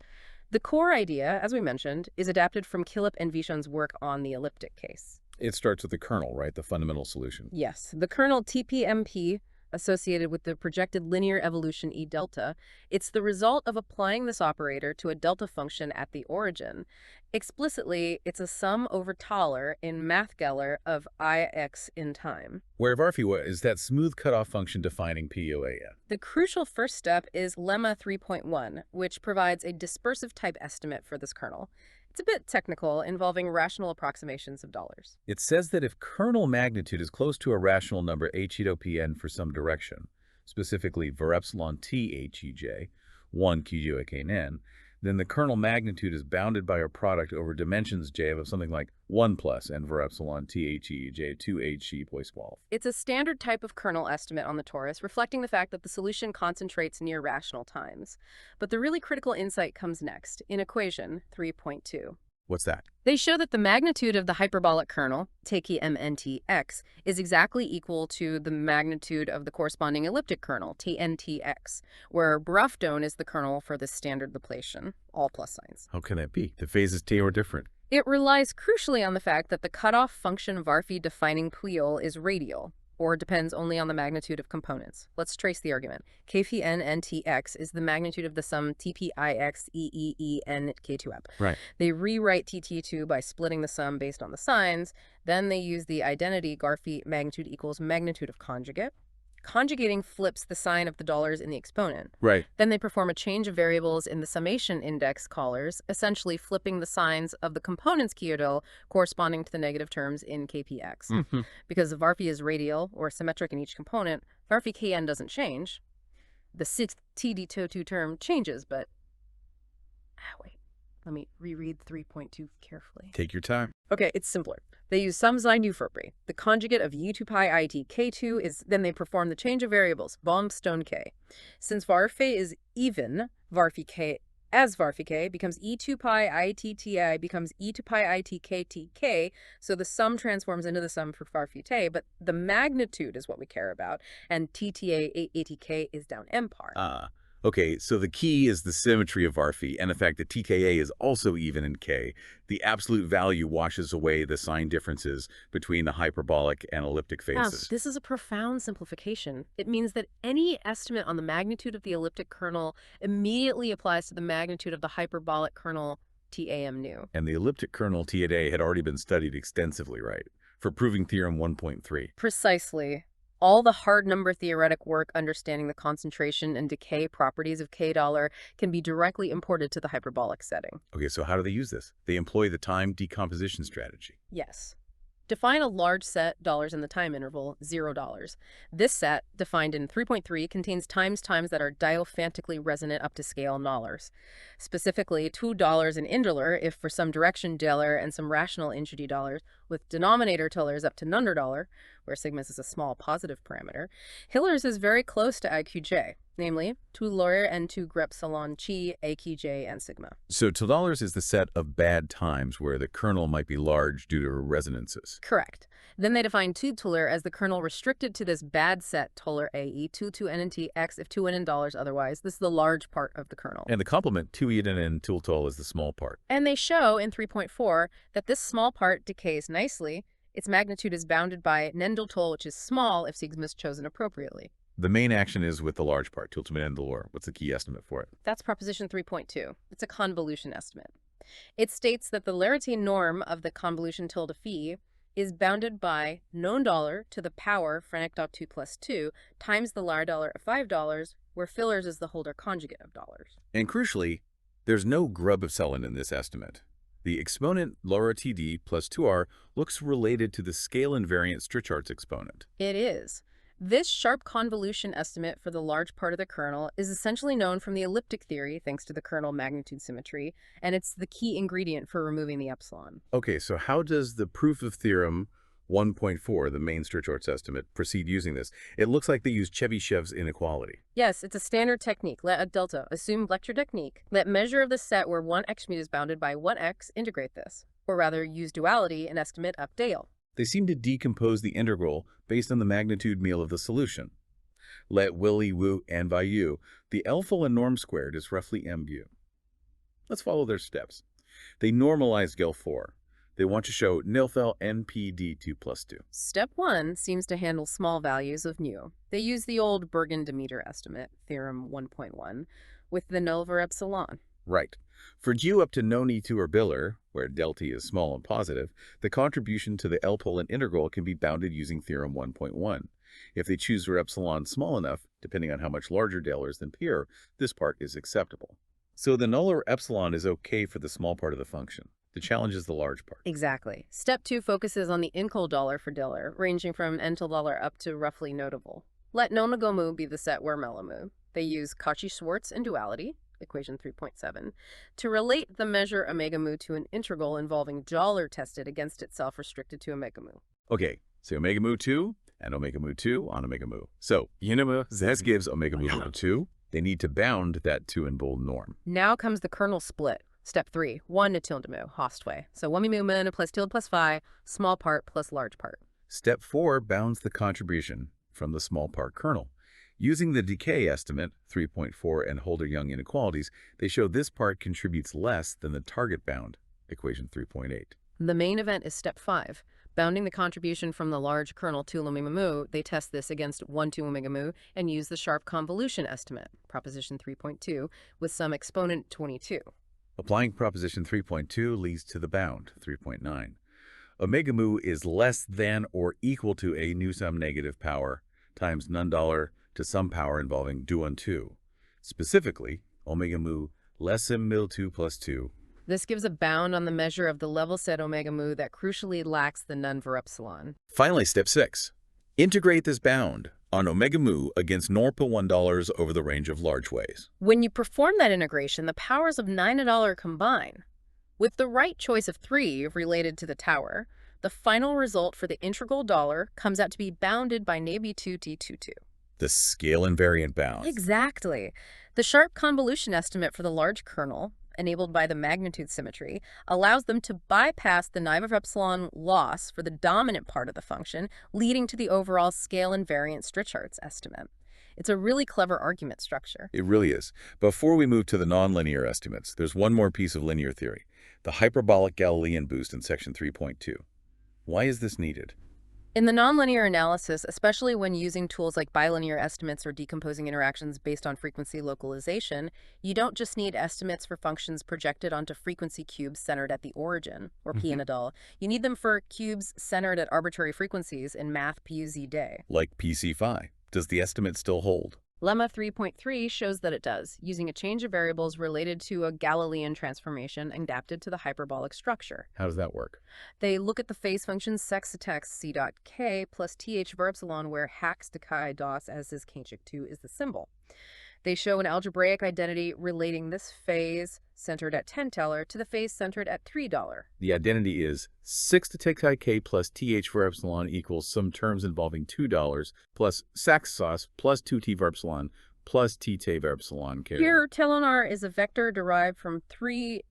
The core idea, as we mentioned, is adapted from Killip and Vishon's work on the elliptic case.
It starts with the kernel, right? The fundamental solution.
Yes, the kernel TPMP associated with the projected linear evolution E delta. It's the result of applying this operator to a delta function at the origin. Explicitly, it's a sum over Thaler in Math-Geller of Ix in time.
Where Varfiwa is that smooth cutoff function defining POAN.
The crucial first step is lemma 3.1, which provides a dispersive type estimate for this kernel. It's a bit technical, involving rational approximations of dollars.
It says that if kernel magnitude is close to a rational number HEDOPN for some direction, specifically var epsilon t HEJ, 1 QJOKN, then the kernel magnitude is bounded by a product over dimensions J of something like 1 plus n var epsilon t HEJ 2 HE poisqual.
It's a standard type of kernel estimate on the torus, reflecting the fact that the solution concentrates near rational times. But the really critical insight comes next, in equation 3.2.
What's that?
They show that the magnitude of the hyperbolic kernel, TK MNTX, is exactly equal to the magnitude of the corresponding elliptic kernel, TNTX, where Brufton is the kernel for this standard Laplacian, all plus signs.
How can that be? The phases T are different.
It relies crucially on the fact that the cutoff function Varphy defining Puel is radial. or depends only on the magnitude of components. Let's trace the argument. K phi n n t x is the magnitude of the sum TPIX EEEN K2ep.
Right.
They rewrite TT2 by splitting the sum based on the signs. Then they use the identity Garphy magnitude equals magnitude of conjugate. Conjugating flips the sign of the dollars in the exponent.
Right.
Then they perform a change of variables in the summation index collars, essentially flipping the signs of the component's Kyodel corresponding to the negative terms in KPX.
Mm-hmm.
Because Varphy is radial or symmetric in each component, Varphy Kn doesn't change. The TD2 term changes, but... wait. Let me reread 3.2 carefully.
Take your time.
Okay, it's simpler. They use sum sign Ufurpri. The conjugate of U2 pi IT K2 is, then they perform the change of variables, bomb stone K. Since Varphy is even, Varphy K as Varphy K becomes E2 pi ITTI becomes E2 pi IT KTK, so the sum transforms into the sum for Varphy T, but the magnitude is what we care about, and TTA ATK is down M par.
Okay, so the key is the symmetry of Varphy, and the fact that TKA is also even in K. The absolute value washes away the sign differences between the hyperbolic and elliptic phases.
This is a profound simplification. It means that any estimate on the magnitude of the elliptic kernel immediately applies to the magnitude of the hyperbolic kernel TAM nu.
And the elliptic kernel TAA had already been studied extensively, right? For proving theorem 1.3.
Precisely. All the hard number theoretic work understanding the concentration and decay properties of K$ can be directly imported to the hyperbolic setting.
Okay, so how do they use this? They employ the time decomposition strategy.
Yes. Define a large set dollars in the time interval, $0. This set, defined in 3.3, contains times that are diophantically resonant up to scale dollars. Specifically, $2 in indolor if for some direction dollar and some rational injury dollars, with denominator tollers up to $, where sigma is a small positive parameter. Hiller's is very close to IQJ, namely 2 lawyer and 2 grep salon chi, AQJ, and sigma.
So $2 is the set of bad times where the kernel might be large due to resonances.
Correct. Then they define 2 Tuller as the kernel restricted to this bad set Tuller AE 2 NNT X if 2 N in dollars otherwise. This is the large part of the kernel.
And the complement 2 Eden and Tultol is the small part.
And they show in 3.4 that this small part decays nicely. Its magnitude is bounded by Nendel-Toll, which is small if sigma is chosen appropriately.
The main action is with the large part, Tultman and Delor. What's the key estimate for it?
That's proposition 3.2. It's a convolution estimate. It states that the Larraté norm of the convolution tilde phi is bounded by known dollar to the power Frank.2 plus 2 times the lar dollar of $5, where fillers is the Holder conjugate of dollars.
And crucially, there's no grub epsilon in this estimate. The exponent Laura TD plus 2R looks related to the scale invariant Strichard's exponent.
It is. This sharp convolution estimate for the large part of the kernel is essentially known from the elliptic theory thanks to the kernel magnitude symmetry, and it's the key ingredient for removing the epsilon.
Okay, so how does the proof of theorem 1.4, the main Strichard's estimate, proceed using this? It looks like they use Chebyshev's inequality.
Yes, it's a standard technique. Let a delta, assume lecture technique. Let measure of the set where one x mut is bounded by one x, integrate this. Or rather, use duality and estimate up Dale.
They seem to decompose the integral based on the magnitude meal of the solution. Let Willy Wu and by U, the L-full norm squared is roughly MU. Let's follow their steps. They normalize Gel4. They want to show nilfel NPD2 plus 2.
Step 1 seems to handle small values of nu. They use the old Bergen-Demeter estimate, theorem 1.1, with the nulver epsilon.
Right. For G up to no E2 or Biller, where delta is small and positive, the contribution to the L-Polen integral can be bounded using theorem 1.1. If they choose for epsilon small enough, depending on how much larger del is than Pierre, this part is acceptable. So the nuller epsilon is okay for the small part of the function. The challenge is the large part.
Exactly. Step 2 focuses on the incol dollar for Diller, ranging from n till dollar up to roughly notable. Let nonagomu be the set where melomu. They use Cauchy-Schwarz and duality, equation 3.7, to relate the measure omega mu to an integral involving dollar tested against itself restricted to omega mu.
Okay, so omega mu 2 and omega mu 2 on omega mu. So, Yinema Zes gives omega mu 2. They need to bound that 2 in bold norm.
Now comes the kernel split. Step 3, 1 to tilde mu, Hostway. So 1 mu min plus tilde plus phi, small part plus large part.
Step 4 bounds the contribution from the small part kernel. Using the decay estimate, 3.4 and Holder-Young inequalities, they show this part contributes less than the target bound, equation 3.8.
The main event is step 5. Bounding the contribution from the large kernel to omega mu, they test this against 1 to omega mu and use the sharp convolution estimate, proposition 3.2, with some exponent 22.
Applying proposition 3.2 leads to the bound, 3.9. Omega mu is less than or equal to a nu sum negative power times none dollar to some power involving duon 2. Specifically, omega mu less than mil 2 plus 2.
This gives a bound on the measure of the level set omega mu that crucially lacks the none for epsilon.
Finally, step 6. Integrate this bound on omega mu against norpa $1 over the range of large ways.
When you perform that integration, the powers of 9 and $1 combine. With the right choice of 3 related to the tower, the final result for the integral dollar comes out to be bounded by nab 2t22.
The scale invariant bound.
Exactly. The sharp convolution estimate for the large kernel, enabled by the magnitude symmetry, allows them to bypass the naive of epsilon loss for the dominant part of the function, leading to the overall scale invariant Strichhartz estimate. It's a really clever argument structure.
It really is. Before we move to the nonlinear estimates, there's one more piece of linear theory, the hyperbolic Galilean boost in section 3.2. Why is this needed?
In the nonlinear analysis, especially when using tools like bilinear estimates or decomposing interactions based on frequency localization, you don't just need estimates for functions projected onto frequency cubes centered at the origin, or p and a dull. You need them for cubes centered at arbitrary frequencies in math PUZ day.
Like PC phi. Does the estimate still hold?
Lemma 3.3 shows that it does, using a change of variables related to a Galilean transformation adapted to the hyperbolic structure.
How does that work?
They look at the phase function sextex c dot k plus th var epsilon, where hax to chi dos as is kachik 2 is the symbol. They show an algebraic identity relating this phase centered at $10 to the phase centered at $3.
The identity is 6 to take k plus th var epsilon equals some terms involving $2 plus sax sauce plus 2t var epsilon plus t var epsilon.
Here, telonar is a vector derived from $3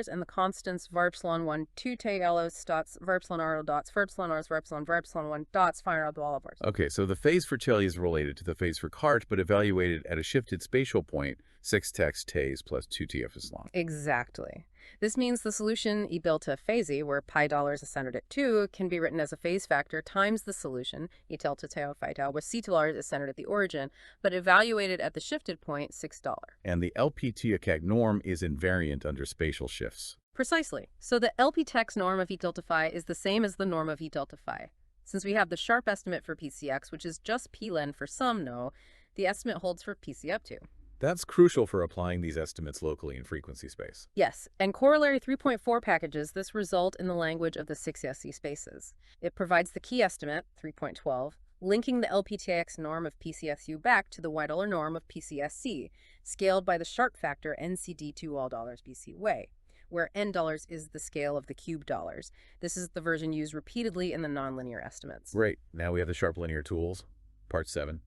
and the constants var epsilon 1, 2 te elos dots, var epsilon r dots, var epsilon rs, var epsilon 1 dots, fire out all of ours.
Okay, so the phase for Celli is related to the phase for Cart, but evaluated at a shifted spatial point, 6 tex tes plus 2t epsilon.
Exactly. This means the solution E delta phase, where pi dollars is centered at 2, can be written as a phase factor times the solution E delta tau phi tau, where C dollars is centered at the origin, but evaluated at the shifted point $6.
And the LP-TIACAC norm is invariant under spatial shifts.
Precisely. So the LP-TEX norm of E delta phi is the same as the norm of E delta phi. Since we have the sharp estimate for PCX, which is just Plen for some no, the estimate holds for PC up to.
That's crucial for applying these estimates locally in frequency space.
Yes, and corollary 3.4 packages this result in the language of the 6SC spaces. It provides the key estimate, 3.12, linking the LPTX norm of PCSU back to the $Y norm of PCSC, scaled by the sharp factor NCD2 all dollars BC way, where N dollars is the scale of the cube dollars. This is the version used repeatedly in the nonlinear estimates.
Great. Now we have the sharp linear tools, part 7.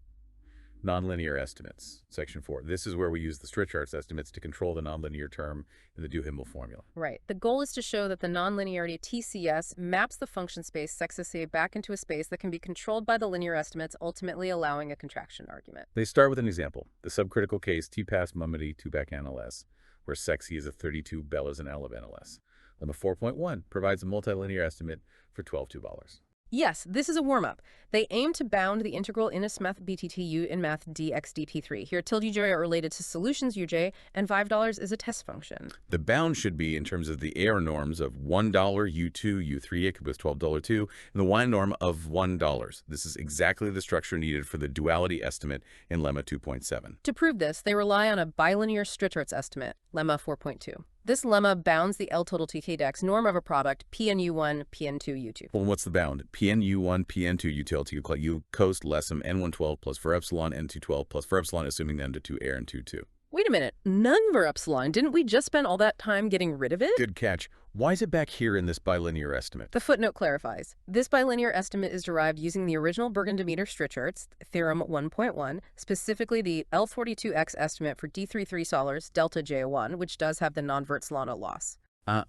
Nonlinear estimates, section 4. This is where we use the Strichhartz estimates to control the nonlinear term in the Duhamel formula.
Right. The goal is to show that the nonlinearity TCS maps the function space SXSA back into a space that can be controlled by the linear estimates, ultimately allowing a contraction argument.
They start with an example, the subcritical case T-pass mummity 2-back NLS, where sexy is a 32 bellas and L of NLS. Lemma 4.1 provides a multilinear estimate for 12 2-ballers.
Yes, this is a warm-up. They aim to bound the integral inus math BTTU in math dxdt3. Here, tilde uj are related to solutions uj, and $5 is a test function.
The bound should be in terms of the error norms of $1 U2, U3 equals $12.2, and the Y norm of $1. This is exactly the structure needed for the duality estimate in Lemma 2.7.
To prove this, they rely on a bilinear Strichhartz estimate, Lemma 4.2. This lemma bounds the L total TK-dex norm of a product PNU1, PN2, U2.
Well, what's the bound? PNU1, PN2, utility, U coast lessum N112 plus for epsilon, N212 plus for epsilon, assuming the N2 air and 2.
Wait a minute, none for epsilon. Didn't we just spend all that time getting rid of it?
Good catch. Why is it back here in this bilinear estimate?
The footnote clarifies. This bilinear estimate is derived using the original Bergen-Demeter Strichhartz, theorem 1.1, specifically the L42X estimate for D33 solars, delta J1, which does have the non-Wurzelano loss.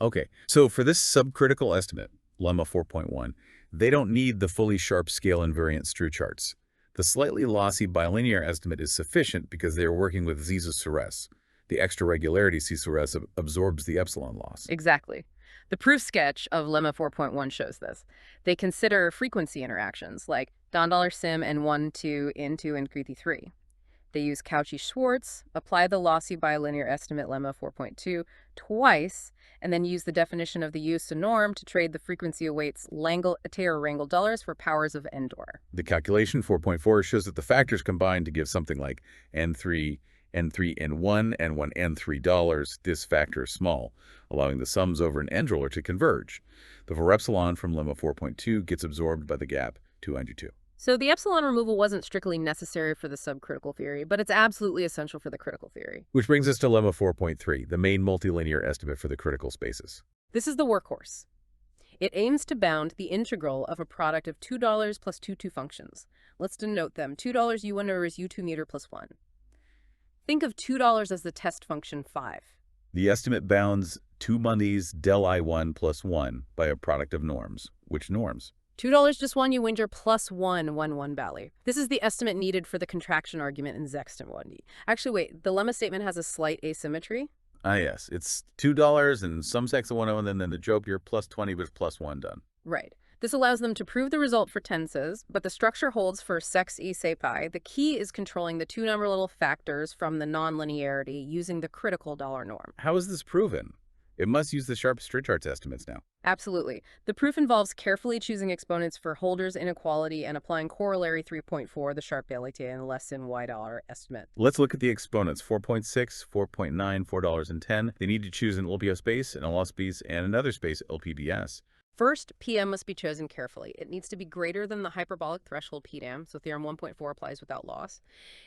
Okay. So for this subcritical estimate, Lemma 4.1, they don't need the fully sharp scale invariant Strichhartz. The slightly lossy bilinear estimate is sufficient because they are working with Zisa Sures. The extra regularity C Sures absorbs the epsilon loss.
Exactly. The proof sketch of Lemma 4.1 shows this. They consider frequency interactions like $sim N1 to N2 and Creethy 3. They use Cauchy-Schwarz, apply the lossy bilinear estimate Lemma 4.2 twice, and then use the definition of the use norm to trade the frequency weights Langle-Atayr-Wrangle dollars for powers of N-door.
The calculation 4.4 shows that the factors combine to give something like N3, N1, and N3 dollars. This factor is small, allowing the sums over an N-dollar to converge. The 4 epsilon from Lemma 4.2 gets absorbed by the gap 292.
So the epsilon removal wasn't strictly necessary for the subcritical theory, but it's absolutely essential for the critical theory.
Which brings us to Lemma 4.3, the main multilinear estimate for the critical spaces.
This is the workhorse. It aims to bound the integral of a product of $2 plus two functions. Let's denote them. $2 u1 over u2 meter plus 1. Think of $2 as the test function 5.
The estimate bounds 2 Mondays del I1 plus 1 by a product of norms. Which norms?
$2 just 1 Uwinger plus 1 Bally. This is the estimate needed for the contraction argument in Sexton 1D. Actually, wait, the lemma statement has a slight asymmetry.
Ah, yes. It's $2 and some sex of 1 and then the joke here plus 20 was plus 1 done.
Right. This allows them to prove the result for tenses, but the structure holds for sex e se pi. The key is controlling the 2 number little factors from the nonlinearity using the critical dollar norm.
How is this proven? It must use the sharp Strichhart's estimates now.
Absolutely. The proof involves carefully choosing exponents for Holder's inequality and applying corollary 3.4, the sharp Bailey and less than $y estimate.
Let's look at the exponents, 4.6, 4.9, $4.10. They need to choose an LPO space, an LL space, and another space, LPBS.
First, PM must be chosen carefully. It needs to be greater than the hyperbolic threshold PDAM, so theorem 1.4 applies without loss.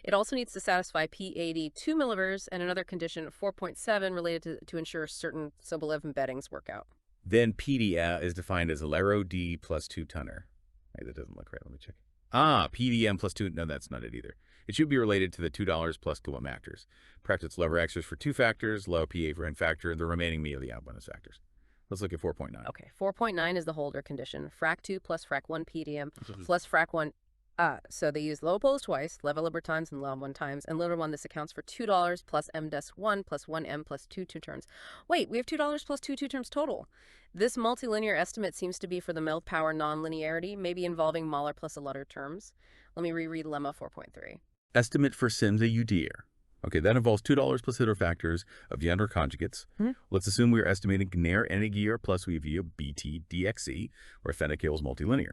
It also needs to satisfy P80 2 millivers and another condition 4.7 related to ensure certain Sobolev embeddings work out.
Then PDA is defined as a Lero D plus 2 tonner. Right, that doesn't look right. Let me check. Ah, PDM plus 2. No, that's not it either. It should be related to the $2 plus Coulomb factors. Perhaps it's lever X's for 2 factors, low PA for n factor, and the remaining me of the bonus factors. Let's look at 4.9.
Okay, 4.9 is the Holder condition. Frac 2 plus frac 1 PDM plus frac 1. So they use low poles twice, level liber times and low 1 times, and liber 1, this accounts for $2 plus m des 1 plus 1m plus 2 terms. Wait, we have $2 plus 2 terms total. This multilinear estimate seems to be for the Meld power nonlinearity, maybe involving Mahler plus a Lutter terms. Let me reread lemma 4.3.
Estimate for sims a UDR. Okay, that involves $2 plus Hitler factors of Yandor conjugates. Let's assume we are estimating Gner Enigir plus Weavia BT DXE, where Fennekel is multilinear.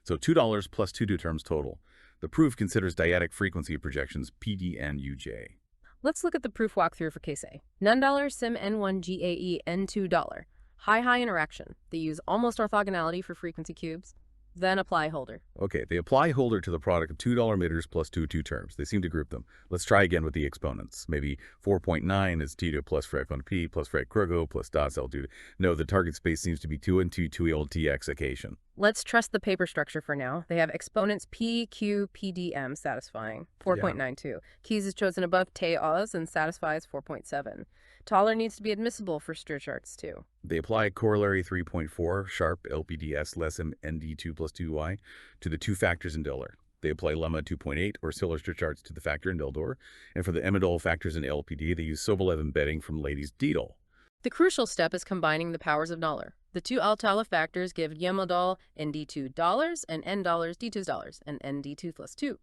So $2 plus 2 terms total. The proof considers dyadic frequency projections PDNUJ.
Let's look at the proof walkthrough for case A. $none sim N1 GAE N2. High interaction. They use almost orthogonality for frequency cubes. Then apply Holder.
Okay, they apply Holder to the product of $2 meters plus 2 terms. They seem to group them. Let's try again with the exponents. Maybe 4.9 is Tito plus Frec 1P plus Frec Krugo plus Das L2. No, the target space seems to be 2 and 2 2LTX occasion.
Let's trust the paper structure for now. They have exponents P, Q, P, D, M satisfying 4.92. Keys is chosen above Te Oz and satisfies 4.7. Taller needs to be admissible for Strichhart's too.
They apply corollary 3.4, sharp LPDS less ND2 plus 2y to the 2 factors in Diller. They apply lemma 2.8 or Siller Strichhart's to the factor in Deldor. And for the Emidol factors in LPD, they use Sobolev embedding from Lady's Dedal.
The crucial step is combining the powers of Noller. The 2 Altala factors give Yemodol ND2 and N D2 and ND2 plus 2.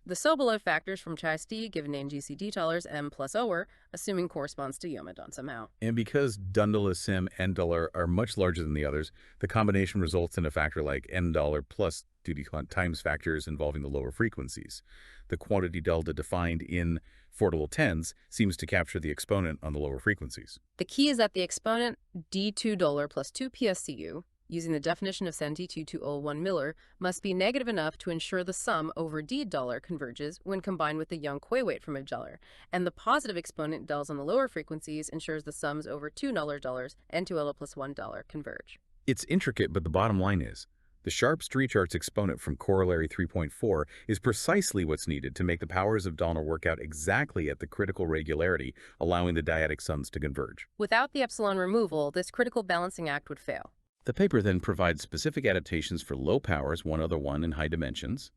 The Sobolev factors from Chai-Sti give name GCD M plus Ower, assuming corresponds to Yomadon somehow.
And because Dundala Sim and Dollar are much larger than the others, the combination results in a factor like N dollar plus duty times factors involving the lower frequencies. The quantity delta defined in 4-tens seems to capture the exponent on the lower frequencies.
The key is that the exponent D2 plus 2 PSCU, using the definition of SENT2201 Miller, must be negative enough to ensure the sum over D dollar converges when combined with the Young-Quay weight from Abgeller, and the positive exponent dels on the lower frequencies ensures the sums over $2 and 2L plus $1 converge.
It's intricate, but the bottom line is, the sharp Strichhart's exponent from corollary 3.4 is precisely what's needed to make the powers of Donner work out exactly at the critical regularity, allowing the dyadic sums to converge.
Without the epsilon removal, this critical balancing act would fail.
The paper then provides specific adaptations for low powers, 1 in high dimensions,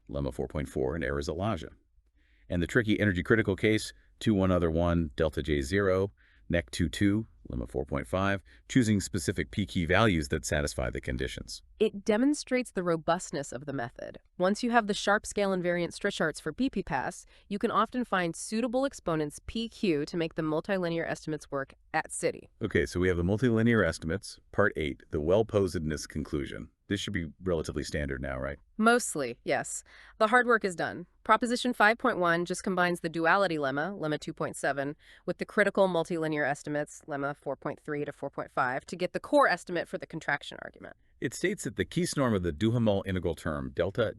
lemma 4.4 and Arizalaja. And the tricky energy critical case, 2 1 delta J0, Nec 2, lemma 4.5, choosing specific p-key values that satisfy the conditions.
It demonstrates the robustness of the method. Once you have the sharp scale invariant stress charts for BP-pass, you can often find suitable exponents PQ to make the multilinear estimates work at city.
Okay, so we have the multilinear estimates, part 8, the well-posedness conclusion. This should be relatively standard now, right?
Mostly, yes. The hard work is done. Proposition 5.1 just combines the duality lemma, lemma 2.7, with the critical multilinear estimates, lemma 4.3 to 4.5, to get the core estimate for the contraction argument.
It states that the Kies norm of the Duhamel integral term, delta,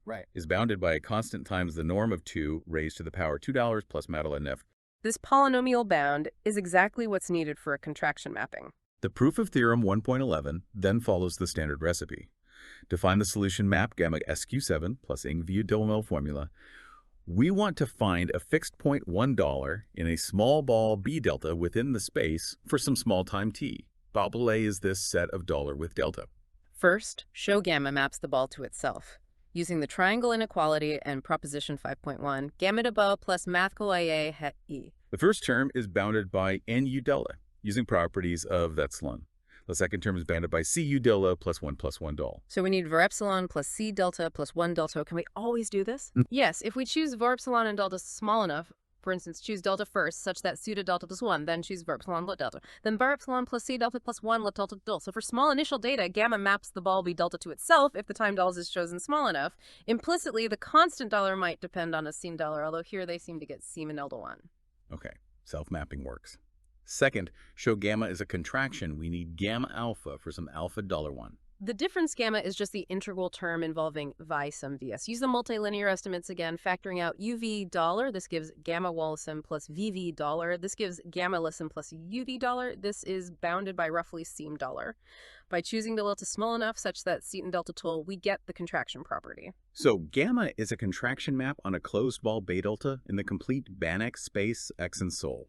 Right.
is bounded by a constant times the norm of 2 raised to the power $2 plus Madeline F.
This polynomial bound is exactly what's needed for a contraction mapping.
The proof of theorem 1.11 then follows the standard recipe. Define the solution map gamma SQ7 plus Ing via Duhamel formula. We want to find a fixed point $1 in a small ball B delta within the space for some small time t. Bobble A is this set of dollar with delta.
First, show gamma maps the ball to itself. Using the triangle inequality and proposition 5.1, gamma to ball plus mathcal IA het E.
The first term is bounded by NU delta, using properties of epsilon. The second term is bounded by CU delta plus 1 dol.
So we need var epsilon plus C delta plus 1 delta. Can we always do this? Yes, if we choose var epsilon and delta small enough, for instance, choose delta first, such that pseudo delta plus 1, then choose var epsilon let delta. Then var epsilon plus C delta plus 1 let delta dol. So for small initial data, gamma maps the ball B delta to itself if the time dolls is chosen small enough. Implicitly, the constant dollar might depend on a seen dollar, although here they seem to get Siemen delta 1.
Okay, self-mapping works. Second, show gamma is a contraction. We need gamma alpha for some alpha $1.
The difference gamma is just the integral term involving vi sum vs. Use the multilinear estimates again, factoring out uv dollar. This gives gamma Wallacem plus vv dollar. This gives gamma Lissem plus uv dollar. This is bounded by roughly seem dollar. By choosing the delta small enough such that seton delta toll, we get the contraction property.
So gamma is a contraction map on a closed ball B delta in the complete Banach space X and Sol.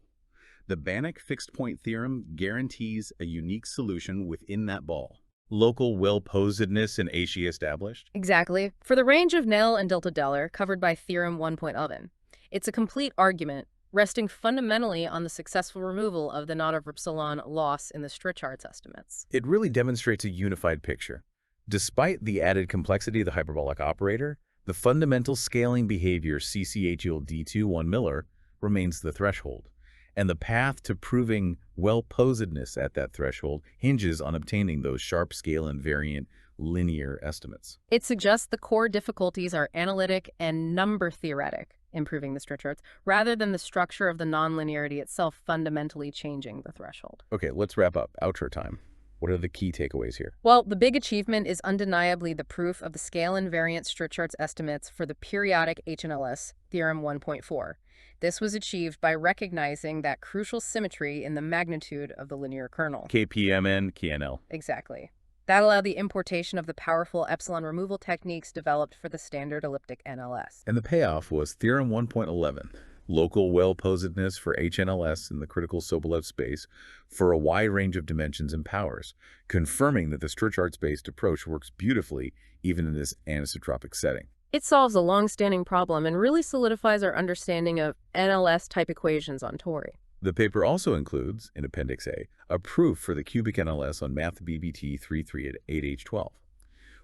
The Banach fixed point theorem guarantees a unique solution within that ball. Local well-posedness in HE established?
Exactly. For the range of Nel and delta Deller covered by theorem 1.11. It's a complete argument, resting fundamentally on the successful removal of the knot over epsilon loss in the Strichart's estimates.
It really demonstrates a unified picture. Despite the added complexity of the hyperbolic operator, the fundamental scaling behavior CCH yield D2 1 Miller remains the threshold. And the path to proving well-posedness at that threshold hinges on obtaining those sharp scale invariant linear estimates.
It suggests the core difficulties are analytic and number theoretic, improving the Stricharts, rather than the structure of the nonlinearity itself fundamentally changing the threshold.
Okay, let's wrap up. Outro time. What are the key takeaways here?
Well, the big achievement is undeniably the proof of the scale invariant Strichart's estimates for the periodic HNLS, theorem 1.4. This was achieved by recognizing that crucial symmetry in the magnitude of the linear kernel.
KPMN, KNL.
Exactly. That allowed the importation of the powerful epsilon removal techniques developed for the standard elliptic NLS.
And the payoff was theorem 1.11, local well-posedness for HNLS in the critical Sobolev space for a wide range of dimensions and powers, confirming that the Stricharts-based approach works beautifully even in this anisotropic setting.
It solves a long-standing problem and really solidifies our understanding of NLS-type equations on tori.
The paper also includes, in Appendix A proof for the cubic NLS on Math BBT 33 at 8H12.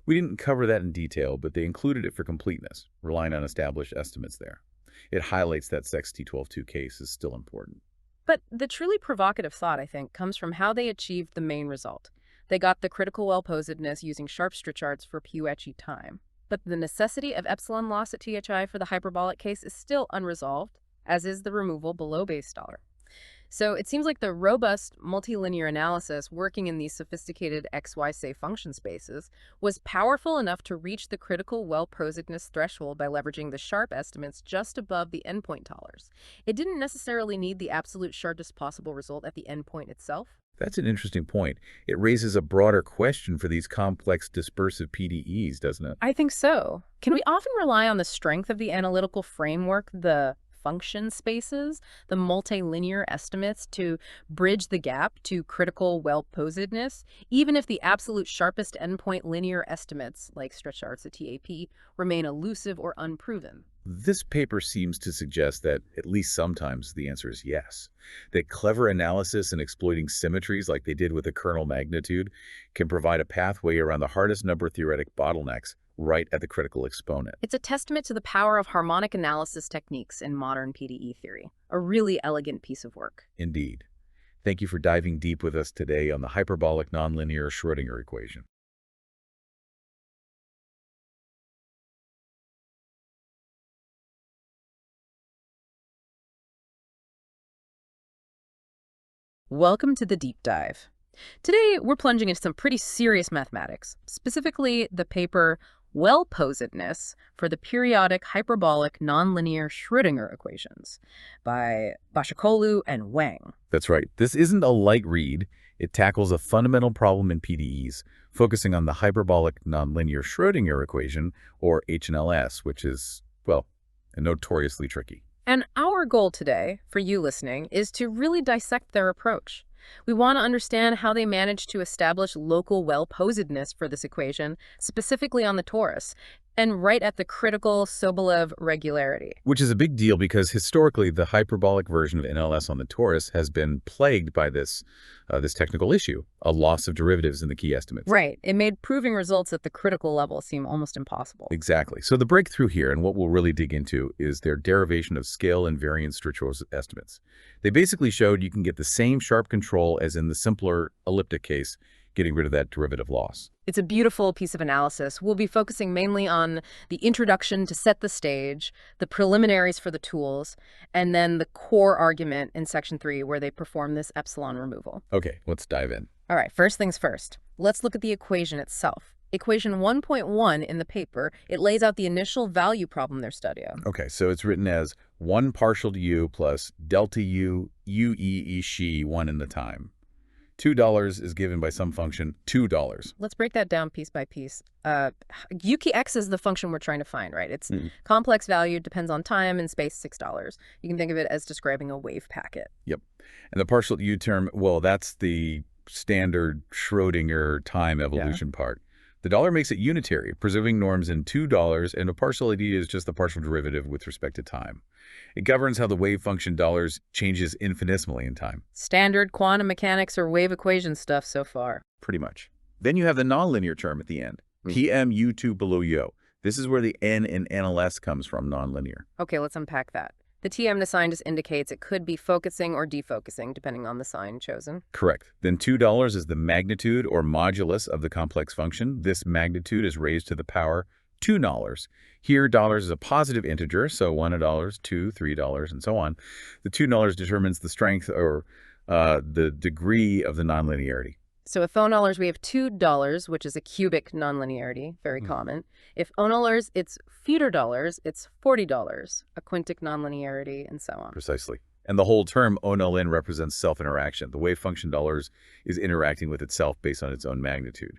We didn't cover that in detail, but they included it for completeness, relying on established estimates there. It highlights that Sex T12-2 case is still important.
But the truly provocative thought, I think, comes from how they achieved the main result. They got the critical well-posedness using sharp Stricharts for PUHE time. But the necessity of epsilon loss at THI for the hyperbolic case is still unresolved, as is the removal below base dollar. So it seems like the robust multilinear analysis working in these sophisticated XY say function spaces was powerful enough to reach the critical well-posedness threshold by leveraging the sharp estimates just above the endpoint dollars. It didn't necessarily need the absolute sharpest possible result at the endpoint itself.
That's an interesting point. It raises a broader question for these complex dispersive PDEs, doesn't it?
I think so. Can we often rely on the strength of the analytical framework, the function spaces, the multilinear estimates to bridge the gap to critical well-posedness, even if the absolute sharpest endpoint linear estimates, like Strichart's at TAP, remain elusive or unproven?
This paper seems to suggest that at least sometimes the answer is yes. That clever analysis and exploiting symmetries like they did with the kernel magnitude can provide a pathway around the hardest number theoretic bottlenecks right at the critical exponent.
It's a testament to the power of harmonic analysis techniques in modern PDE theory. A really elegant piece of work.
Indeed. Thank you for diving deep with us today on the hyperbolic nonlinear Schrödinger equation.
Welcome to the deep dive. Today, we're plunging into some pretty serious mathematics, specifically the paper Well-Posedness for the periodic hyperbolic nonlinear Schrödinger equations by Başakoğlu and Wang.
That's right. This isn't a light read. It tackles a fundamental problem in PDEs, focusing on the hyperbolic nonlinear Schrödinger equation, or HNLS, which is, well, notoriously tricky.
And our goal today, for you listening, is to really dissect their approach. We want to understand how they managed to establish local well-posedness for this equation, specifically on the torus, and right at the critical Sobolev regularity.
Which is a big deal because historically the hyperbolic version of NLS on the torus has been plagued by this technical issue, a loss of derivatives in the key estimates.
Right. It made proving results at the critical level seem almost impossible.
Exactly. So the breakthrough here, and what we'll really dig into, is their derivation of scale and variance structural estimates. They basically showed you can get the same sharp control as in the simpler elliptic case, getting rid of that derivative loss.
It's a beautiful piece of analysis. We'll be focusing mainly on the introduction to set the stage, the preliminaries for the tools, and then the core argument in section 3 where they perform this epsilon removal.
Okay, let's dive in.
All right, first things first. Let's look at the equation itself. Equation 1.1 in the paper, it lays out the initial value problem they're studying.
Okay, so it's written as 1 partial to u plus delta u, u e she 1 in the time. $2 is given by some function, $2.
Let's break that down piece by piece. UKX is the function we're trying to find, right? It's complex value, depends on time and space, $6. You can think of it as describing a wave packet.
Yep. And the partial u term, well, that's the standard Schrödinger time evolution part. The dollar makes it unitary, preserving norms in $2, and a partial ID is just the partial derivative with respect to time. It governs how the wave function dollars changes infinitesimally in time.
Standard quantum mechanics or wave equation stuff so far.
Pretty much. Then you have the nonlinear term at the end, PM U2 below yo. This is where the N in NLS comes from, nonlinear.
Okay, let's unpack that. The TM the sign just indicates it could be focusing or defocusing, depending on the sign chosen.
Correct. Then $2 is the magnitude or modulus of the complex function. This magnitude is raised to the power $2. Here, dollars is a positive integer, so $1, $2, $3, and so on. The $2 determines the strength or the degree of the nonlinearity.
So if $0 we have $2, which is a cubic nonlinearity, very common. If $0 it's fewer dollars, it's $40, a quintic nonlinearity, and so on.
Precisely. And the whole term ONLN represents self-interaction. The wave function dollars is interacting with itself based on its own magnitude.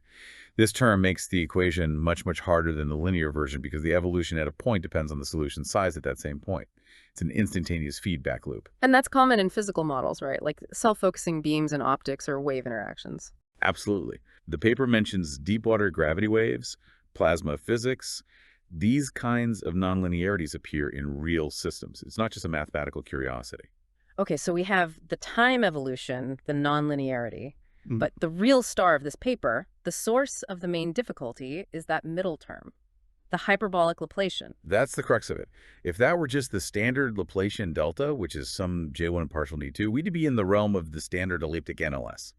This term makes the equation much, much harder than the linear version because the evolution at a point depends on the solution size at that same point. It's an instantaneous feedback loop.
And that's common in physical models, right? Like self-focusing beams in optics or wave interactions.
Absolutely. The paper mentions deep water gravity waves, plasma physics. These kinds of nonlinearities appear in real systems. It's not just a mathematical curiosity.
Okay, so we have the time evolution, the nonlinearity, but the real star of this paper, the source of the main difficulty, is that middle term, the hyperbolic Laplacian.
That's the crux of it. If that were just the standard Laplacian delta, which is some J1 partial D2, we'd be in the realm of the standard elliptic NLS.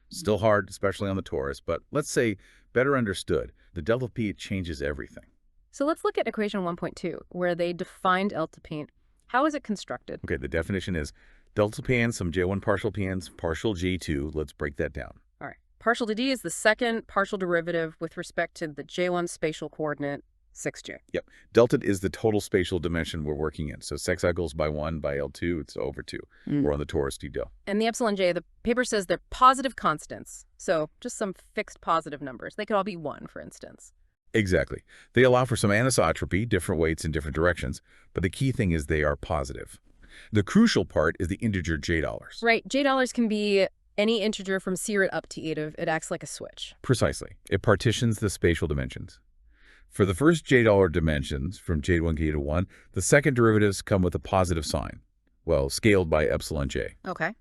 Still hard, especially on the torus, but let's say better understood. The delta P changes everything.
So let's look at equation 1.2, where they defined delta P. How is it constructed?
Okay, the definition is delta P some J1 partial P partial J2. Let's break that down.
All right. Partial to D is the second partial derivative with respect to the J1 spatial coordinate 6J.
Yep. Delta is the total spatial dimension we're working in. So 6 equals by 1 by L2, it's over 2. We're on the torus D del.
And the epsilon J, the paper says they're positive constants. So just some fixed positive numbers. They could all be 1, for instance.
Exactly. They allow for some anisotropy, different weights in different directions, but the key thing is they are positive. The crucial part is the integer $J.
Right. $J can be any integer from C root up to E. It acts like a switch.
Precisely. It partitions the spatial dimensions. For the first J-dollar dimensions, from J1k to 1, the second derivatives come with a positive sign, well, scaled by epsilon j.
Okay.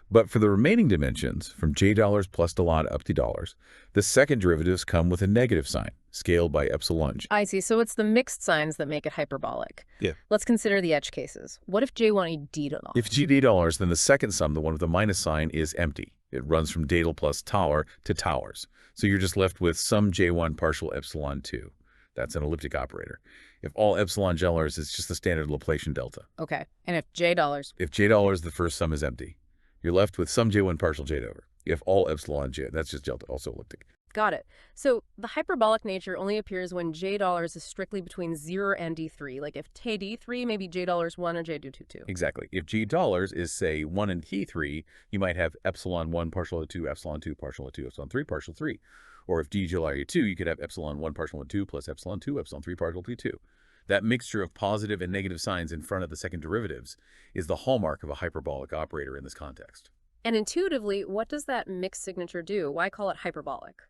But for the remaining dimensions, from J$ plus the lot up to dollars, the second derivatives come with a negative sign, scaled by epsilon j.
I see. So it's the mixed signs that make it hyperbolic.
Yeah.
Let's consider the edge cases. What if J1 d dollars?
If GD$, then the second sum, the one with the minus sign, is empty. It runs from datal plus tower to towers. So you're just left with some J1 partial epsilon 2. That's an elliptic operator. If all epsilon dollars, it's just the standard Laplacian delta.
Okay. And if J dollars?
If J$, the first sum is empty. You're left with some J1 partial J over. If all epsilon j, that's just delta, also elliptic.
Got it. So the hyperbolic nature only appears when J dollars is strictly between 0 and D3. Like if T D3, maybe J dollars 1 or J do 2.
Exactly. If G$ is, say, 1 and T3, you might have epsilon 1 partial to 2, epsilon 2 partial to 2, epsilon 3 partial to 3. Or if D2, you could have epsilon 1 partial to 2 plus epsilon 2, epsilon 3 partial to 2. That mixture of positive and negative signs in front of the second derivatives is the hallmark of a hyperbolic operator in this context.
And intuitively, what does that mixed signature do? Why call it hyperbolic?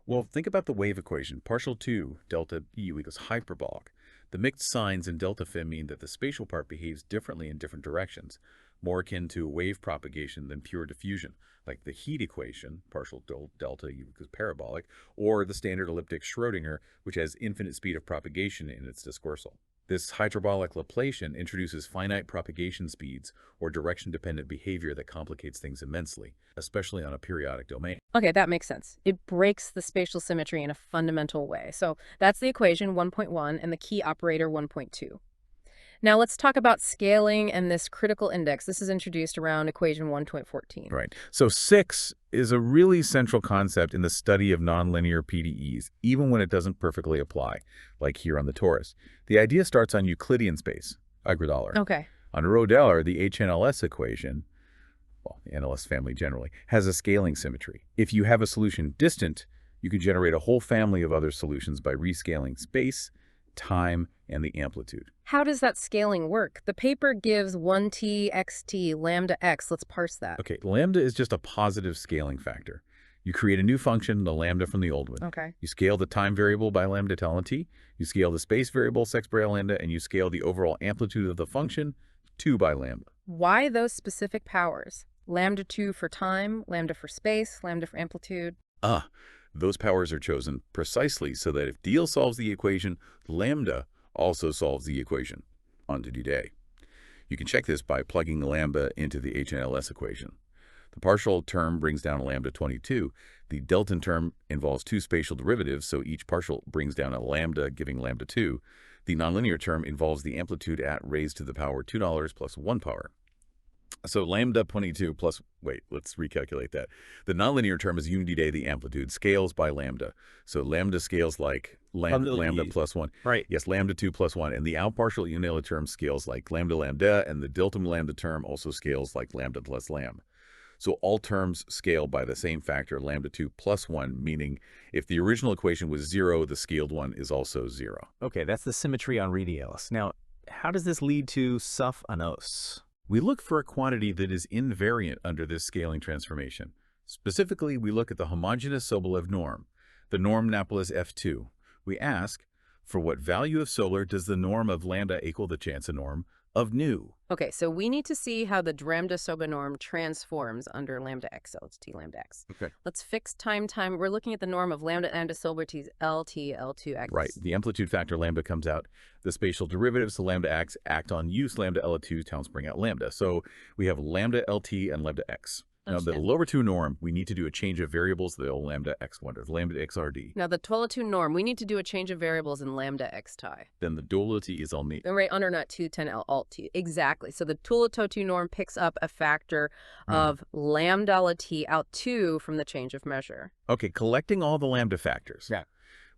Well, think about the wave equation. Partial 2 delta U equals hyperbolic. The mixed signs in delta phi mean that the spatial part behaves differently in different directions, more akin to wave propagation than pure diffusion, like the heat equation, partial delta U equals parabolic, or the standard elliptic Schrödinger, which has infinite speed of propagation in its dispersal. This hyperbolic Laplacian introduces finite propagation speeds or direction-dependent behavior that complicates things immensely, especially on a periodic domain.
Okay, that makes sense. It breaks the spatial symmetry in a fundamental way. So that's the equation 1.1 and the key operator 1.2. Now let's talk about scaling and this critical index. This is introduced around equation 1.14.
Right. So 6 is a really central concept in the study of nonlinear PDEs, even when it doesn't perfectly apply, like here on the torus. The idea starts on Euclidean space, agrodollar.
Okay.
On rho-dollar, the HNLS equation, well, the NLS family generally, has a scaling symmetry. If you have a solution distant, you can generate a whole family of other solutions by rescaling space, time, and the amplitude.
How does that scaling work? The paper gives 1t, xt, lambda x. Let's parse that.
Okay, lambda is just a positive scaling factor. You create a new function, the lambda from the old one.
Okay.
You scale the time variable by lambda ln t, you scale the space variable sex by lambda, and you scale the overall amplitude of the function 2 by lambda.
Why those specific powers? Lambda 2 for time, lambda for space, lambda for amplitude.
Those powers are chosen precisely so that if DL solves the equation, lambda also solves the equation. On to D-Day. You can check this by plugging lambda into the HNLS equation. The partial term brings down a lambda 22. The delta term involves two spatial derivatives, so each partial brings down a lambda, giving lambda 2. The nonlinear term involves the amplitude at raised to the power $2 plus 1 power. So lambda 22 plus, wait, let's recalculate that. The nonlinear term is unity day, the amplitude, scales by lambda. So lambda scales like lambda plus 1.
Right.
Yes, lambda 2 plus 1. And the out partial unila term scales like lambda, and the delta lambda term also scales like lambda plus lambda. So all terms scale by the same factor, lambda 2 plus 1, meaning if the original equation was 0, the scaled one is also 0.
Okay, that's the symmetry on radialis. Now, how does this lead to suff anos?
We look for a quantity that is invariant under this scaling transformation. Specifically, we look at the homogeneous Sobolev norm, the norm Napoles F2. We ask, for what value of solar does the norm of lambda equal the chance norm of nu?
Okay, so we need to see how the Dramda-Soba norm transforms under lambda x, so it's t lambda x.
Okay.
Let's fix time. We're looking at the norm of lambda Soba t LT L2x.
Right. The amplitude factor lambda comes out. The spatial derivatives, the lambda x, act on use lambda L2 to bring out lambda. So we have lambda LT and lambda x. Now, the lower two norm, we need to do a change of variables, the old lambda x1, the lambda xrd.
Now, the Tola2 norm, we need to do a change of variables in lambda x tie.
Then the duality is all neat.
Then right under not 210 L alt t. Exactly. So the Tola2 norm picks up a factor of lambda t out 2 from the change of measure.
Okay, collecting all the lambda factors.
Yeah.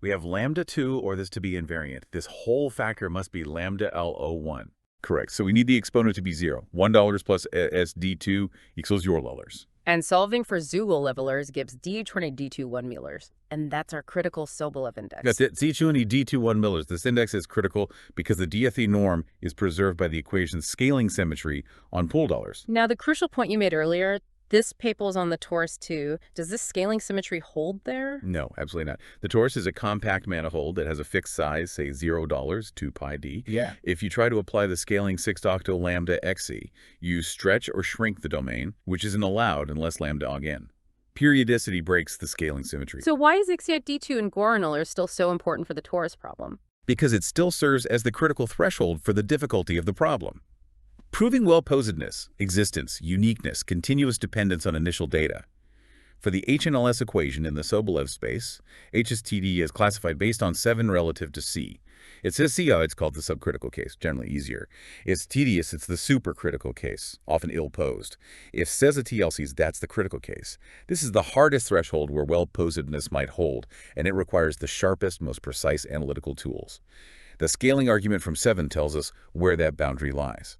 We have lambda 2, or this to be invariant. This whole factor must be lambda LO1. Correct. So we need the exponent to be 0. $1 plus SD2 equals your dollars.
And solving for Zugal levelers gives D20 D2 1 millers. And that's our critical Sobolev index.
That's it. C2 D2 1 millers. This index is critical because the DFE norm is preserved by the equation's scaling symmetry on pool dollars.
Now, the crucial point you made earlier, This paper's on the torus too. Does this scaling symmetry hold there?
No, absolutely not. The torus is a compact manifold that has a fixed size, say $0 to pi d.
Yeah.
If you try to apply the scaling 6-octal lambda xc, you stretch or shrink the domain, which isn't allowed unless lambda aug n. Periodicity breaks the scaling symmetry.
So why is Xiat D2 and Goranil still so important for the torus problem?
Because it still serves as the critical threshold for the difficulty of the problem. Proving well-posedness, existence, uniqueness, continuous dependence on initial data. For the HNLS equation in the Sobolev space, HSTD is classified based on 7 relative to C. It says CI, it's called the subcritical case, generally easier. It's tedious, it's the supercritical case, often ill-posed. If says a TLCs, that's the critical case. This is the hardest threshold where well-posedness might hold, and it requires the sharpest, most precise analytical tools. The scaling argument from 7 tells us where that boundary lies.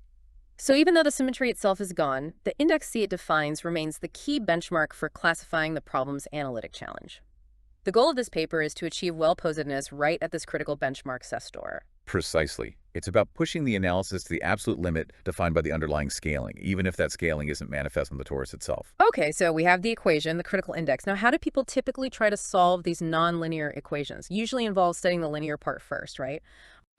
So even though the symmetry itself is gone, the index C it defines remains the key benchmark for classifying the problem's analytic challenge. The goal of this paper is to achieve well-posedness right at this critical benchmark sestor.
Precisely. It's about pushing the analysis to the absolute limit defined by the underlying scaling, even if that scaling isn't manifest on the torus itself.
Okay, so we have the equation, the critical index. Now, how do people typically try to solve these nonlinear equations? Usually involves studying the linear part first, right?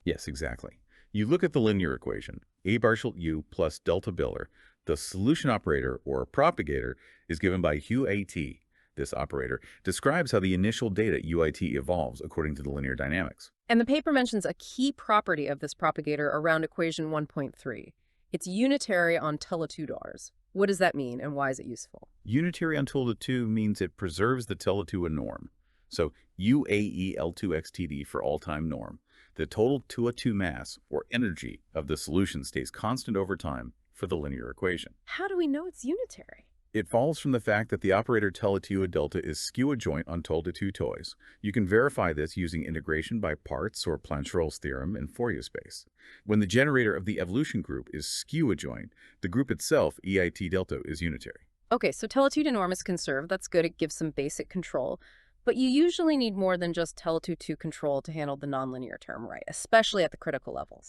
Yes, exactly. You look at the linear equation, A partial U plus delta Biller. The solution operator, or propagator, is given by UAT. This operator describes how the initial data UIT evolves according to the linear dynamics.
And the paper mentions a key property of this propagator around equation 1.3. It's unitary on Tele2-DARs. What does that mean, and why is it useful?
Unitary on Tele2 means it preserves the Tele2 norm. So UAE L2XTD for all-time norm. The total Tele2 mass, or energy, of the solution stays constant over time for the linear equation.
How do we know it's unitary?
It follows from the fact that the operator Tele2 delta is skew-adjoint on Tele2 toys. You can verify this using integration by parts or Plancherel's theorem in Fourier space. When the generator of the evolution group is skew-adjoint, the group itself, EIT delta, is unitary.
Okay, so Tele2 norm is conserved. That's good. It gives some basic control. But you usually need more than just Tele2 control to handle the nonlinear term, right? Especially at the critical level.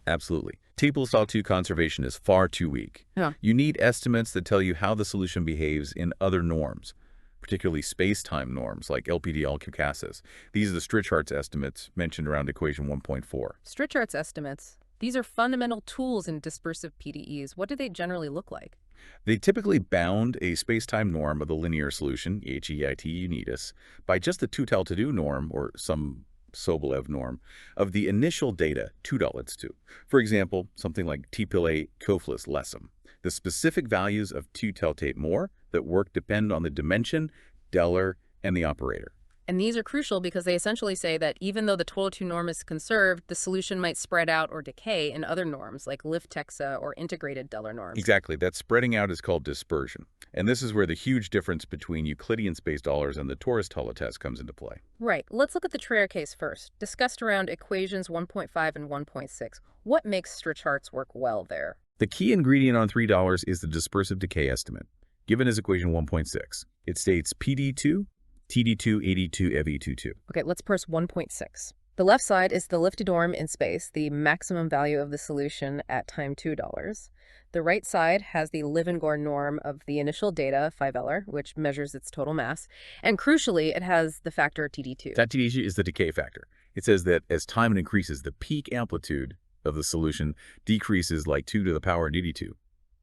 Absolutely. T+2 conservation is far too weak.
Yeah.
You need estimates that tell you how the solution behaves in other norms, particularly space-time norms like LPD-LQCASs. These are the Strichhartz estimates mentioned around equation 1.4.
Strichhartz estimates. These are fundamental tools in dispersive PDEs. What do they generally look like?
They typically bound a space-time norm of the linear solution, HEIT unitas, by just the 2-Tele2 norm, or some Sobolev norm, of the initial data, 2-2. For example, something like T-pill-A coflis lessum. The specific values of 2-Tele2 more that work depend on the dimension, Deller, and the operator.
And these are crucial because they essentially say that even though the Tele2 norm is conserved, the solution might spread out or decay in other norms like Lifft-Texa or integrated Deller norms.
Exactly. That spreading out is called dispersion. And this is where the huge difference between Euclidean space dollars and the torus Tulla test comes into play.
Right. Let's look at the Trier case first, discussed around equations 1.5 and 1.6. What makes Strichhartz work well there?
The key ingredient on $3 is the dispersive decay estimate, given as equation 1.6. It states PD2, TD2, 82, EV22.
Okay, let's parse 1.6. The left side is the lifted norm in space, the maximum value of the solution at time $2. The right side has the Livengor norm of the initial data, 5Eller, which measures its total mass. And crucially, it has the factor TD2.
That TD2 is the decay factor. It says that as time increases, the peak amplitude of the solution decreases like 2 to the power DD2.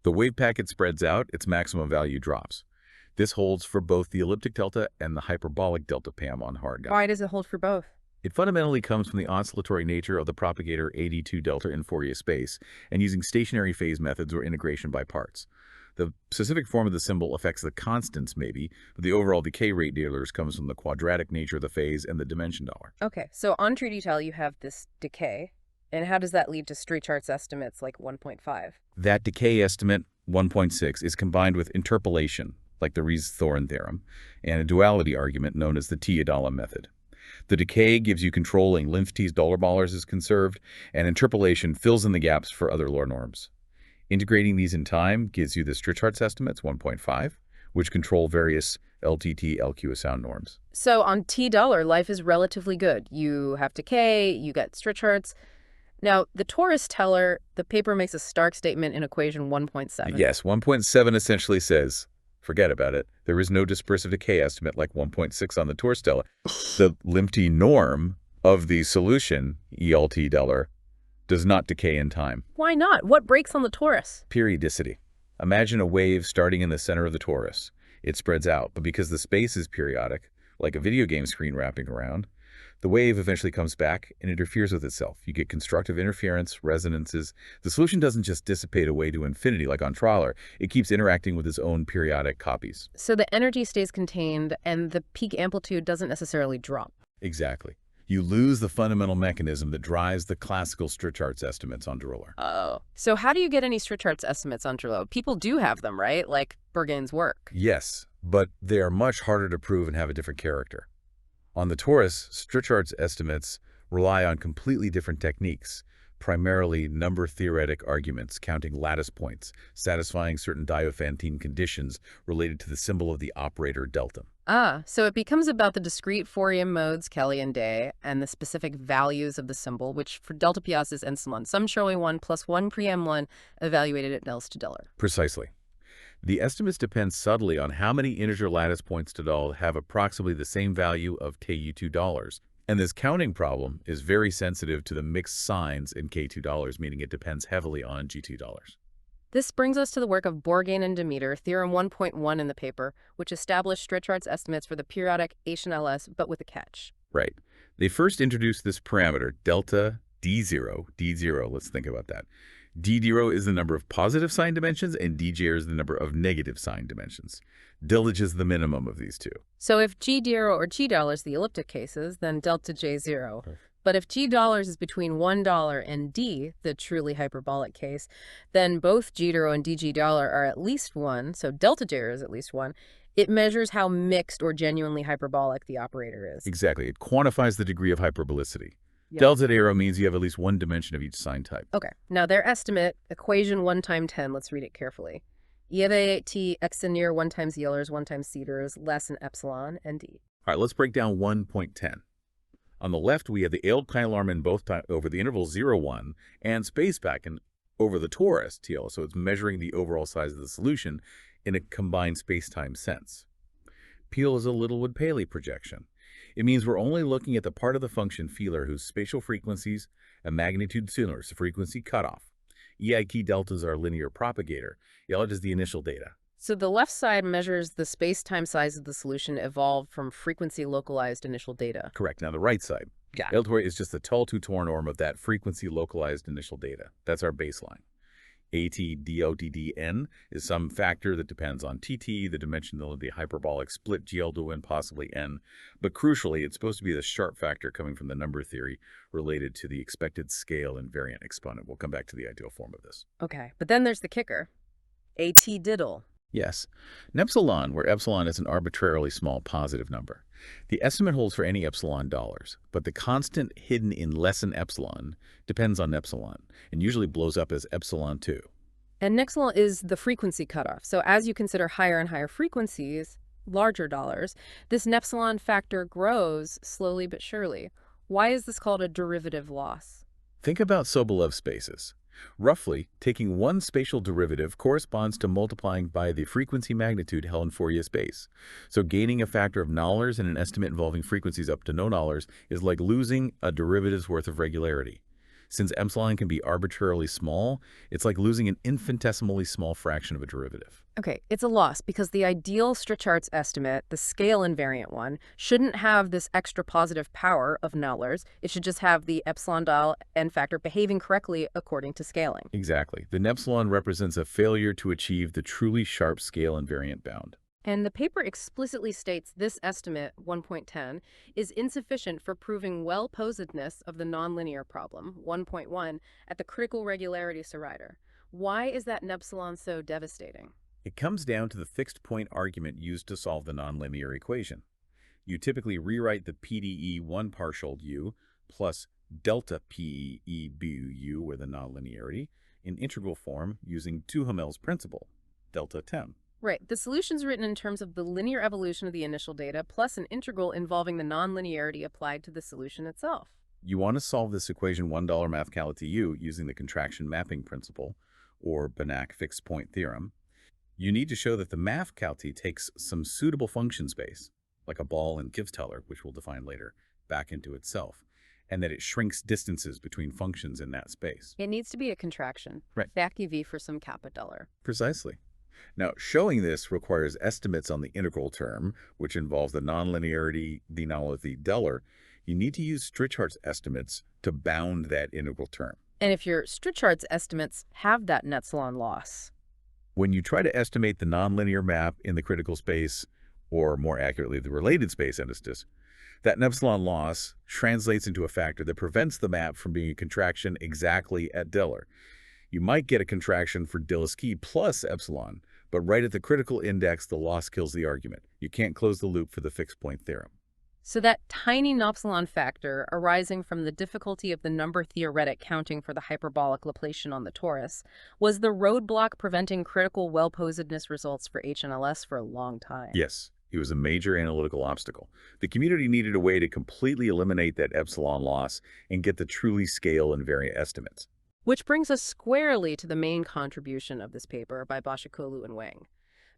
The wave packet spreads out, its maximum value drops. This holds for both the elliptic delta and the hyperbolic delta PAM on hard guide.
Why does it hold for both?
It fundamentally comes from the oscillatory nature of the propagator AD2 delta in Fourier space and using stationary phase methods or integration by parts. The specific form of the symbol affects the constants maybe, but the overall decay rate dealers comes from the quadratic nature of the phase and the dimension dollar.
Okay, so on tree detail you have this decay. And how does that lead to Strichhartz estimates like 1.5?
That decay estimate, 1.6, is combined with interpolation, like the Ries-Thoren theorem, and a duality argument known as the T-Adala method. The decay gives you controlling Lymphs dollar ballers is conserved, and interpolation fills in the gaps for other lower norms. Integrating these in time gives you the Strichhartz estimates, 1.5, which control various LTT, LQ sound norms.
So on T-Dollar, life is relatively good. You have decay, you get Strichhartz. Now, the torus teller, the paper makes a stark statement in equation 1.7.
Yes, 1.7 essentially says, Forget about it. There is no dispersive decay estimate like 1.6 on the torus stellar. The Limty norm of the solution, ELT Deller, does not decay in time.
Why not? What breaks on the torus?
Periodicity. Imagine a wave starting in the center of the torus. It spreads out, but because the space is periodic, like a video game screen wrapping around, the wave eventually comes back and interferes with itself. You get constructive interference, resonances. The solution doesn't just dissipate away to infinity like on Trawler. It keeps interacting with its own periodic copies.
So the energy stays contained and the peak amplitude doesn't necessarily drop.
Exactly. You lose the fundamental mechanism that drives the classical Strichhartz estimates on Driller.
Oh. So how do you get any Strichhartz estimates on Driller? People do have them, right? Like Bourgain's work.
Yes, but they are much harder to prove and have a different character. On the torus, Strichhartz estimates rely on completely different techniques, primarily number-theoretic arguments, counting lattice points, satisfying certain Diophantine conditions related to the symbol of the operator delta.
Ah, so it becomes about the discrete Fourier modes, Kelly and Day, and the specific values of the symbol, which for delta Piast is epsilon, sum Shirley 1 plus 1 pre-M1 evaluated at Nels to Deller.
Precisely. The estimates depend subtly on how many integer lattice points to Dahl have approximately the same value of Ku2 And this counting problem is very sensitive to the mixed signs in K2, meaning it depends heavily on G2.
This brings us to the work of Bourgain and Demeter, Theorem 1.1 in the paper, which established Strichhartz estimates for the periodic HNLS, but with a catch.
Right. They first introduced this parameter, delta D0. Let's think about that. D0 is the number of positive sign dimensions, and DJ is the number of negative sign dimensions. Delta is the minimum of these two.
So if G0 or G$ is the elliptic cases, then delta J0.
Okay.
But if G$ is between $1 and D, the truly hyperbolic case, then both G0 and DG$ are at least 1, so delta J is at least 1. It measures how mixed or genuinely hyperbolic the operator is.
Exactly. It quantifies the degree of hyperbolicity.
Yeah.
Delta arrow means you have at least one dimension of each sign type.
Okay, now their estimate, equation 1 times 10, let's read it carefully. EV8T extenier 1 times Ehlers 1 times Cedars less than epsilon and D.
All right, let's break down 1.10. On the left, we have the Ehlers-Kyle in both over the interval 0, 1 and space back and over the torus, TL, so it's measuring the overall size of the solution in a combined space-time sense. Peel is a Littlewood-Paley projection. It means we're only looking at the part of the function Feeler whose spatial frequencies and magnitude similar to frequency cutoff. EIT deltas are linear propagator. L is the initial data.
So the left side measures the space-time size of the solution evolved from frequency-localized initial data.
Correct. Now the right side.
Yeah.
L2 is just the Tull-2-Tor norm of that frequency-localized initial data. That's our baseline. ATDOTDN is some factor that depends on TT, the dimensional of the hyperbolic split GL to N, possibly N. But crucially, it's supposed to be the sharp factor coming from the number theory related to the expected scale invariant exponent. We'll come back to the ideal form of this.
Okay, but then there's the kicker. AT diddle.
Yes. An epsilon, where epsilon is an arbitrarily small positive number. The estimate holds for any epsilon dollars, but the constant hidden in less than epsilon depends on epsilon and usually blows up as epsilon 2.
And epsilon is the frequency cutoff. So as you consider higher and higher frequencies, larger dollars, this epsilon factor grows slowly but surely. Why is this called a derivative loss?
Think about Sobolev spaces. Roughly, taking one spatial derivative corresponds to multiplying by the frequency magnitude held in Fourier space. So gaining a factor of nullers in an estimate involving frequencies up to no nullers is like losing a derivative's worth of regularity. Since epsilon can be arbitrarily small, it's like losing an infinitesimally small fraction of a derivative.
Okay, it's a loss because the ideal Strichhartz estimate, the scale invariant one, shouldn't have this extra positive power of nullers. It should just have the epsilon dial n factor behaving correctly according to scaling.
Exactly. The epsilon represents a failure to achieve the truly sharp scale invariant bound.
And the paper explicitly states this estimate, 1.10, is insufficient for proving well-posedness of the nonlinear problem, 1.1, at the critical regularity Sorider. Why is that epsilon so devastating?
It comes down to the fixed point argument used to solve the nonlinear equation. You typically rewrite the PDE 1 partial u plus delta PE bu u, with a nonlinearity, in integral form using Duhamel's principle, delta 10.
Right. The solution's written in terms of the linear evolution of the initial data plus an integral involving the nonlinearity applied to the solution itself.
You want to solve this equation $1 math cal to u using the contraction mapping principle, or Banach fixed point theorem.
You need to show that the math calc takes some suitable function space, like a ball in Gibbs-Teller, which we'll define later, back into itself, and that it shrinks distances between functions in that space.
It needs to be a contraction.
Right.
Vacuum V for some kappa dollar.
Precisely. Now, showing this requires estimates on the integral term, which involves the nonlinearity, the null of the dollar. You need to use Strichhart's estimates to bound that integral term.
And if your Strichhart's estimates have that epsilon loss.
When you try to estimate the nonlinear map in the critical space, or more accurately, the related space endostis, that epsilon loss translates into a factor that prevents the map from being a contraction exactly at Diller. You might get a contraction for Diliski plus epsilon, but right at the critical index, the loss kills the argument. You can't close the loop for the fixed point theorem.
So that tiny epsilon factor arising from the difficulty of the number theoretic counting for the hyperbolic Laplacian on the torus was the roadblock preventing critical well-posedness results for HNLS for a long time.
Yes, it was a major analytical obstacle. The community needed a way to completely eliminate that epsilon loss and get the truly scale invariant estimates.
Which brings us squarely to the main contribution of this paper by Başakoğlu and Wang.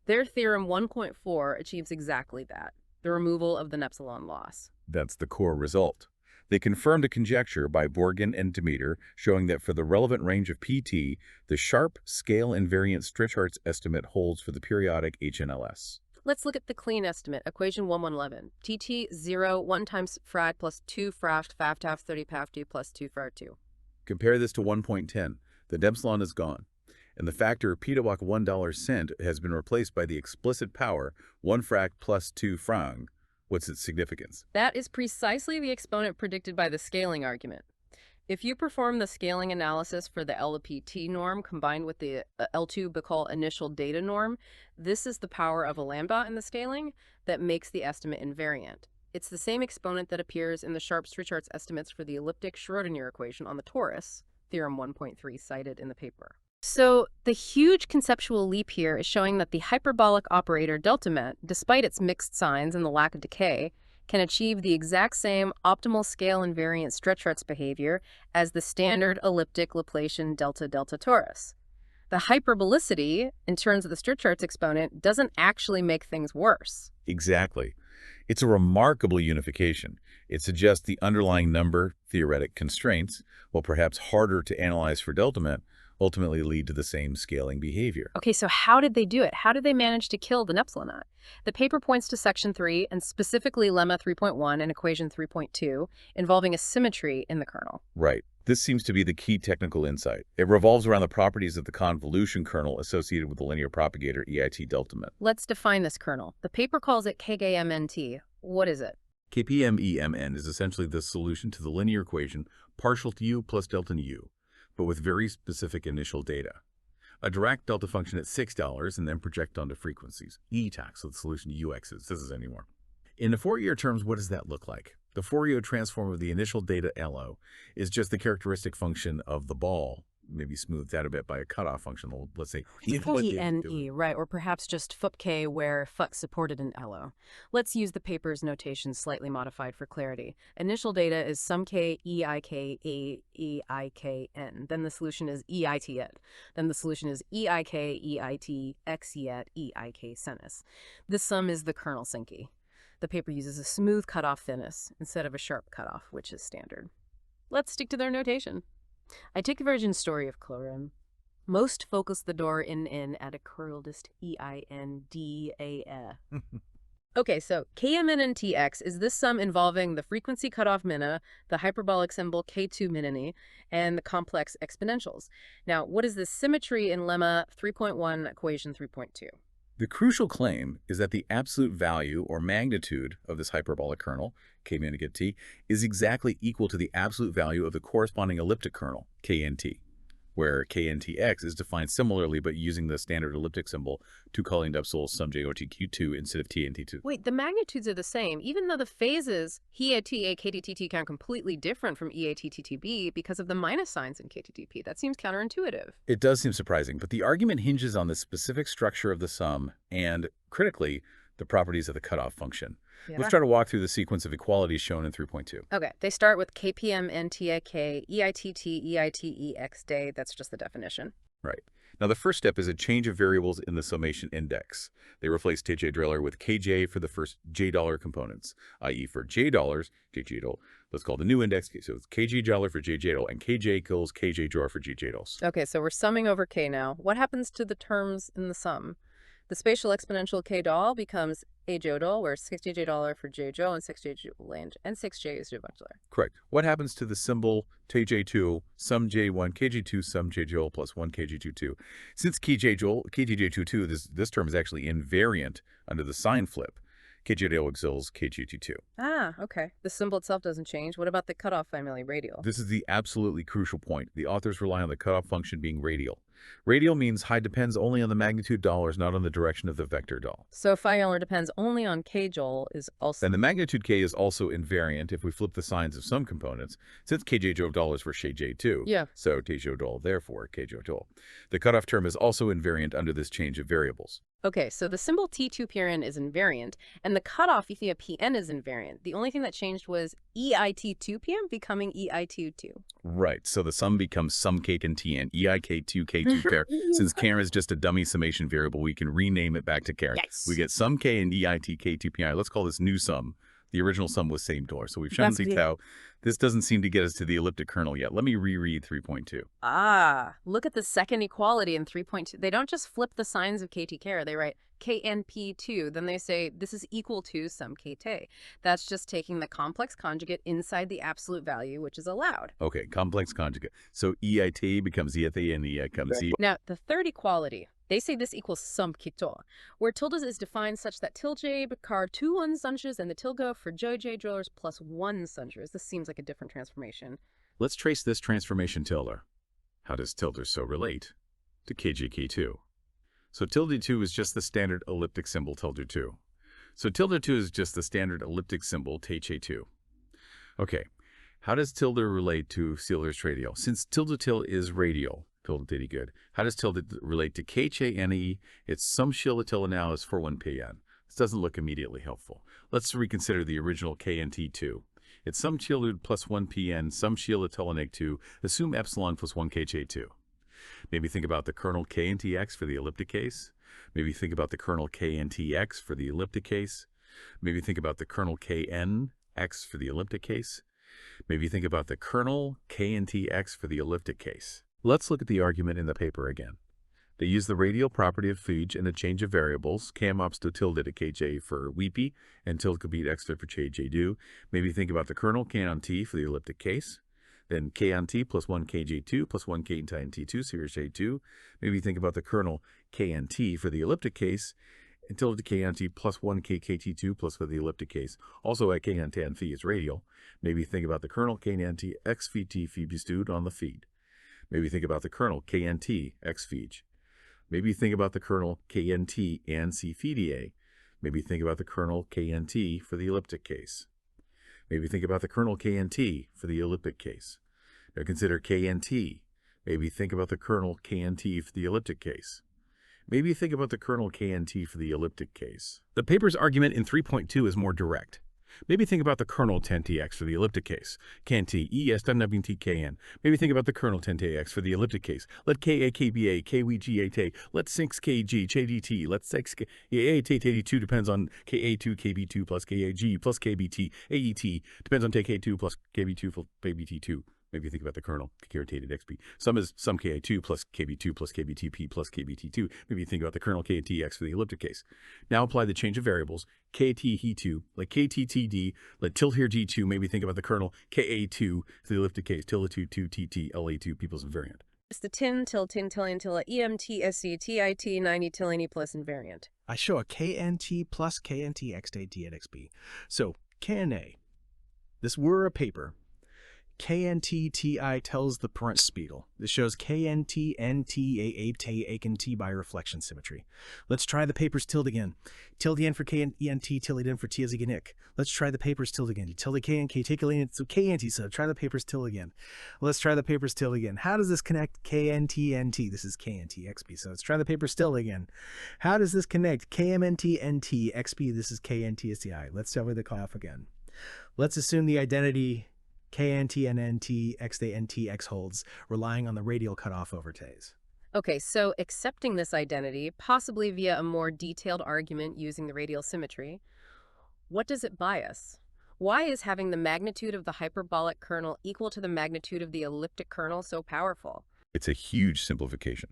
Their theorem 1.4 achieves exactly that, the removal of the epsilon loss.
That's the core result. They confirmed a conjecture by Borgen and Demeter showing that for the relevant range of PT, the sharp scale invariant Strichhart's estimate holds for the periodic HNLS.
Let's look at the clean estimate, equation 1111. TT 0, 1 times frad plus 2 fraft 5 half 30 paf 2 plus 2 frad 2.
Compare this to 1.10. The epsilon is gone, and the factor p-to-walk $1 has been replaced by the explicit power 1 frac plus 2 frang. What's its significance?
That is precisely the exponent predicted by the scaling argument. If you perform the scaling analysis for the LPT norm combined with the L2 Bacall initial data norm, this is the power of a lambda in the scaling that makes the estimate invariant. It's the same exponent that appears in the Sharp-Strichhart's estimates for the elliptic Schrödinger equation on the torus, theorem 1.3 cited in the paper. So the huge conceptual leap here is showing that the hyperbolic operator delta met, despite its mixed signs and the lack of decay, can achieve the exact same optimal scale invariant Strichhart's behavior as the standard elliptic Laplacian delta-delta torus. The hyperbolicity, in terms of the Strichhart's exponent, doesn't actually make things worse.
Exactly. It's a remarkable unification. It suggests the underlying number theoretic constraints, while perhaps harder to analyze for delta met, ultimately lead to the same scaling behavior.
Okay, so how did they do it? How did they manage to kill the epsilon? The paper points to section 3, and specifically lemma 3.1 and equation 3.2, involving a symmetry in the kernel.
Right. This seems to be the key technical insight. It revolves around the properties of the convolution kernel associated with the linear propagator EIT delta met.
Let's define this kernel. The paper calls it KGMNT. What is it?
KPMEMN is essentially the solution to the linear equation partial to u plus delta nu, but with very specific initial data. A direct delta function at $6 and then project onto frequencies. E tax, so the solution to UX's. This is anymore. In the Fourier terms, what does that look like? The Fourier transform of the initial data LO is just the characteristic function of the ball, maybe smoothed out a bit by a cutoff function. Let's say
PNE, right, or perhaps just FUPK where FUT supported an LO. Let's use the paper's notation slightly modified for clarity. Initial data is sum K EIK A EIKN. Then the solution is EIT yet. Then the solution is EIK EIT X yet EIK senis. This sum is the kernel sinky. The paper uses a smooth cutoff thinness instead of a sharp cutoff, which is standard. Let's stick to their notation. I take the virgin story of Chlorem. Most focus the door in at a curldist EINDA. Okay, so KMNNTX is this sum involving the frequency cutoff minna, the hyperbolic symbol K2 minini, and the complex exponentials. Now, what is this symmetry in lemma 3.1 equation 3.2?
The crucial claim is that the absolute value or magnitude of this hyperbolic kernel, K min get t, is exactly equal to the absolute value of the corresponding elliptic kernel, KNT, where KNTX is defined similarly but using the standard elliptic symbol to calling dupsol sum JOTQ2 instead of TNT2.
Wait, the magnitudes are the same, even though the phases HEATA KTTT are completely different from EATTTB because of the minus signs in KTTP. That seems counterintuitive.
It does seem surprising, but the argument hinges on the specific structure of the sum and, critically, the properties of the cutoff function.
Yeah.
Let's try to walk through the sequence of equalities shown in 3.2.
Okay, they start with KPM NTIK EITT EITE X day. That's just the definition.
Right.
Now, the first step is a change of variables in the summation index. They replace TJ driller with KJ for the first $J components, i.e. for $J, JJ, let's call the new index. So it's KJ dollar for JJ, and KJ equals KJ drawer for JJ.
Okay, so we're summing over k now. What happens to the terms in the sum? The spatial exponential k doll becomes a jodol, where 6jj for jjo and 6j land, and 6j is jovuncular.
Correct. What happens to the symbol TJ2, sum J1, KJ2, sum JJ plus 1 KJ22? Since KJ22, this term is actually invariant under the sign flip. KJ equals KJ22.
Ah, okay. The symbol itself doesn't change. What about the cutoff family radial?
This is the absolutely crucial point. The authors rely on the cutoff function being radial. Radial means phi depends only on the magnitude dollars, not on the direction of the vector doll.
So phi Euler depends only on k joule is also...
And the magnitude k is also invariant if we flip the signs of some components, since kj dollars for j2.
Yeah.
So tj doll, therefore kj doll. The cutoff term is also invariant under this change of variables.
Okay, so the symbol T2PN is invariant, and the cutoff Ethia PN is invariant. The only thing that changed was EIT2PM becoming EIT2.
Right, so the sum becomes sum k and tn, EIK2, K2 pair. Since Karen is just a dummy summation variable, we can rename it back to Karen.
Yes.
We get sum k and EIT K2PI. Let's call this new sum. The original sum was same door. So we've shown how this doesn't seem to get us to the elliptic kernel yet. Let me reread 3.2.
Ah, look at the second equality in 3.2. They don't just flip the signs of KTK. They write KNP2. Then they say this is equal to sum KT. That's just taking the complex conjugate inside the absolute value, which is allowed.
Okay, complex conjugate. So EIT becomes EIT and EI becomes E.
Now, the third equality. They say this equals sum kito, where tilde is defined such that tilde bekar 2 1 sunches and the tilde for jj drillers plus 1 sunches. This seems like a different transformation.
Let's trace this transformation tilde. How does tilde so relate to KJK2? So tilde 2 is just the standard elliptic symbol tilde 2. So tilde 2 is just the standard elliptic symbol TJ2. Okay, how does tilde relate to Sealer's radial? Since tilde is radial, tilde diddy good. How does tilde relate to KHNE? It's some tilde now is for 1PN. This doesn't look immediately helpful. Let's reconsider the original KNT2. It's some tilde plus 1PN, some tilde 2, assume epsilon plus 1 KJ2. Maybe think about the kernel KNTX for the elliptic case. Maybe think about the kernel KNTX for the elliptic case. Maybe think about the kernel KNX for the elliptic case. Maybe think about the kernel KNTX for the elliptic case. Let's look at the argument in the paper again. They use the radial property of phage and a change of variables, km ops to tilde to kj for weepy, and tilde beat x for jj do. Maybe think about the kernel k on t for the elliptic case. Then k on t plus 1 kj2 plus 1 k on t2, series j2. Maybe think about the kernel k on t for the elliptic case, and tilde k on t plus 1 k kt2 plus for the elliptic case. Also at k on t and phi is radial. Maybe think about the kernel k on t x phi t phi bestowed on the feed. Maybe think about the kernel KNT x phage. Maybe think about the kernel KNT and C phi. Maybe think about the kernel KNT for the elliptic case. Maybe think about the kernel KNT for the elliptic case. Now consider KNT. Maybe think about the kernel KNT for the elliptic case. Maybe think about the kernel KNT for the elliptic case. The paper's argument in 3.2 is more direct. Maybe think about the kernel 10tx for the elliptic case. KNT, ES, KN. Maybe think about the kernel 10tx for the elliptic case. Let KA, KBA, KWG, let 6KG, JDT, let 6K, AT82 depends on KA2, KB2 plus KAG plus KBT, AET depends on TK2 plus KB2 plus KBT2. Maybe think about the kernel, irritated XP. Sum is sum Ka2 plus KB2 plus KBTP plus KBT2. Maybe think about the kernel KTX for the elliptic case. Now apply the change of variables. KT he2, let KTTD, let tilde here G2. Maybe think about the kernel KA2 for the elliptic case. Tilde 2, 2 TT, LA2, people's invariant.
It's the tin tilde EMT SC TIT 90 tilde plus invariant.
I show a KNT plus KNT x day D at XB. So KNA, this were a paper. KNT-TI tells the parent spiegel. This shows KNT-NT-A-A-T-A-K-N-T by reflection symmetry. Let's try the paper's tilde again. Tilde n for K-N-T, tilde n for T as a genick. Let's try the paper's tilde again. Tilde K-N-K, take a lane, so K-N-T, so try the paper's tilde again. Let's try the paper's tilde again. How does this connect K-N-T-N-T? This is K-N-T-XB, so let's try the paper's tilde again. How does this connect K-M-N-T-N-T-XB? This is K-N-T-S-T-I. Let's tell the cutoff again. Let's assume the identity KNT and NT, X day NT, X holds, relying on the radial cutoff over T's.
Okay, so accepting this identity, possibly via a more detailed argument using the radial symmetry, what does it buy us? Why is having the magnitude of the hyperbolic kernel equal to the magnitude of the elliptic kernel so powerful?
It's a huge simplification.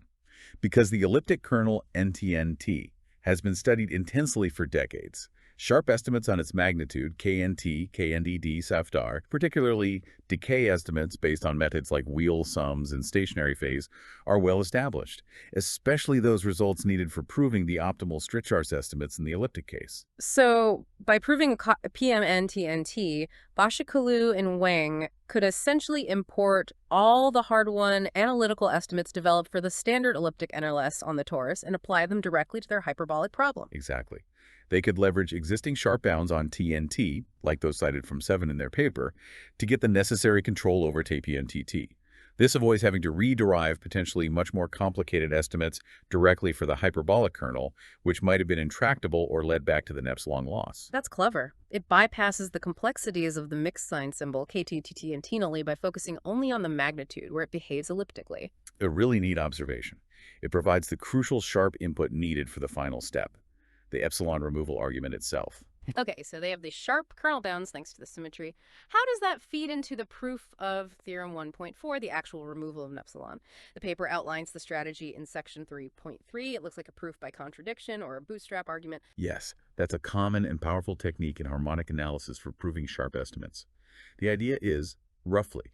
Because the elliptic kernel NTNT has been studied intensely for decades. Sharp estimates on its magnitude, KNT, KNDD, SAFDAR, particularly decay estimates based on methods like wheel sums and stationary phase, are well established, especially those results needed for proving the optimal Strichart estimates in the elliptic case.
So, by proving PMNTNT, Başakoğlu and Wang could essentially import all the hard-won analytical estimates developed for the standard elliptic NLS on the torus and apply them directly to their hyperbolic problem.
Exactly. They could leverage existing sharp bounds on TNT, like those cited from 7 in their paper, to get the necessary control over TPNTT. This avoids having to rederive potentially much more complicated estimates directly for the hyperbolic kernel, which might have been intractable or led back to the epsilon loss.
That's clever. It bypasses the complexities of the mixed sign symbol, KTTT and T-null, by focusing only on the magnitude, where it behaves elliptically.
A really neat observation. It provides the crucial sharp input needed for the final step, the epsilon removal argument itself.
Okay, so they have these sharp kernel bounds thanks to the symmetry. How does that feed into the proof of Theorem 1.4, the actual removal of an epsilon? The paper outlines the strategy in section 3.3. It looks like a proof by contradiction or a bootstrap argument.
Yes, that's a common and powerful technique in harmonic analysis for proving sharp estimates. The idea is, roughly,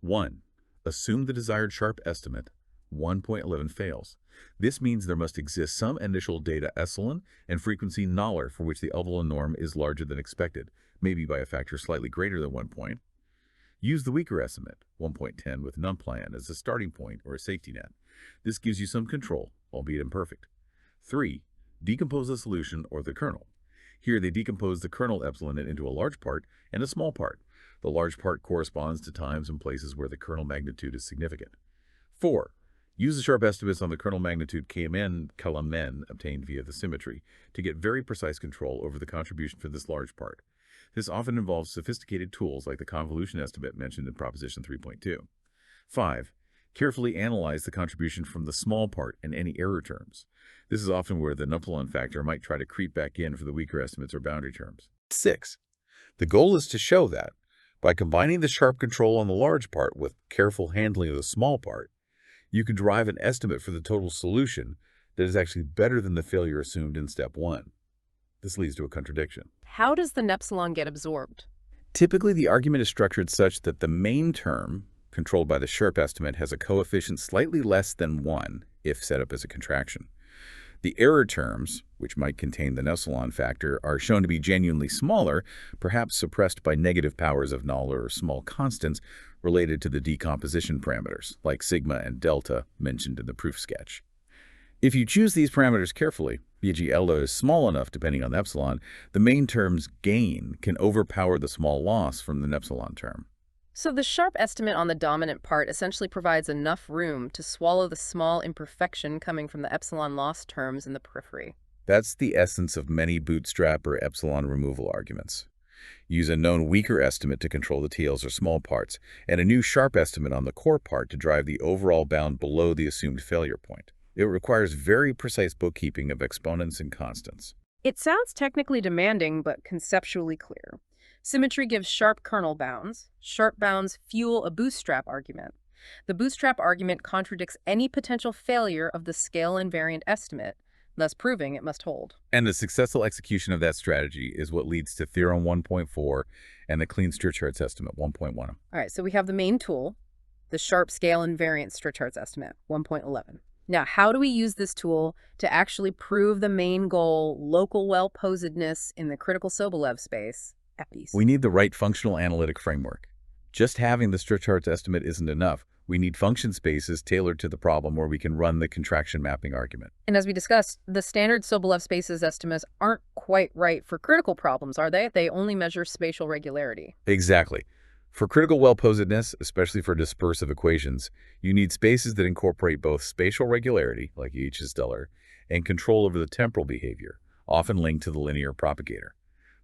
1. Assume the desired sharp estimate, 1.11 fails. This means there must exist some initial data epsilon and frequency nullar for which the Evelyn norm is larger than expected, maybe by a factor slightly greater than 1 point. Use the weaker estimate, 1.10 with numplan, as a starting point or a safety net. This gives you some control, albeit imperfect. 3. Decompose the solution or the kernel. Here they decompose the kernel epsilon into a large part and a small part. The large part corresponds to times and places where the kernel magnitude is significant. 4. Use the sharp estimates on the kernel magnitude KMN obtained via the symmetry to get very precise control over the contribution for this large part. This often involves sophisticated tools like the convolution estimate mentioned in proposition 3.2. 5. Carefully analyze the contribution from the small part and any error terms. This is often where the numplan factor might try to creep back in for the weaker estimates or boundary terms. 6. The goal is to show that, by combining the sharp control on the large part with careful handling of the small part, you can derive an estimate for the total solution that is actually better than the failure assumed in step 1. This leads to a contradiction.
How does the epsilon get absorbed?
Typically, the argument is structured such that the main term, controlled by the sharp estimate, has a coefficient slightly less than 1 if set up as a contraction. The error terms, which might contain the epsilon factor, are shown to be genuinely smaller, perhaps suppressed by negative powers of null or small constants related to the decomposition parameters, like sigma and delta mentioned in the proof sketch. If you choose these parameters carefully, e.g. delta is small enough depending on the epsilon, the main term's gain can overpower the small loss from the epsilon term.
So the sharp estimate on the dominant part essentially provides enough room to swallow the small imperfection coming from the epsilon loss terms in the periphery.
That's the essence of many bootstrap or epsilon removal arguments. Use a known weaker estimate to control the TLs or small parts, and a new sharp estimate on the core part to drive the overall bound below the assumed failure point. It requires very precise bookkeeping of exponents and constants.
It sounds technically demanding, but conceptually clear. Symmetry gives sharp kernel bounds. Sharp bounds fuel a bootstrap argument. The bootstrap argument contradicts any potential failure of the scale invariant estimate, thus proving it must hold.
And the successful execution of that strategy is what leads to Theorem 1.4 and the clean Strichart estimate 1.1.
All right, so we have the main tool, the sharp scale invariant Strichart estimate 1.11. Now, how do we use this tool to actually prove the main goal, local well-posedness in the critical Sobolev space?
We need the right functional analytic framework. Just having the Strichart estimate isn't enough. We need function spaces tailored to the problem where we can run the contraction mapping argument.
And as we discussed, the standard Sobolev spaces estimates aren't quite right for critical problems, are they? They only measure spatial regularity.
Exactly. For critical well-posedness, especially for dispersive equations, you need spaces that incorporate both spatial regularity, like EH is stellar, and control over the temporal behavior, often linked to the linear propagator.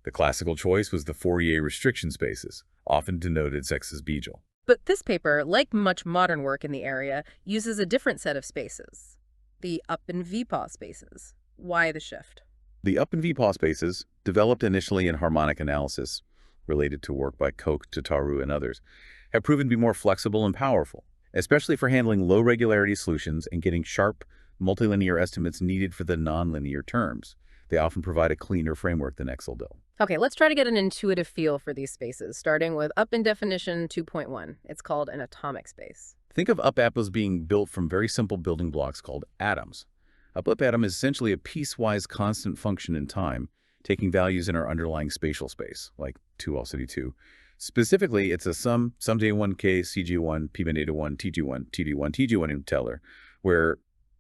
The classical choice was the Fourier restriction spaces, often denoted as Bejel.
But this paper, like much modern work in the area, uses a different set of spaces, the up and VPaw spaces. Why the shift?
The up and VPaw spaces, developed initially in harmonic analysis, related to work by Koch, Tataru, and others, have proven to be more flexible and powerful, especially for handling low regularity solutions and getting sharp, multilinear estimates needed for the nonlinear terms. They often provide a cleaner framework than Excel will.
Okay, let's try to get an intuitive feel for these spaces, starting with up in definition 2.1. It's called an atomic space.
Think of UpApp as being built from very simple building blocks called atoms. A blip atom is essentially a piecewise constant function in time, taking values in our underlying spatial space, like 2L2. Specifically, it's a sum J1K, CG1, P beta 1, TG1, TD1, TG1 integer, where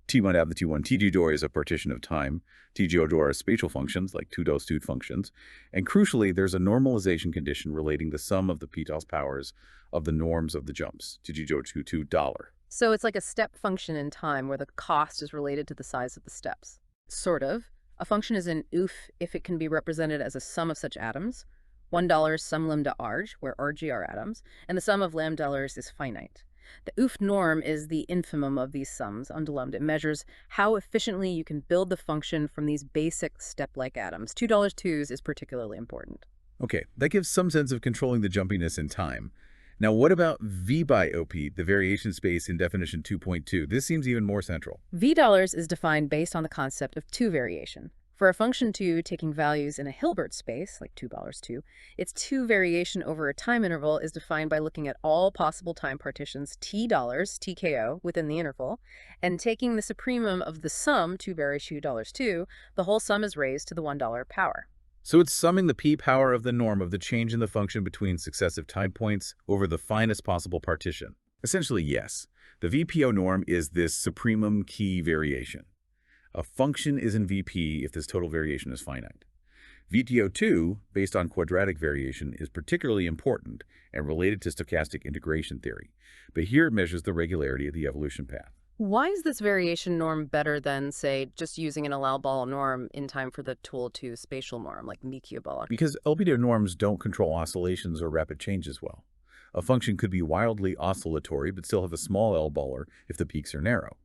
T1 ab the T1, TG door is a partition of time, TG door are spatial functions like 2 functions, and crucially, there's a normalization condition relating the sum of the PTOS powers of the norms of the jumps, TG to $2.
So it's like a step function in time where the cost is related to the size of the steps. Sort of. A function is an OOF if it can be represented as a sum of such atoms. $1 sum lambda arg, where arg are atoms, and the sum of lambda is finite. The OOF norm is the infimum of these sums, undulummed. It measures how efficiently you can build the function from these basic step-like atoms. $2 is particularly important.
Okay, that gives some sense of controlling the jumpiness in time. Now, what about V by OP, the variation space in definition 2.2? This seems even more central.
$V is defined based on the concept of two variation. For a function 2 taking values in a Hilbert space, like $2, its two variation over a time interval is defined by looking at all possible time partitions T dollars, TKO, within the interval, and taking the supremum of the sum, 2 variation $2, the whole sum is raised to the $1 power.
So it's summing the p power of the norm of the change in the function between successive time points over the finest possible partition. Essentially, yes. The VPO norm is this supremum key variation. A function is in VP if this total variation is finite. VTO2, based on quadratic variation, is particularly important and related to stochastic integration theory, but here it measures the regularity of the evolution path.
Why is this variation norm better than, say, just using an allowable norm in time for the tool 2 spatial norm, like Hyperbolic?
Because LPDO norms don't control oscillations or rapid changes well. A function could be wildly oscillatory but still have a small L-baller if the peaks are narrow.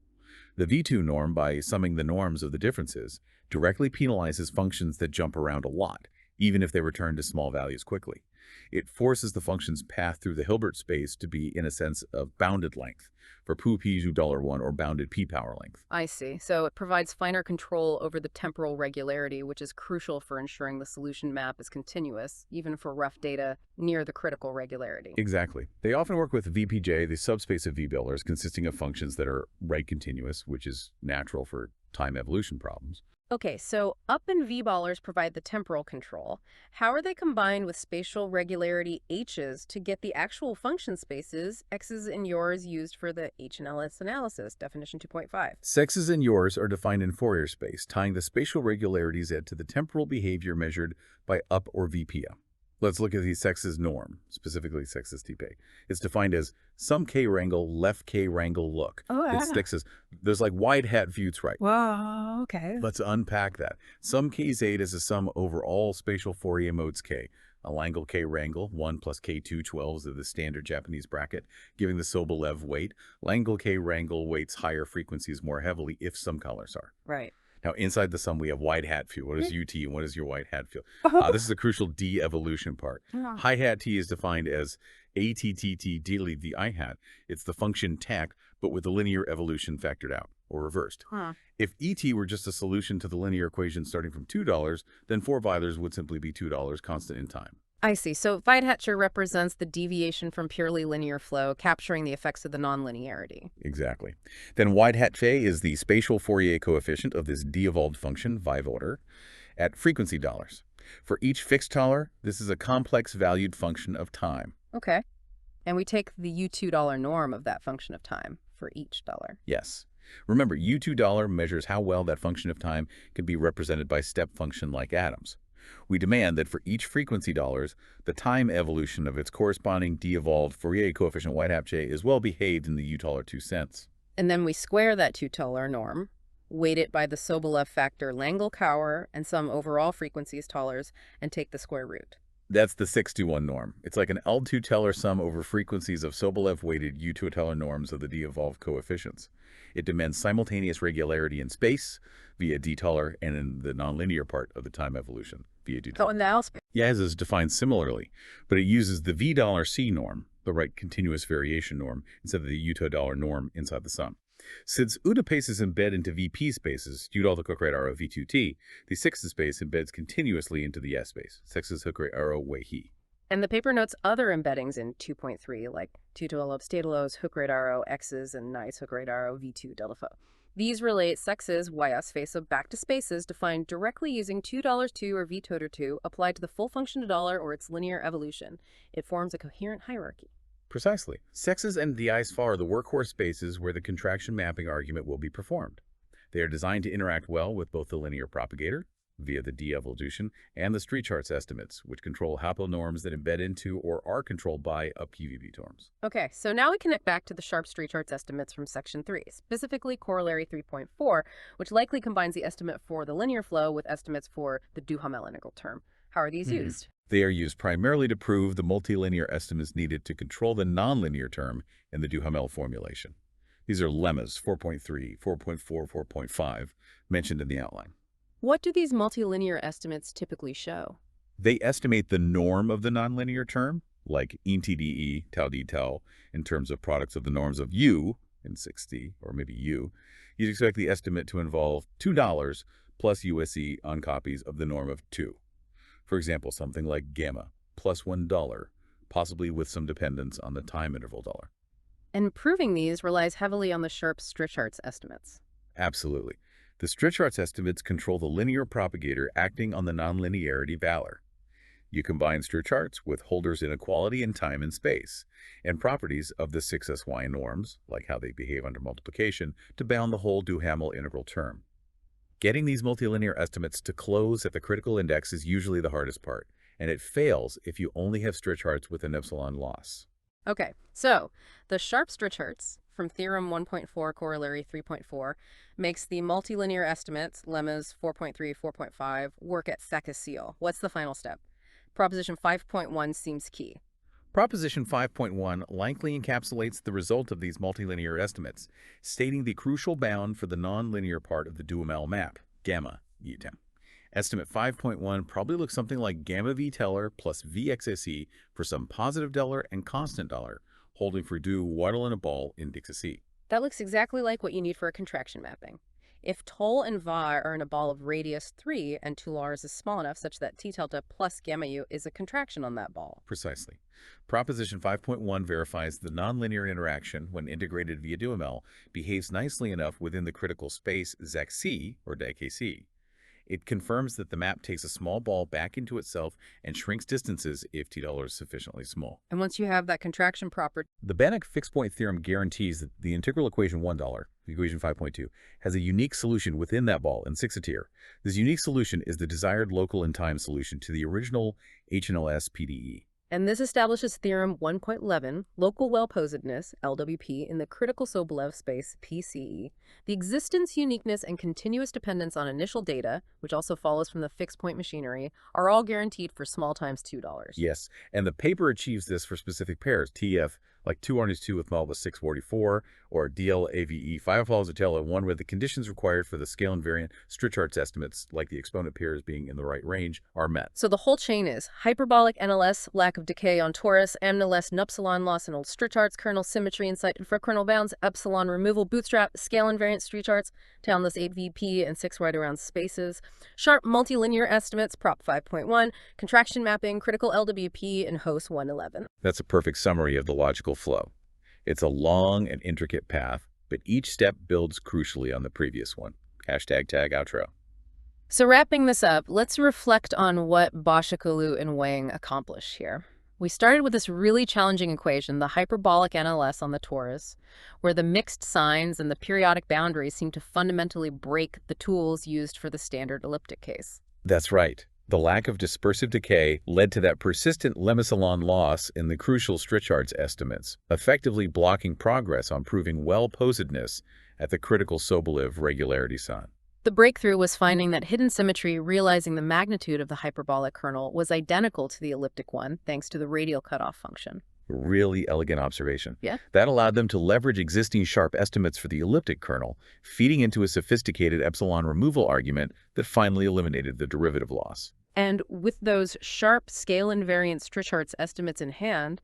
The V2 norm, by summing the norms of the differences, directly penalizes functions that jump around a lot, even if they return to small values quickly. It forces the function's path through the Hilbert space to be in a sense of bounded length, for $P$1 or bounded p-power length.
I see. So it provides finer control over the temporal regularity, which is crucial for ensuring the solution map is continuous, even for rough data near the critical regularity.
Exactly. They often work with VPJ, the subspace of V-billers, consisting of functions that are right continuous, which is natural for time evolution problems.
Okay, so up and V-ballers provide the temporal control. How are they combined with spatial regularity H's to get the actual function spaces, X's and yours, used for the HNLS analysis, definition 2.5?
Sexes and yours are defined in Fourier space, tying the spatial regularity Z to the temporal behavior measured by up or VPA. Let's look at the sexes norm, specifically sexes TP. It's defined as some K wrangle, left K wrangle look.
Oh,
It sticks as, there's like wide hat views, right?
Whoa, okay.
Let's unpack that. Some K8 is a sum over all spatial Fourier modes K. A Langle K wrangle, 1 plus K2 12s of the standard Japanese bracket, giving the Sobolev weight. Langle K wrangle weights higher frequencies more heavily if some colors are.
Right.
Now, inside the sum, we have wide hat field. What is UT and what is your wide hat field? This is a crucial de-evolution part. High hat T is defined as ATTT delete the I hat. It's the function tac, but with the linear evolution factored out, or reversed. If ET were just a solution to the linear equation starting from $2, then 4 Weilers would simply be $2 constant in time.
I see. So Weidhatcher represents the deviation from purely linear flow, capturing the effects of the nonlinearity.
Exactly. Then wide hat Phi is the spatial Fourier coefficient of this de-evolved function, Vive order, at frequency dollars. For each fixed dollar, this is a complex valued function of time.
Okay. And we take the U2 norm of that function of time for each dollar.
Yes. Remember, U2 measures how well that function of time can be represented by step function like atoms. We demand that for each frequency dollars, the time evolution of its corresponding de-evolved Fourier coefficient white hat J is well behaved in the U$2 sense.
And then we square that $2 norm, weight it by the Sobolev factor Langle-Kauer and some overall frequencies tollers, and take the square root.
That's the 6-to-1 norm. It's like an L2-teller sum over frequencies of Sobolev-weighted U2-teller norms of the d-evolved coefficients. It demands simultaneous regularity in space via d-teller and in the nonlinear part of the time evolution via d-teller.
Oh, and now space.
Yaz is defined similarly, but it uses the V$C norm, the right continuous variation norm, instead of the U2-dollar norm inside the sum. Since UDA spaces embed into VP spaces, U-dollar hook rate RO V2T, the 6th space embeds continuously into the S space, 6's hook rate RO Wei-He.
And the paper notes other embeddings in 2.3, like 2-12 statelos, hook rate RO X's, and nice hook rate RO V2 delta pho. These relate sexes YS face of back to spaces defined directly using $2 or V-toter2 applied to the full function to dollar or its linear evolution. It forms a coherent hierarchy.
Precisely. Sexes and DIs are the workhorse spaces where the contraction mapping argument will be performed. They are designed to interact well with both the linear propagator, via the d-evolution, and the street charts estimates, which control haplonorms that embed into or are controlled by a PVB norms.
Okay, so now we connect back to the sharp street charts estimates from section 3, specifically corollary 3.4, which likely combines the estimate for the linear flow with estimates for the Duhamel integral term. How are these used?
They are used primarily to prove the multilinear estimates needed to control the nonlinear term in the Duhamel formulation. These are lemmas 4.3, 4.4, 4.5, mentioned in the outline.
What do these multilinear estimates typically show?
They estimate the norm of the nonlinear term, like ENTDE, tau d tau, in terms of products of the norms of U in 6D, or maybe U. You'd expect the estimate to involve $2 plus USE on copies of the norm of 2. For example, something like gamma plus $1, possibly with some dependence on the time interval dollar.
And proving these relies heavily on the sharp street charts estimates.
Absolutely. The street charts estimates control the linear propagator acting on the nonlinearity valor. You combine street charts with Holder's inequality in time and space, and properties of the 6SY norms, like how they behave under multiplication, to bound the whole Duhamel integral term. Getting these multilinear estimates to close at the critical index is usually the hardest part, and it fails if you only have street charts with an epsilon loss.
Okay, so the sharp street charts from theorem 1.4 corollary 3.4 makes the multilinear estimates, lemmas 4.3, 4.5, work at facile. What's the final step? Proposition 5.1 seems key.
Proposition 5.1 likely encapsulates the result of these multilinear estimates, stating the crucial bound for the nonlinear part of the Duhamel map, gamma eta. Estimate 5.1 probably looks something like gamma v teller plus vxse for some positive dollar and constant dollar, holding for du waddle in a ball index C.
That looks exactly like what you need for a contraction mapping. If tol and var are in a ball of radius 3 and 2 lars is small enough such that t delta plus gamma u is a contraction on that ball.
Precisely. Proposition 5.1 verifies the nonlinear interaction when integrated via Duhamel behaves nicely enough within the critical space ZC or DKC. It confirms that the map takes a small ball back into itself and shrinks distances if t dollar is sufficiently small.
And once you have that contraction property,
the Banach fixed point theorem guarantees that the integral equation $1, equation 5.2, has a unique solution within that ball in 6 tier. This unique solution is the desired local and time solution to the original HNLS PDE.
And this establishes theorem 1.11, local well-posedness, LWP, in the critical Sobolev space, PCE. The existence, uniqueness, and continuous dependence on initial data, which also follows from the fixed point machinery, are all guaranteed for small times $2.
Yes, and the paper achieves this for specific pairs, TF, like 2R2 with modulus 644, or DLAVE 5 follows a tail at 1 where the conditions required for the scale invariant street charts estimates, like the exponent pairs being in the right range, are met.
So the whole chain is hyperbolic NLS, lack of decay on torus, MNLS, nupsilon loss in old street charts, kernel symmetry inside for kernel bounds, epsilon removal, bootstrap, scale invariant street charts, tailless 8VP and 6 right around spaces, sharp multilinear estimates, prop 5.1, contraction mapping, critical LWP, and host 111.
That's a perfect summary of the logical flow. It's a long and intricate path, but each step builds crucially on the previous one. Hashtag tag outro.
So wrapping this up, let's reflect on what Başakoğlu and Wang accomplish here. We started with this really challenging equation, the hyperbolic NLS on the torus, where the mixed signs and the periodic boundaries seem to fundamentally break the tools used for the standard elliptic case.
That's right. The lack of dispersive decay led to that persistent lemma loss in the crucial street charts estimates, effectively blocking progress on proving well-posedness at the critical Sobolev regularity sign.
The breakthrough was finding that hidden symmetry realizing the magnitude of the hyperbolic kernel was identical to the elliptic one thanks to the radial cutoff function.
Really elegant observation.
Yeah.
That allowed them to leverage existing sharp estimates for the elliptic kernel, feeding into a sophisticated epsilon removal argument that finally eliminated the derivative loss.
And with those sharp scale-invariant Strichhartz estimates in hand,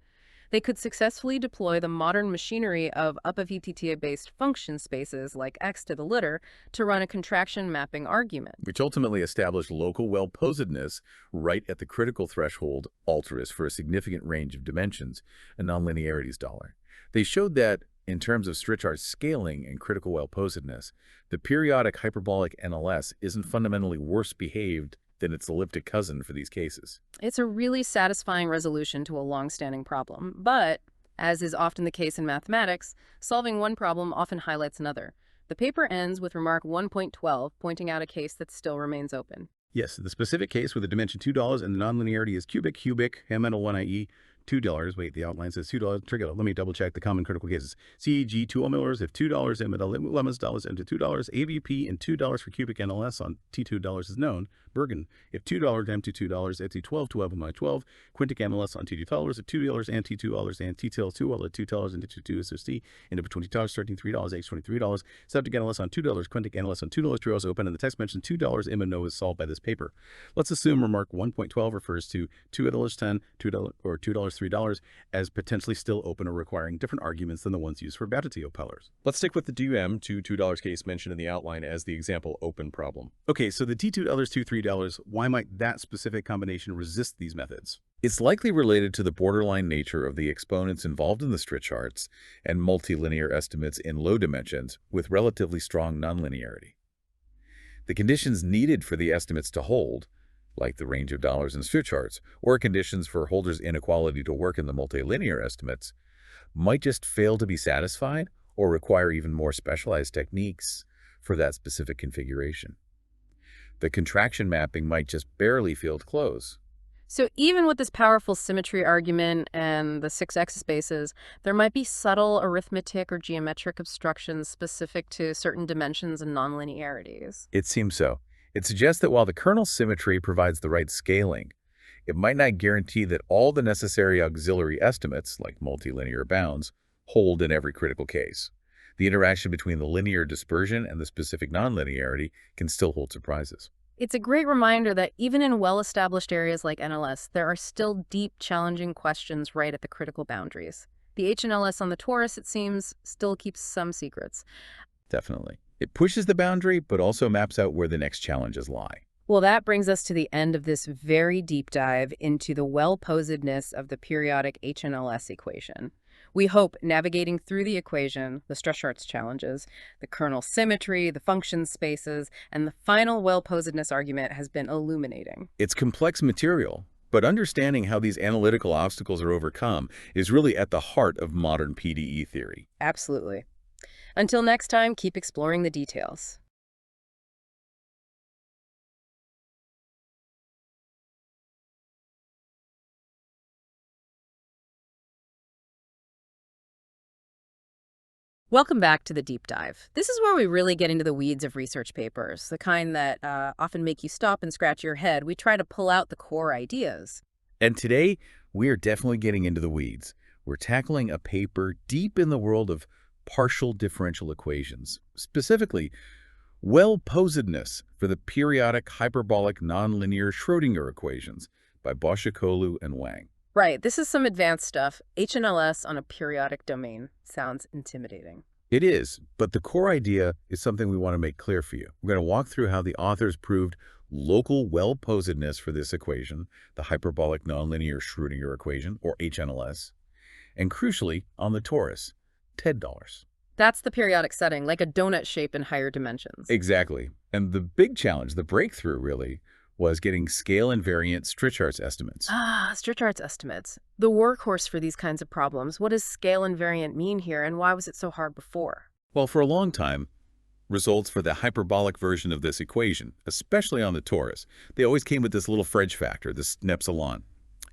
they could successfully deploy the modern machinery of UPA-VTTA-based function spaces like x to the liter to run a contraction mapping argument.
Which ultimately established local well-posedness right at the critical threshold alterous for a significant range of dimensions, a nonlinearities dollar. They showed that, in terms of Strichhartz scaling and critical well-posedness, the periodic hyperbolic NLS isn't fundamentally worse behaved than its elliptic cousin for these cases.
It's a really satisfying resolution to a long-standing problem, but, as is often the case in mathematics, solving one problem often highlights another. The paper ends with remark 1.12, pointing out a case that still remains open.
Yes, the specific case with a dimension $2 and the nonlinearity is cubic, Hamilton-1 IE, $2. Wait, the outline says $2. Trigger. Let me double check the common critical cases. CEG 2 millers if $2 and lemons dollars into $2. AVP and $2 for cubic NLS on T2 is known. Bergen if $2 down to $2 at T12 my 12. Quintic NLS on T2 if $2 and T2 and T2 well at $2 into $2 SST into between $20 $13 H $23. Subject NLS on $2. Quintic NLS on $2 $3 open and the text mentioned $2 M and no is solved by this paper. Let's assume remark 1.12 refers to $2.10, $2 or $2 $3 as potentially still open or requiring different arguments than the ones used for Battatio pellers.
Let's stick with the DUM to $2 case mentioned in the outline as the example open problem.
Okay, so the T2, $2, $3, why might that specific combination resist these methods?
It's likely related to the borderline nature of the exponents involved in the Strichhartz and multilinear estimates in low dimensions with relatively strong nonlinearity. The conditions needed for the estimates to hold, like the range of dollars in Strichhartz, or conditions for Holder's inequality to work in the multilinear estimates, might just fail to be satisfied or require even more specialized techniques for that specific configuration. The contraction mapping might just barely field close.
So even with this powerful symmetry argument and the 6x spaces, there might be subtle arithmetic or geometric obstructions specific to certain dimensions and nonlinearities.
It seems so. It suggests that while the kernel symmetry provides the right scaling, it might not guarantee that all the necessary auxiliary estimates, like multilinear bounds, hold in every critical case. The interaction between the linear dispersion and the specific nonlinearity can still hold surprises.
It's a great reminder that even in well-established areas like NLS, there are still deep, challenging questions right at the critical boundaries. The HNLS on the torus, it seems, still keeps some secrets.
Definitely. It pushes the boundary, but also maps out where the next challenges lie.
Well, that brings us to the end of this very deep dive into the well-posedness of the periodic HNLS equation. We hope navigating through the equation, the Strichhartz challenges, the kernel symmetry, the function spaces, and the final well-posedness argument has been illuminating.
It's complex material, but understanding how these analytical obstacles are overcome is really at the heart of modern PDE theory.
Absolutely. Until next time, keep exploring the details. Welcome back to the deep dive. This is where we really get into the weeds of research papers, the kind that often make you stop and scratch your head. We try to pull out the core ideas.
And today, we are definitely getting into the weeds. We're tackling a paper deep in the world of partial differential equations, specifically well-posedness for the periodic hyperbolic nonlinear Schrödinger equations by Başakoğlu and Wang.
Right, this is some advanced stuff. HNLS on a periodic domain sounds intimidating.
It is, but the core idea is something we want to make clear for you. We're going to walk through how the authors proved local well-posedness for this equation, the hyperbolic nonlinear Schrödinger equation, or HNLS, and crucially, on the torus, $10.
That's the periodic setting, like a donut shape in higher dimensions.
Exactly. And the big challenge, the breakthrough really, was getting scale-invariant Strichhartz estimates.
Strichhartz estimates. The workhorse for these kinds of problems. What does scale-invariant mean here, and why was it so hard before?
Well, for a long time, results for the hyperbolic version of this equation, especially on the torus, they always came with this little fridge factor, this epsilon.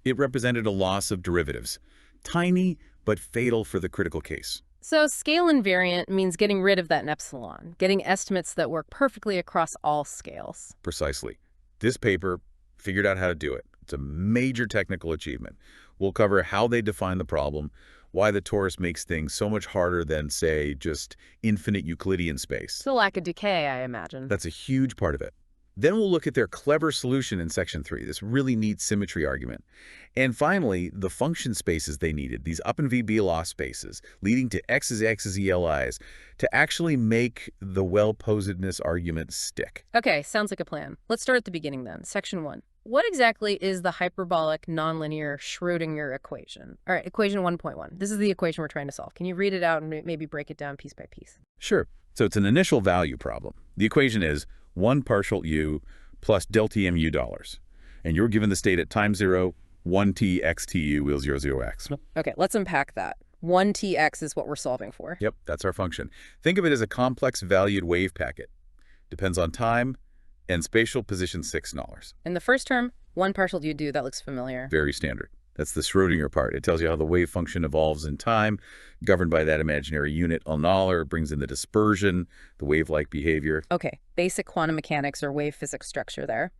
It represented a loss of derivatives. Tiny, but fatal for the critical case.
So scale invariant means getting rid of that epsilon, getting estimates that work perfectly across all scales.
Precisely. This paper figured out how to do it. It's a major technical achievement. We'll cover how they define the problem, why the torus makes things so much harder than, say, just infinite Euclidean space.
It's the lack of decay, I imagine.
That's a huge part of it. Then we'll look at their clever solution in section 3, this really neat symmetry argument. And finally, the function spaces they needed, these up and VB law spaces, leading to x's, x's, ELI's, to actually make the well-posedness argument stick.
Okay, sounds like a plan. Let's start at the beginning then. Section 1. What exactly is the hyperbolic nonlinear Schrödinger equation? All right, equation 1.1. This is the equation we're trying to solve. Can you read it out and maybe break it down piece by piece?
Sure. So it's an initial value problem. The equation is 1 partial u plus del t mu dollars. And you're given the state at time 0, 1t x t u will 0, 0 x.
Okay, let's unpack that. 1tx is what we're solving for.
Yep, that's our function. Think of it as a complex valued wave packet. Depends on time and spatial position 6 dollars.
In the first term, 1 partial u do, that looks familiar.
Very standard. That's the Schrödinger part. It tells you how the wave function evolves in time, governed by that imaginary unit L0, brings in the dispersion, the wave-like behavior.
Okay, basic quantum mechanics or wave physics structure there.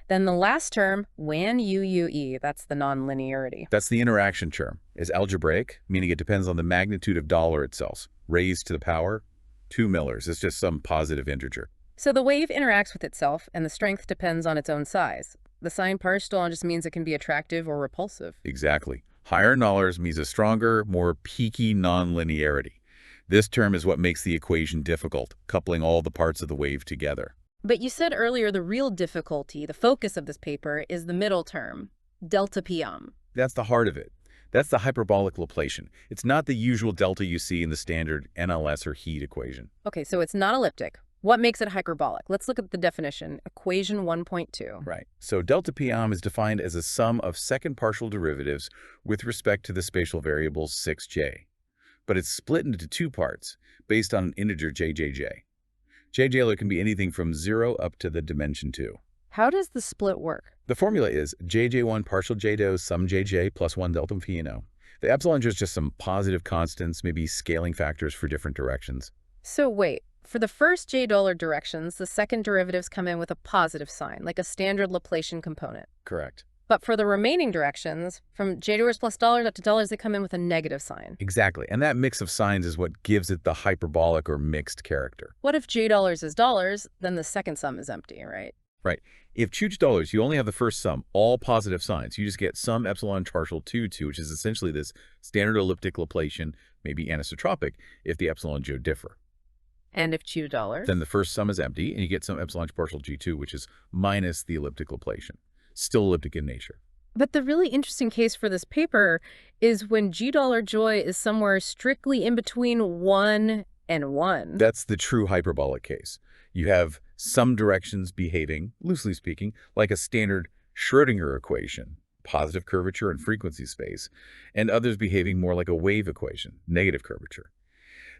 Then the last term, Wang UUE, that's the nonlinearity.
That's the interaction term. It's algebraic, meaning it depends on the magnitude of dollar itself. Raised to the power, 2 millers. It's just some positive integer.
So the wave interacts with itself, and the strength depends on its own size. The sign partial just means it can be attractive or repulsive.
Exactly. Higher dollars means a stronger, more peaky nonlinearity. This term is what makes the equation difficult, coupling all the parts of the wave together.
But you said earlier the real difficulty, the focus of this paper, is the middle term, delta PM.
That's the heart of it. That's the hyperbolic Laplacian. It's not the usual delta you see in the standard NLS or heat equation.
Okay, so it's not elliptic. What makes it hyperbolic? Let's look at the definition, equation 1.2.
Right. So delta PM is defined as a sum of second partial derivatives with respect to the spatial variable 6j. But it's split into 2 parts based on an integer jjj. Jj can be anything from 0 up to the dimension 2.
How does the split work?
The formula is jj1 partial j dou sum jj plus 1 delta phi. The epsilon is just some positive constants, maybe scaling factors for different directions.
So wait. For the first $j directions, the second derivatives come in with a positive sign, like a standard Laplacian component.
Correct.
But for the remaining directions, from $j plus dollars up to dollars, they come in with a negative sign.
Exactly. And that mix of signs is what gives it the hyperbolic or mixed character.
What if $j is dollars, then the second sum is empty, right?
Right. If $2, you only have the first sum, all positive signs. You just get some epsilon partial 2, which is essentially this standard elliptic Laplacian, maybe anisotropic, if the epsilon and J differ.
And if $2?
Then the first sum is empty, and you get some epsilon partial G2, which is minus the elliptic Laplacian. Still elliptic in nature.
But the really interesting case for this paper is when $joy is somewhere strictly in between 1 and 1.
That's the true hyperbolic case. You have some directions behaving, loosely speaking, like a standard Schrödinger equation, positive curvature and frequency space, and others behaving more like a wave equation, negative curvature.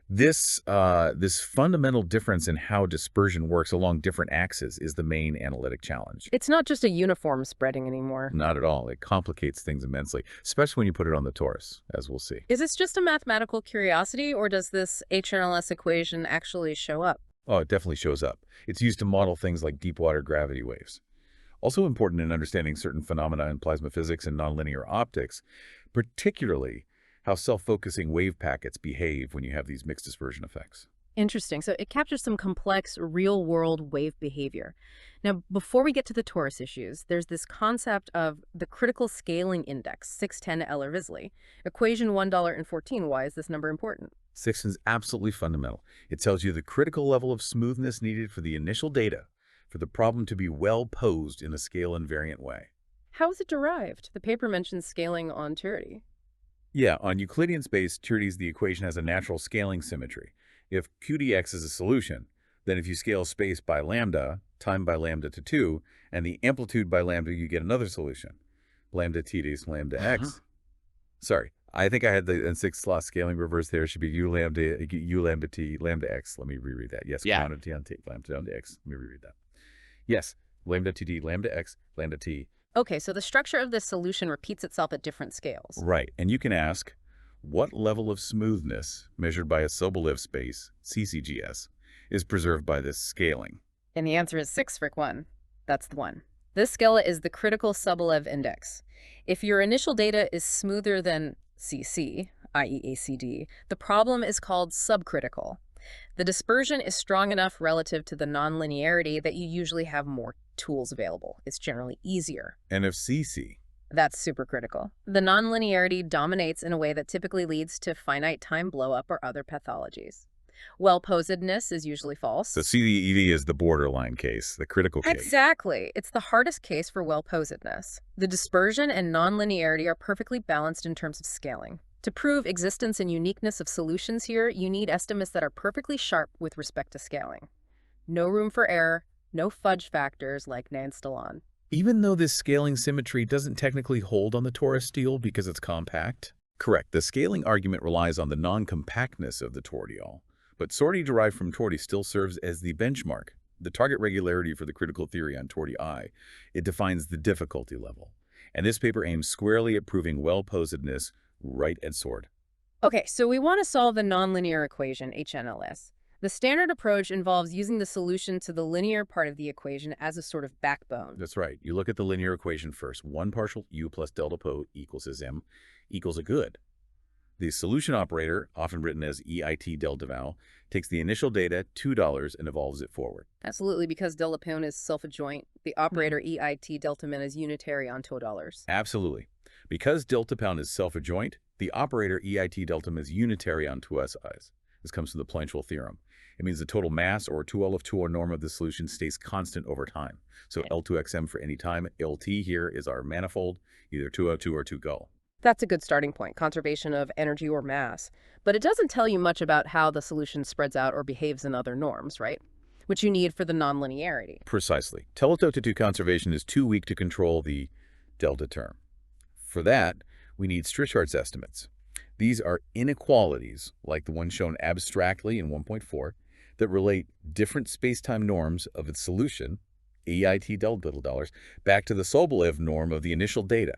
This fundamental difference in how dispersion works along different axes is the main analytic challenge.
It's not just a uniform spreading anymore.
Not at all. It complicates things immensely, especially when you put it on the torus, as we'll see.
Is this just a mathematical curiosity, or does this HNLS equation actually show up?
Oh, it definitely shows up. It's used to model things like deep water gravity waves. Also important in understanding certain phenomena in plasma physics and nonlinear optics, particularly how self-focusing wave packets behave when you have these mixed dispersion effects.
Interesting. So it captures some complex real-world wave behavior. Now, before we get to the torus issues, there's this concept of the critical scaling index, 610 Eller-Visley. Equation $1.14. Why is this number important?
6 is absolutely fundamental. It tells you the critical level of smoothness needed for the initial data for the problem to be well posed in a scale invariant way.
How is it derived? The paper mentions scaling on Turity.
Yeah, on Euclidean space, Turity's the equation has a natural scaling symmetry. If QDX is a solution, then if you scale space by lambda, time by lambda to 2, and the amplitude by lambda, you get another solution. Lambda t to lambda x. Sorry, I think I had the N6 law scaling reverse there. It should be u lambda t, lambda x. Let me reread that. Yes,
Yeah.
lambda t on t, lambda x. Let me reread that. Yes, lambda t d, lambda x, lambda t.
Okay, so the structure of this solution repeats itself at different scales.
Right, and you can ask, what level of smoothness, measured by a Sobolev space, CCGS, is preserved by this scaling?
And the answer is 6, Frick 1. That's the one. This scala is the critical Sobolev index. If your initial data is smoother than CC, i.e. ACD, the problem is called subcritical. The dispersion is strong enough relative to the nonlinearity that you usually have more tools available. It's generally easier.
And if CC?
That's supercritical. The nonlinearity dominates in a way that typically leads to finite time blowup or other pathologies. Well-posedness is usually false.
So CED is the borderline case, the critical case.
Exactly. It's the hardest case for well-posedness. The dispersion and nonlinearity are perfectly balanced in terms of scaling. To prove existence and uniqueness of solutions here, you need estimates that are perfectly sharp with respect to scaling. No room for error, no fudge factors like Nance-Dallon.
Even though this scaling symmetry doesn't technically hold on the torus steel because it's compact? Correct. The scaling argument relies on the non-compactness of the tortiol. But sortie derived from tortie still serves as the benchmark, the target regularity for the critical theory on tortie I. It defines the difficulty level. And this paper aims squarely at proving well-posedness right at sword.
Okay, so we want to solve the nonlinear equation, HNLS. The standard approach involves using the solution to the linear part of the equation as a sort of backbone.
That's right. You look at the linear equation first. 1 partial u plus delta po equals m equals a good. The solution operator, often written as EIT delta val, takes the initial data, $2, and evolves it forward.
Absolutely, because delta pound is self-adjoint, the operator EIT delta min is unitary on $2.
Absolutely. Because delta pound is self-adjoint, the operator EIT delta min is unitary on 2si's. This comes from the Planchul theorem. It means the total mass, or 2L of 2R norm of the solution, stays constant over time. So L2xm for any time. LT here is our manifold, either 2O2 or 2Gull.
That's a good starting point, conservation of energy or mass. But it doesn't tell you much about how the solution spreads out or behaves in other norms, right? Which you need for the nonlinearity.
Precisely. Teletocta-2 conservation is too weak to control the delta term. For that, we need Strichard's estimates. These are inequalities, like the one shown abstractly in 1.4, that relate different spacetime norms of its solution, EIT delta $, back to the Sobolev norm of the initial data.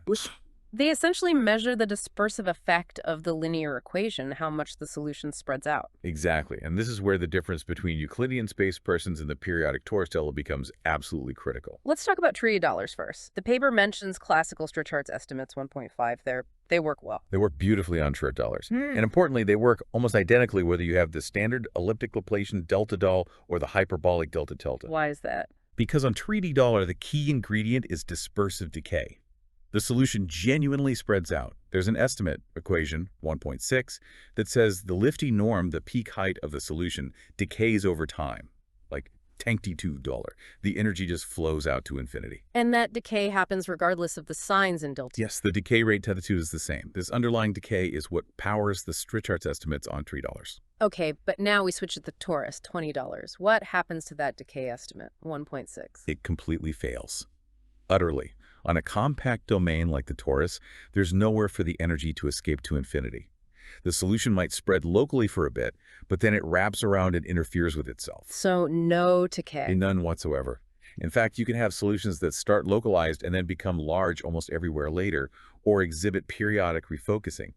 They essentially measure the dispersive effect of the linear equation, how much the solution spreads out.
Exactly. And this is where the difference between Euclidean space persons and the periodic torus stella becomes absolutely critical.
Let's talk about $3 first. The paper mentions classical Strichard's estimates 1.5 there. They work well.
They work beautifully on Schritt dollars. And importantly, they work almost identically whether you have the standard elliptic Laplacian delta doll or the hyperbolic delta delta.
Why is that?
Because on 3D dollar, the key ingredient is dispersive decay. The solution genuinely spreads out. There's an estimate equation, 1.6, that says the Lifty norm, the peak height of the solution, decays over time, like $22. The energy just flows out to infinity.
And that decay happens regardless of the signs in delta.
Yes, the decay rate to the 2 is the same. This underlying decay is what powers the Strichard's estimates on $3.
Okay, but now we switch to the torus, $20. What happens to that decay estimate, 1.6?
It completely fails. Utterly. On a compact domain like the torus, there's nowhere for the energy to escape to infinity. The solution might spread locally for a bit, but then it wraps around and interferes with itself.
So no decay.
None whatsoever. In fact, you can have solutions that start localized and then become large almost everywhere later, or exhibit periodic refocusing.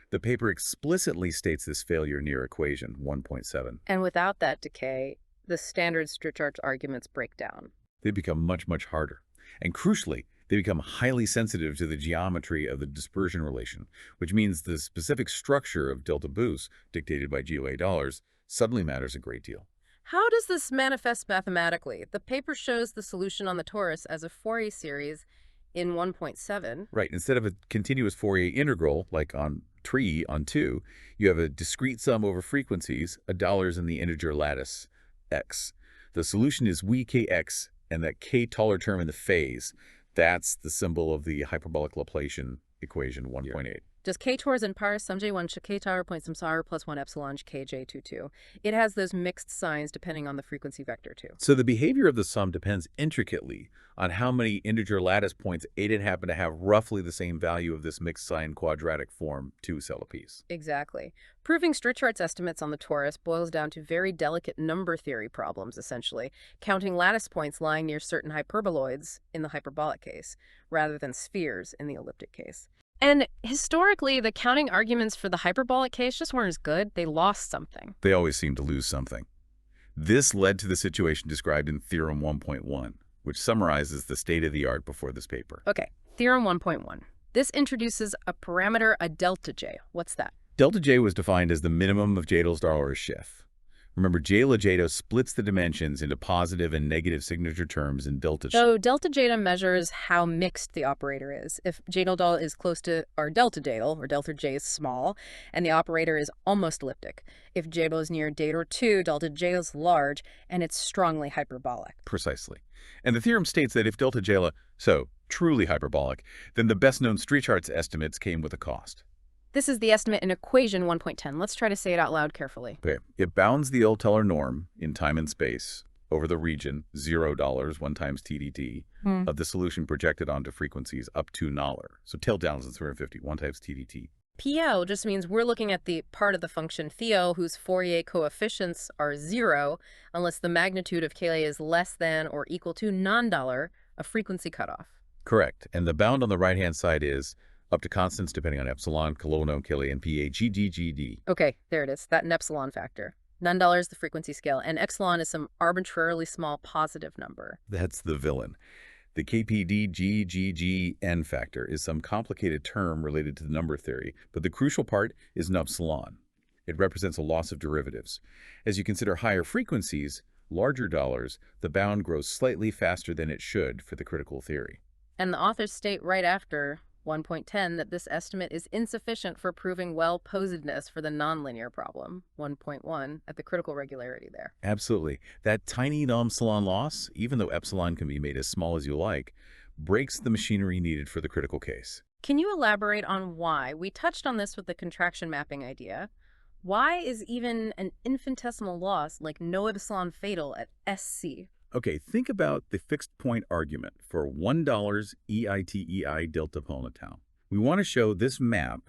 The paper explicitly states this failure near equation 1.7.
And without that decay, the standard Strichard's arguments break down.
They become much, much harder. And crucially, they become highly sensitive to the geometry of the dispersion relation, which means the specific structure of delta boost, dictated by GOA dollars, suddenly matters a great deal.
How does this manifest mathematically? The paper shows the solution on the torus as a Fourier series in 1.7.
Right. Instead of a continuous Fourier integral, like on tree on 2, you have a discrete sum over frequencies, a dollars in the integer lattice, x. The solution is we kx, and that k taller term in the phase, that's the symbol of the hyperbolic Laplacian equation 1.8.
Just k tors and pars sum j1 k tower point samsara plus 1 epsilon kj22. It has those mixed signs depending on the frequency vector too.
So the behavior of the sum depends intricately on how many integer lattice points A did happen to have roughly the same value of this mixed sign quadratic form 2 cell apiece.
Exactly. Proving Strichard's estimates on the torus boils down to very delicate number theory problems, essentially, counting lattice points lying near certain hyperboloids in the hyperbolic case, rather than spheres in the elliptic case. And historically, the counting arguments for the hyperbolic case just weren't as good. They lost something.
They always seem to lose something. This led to the situation described in Theorem 1.1, which summarizes the state of the art before this paper.
Okay, Theorem 1.1. This introduces a parameter, a delta J. What's that?
Delta J was defined as the minimum of Jadal's Schiff. Remember, J-Jado splits the dimensions into positive and negative signature terms in delta.
So delta Jada measures how mixed the operator is. If Jadal is close to our delta Jadal, or delta J is small, and the operator is almost elliptic. If Jadal is near Jadal 2, delta J is large, and it's strongly hyperbolic.
Precisely. And the theorem states that if delta J, so truly hyperbolic, then the best-known street charts estimates came with a cost.
This is the estimate in equation 1.10. Let's try to say it out loud carefully.
Okay. It bounds the Old-Teller norm in time and space over the region $0, 1 times TDT, of the solution projected onto frequencies up to Nollier. So tail down is 350, 1 times TDT.
PL just means we're looking at the part of the function theo whose Fourier coefficients are 0 unless the magnitude of Cayley is less than or equal to non-dollar, a frequency cutoff.
Correct. And the bound on the right-hand side is up to constants depending on epsilon, Colonno, Cayley, and PA, GGGD.
Okay, there it is, that an epsilon factor. Non-dollar is the frequency scale, and epsilon is some arbitrarily small positive number.
That's the villain. The KPDGGGN factor is some complicated term related to the number theory, but the crucial part is an epsilon. It represents a loss of derivatives. As you consider higher frequencies, larger dollars, the bound grows slightly faster than it should for the critical theory.
And the authors state right after 1.10 that this estimate is insufficient for proving well-posedness for the nonlinear problem, 1.1, at the critical regularity there.
Absolutely. That tiny epsilon loss, even though epsilon can be made as small as you like, breaks the machinery needed for the critical case.
Can you elaborate on why? We touched on this with the contraction mapping idea. Why is even an infinitesimal loss like no epsilon fatal at SC?
Okay, think about the fixed point argument for $1 EITEI delta Polnatow. We want to show this map,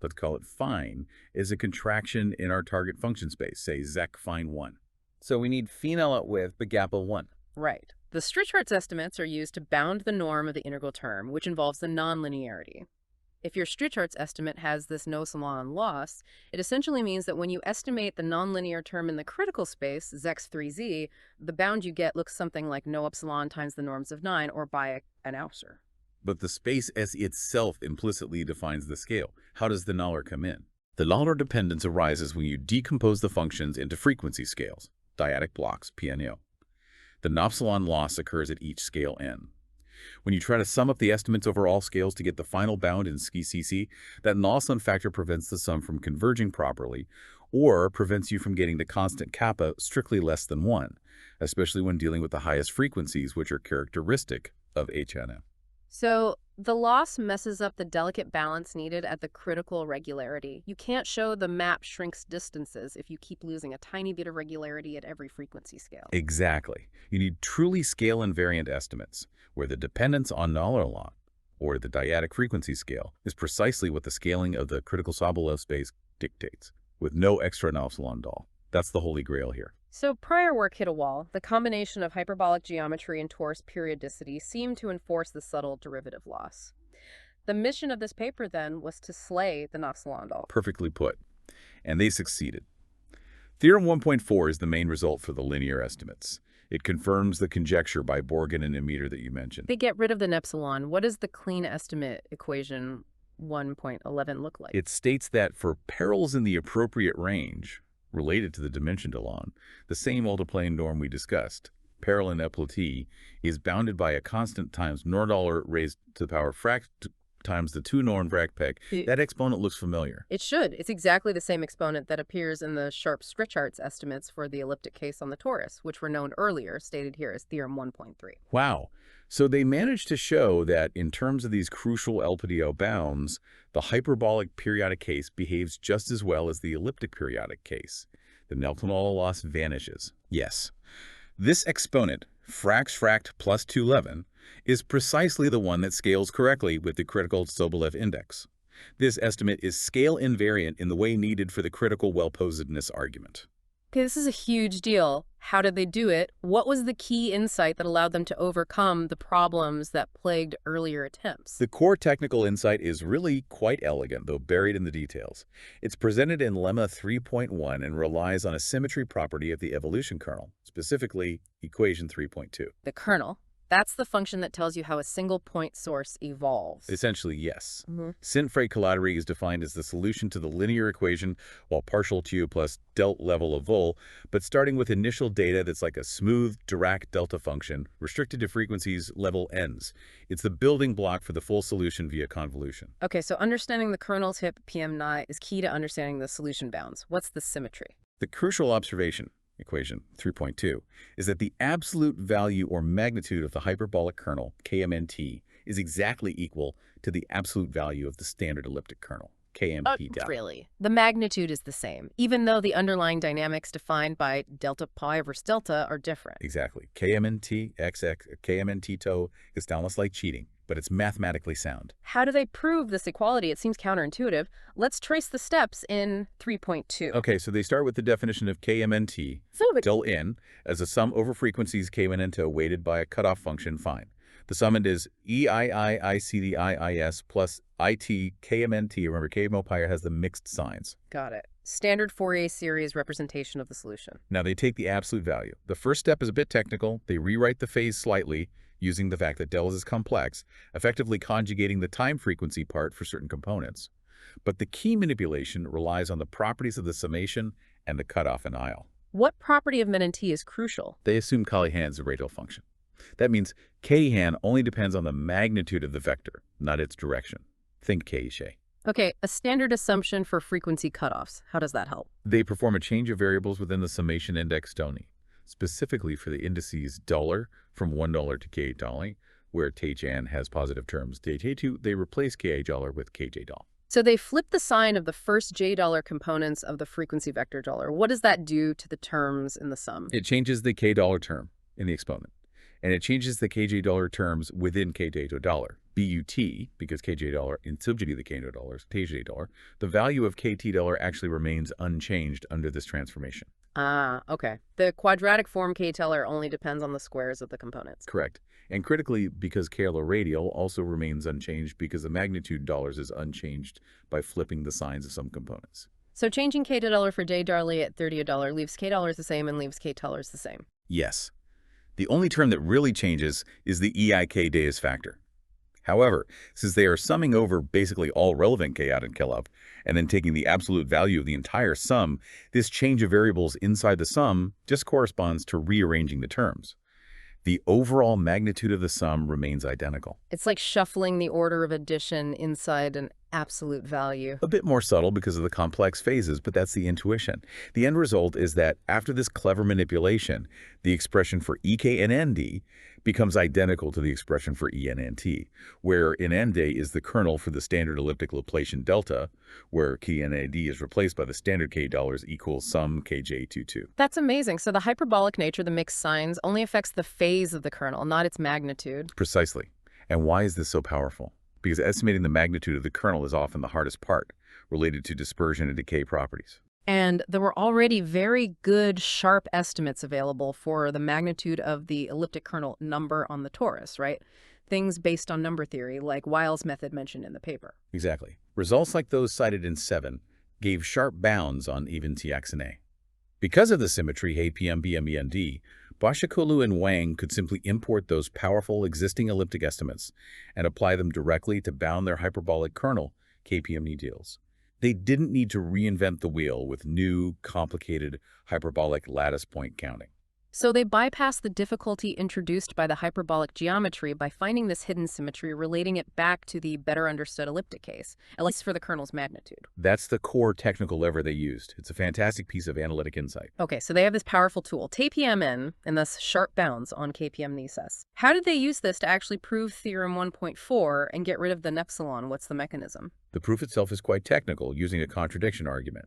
let's call it fine, is a contraction in our target function space, say Zec fine 1.
So we need phenol at width, but gap of 1.
Right. The Street-Charts estimates are used to bound the norm of the integral term, which involves the nonlinearity. If your Street-Charts estimate has this no epsilon loss, it essentially means that when you estimate the nonlinear term in the critical space, Zex3z, the bound you get looks something like no epsilon times the norms of 9 or by an Ausser.
But the space S itself implicitly defines the scale. How does the Nollier come in? The Nollier dependence arises when you decompose the functions into frequency scales, dyadic blocks, PNO. The nopsilon loss occurs at each scale n. When you try to sum up the estimates over all scales to get the final bound in SCI-CC, that nopsilon factor prevents the sum from converging properly or prevents you from getting the constant kappa strictly less than 1, especially when dealing with the highest frequencies, which are characteristic of HNM.
So the loss messes up the delicate balance needed at the critical regularity. You can't show the map shrinks distances if you keep losing a tiny bit of regularity at every frequency scale.
Exactly. You need truly scale-invariant estimates, where the dependence on Nollier, or the dyadic frequency scale, is precisely what the scaling of the critical Sobolev space dictates, with no extra epsilon dal. That's the holy grail here.
So prior work hit a wall. The combination of hyperbolic geometry and torus periodicity seemed to enforce the subtle derivative loss. The mission of this paper, then, was to slay the epsilon dal.
Perfectly put. And they succeeded. Theorem 1.4 is the main result for the linear estimates. It confirms the conjecture by Borgen and Emitter that you mentioned.
They get rid of the epsilon. What does the clean estimate equation 1.11 look like?
It states that for perils in the appropriate range, related to the dimension delon, the same multiplane norm we discussed, peril in epsilon t, is bounded by a constant times Nordauer raised to the power frac times the 2 norm frac pec. That exponent looks familiar.
It should. It's exactly the same exponent that appears in the sharp Street-Charts estimates for the elliptic case on the torus, which were known earlier, stated here as theorem 1.3.
Wow. So they managed to show that in terms of these crucial LPDO bounds, the hyperbolic periodic case behaves just as well as the elliptic periodic case. The Nelson-Nollier loss vanishes. Yes. This exponent, fract plus 211, is precisely the one that scales correctly with the critical Sobolev index. This estimate is scale invariant in the way needed for the critical well-posedness argument.
Okay, this is a huge deal. How did they do it? What was the key insight that allowed them to overcome the problems that plagued earlier attempts?
The core technical insight is really quite elegant, though buried in the details. It's presented in Lemma 3.1 and relies on a symmetry property of the evolution kernel, specifically equation 3.2.
The kernel. That's the function that tells you how a single point source evolves.
Essentially, yes.
Mm-hmm.
Synfray collidery is defined as the solution to the linear equation while partial to plus delt level of vol, but starting with initial data that's like a smooth Dirac delta function restricted to frequencies level n's. It's the building block for the full solution via convolution.
Okay, so understanding the kernel's hip PM9 is key to understanding the solution bounds. What's the symmetry?
The crucial observation, equation 3.2, is that the absolute value or magnitude of the hyperbolic kernel, KMNT, is exactly equal to the absolute value of the standard elliptic kernel, KMP delta.
Really? The magnitude is the same, even though the underlying dynamics defined by delta pi versus delta are different.
Exactly. KMNT, XX, KMNT toe is almost like cheating, but it's mathematically sound.
How do they prove this equality? It seems counterintuitive. Let's trace the steps in 3.2.
Okay, so they start with the definition of KMNT, del n, as a sum over frequencies K1 and toe weighted by a cutoff function, fine. The summand is EIIICDIIS plus IT KMNT. Remember, KMO pi has the mixed signs.
Got it. Standard Fourier series representation of the solution.
Now they take the absolute value. The first step is a bit technical. They rewrite the phase slightly using the fact that del is complex, effectively conjugating the time frequency part for certain components. But the key manipulation relies on the properties of the summation and the cutoff in aisle.
What property of min and t is crucial?
They assume Cayley-Han is a radial function. That means Cayley-Han only depends on the magnitude of the vector, not its direction. Think K-Shay.
Okay, a standard assumption for frequency cutoffs. How does that help?
They perform a change of variables within the summation index Stoney, specifically for the indices $, from $1 to K8, where Tjan has positive terms J2, they replace K8 with KJ$.
So they flip the sign of the first $J components of the frequency vector $. What does that do to the terms in the sum?
It changes the K$ term in the exponent, and it changes the KJ$ terms within KJ to $. BUT, because KJ$ in subject to the K$ KJ$, the value of KT$ actually remains unchanged under this transformation.
Ah, okay. The quadratic form K-teller only depends on the squares of the components.
Correct. And critically, because KL radial also remains unchanged because the magnitude dollars is unchanged by flipping the signs of some components.
So changing K to dollar for J Darley at $30 leaves K dollars the same and leaves K tellers the same.
Yes. The only term that really changes is the EIK Deus factor. However, since they are summing over basically all relevant K out and K up, and then taking the absolute value of the entire sum, this change of variables inside the sum just corresponds to rearranging the terms. The overall magnitude of the sum remains identical.
It's like shuffling the order of addition inside an absolute value.
A bit more subtle because of the complex phases, but that's the intuition. The end result is that after this clever manipulation, the expression for EK and ND becomes identical to the expression for EN and T, where in ND is the kernel for the standard elliptic Laplacian delta, where KNAD is replaced by the standard K dollars equals sum KJ22.
That's amazing. So the hyperbolic nature of the mixed signs only affects the phase of the kernel, not its magnitude.
Precisely. And why is this so powerful? Because estimating the magnitude of the kernel is often the hardest part, related to dispersion and decay properties.
And there were already very good, sharp estimates available for the magnitude of the elliptic kernel number on the torus, right? Things based on number theory, like Weil's method mentioned in the paper.
Exactly. Results like those cited in 7 gave sharp bounds on even Tx and A. Because of the symmetry APM-BM-END, Başakoğlu and Wang could simply import those powerful existing elliptic estimates and apply them directly to bound their hyperbolic kernel KPME deals. They didn't need to reinvent the wheel with new, complicated hyperbolic lattice point counting.
So they bypassed the difficulty introduced by the hyperbolic geometry by finding this hidden symmetry, relating it back to the better understood elliptic case, at least for the kernel's magnitude.
That's the core technical lever they used. It's a fantastic piece of analytic insight.
Okay, so they have this powerful tool, TPMN, and thus sharp bounds on KPM Nisus. How did they use this to actually prove theorem 1.4 and get rid of the nepsilon? What's the mechanism?
The proof itself is quite technical, using a contradiction argument.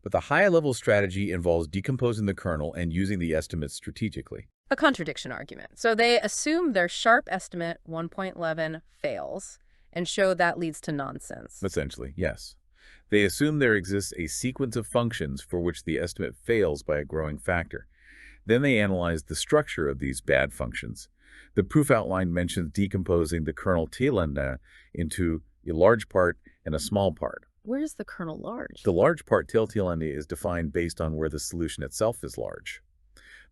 But the high-level strategy involves decomposing the kernel and using the estimates strategically.
A contradiction argument. So they assume their sharp estimate 1.11 fails and show that leads to nonsense.
Essentially, yes. They assume there exists a sequence of functions for which the estimate fails by a growing factor. Then they analyze the structure of these bad functions. The proof outline mentions decomposing the kernel tilde into a large part and a small part.
Where is the kernel large?
The large part tilde is defined based on where the solution itself is large.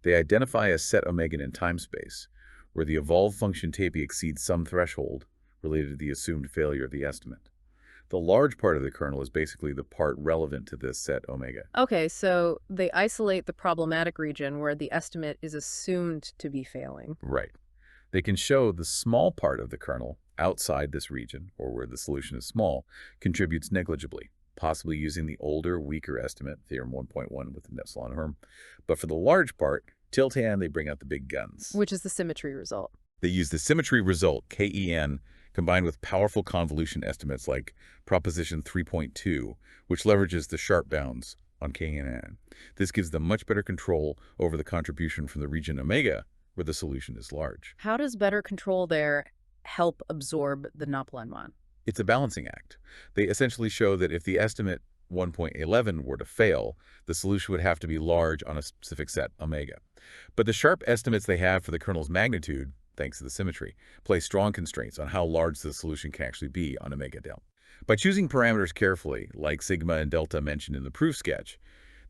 They identify a set omega in time space, where the evolved function TP exceeds some threshold related to the assumed failure of the estimate. The large part of the kernel is basically the part relevant to this set omega.
Okay, so they isolate the problematic region where the estimate is assumed to be failing.
Right. They can show the small part of the kernel outside this region, or where the solution is small, contributes negligibly, possibly using the older, weaker estimate, theorem 1.1 with an epsilon term. But for the large part, tilde, they bring out the big guns.
Which is the symmetry result.
They use the symmetry result, KEN, combined with powerful convolution estimates like proposition 3.2, which leverages the sharp bounds on KNN. This gives them much better control over the contribution from the region omega, where the solution is large.
How does better control there help absorb the Nonlinear?
It's a balancing act. They essentially show that if the estimate 1.11 were to fail, the solution would have to be large on a specific set, omega. But the sharp estimates they have for the kernel's magnitude, thanks to the symmetry, place strong constraints on how large the solution can actually be on omega del. By choosing parameters carefully, like sigma and delta mentioned in the proof sketch,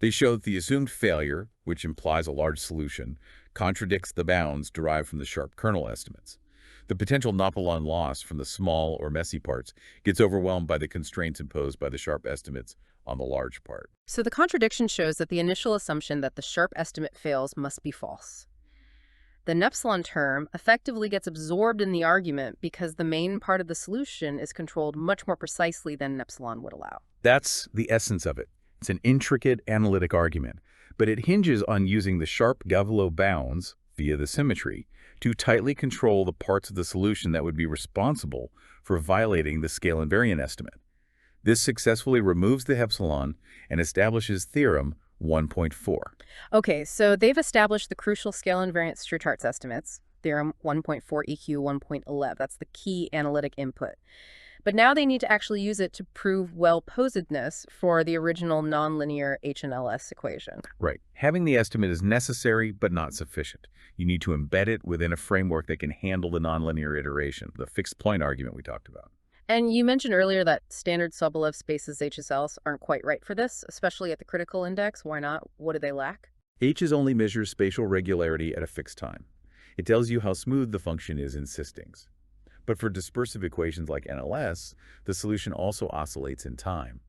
they show that the assumed failure, which implies a large solution, contradicts the bounds derived from the sharp kernel estimates. The potential Nonlinear loss from the small or messy parts gets overwhelmed by the constraints imposed by the sharp estimates on the large part.
So the contradiction shows that the initial assumption that the sharp estimate fails must be false. The epsilon term effectively gets absorbed in the argument because the main part of the solution is controlled much more precisely than epsilon would allow.
That's the essence of it. It's an intricate analytic argument, but it hinges on using the sharp Gavilo bounds via the symmetry to tightly control the parts of the solution that would be responsible for violating the scale invariant estimate. This successfully removes the epsilon and establishes theorem 1.4.
Okay, so they've established the crucial scale invariant Sturchart's estimates, theorem 1.4 EQ 1.11. That's the key analytic input. But now they need to actually use it to prove well-posedness for the original nonlinear HNLS equation.
Right. Having the estimate is necessary, but not sufficient. You need to embed it within a framework that can handle the nonlinear iteration, the fixed point argument we talked about.
And you mentioned earlier that standard Sobolev spaces HSLs aren't quite right for this, especially at the critical index. Why not? What do they lack?
H's only measures spatial regularity at a fixed time. It tells you how smooth the function is in systings. But for dispersive equations like NLS, the solution also oscillates in time.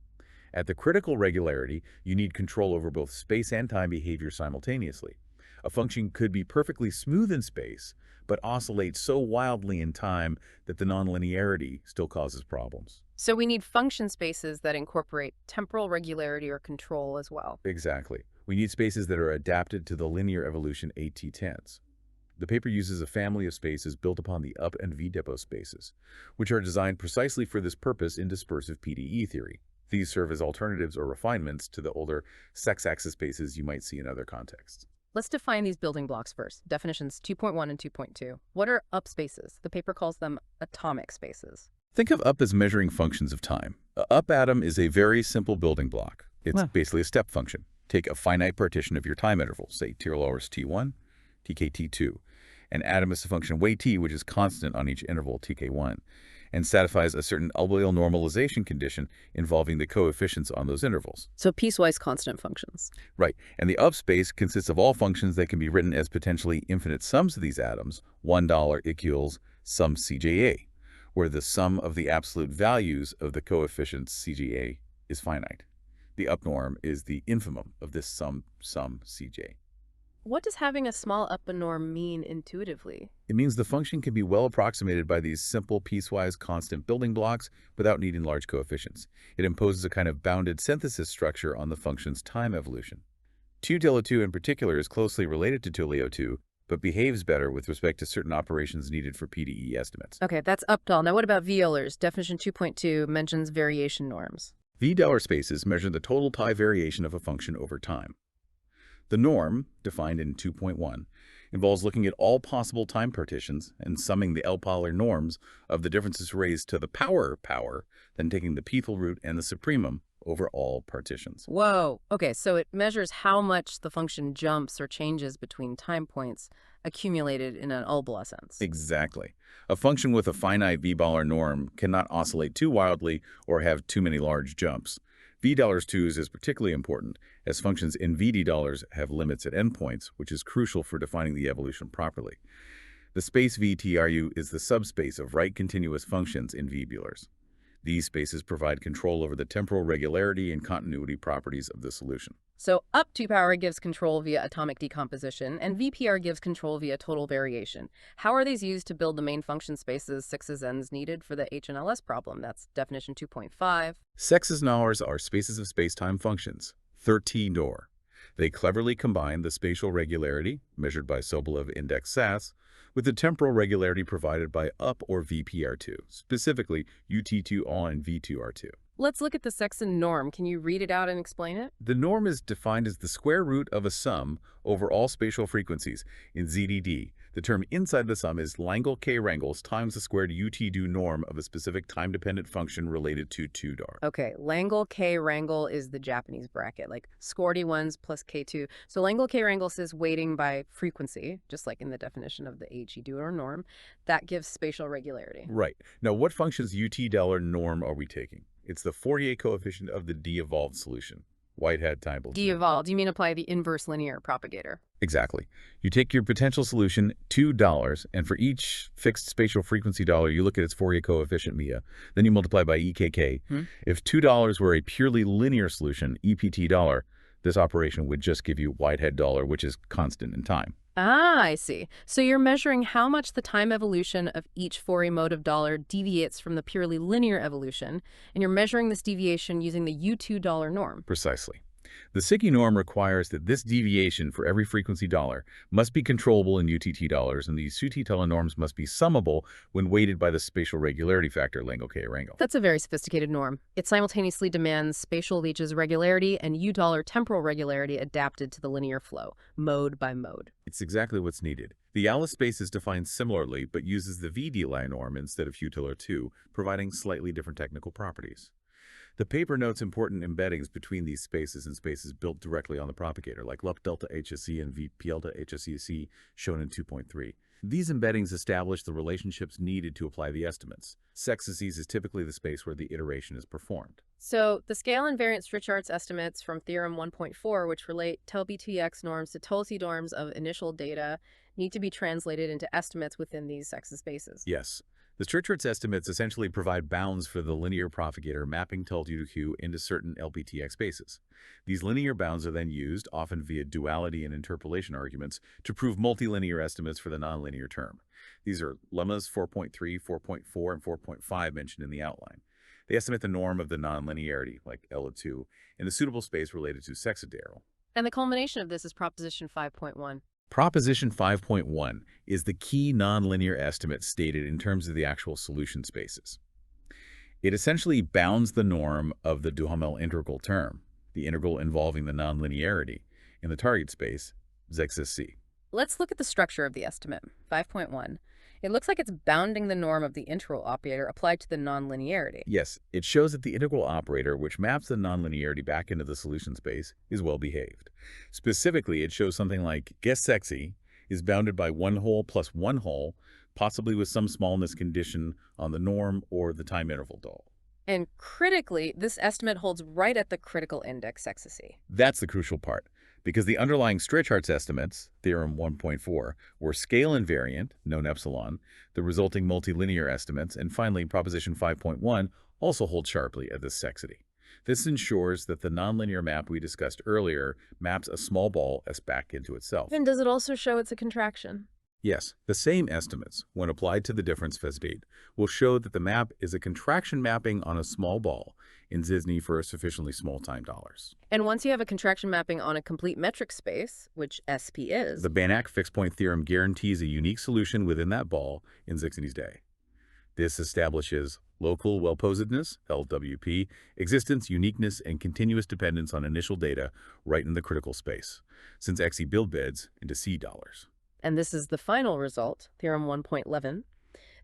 At the critical regularity, you need control over both space and time behavior simultaneously. A function could be perfectly smooth in space, but oscillate so wildly in time that the nonlinearity still causes problems.
So we need function spaces that incorporate temporal regularity or control as well.
Exactly. We need spaces that are adapted to the linear evolution AT10s. The paper uses a family of spaces built upon the up and v-depot spaces, which are designed precisely for this purpose in dispersive PDE theory. These serve as alternatives or refinements to the older sex-axis spaces you might see in other contexts.
Let's define these building blocks first. Definitions 2.1 and 2.2. What are up spaces? The paper calls them atomic spaces.
Think of up as measuring functions of time. A up atom is a very simple building block. It's basically a step function. Take a finite partition of your time interval, say T lowers T1, TK T2. An atom is a function of weight t, which is constant on each interval, TK1, and satisfies a certain albedo normalization condition involving the coefficients on those intervals.
So piecewise constant functions.
Right, and the up space consists of all functions that can be written as potentially infinite sums of these atoms, $1 equals sum CJA, where the sum of the absolute values of the coefficients CJA is finite. The up norm is the infimum of this sum CJ.
What does having a small up norm mean intuitively?
It means the function can be well approximated by these simple piecewise constant building blocks without needing large coefficients. It imposes a kind of bounded synthesis structure on the function's time evolution. 2-2 in particular is closely related to 2-2, but behaves better with respect to certain operations needed for PDE estimates.
Okay, that's up-dal. Now what about V-Eulers? Definition 2.2 mentions variation norms.
V-Dollar spaces measure the total pi variation of a function over time. The norm, defined in 2.1,
involves looking at all possible time partitions and summing the L-polar norms of the differences raised to the power, then taking the pthal root and the supremum over all partitions.
Whoa. Okay, so it measures how much the function jumps or changes between time points accumulated in an Ulbala sense.
Exactly. A function with a finite v-bar norm cannot oscillate too wildly or have too many large jumps. v$2 is particularly important, as functions in VD$ have limits at endpoints, which is crucial for defining the evolution properly. The space VTRU is the subspace of right continuous functions in v-bulars. These spaces provide control over the temporal regularity and continuity properties of the solution.
So up 2 power gives control via atomic decomposition, and VPR gives control via total variation. How are these used to build the main function spaces 6's n's needed for the HNLS problem? That's definition 2.5.
6's n's are spaces of spacetime functions, 13 door. They cleverly combine the spatial regularity, measured by Sobolev index SAS, with the temporal regularity provided by UP or VPR2, specifically UT2 and V2R2.
Let's look at the Sexton norm. Can you read it out and explain it?
The norm is defined as the square root of a sum over all spatial frequencies in ZDD. The term inside the sum is Langle K-Wrangles times the squared UT2 norm of a specific time-dependent function related to 2-dar.
Okay, Langle K-Wrangle is the Japanese bracket, like scordy ones plus K2. So Langle K-Wrangle says weighting by frequency, just like in the definition of the HE2 or norm. That gives spatial regularity.
Right. Now, what function's UT$ norm are we taking? It's the Fourier coefficient of the de-evolved solution. Whitehead time.
De-evolved, you mean apply the inverse linear propagator?
Exactly. You take your potential solution, $2, and for each fixed spatial frequency dollar, you look at its Fourier coefficient, Mia. Then you multiply by EKK. If $2 were a purely linear solution, EPT$, this operation would just give you Whitehead $, which is constant in time.
Ah, I see. So you're measuring how much the time evolution of each Fourier mode of dollar deviates from the purely linear evolution, and you're measuring this deviation using the U2 norm.
Precisely. The Sickie norm requires that this deviation for every frequency dollar must be controllable in UTT$, and these UT$ norms must be summable when weighted by the spatial regularity factor, Langle K-Wrangle.
That's a very sophisticated norm. It simultaneously demands spatial Leach's regularity and U$ temporal regularity adapted to the linear flow, mode by mode.
It's exactly what's needed. The Alice space is defined similarly, but uses the VD norm instead of UTILR2, providing slightly different technical properties. The paper notes important embeddings between these spaces and spaces built directly on the propagator, like LUP delta HSE and VP delta HSEC, shown in 2.3. These embeddings establish the relationships needed to apply the estimates. Sexes is typically the space where the iteration is performed.
So the scale invariant Strichhartz estimates from theorem 1.4, which relate TEL-BTX norms to TOLC norms of initial data, need to be translated into estimates within these Sexes spaces.
Yes. The Strichhartz estimates essentially provide bounds for the linear propagator mapping TEL-2Q into certain LPTX spaces. These linear bounds are then used, often via duality and interpolation arguments, to prove multilinear estimates for the nonlinear term. These are lemmas 4.3, 4.4, and 4.5 mentioned in the outline. They estimate the norm of the nonlinearity, like L2, in the suitable space related to sexaderal.
And the culmination of this is proposition 5.1.
Proposition 5.1 is the key nonlinear estimate stated in terms of the actual solution spaces. It essentially bounds the norm of the Duhamel integral term, the integral involving the nonlinearity, in the target space, ZXC.
Let's look at the structure of the estimate, 5.1. It looks like it's bounding the norm of the integral operator applied to the nonlinearity.
Yes, it shows that the integral operator, which maps the nonlinearity back into the solution space, is well behaved. Specifically, it shows something like guess sexy is bounded by 1 hole plus 1 hole, possibly with some smallness condition on the norm or the time interval doll.
And critically, this estimate holds right at the critical index sexacy.
That's the crucial part, because the underlying Strichhartz estimates, theorem 1.4, were scale invariant, known epsilon, the resulting multilinear estimates, and finally, proposition 5.1 also holds sharply at this sexity. This ensures that the nonlinear map we discussed earlier maps a small ball S back into itself.
And does it also show it's a contraction?
Yes, the same estimates, when applied to the difference Fez-Date, will show that the map is a contraction mapping on a small ball in Zisny for sufficiently small time dollars.
And once you have a contraction mapping on a complete metric space, which SP is,
the Banach fixed point theorem guarantees a unique solution within that ball in Zixny's day. This establishes local well-posedness, LWP, existence, uniqueness, and continuous dependence on initial data right in the critical space, since XE build beds into C dollars.
and this is the final result, theorem 1.11,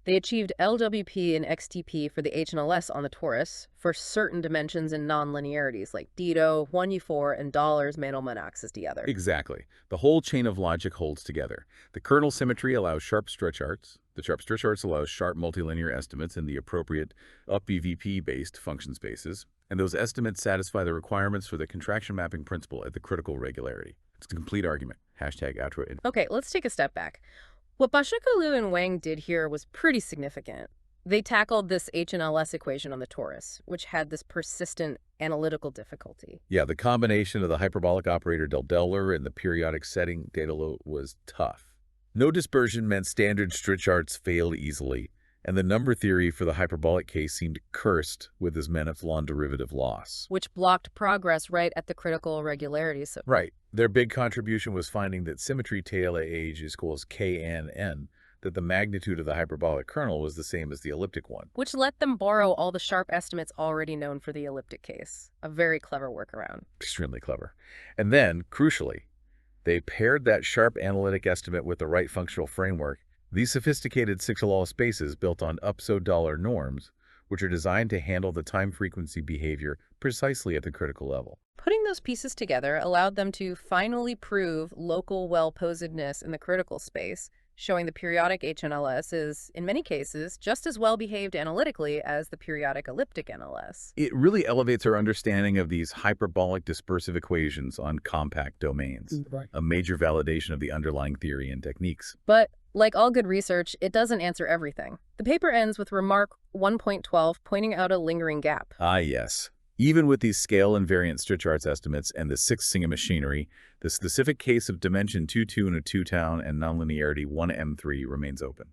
they achieved LWP and XTP for the HNLS on the torus for certain dimensions and nonlinearities like Dito, 1U4, and $Mandelman axis together.
Exactly. The whole chain of logic holds together. The kernel symmetry allows sharp stretch arts. The sharp stretch arts allows sharp multilinear estimates in the appropriate up-BVP-based function spaces, and those estimates satisfy the requirements for the contraction mapping principle at the critical regularity. It's a complete argument. #outro.
Okay, let's take a step back. What Başakoğlu and Wang did here was pretty significant. They tackled this HNLS equation on the torus, which had this persistent analytical difficulty.
Yeah, the combination of the hyperbolic operator del and the periodic setting data load was tough. No dispersion meant standard stretch arts failed easily, and the number theory for the hyperbolic case seemed cursed with this Manifold derivative loss.
Which blocked progress right at the critical regularity. So
Right. Their big contribution was finding that symmetry TLAH equals KNN, that the magnitude of the hyperbolic kernel was the same as the elliptic one.
which let them borrow all the sharp estimates already known for the elliptic case. A very clever workaround.
Extremely clever. And then, crucially, they paired that sharp analytic estimate with the right functional framework. These sophisticated 6-law spaces built on upso norms, which are designed to handle the time-frequency behavior precisely at the critical level.
Putting those pieces together allowed them to finally prove local well-posedness in the critical space, showing the periodic HNLS is, in many cases, just as well-behaved analytically as the periodic elliptic NLS.
It really elevates our understanding of these hyperbolic dispersive equations on compact domains, a major validation of the underlying theory and techniques.
But, like all good research, it doesn't answer everything. The paper ends with remark 1.12 pointing out a lingering gap.
Ah, yes. Even with these scale invariant stretch arts estimates and the 6 Singer machinery, the specific case of dimension 2-2 in a 2-town and nonlinearity 1M3 remains open.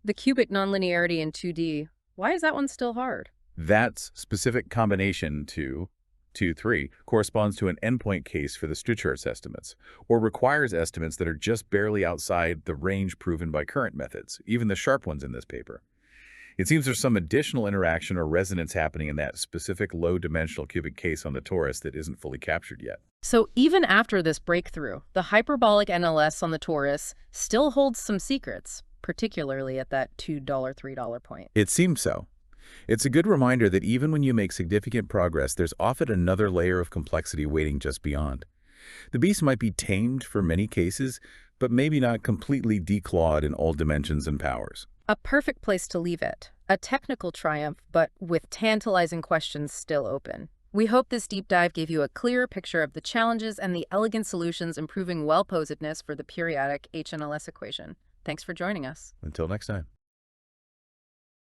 The cubic nonlinearity in 2D, why is that one still hard?
That specific combination 2-3 corresponds to an endpoint case for the stretch arts estimates, or requires estimates that are just barely outside the range proven by current methods, even the sharp ones in this paper. It seems there's some additional interaction or resonance happening in that specific low-dimensional cubic case on the torus that isn't fully captured yet.
So even after this breakthrough, the hyperbolic NLS on the torus still holds some secrets, particularly at that $2, $3 point.
It seems so. It's a good reminder that even when you make significant progress, there's often another layer of complexity waiting just beyond. The beast might be tamed for many cases, but maybe not completely declawed in all dimensions and powers.
A perfect place to leave it. A technical triumph, but with tantalizing questions still open. We hope this deep dive gave you a clearer picture of the challenges and the elegant solutions improving well-posedness for the periodic HNLS equation. Thanks for joining us.
Until next time.